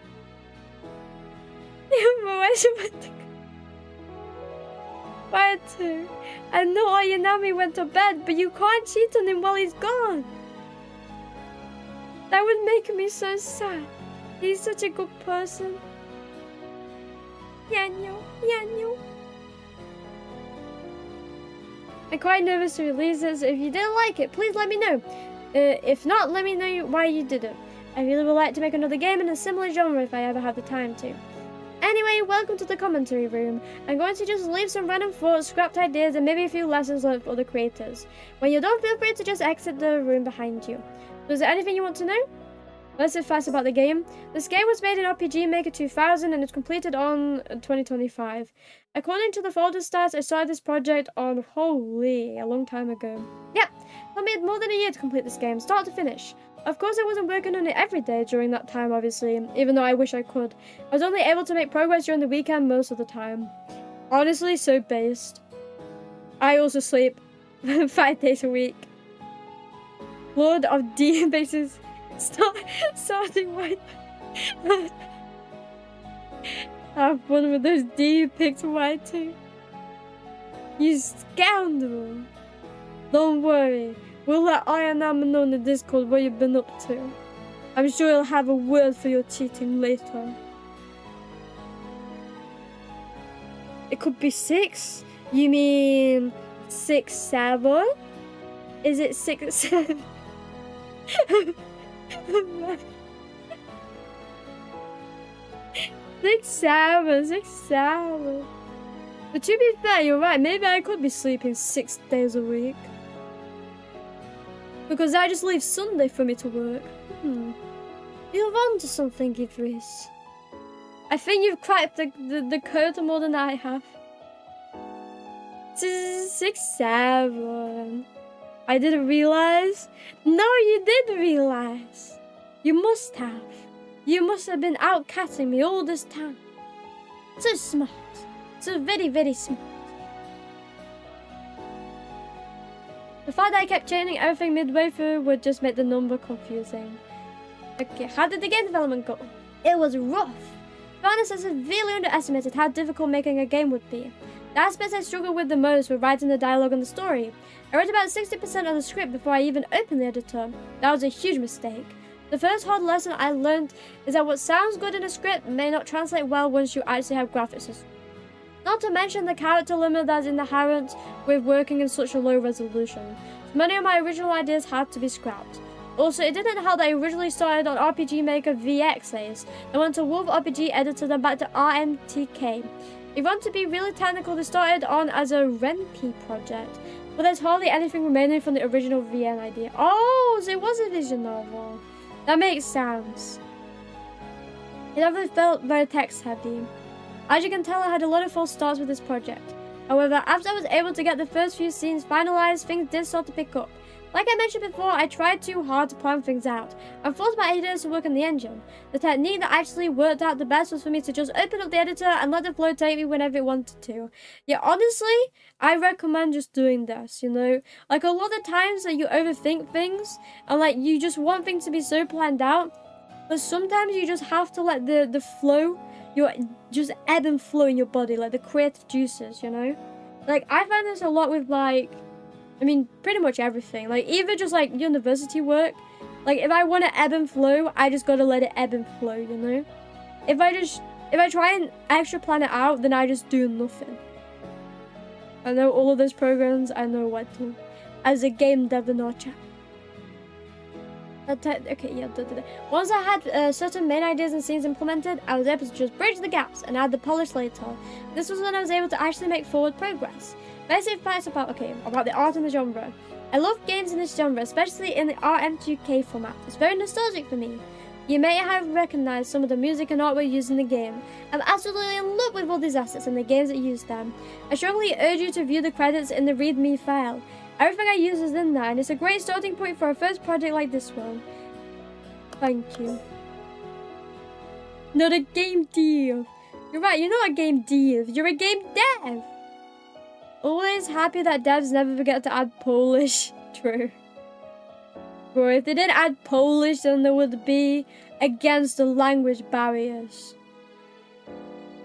Waito, I know Ayanami went to bed, but you can't cheat on him while he's gone. That would make me so sad. He's such a good person. Yanyo, Yanyo. I'm quite nervous to release this. If you didn't like it, please let me know. If not, let me know why you did it. I really would like to make another game in a similar genre if I ever have the time to. Anyway, welcome to the commentary room. I'm going to just leave some random thoughts, scrapped ideas, and maybe a few lessons learned for other creators. When you're done, feel free to just exit the room behind you. So is there anything you want to know? Let's say fast about the game. This game was made in RPGMaker 2000 and it's completed on 2025. According to the folder stats, I started this project on, a long time ago. Yep, I made more than a year to complete this game, start to finish. Of course, I wasn't working on it every day during that time, obviously, even though I wish I could. I was only able to make progress during the weekend most of the time. Honestly, so based. I also sleep 5 days a week. Lord of D bases. Starting white. Have fun with those D picked white too. You scoundrel. Don't worry. We'll let Ayanama know in the Discord what you've been up to. I'm sure he'll have a word for your cheating later. It could be 6? You mean 6, 7? Is it 6, 7? 6, 7, 6, 7. But to be fair, you're right. Maybe I could be sleeping 6 days a week. Because I just leave Sunday for me to work. You're on to something, Idris. I think you've cracked the code more than I have. 6, 7. I didn't realize. No, you did realize. You must have. You must have been out catting me all this time. So smart. So very, very smart. The fact that I kept changing everything midway through would just make the number confusing. Okay, how did the game development go? It was rough. To be honest, I severely underestimated how difficult making a game would be. The aspects I struggled with the most were writing the dialogue and the story. I wrote about 60% of the script before I even opened the editor. That was a huge mistake. The first hard lesson I learned is that what sounds good in a script may not translate well once you actually have graphics. Not to mention the character limit that's inherent with working in such a low resolution. Many of my original ideas had to be scrapped. Also, it didn't help that I originally started on RPGMaker VXAs, then went to Wolf RPG Editor, then back to RMTK. If you want to be really technical, they started on as a RenP project, but there's hardly anything remaining from the original VN idea. Oh, so it was a visual novel. That makes sense. It never felt very text heavy. As you can tell, I had a lot of false starts with this project. However, after I was able to get the first few scenes finalized, things did start to pick up. Like I mentioned before, I tried too hard to plan things out. I forced my ideas to work in the engine. The technique that actually worked out the best was for me to just open up the editor and let the flow take me whenever it wanted to. Yeah, honestly, I recommend just doing this, you know? Like, a lot of times that you overthink things, and like, you just want things to be so planned out, but sometimes you just have to let the flow, just ebb and flow in your body, like the creative juices, you know? Like, I find this a lot with, like, I mean, pretty much everything. Like, even just, like, university work. Like, if I want to ebb and flow, I just gotta let it ebb and flow, you know? If I try and extra plan it out, then I just do nothing. I know all of those programs, I know what to. As a game developer. Okay, yeah, Once I had certain main ideas and scenes implemented, I was able to just bridge the gaps and add the polish later. This was when I was able to actually make forward progress. Basic facts about the art and the genre. I love games in this genre, especially in the RM2K format. It's very nostalgic for me. You may have recognized some of the music and artwork used in the game. I'm absolutely in love with all these assets and the games that use them. I strongly urge you to view the credits in the README file. Everything I use is in there, and it's a great starting point for a first project like this one. Thank you. Not a game dev. You're right, you're not a game dev. You're a game dev. Always happy that devs never forget to add Polish. True. Bro, if they didn't add Polish, then there would be against the language barriers.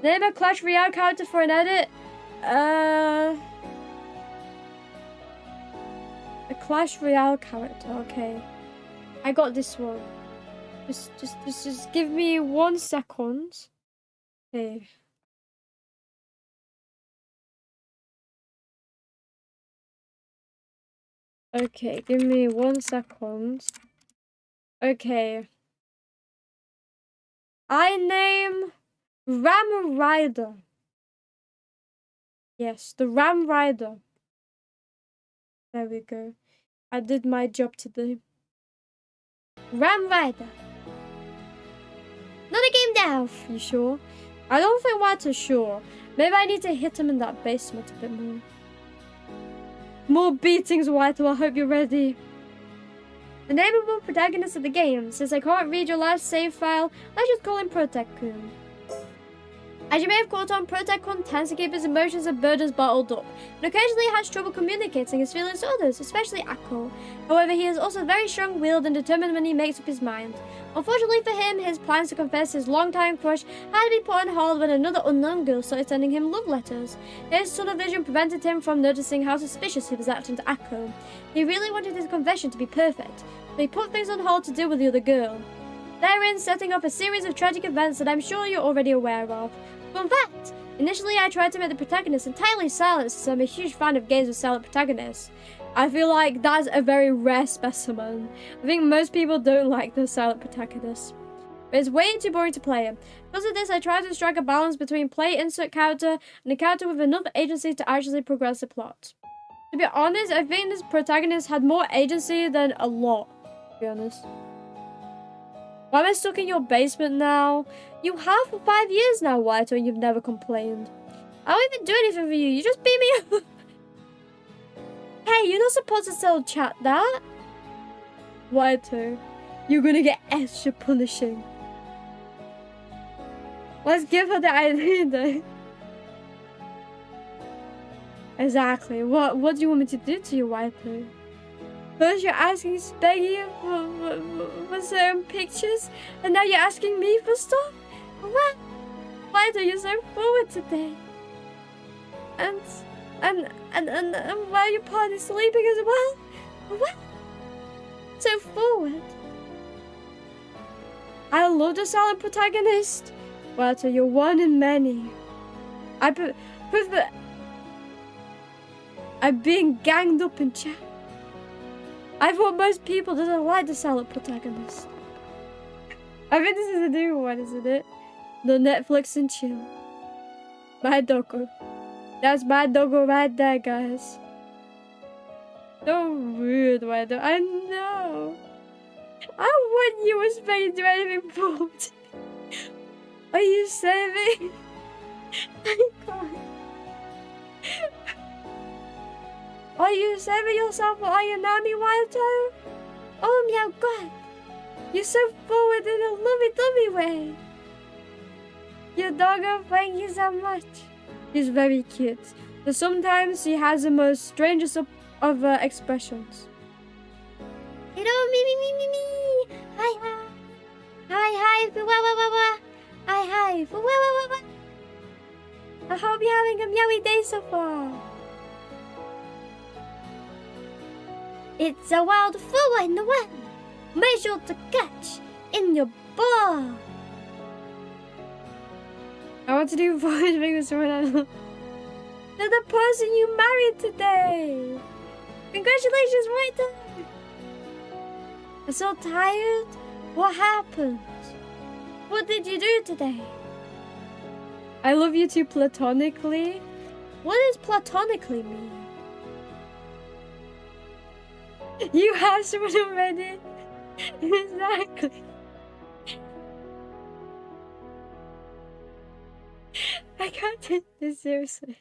Name a Clash Royale character for an edit? A Clash Royale character, okay. I got this one. Just give me 1 second. Okay. Okay, give me 1 second. Okay. I name Ram Rider. Yes, the Ram Rider. There we go. I did my job today. Ram Rider. Not a game dev. You sure? I don't think White's sure. Maybe I need to hit him in that basement a bit more. More beatings, White. I hope you're ready. The nameable protagonist of the game. Since I can't read your last save file, let's just call him Protect-kun. As you may have caught on, Protecon tends to keep his emotions and burdens bottled up, and occasionally has trouble communicating his feelings to others, especially Akko. However, he is also very strong-willed and determined when he makes up his mind. Unfortunately for him, his plans to confess his long-time crush had to be put on hold when another unknown girl started sending him love letters. His tunnel vision prevented him from noticing how suspicious he was acting to Akko. He really wanted his confession to be perfect, so he put things on hold to deal with the other girl. Therein setting up a series of tragic events that I'm sure you're already aware of. Fun fact! Initially I tried to make the protagonist entirely silent since I'm a huge fan of games with silent protagonists. I feel like that's a very rare specimen. I think most people don't like the silent protagonists. But it's way too boring to play. Because of this, I tried to strike a balance between play insert character and a character with enough agency to actually progress the plot. To be honest, I think this protagonist had more agency than a lot, to be honest. Why am I stuck in your basement now? You have for 5 years now, White, and you've never complained. I don't even do anything for you. You just beat me up. Hey, you're not supposed to tell chat that. White, you're gonna get extra punishing. Let's give her the idea, though. Exactly. What do you want me to do to you, White? First you're asking Speggy for certain pictures, and now you're asking me for stuff? What? Why are you so forward today? And why are your party sleeping as well? What? So forward. I love the silent protagonist. Walter, you're one in many. I prefer... I'm being ganged up in chat. I thought most people doesn't like the silent protagonist. I think this is a new one, isn't it? The Netflix and chill. My doggo. That's my doggo right there, guys. So rude, why do I know? I want you as Spaghetti to do anything for me. Are you saving? I can't. Are you saving yourself for Ayanami, Wildo? Oh, meow, God. You're so forward in a lovey-dovey way. Your doggo, thank you so much. He's very cute, but sometimes he has the most strangest of expressions. Hello, me. Hi. Hi, wah. Hi. Wah. I hope you're having a meowy day so far. It's a wild fool in the wind. Make sure to catch in your ball. I want to do voice with someone I love. They're the person you married today. Congratulations, right there. I'm so tired. What happened? What did you do today? I love you too platonically. What does platonically mean? You have someone already. Exactly. I can't take this seriously.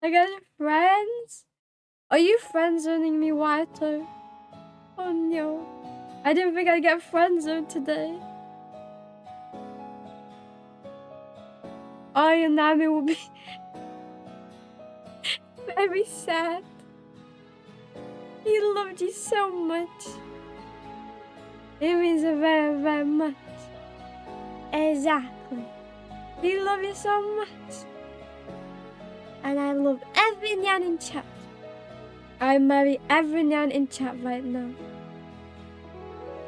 I got friends. Are you friend zoning me, Wato? Oh no. I didn't think I'd get friend zoned today. Ayanami will be very sad. He loved you so much. It means very, very much. Exactly. He loves you so much. And I love everynyan in chat. I marry everynyan in chat right now.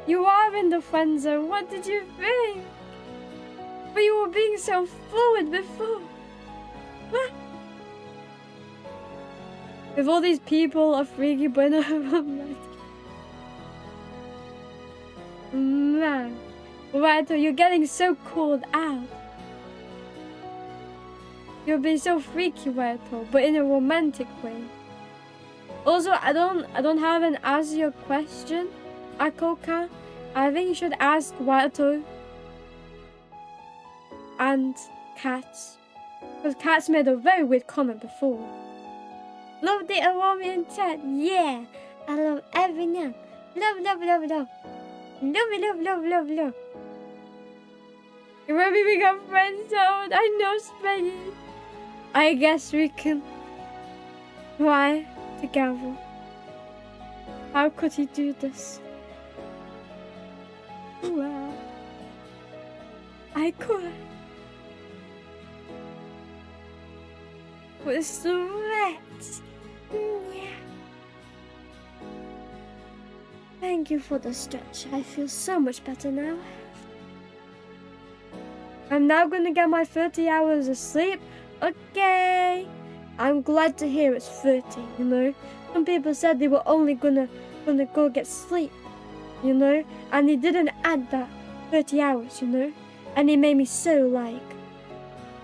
You are in the friend zone. What did you think? But you were being so forward before. What? With all these people, a freaky bueno romantic. Man, Wato, you're getting so called out. You're being so freaky, Wato, but in a romantic way. Also, I don't have an answer your question, Akoka. I think you should ask Wato and Cats, because Cats made a very weird comment before. Love the Iromi in chat. Yeah. I love everynyan. Love. Love. Maybe we got friends out. I know, Spaggy. I guess we can cry together. How could he do this? Well, I could. With sweat. Yeah. Thank you for the stretch. I feel so much better now. I'm now gonna get my 30 hours of sleep. Okay. I'm glad to hear it's 30, you know. Some people said they were only gonna go get sleep, you know. And they didn't add that 30 hours, you know. And it made me so like,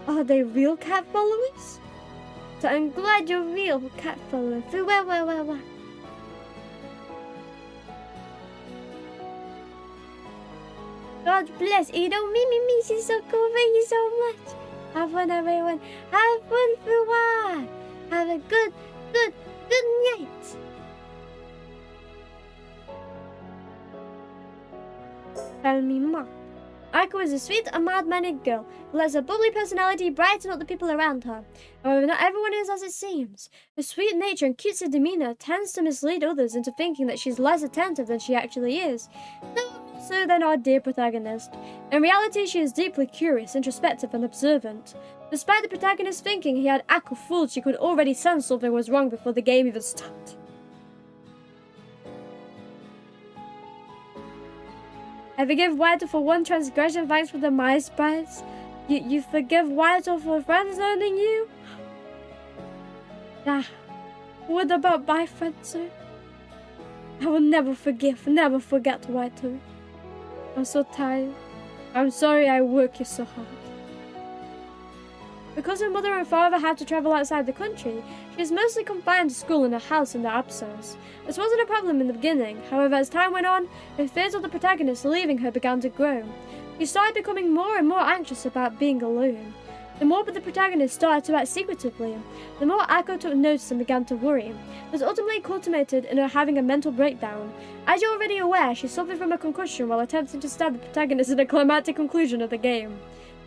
are they real cat followers? So I'm glad you're real cat followers. Well. God bless. You know, me, she's so cool. Thank you so much. Have fun, everyone. Have fun for a while. Have a good night. Tell me more. Aiko is a sweet and mild-mannered girl who lets her bubbly personality brighten up the people around her. However, not everyone is as it seems. Her sweet nature and cutesy demeanor tends to mislead others into thinking that she's less attentive than she actually is. No more so than our dear protagonist. In reality, she is deeply curious, introspective, and observant. Despite the protagonist thinking he had Aiko fooled, she could already sense something was wrong before the game even started. I forgive White for one transgression, thanks for the mice bites. You forgive White for friend zoning you? Nah. What about my friend zone? I will never forget White. I'm so tired. I'm sorry I work you so hard. Because her mother and father had to travel outside the country, she is mostly confined to school in her house in their absence. This wasn't a problem in the beginning, however as time went on, her fears of the protagonist leaving her began to grow. She started becoming more and more anxious about being alone. The more the protagonist started to act secretively, the more Aiko took notice and began to worry. This ultimately culminated in her having a mental breakdown. As you're already aware, she suffered from a concussion while attempting to stab the protagonist in the climactic conclusion of the game.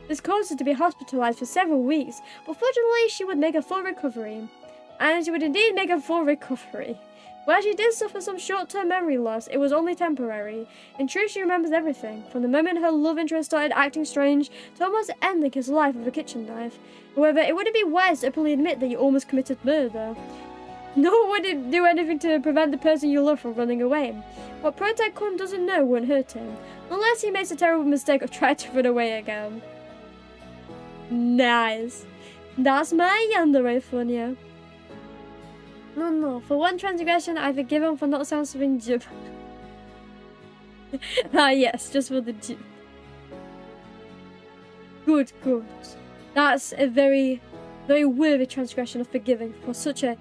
This caused her to be hospitalized for several weeks, but fortunately she would make a full recovery. And she would indeed make a full recovery. While she did suffer some short-term memory loss, it was only temporary. In truth, she remembers everything, from the moment her love interest started acting strange to almost ending his life with a kitchen knife. However, it wouldn't be wise to openly admit that you almost committed murder. Nor would it do anything to prevent the person you love from running away. What Protag-kun doesn't know won't hurt him, unless he makes a terrible mistake of trying to run away again. Nice. That's my Yandere for you. No. For one transgression, I forgive him for not censoring Jib. Yes, just for the Jib. Good. That's a very worthy transgression of forgiving for such a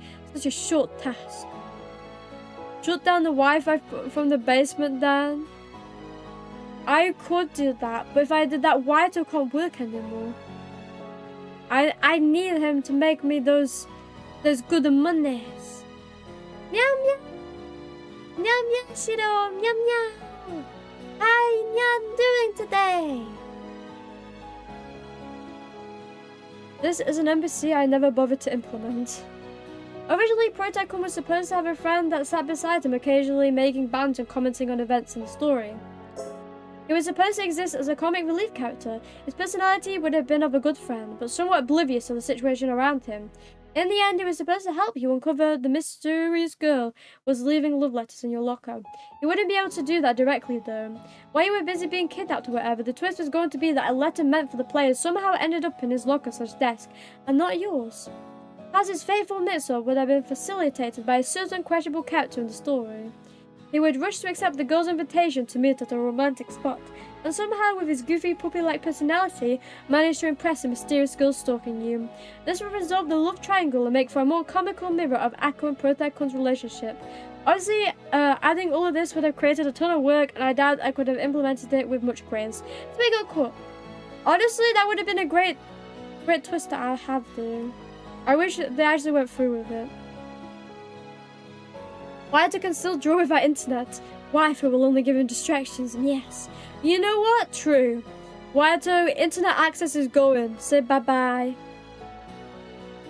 short task. Shut down the Wi-Fi from the basement, then. I could do that, but if I did that, Waito can't work anymore. I need him to make me those good monies. Meow. Shiro, meow. How Nyan doing today? This is an NPC I never bothered to implement. Originally, Protag-kun was supposed to have a friend that sat beside him, occasionally making banter and commenting on events in the story. He was supposed to exist as a comic relief character. His personality would have been of a good friend, but somewhat oblivious of the situation around him. In the end, he was supposed to help you uncover the mysterious girl who was leaving love letters in your locker. He wouldn't be able to do that directly, though. While you were busy being kidnapped or whatever, the twist was going to be that a letter meant for the player somehow ended up in his locker/desk, and not yours. As his faithful mix-up would have been facilitated by a certain questionable character in the story. He would rush to accept the girl's invitation to meet at a romantic spot, and somehow with his goofy puppy-like personality, managed to impress the mysterious girl stalking you. This would resolve the love triangle and make for a more comical mirror of Aiko and Protag-kun's relationship. Obviously, adding all of this would have created a ton of work, and I doubt I could have implemented it with much grace. So we got caught. Honestly, that would have been a great twist that I have there. I wish they actually went through with it. Waito can still draw without internet. Waifu will only give him distractions, and yes. You know what? True. Waito, internet access is going. Say bye-bye.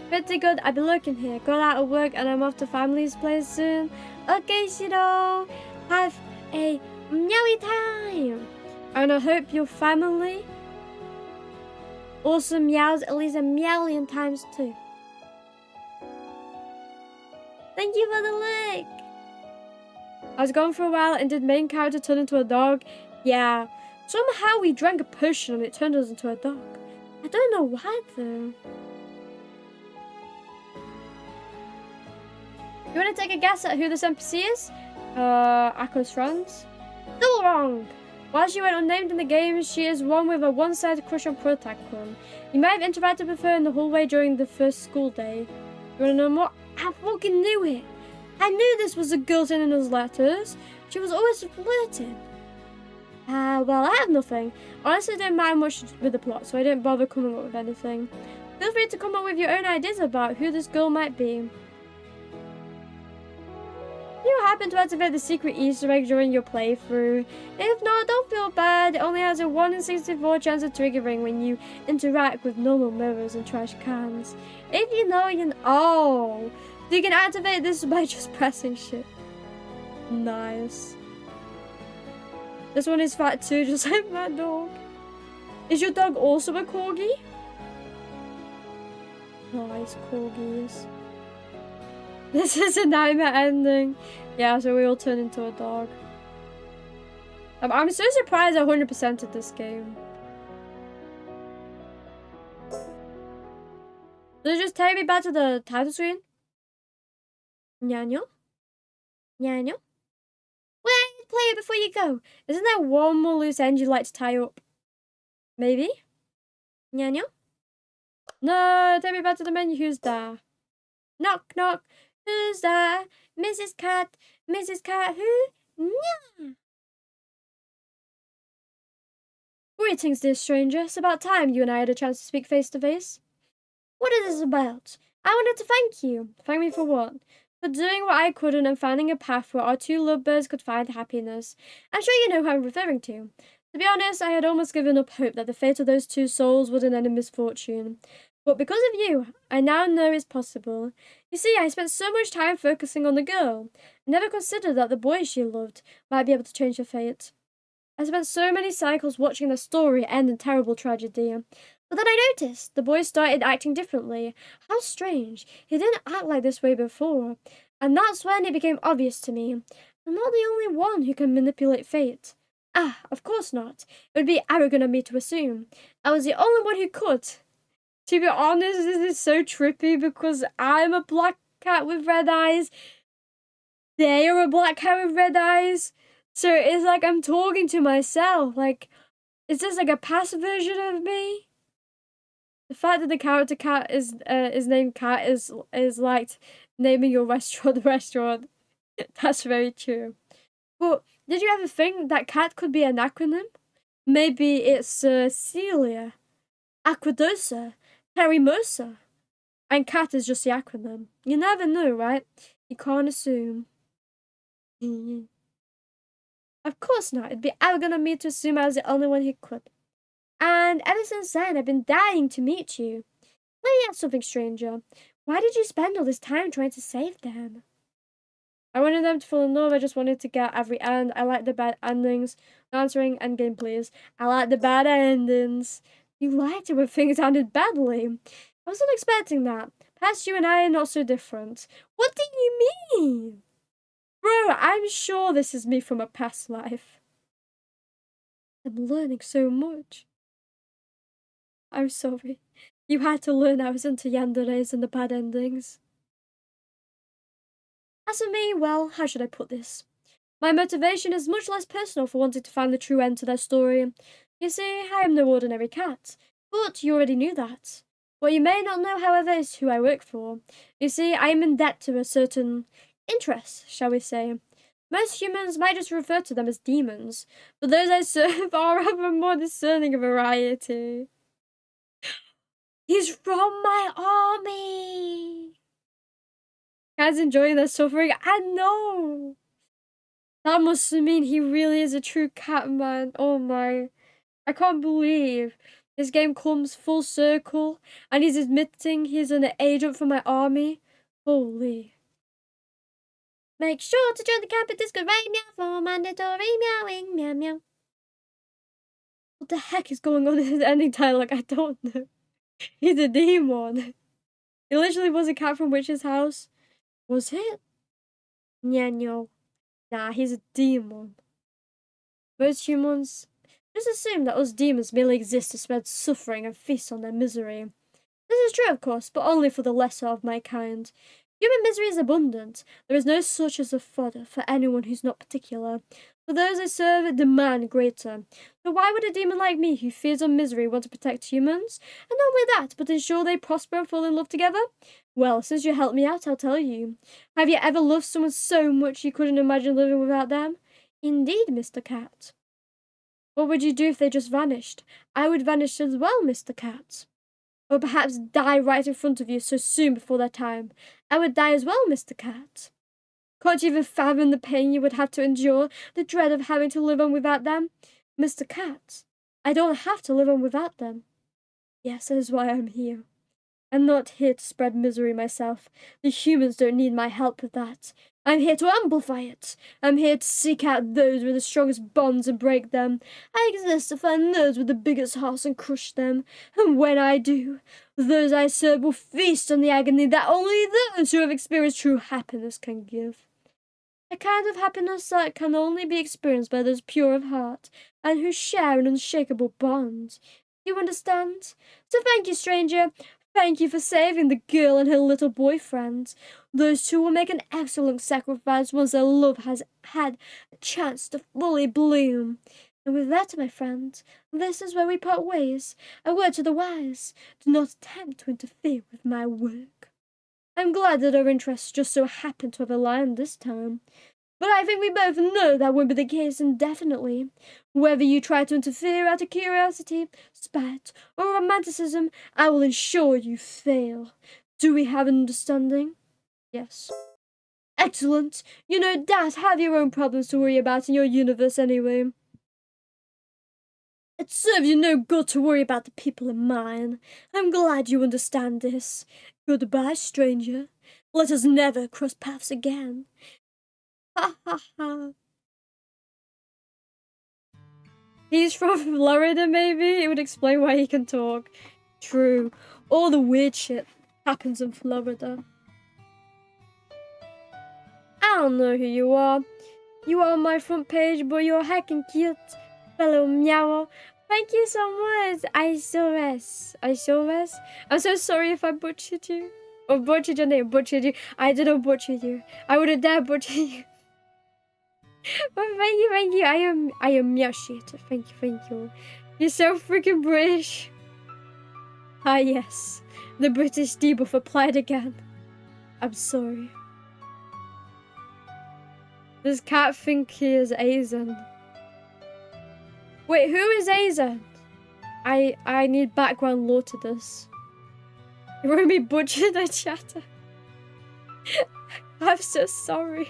Pretty good. I'll be lurking here. Got out of work and I'm off to family's place soon. Okay, Shiro. Have a meowy time. And I hope your family also meows at least a million times too. Thank you for the like. I was gone for a while and did main character turn into a dog? Yeah. Somehow we drank a potion and it turned us into a dog. I don't know why though. You want to take a guess at who this NPC is? Akko's friends? Still wrong! While she went unnamed in the game, she is one with a one-sided crush on Protagon. You might have interacted with her in the hallway during the first school day. You want to know more? I fucking knew it! I knew this was a girl sending us letters. She was always flirting. Well, I have nothing. Honestly, I didn't mind much with the plot, so I didn't bother coming up with anything. Feel free to come up with your own ideas about who this girl might be. You happen to activate the secret Easter egg during your playthrough. If not, don't feel bad. It only has a 1 in 64 chance of triggering when you interact with normal mirrors and trash cans. If you know, you know. Oh, so you can activate this by just pressing shit. Nice. This one is fat too, just like my dog. Is your dog also a corgi? Nice corgis. This is a nightmare ending. Yeah, so we all turn into a dog. I'm so surprised I 100%ed this game. Does it just take me back to the title screen? Nyanyo? Nyanyo? Wait, play it before you go. Isn't there one more loose end you'd like to tie up? Maybe? Nyanyo? No, take me back to the menu. Who's there? Knock, knock. Who's there? Mrs. Cat. Mrs. Cat who? Nya. Greetings, dear stranger. It's about time you and I had a chance to speak face to face. What is this about? I wanted to thank you. Thank me for what? For doing what I couldn't and finding a path where our two lovebirds could find happiness. I'm sure you know who I'm referring to. To be honest, I had almost given up hope that the fate of those two souls wouldn't end in misfortune. But because of you, I now know it's possible. You see, I spent so much time focusing on the girl. I never considered that the boy she loved might be able to change her fate. I spent so many cycles watching their story end in terrible tragedy. But then I noticed the boy started acting differently. How strange. He didn't act like this way before. And that's when it became obvious to me. I'm not the only one who can manipulate fate. Ah, of course not. It would be arrogant of me to assume. I was the only one who could. To be honest, this is so trippy because I'm a black cat with red eyes. They are a black cat with red eyes. So it's like I'm talking to myself. Like, is this like a past version of me? The fact that the character cat is named Cat is like naming your restaurant the restaurant. That's very true. But did you ever think that cat could be an acronym? Maybe it's Celia, Aquadosa, Perimosa, and cat is just the acronym. You never know, right? You can't assume. Of course not. It'd be arrogant of me to assume I was the only one who could. And ever since then, I've been dying to meet you. Let me ask something, stranger. Why did you spend all this time trying to save them? I wanted them to fall in love. I just wanted to get every end. I like the bad endings. Answering endgame, please. I like the bad endings. You liked it when things ended badly. I wasn't expecting that. Past you and I are not so different. What do you mean? Bro, I'm sure this is me from a past life. I'm learning so much. I'm sorry. You had to learn I was into yanderes and the bad endings. As for me, well, how should I put this? My motivation is much less personal for wanting to find the true end to their story. You see, I am no ordinary cat, but you already knew that. What you may not know, however, is who I work for. You see, I am in debt to a certain interest, shall we say. Most humans might just refer to them as demons, but those I serve are of a more discerning variety. He's from my army! Guys enjoying their suffering? I know! That must mean he really is a true cat man. Oh my. I can't believe this game comes full circle and he's admitting he's an agent for my army. Holy. Make sure to join the camp at Disco right meow for mandatory meowing meow meow. What the heck is going on in his ending dialogue? I don't know. He's a demon. It literally was a cat from Witch's house. Was it? Yeah, no. Nah, he's a demon. Most humans just assume that us demons merely exist to spread suffering and feast on their misery. This is true, of course, but only for the lesser of my kind. Human misery is abundant. There is no such as a fodder for anyone who's not particular. For those I serve demand greater. So why would a demon like me, who fears on misery, want to protect humans? And not only that, but ensure they prosper and fall in love together? Well, since you helped me out, I'll tell you. Have you ever loved someone so much you couldn't imagine living without them? Indeed, Mr. Cat. What would you do if they just vanished? I would vanish as well, Mr. Cat. Or perhaps die right in front of you so soon before their time. I would die as well, Mr. Cat. Can't you even fathom the pain you would have to endure, the dread of having to live on without them? Mr. Cat, I don't have to live on without them. Yes, that is why I'm here. I'm not here to spread misery myself. The humans don't need my help with that. I'm here to amplify it. I'm here to seek out those with the strongest bonds and break them. I exist to find those with the biggest hearts and crush them. And when I do, those I serve will feast on the agony that only those who have experienced true happiness can give. A kind of happiness that can only be experienced by those pure of heart and who share an unshakable bond. You understand? So thank you, stranger. Thank you for saving the girl and her little boyfriend. Those two will make an excellent sacrifice once their love has had a chance to fully bloom. And with that, my friend, this is where we part ways. A word to the wise. Do not attempt to interfere with my work. I'm glad that our interests just so happen to have aligned this time. But I think we both know that won't be the case indefinitely. Whether you try to interfere out of curiosity, spite, or romanticism, I will ensure you fail. Do we have an understanding? Yes. Excellent. You no doubt have your own problems to worry about in your universe anyway. It serves you no good to worry about the people in mine. I'm glad you understand this. Goodbye, stranger. Let us never cross paths again. Ha ha ha. He's from Florida, maybe? It would explain why he can talk. True. All the weird shit happens in Florida. I don't know who you are. You are on my front page, but you're heckin' cute. Fellow meow. Thank you so much. Isoves. I'm so sorry if I butchered you. Or butchered your name, butchered you. I didn't butcher you. I wouldn't dare butcher you. But thank you. I am meow shit. Thank you. You're so freaking British. Ah yes. The British debuff applied again. I'm sorry. Does cat think he is Asian? Wait, who is Asian? I need background lore to this. You want me butchered the chatter? I'm so sorry.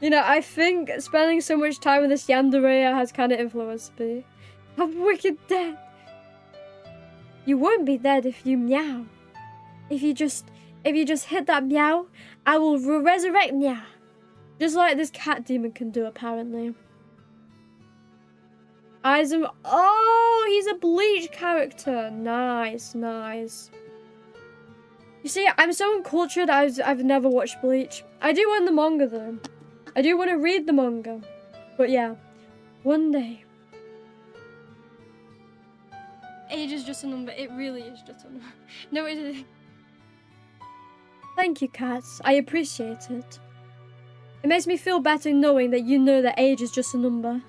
You know, I think spending so much time with this Yandere has kind of influenced me. I'm wicked dead. You won't be dead if you meow. If you just hit that meow, I will resurrect meow. Just like this cat demon can do, apparently. Oh, he's a Bleach character. Nice. You see, I'm so uncultured. I've never watched Bleach. I do want the manga though. I do want to read the manga. But yeah, one day. Age is just a number. It really is just a number. No, it isn't. Thank you, cats. I appreciate it. It makes me feel better knowing that you know that age is just a number.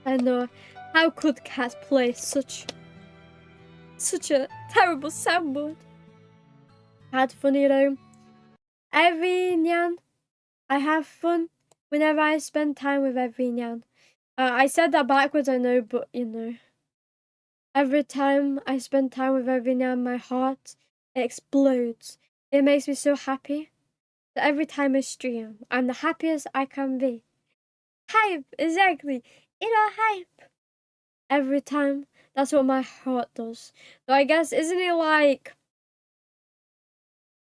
I know. How could cats play such a terrible soundboard? Had funny though. Everynyan. I have fun whenever I spend time with everynyan. I said that backwards, I know, but you know. Every time I spend time with everynyan, my heart explodes. It makes me so happy. that every time I stream, I'm the happiest I can be. Hype, exactly. Hype. Every time. That's what my heart does. So I guess, isn't it like...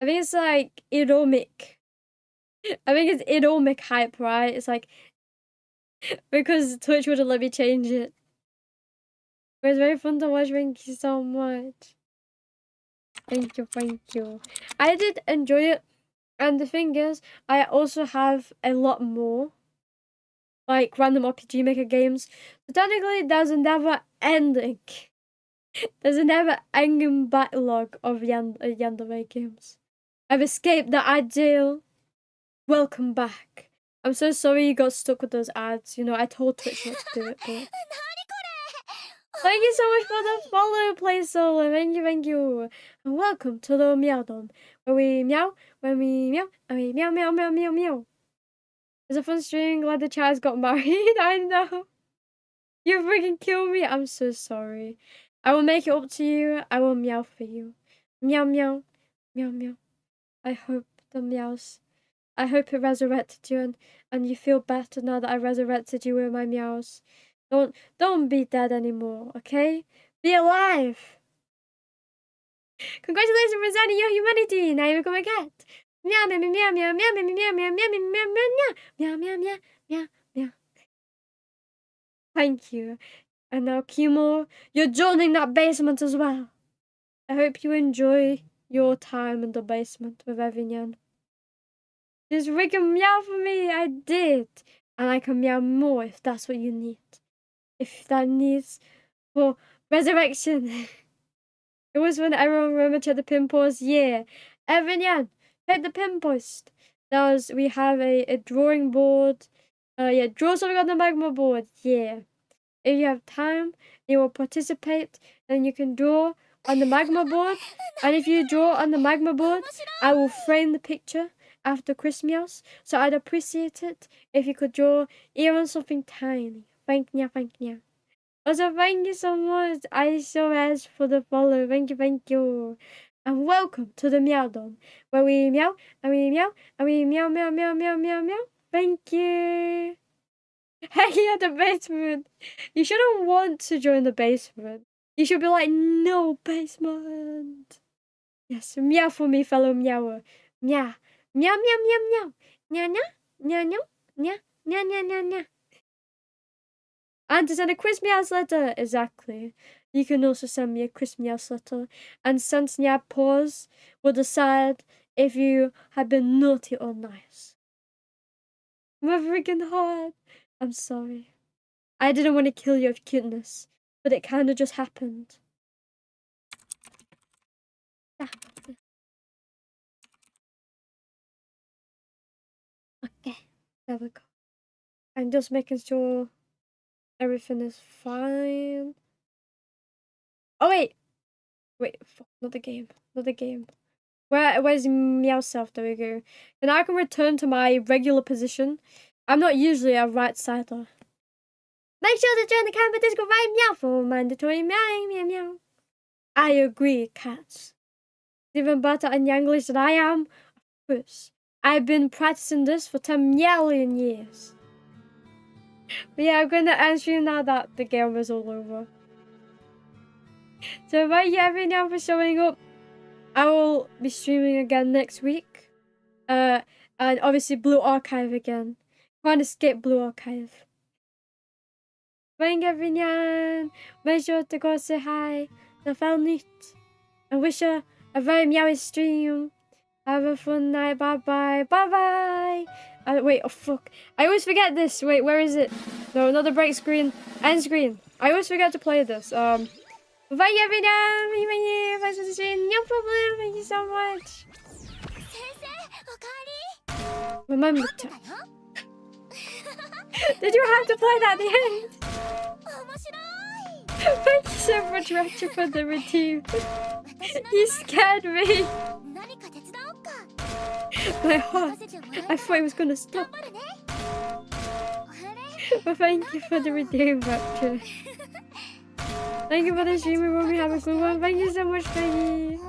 I think it's like Iromic. I think it's Iromic hype, right? It's like... because Twitch wouldn't let me change it. It was very fun to watch. Thank you so much. Thank you, thank you. I did enjoy it. And the thing is, I also have a lot more, like, random RPG Maker games. So technically, there's a never-ending... there's a never-ending backlog of Yandere games. I've escaped the ideal. Welcome back. I'm so sorry you got stuck with those ads. You know, I told Twitch not to do it, but... Thank you so much for the follow, Play Solo. Thank you. And welcome to the Meow Dome, where we meow, when we meow, and we meow, meow, meow, meow, meow. It's a fun stream. Glad the child's got married. I know. You freaking killed me. I'm so sorry. I will make it up to you. I will meow for you. Meow, meow, meow, meow. I hope the meows. I hope it resurrected you and you feel better now that I resurrected you with my meows. Don't be dead anymore, okay? Be alive! Congratulations on resigning your humanity! Now you become a cat! Meow meow meow meow meow meow meow meow meow meow meow meow meow meow meow meow. Thank you. And now Kimo, you're joining that basement as well. I hope you enjoy your time in the basement with everynyan. Just freaking meow for me, I did! And I can meow more if that's what you need. If that needs for resurrection. It was when everyone remembered to the pin post. Yeah. everynyan, hit the pin post. We have a drawing board. Yeah, draw something on the magma board. Yeah. If you have time, you will participate and you can draw on the magma board. And if you draw on the magma board, I will frame the picture after Christmas. So I'd appreciate it if you could draw even something tiny. Thank you. Also, thank you so much, ISOS, for the follow. Thank you. And welcome to the Meow Dome, where we meow, and we meow, and we meow, meow, meow, meow, meow, meow. Thank you. Hey, at the basement. You shouldn't want to join the basement. You should be like, no basement. Yes, meow for me, fellow meower. Meow. Meow, meow, meow, meow. Meow, meow, meow, meow, meow, meow, meow, meow, meow. And to send a Christmas letter, exactly. You can also send me a Christmas letter. And since Nyapping will decide if you have been naughty or nice. My freaking heart. I'm sorry. I didn't want to kill you of cuteness, but it kind of just happened. Yeah. Okay, there we go. I'm just making sure everything is fine. Oh, wait, fuck, not the game. Where's meow self? There we go. And I can return to my regular position. I'm not usually a right sider. Make sure to join the camper Discord right meow for mandatory meowing, meow meow. I agree, cats. Even better in English than I am. Of course. I've been practicing this for 10 million years. But yeah, I'm gonna answer you now that the game is all over. So thank you everyone for showing up. I will be streaming again next week. And obviously Blue Archive again. Can't escape Blue Archive. Thank you everyone. Make sure to go say hi to Felnit. And wish you a very meowy stream. Have a fun night. Bye bye. Wait, oh fuck. I always forget this. Wait, where is it? No, another break screen. End screen. I always forget to play this. Thank you everyone. Thanks for the stream. No problem. Thank you so much. Remember to. Did you have to play that at the end? Thank you so much, Retro, for the redeem. You scared me. My heart. I thought it was gonna stop. But thank you for the redeem, Retro. Thank you for the stream. We hope you have a good one. Thank you so much, Peggy.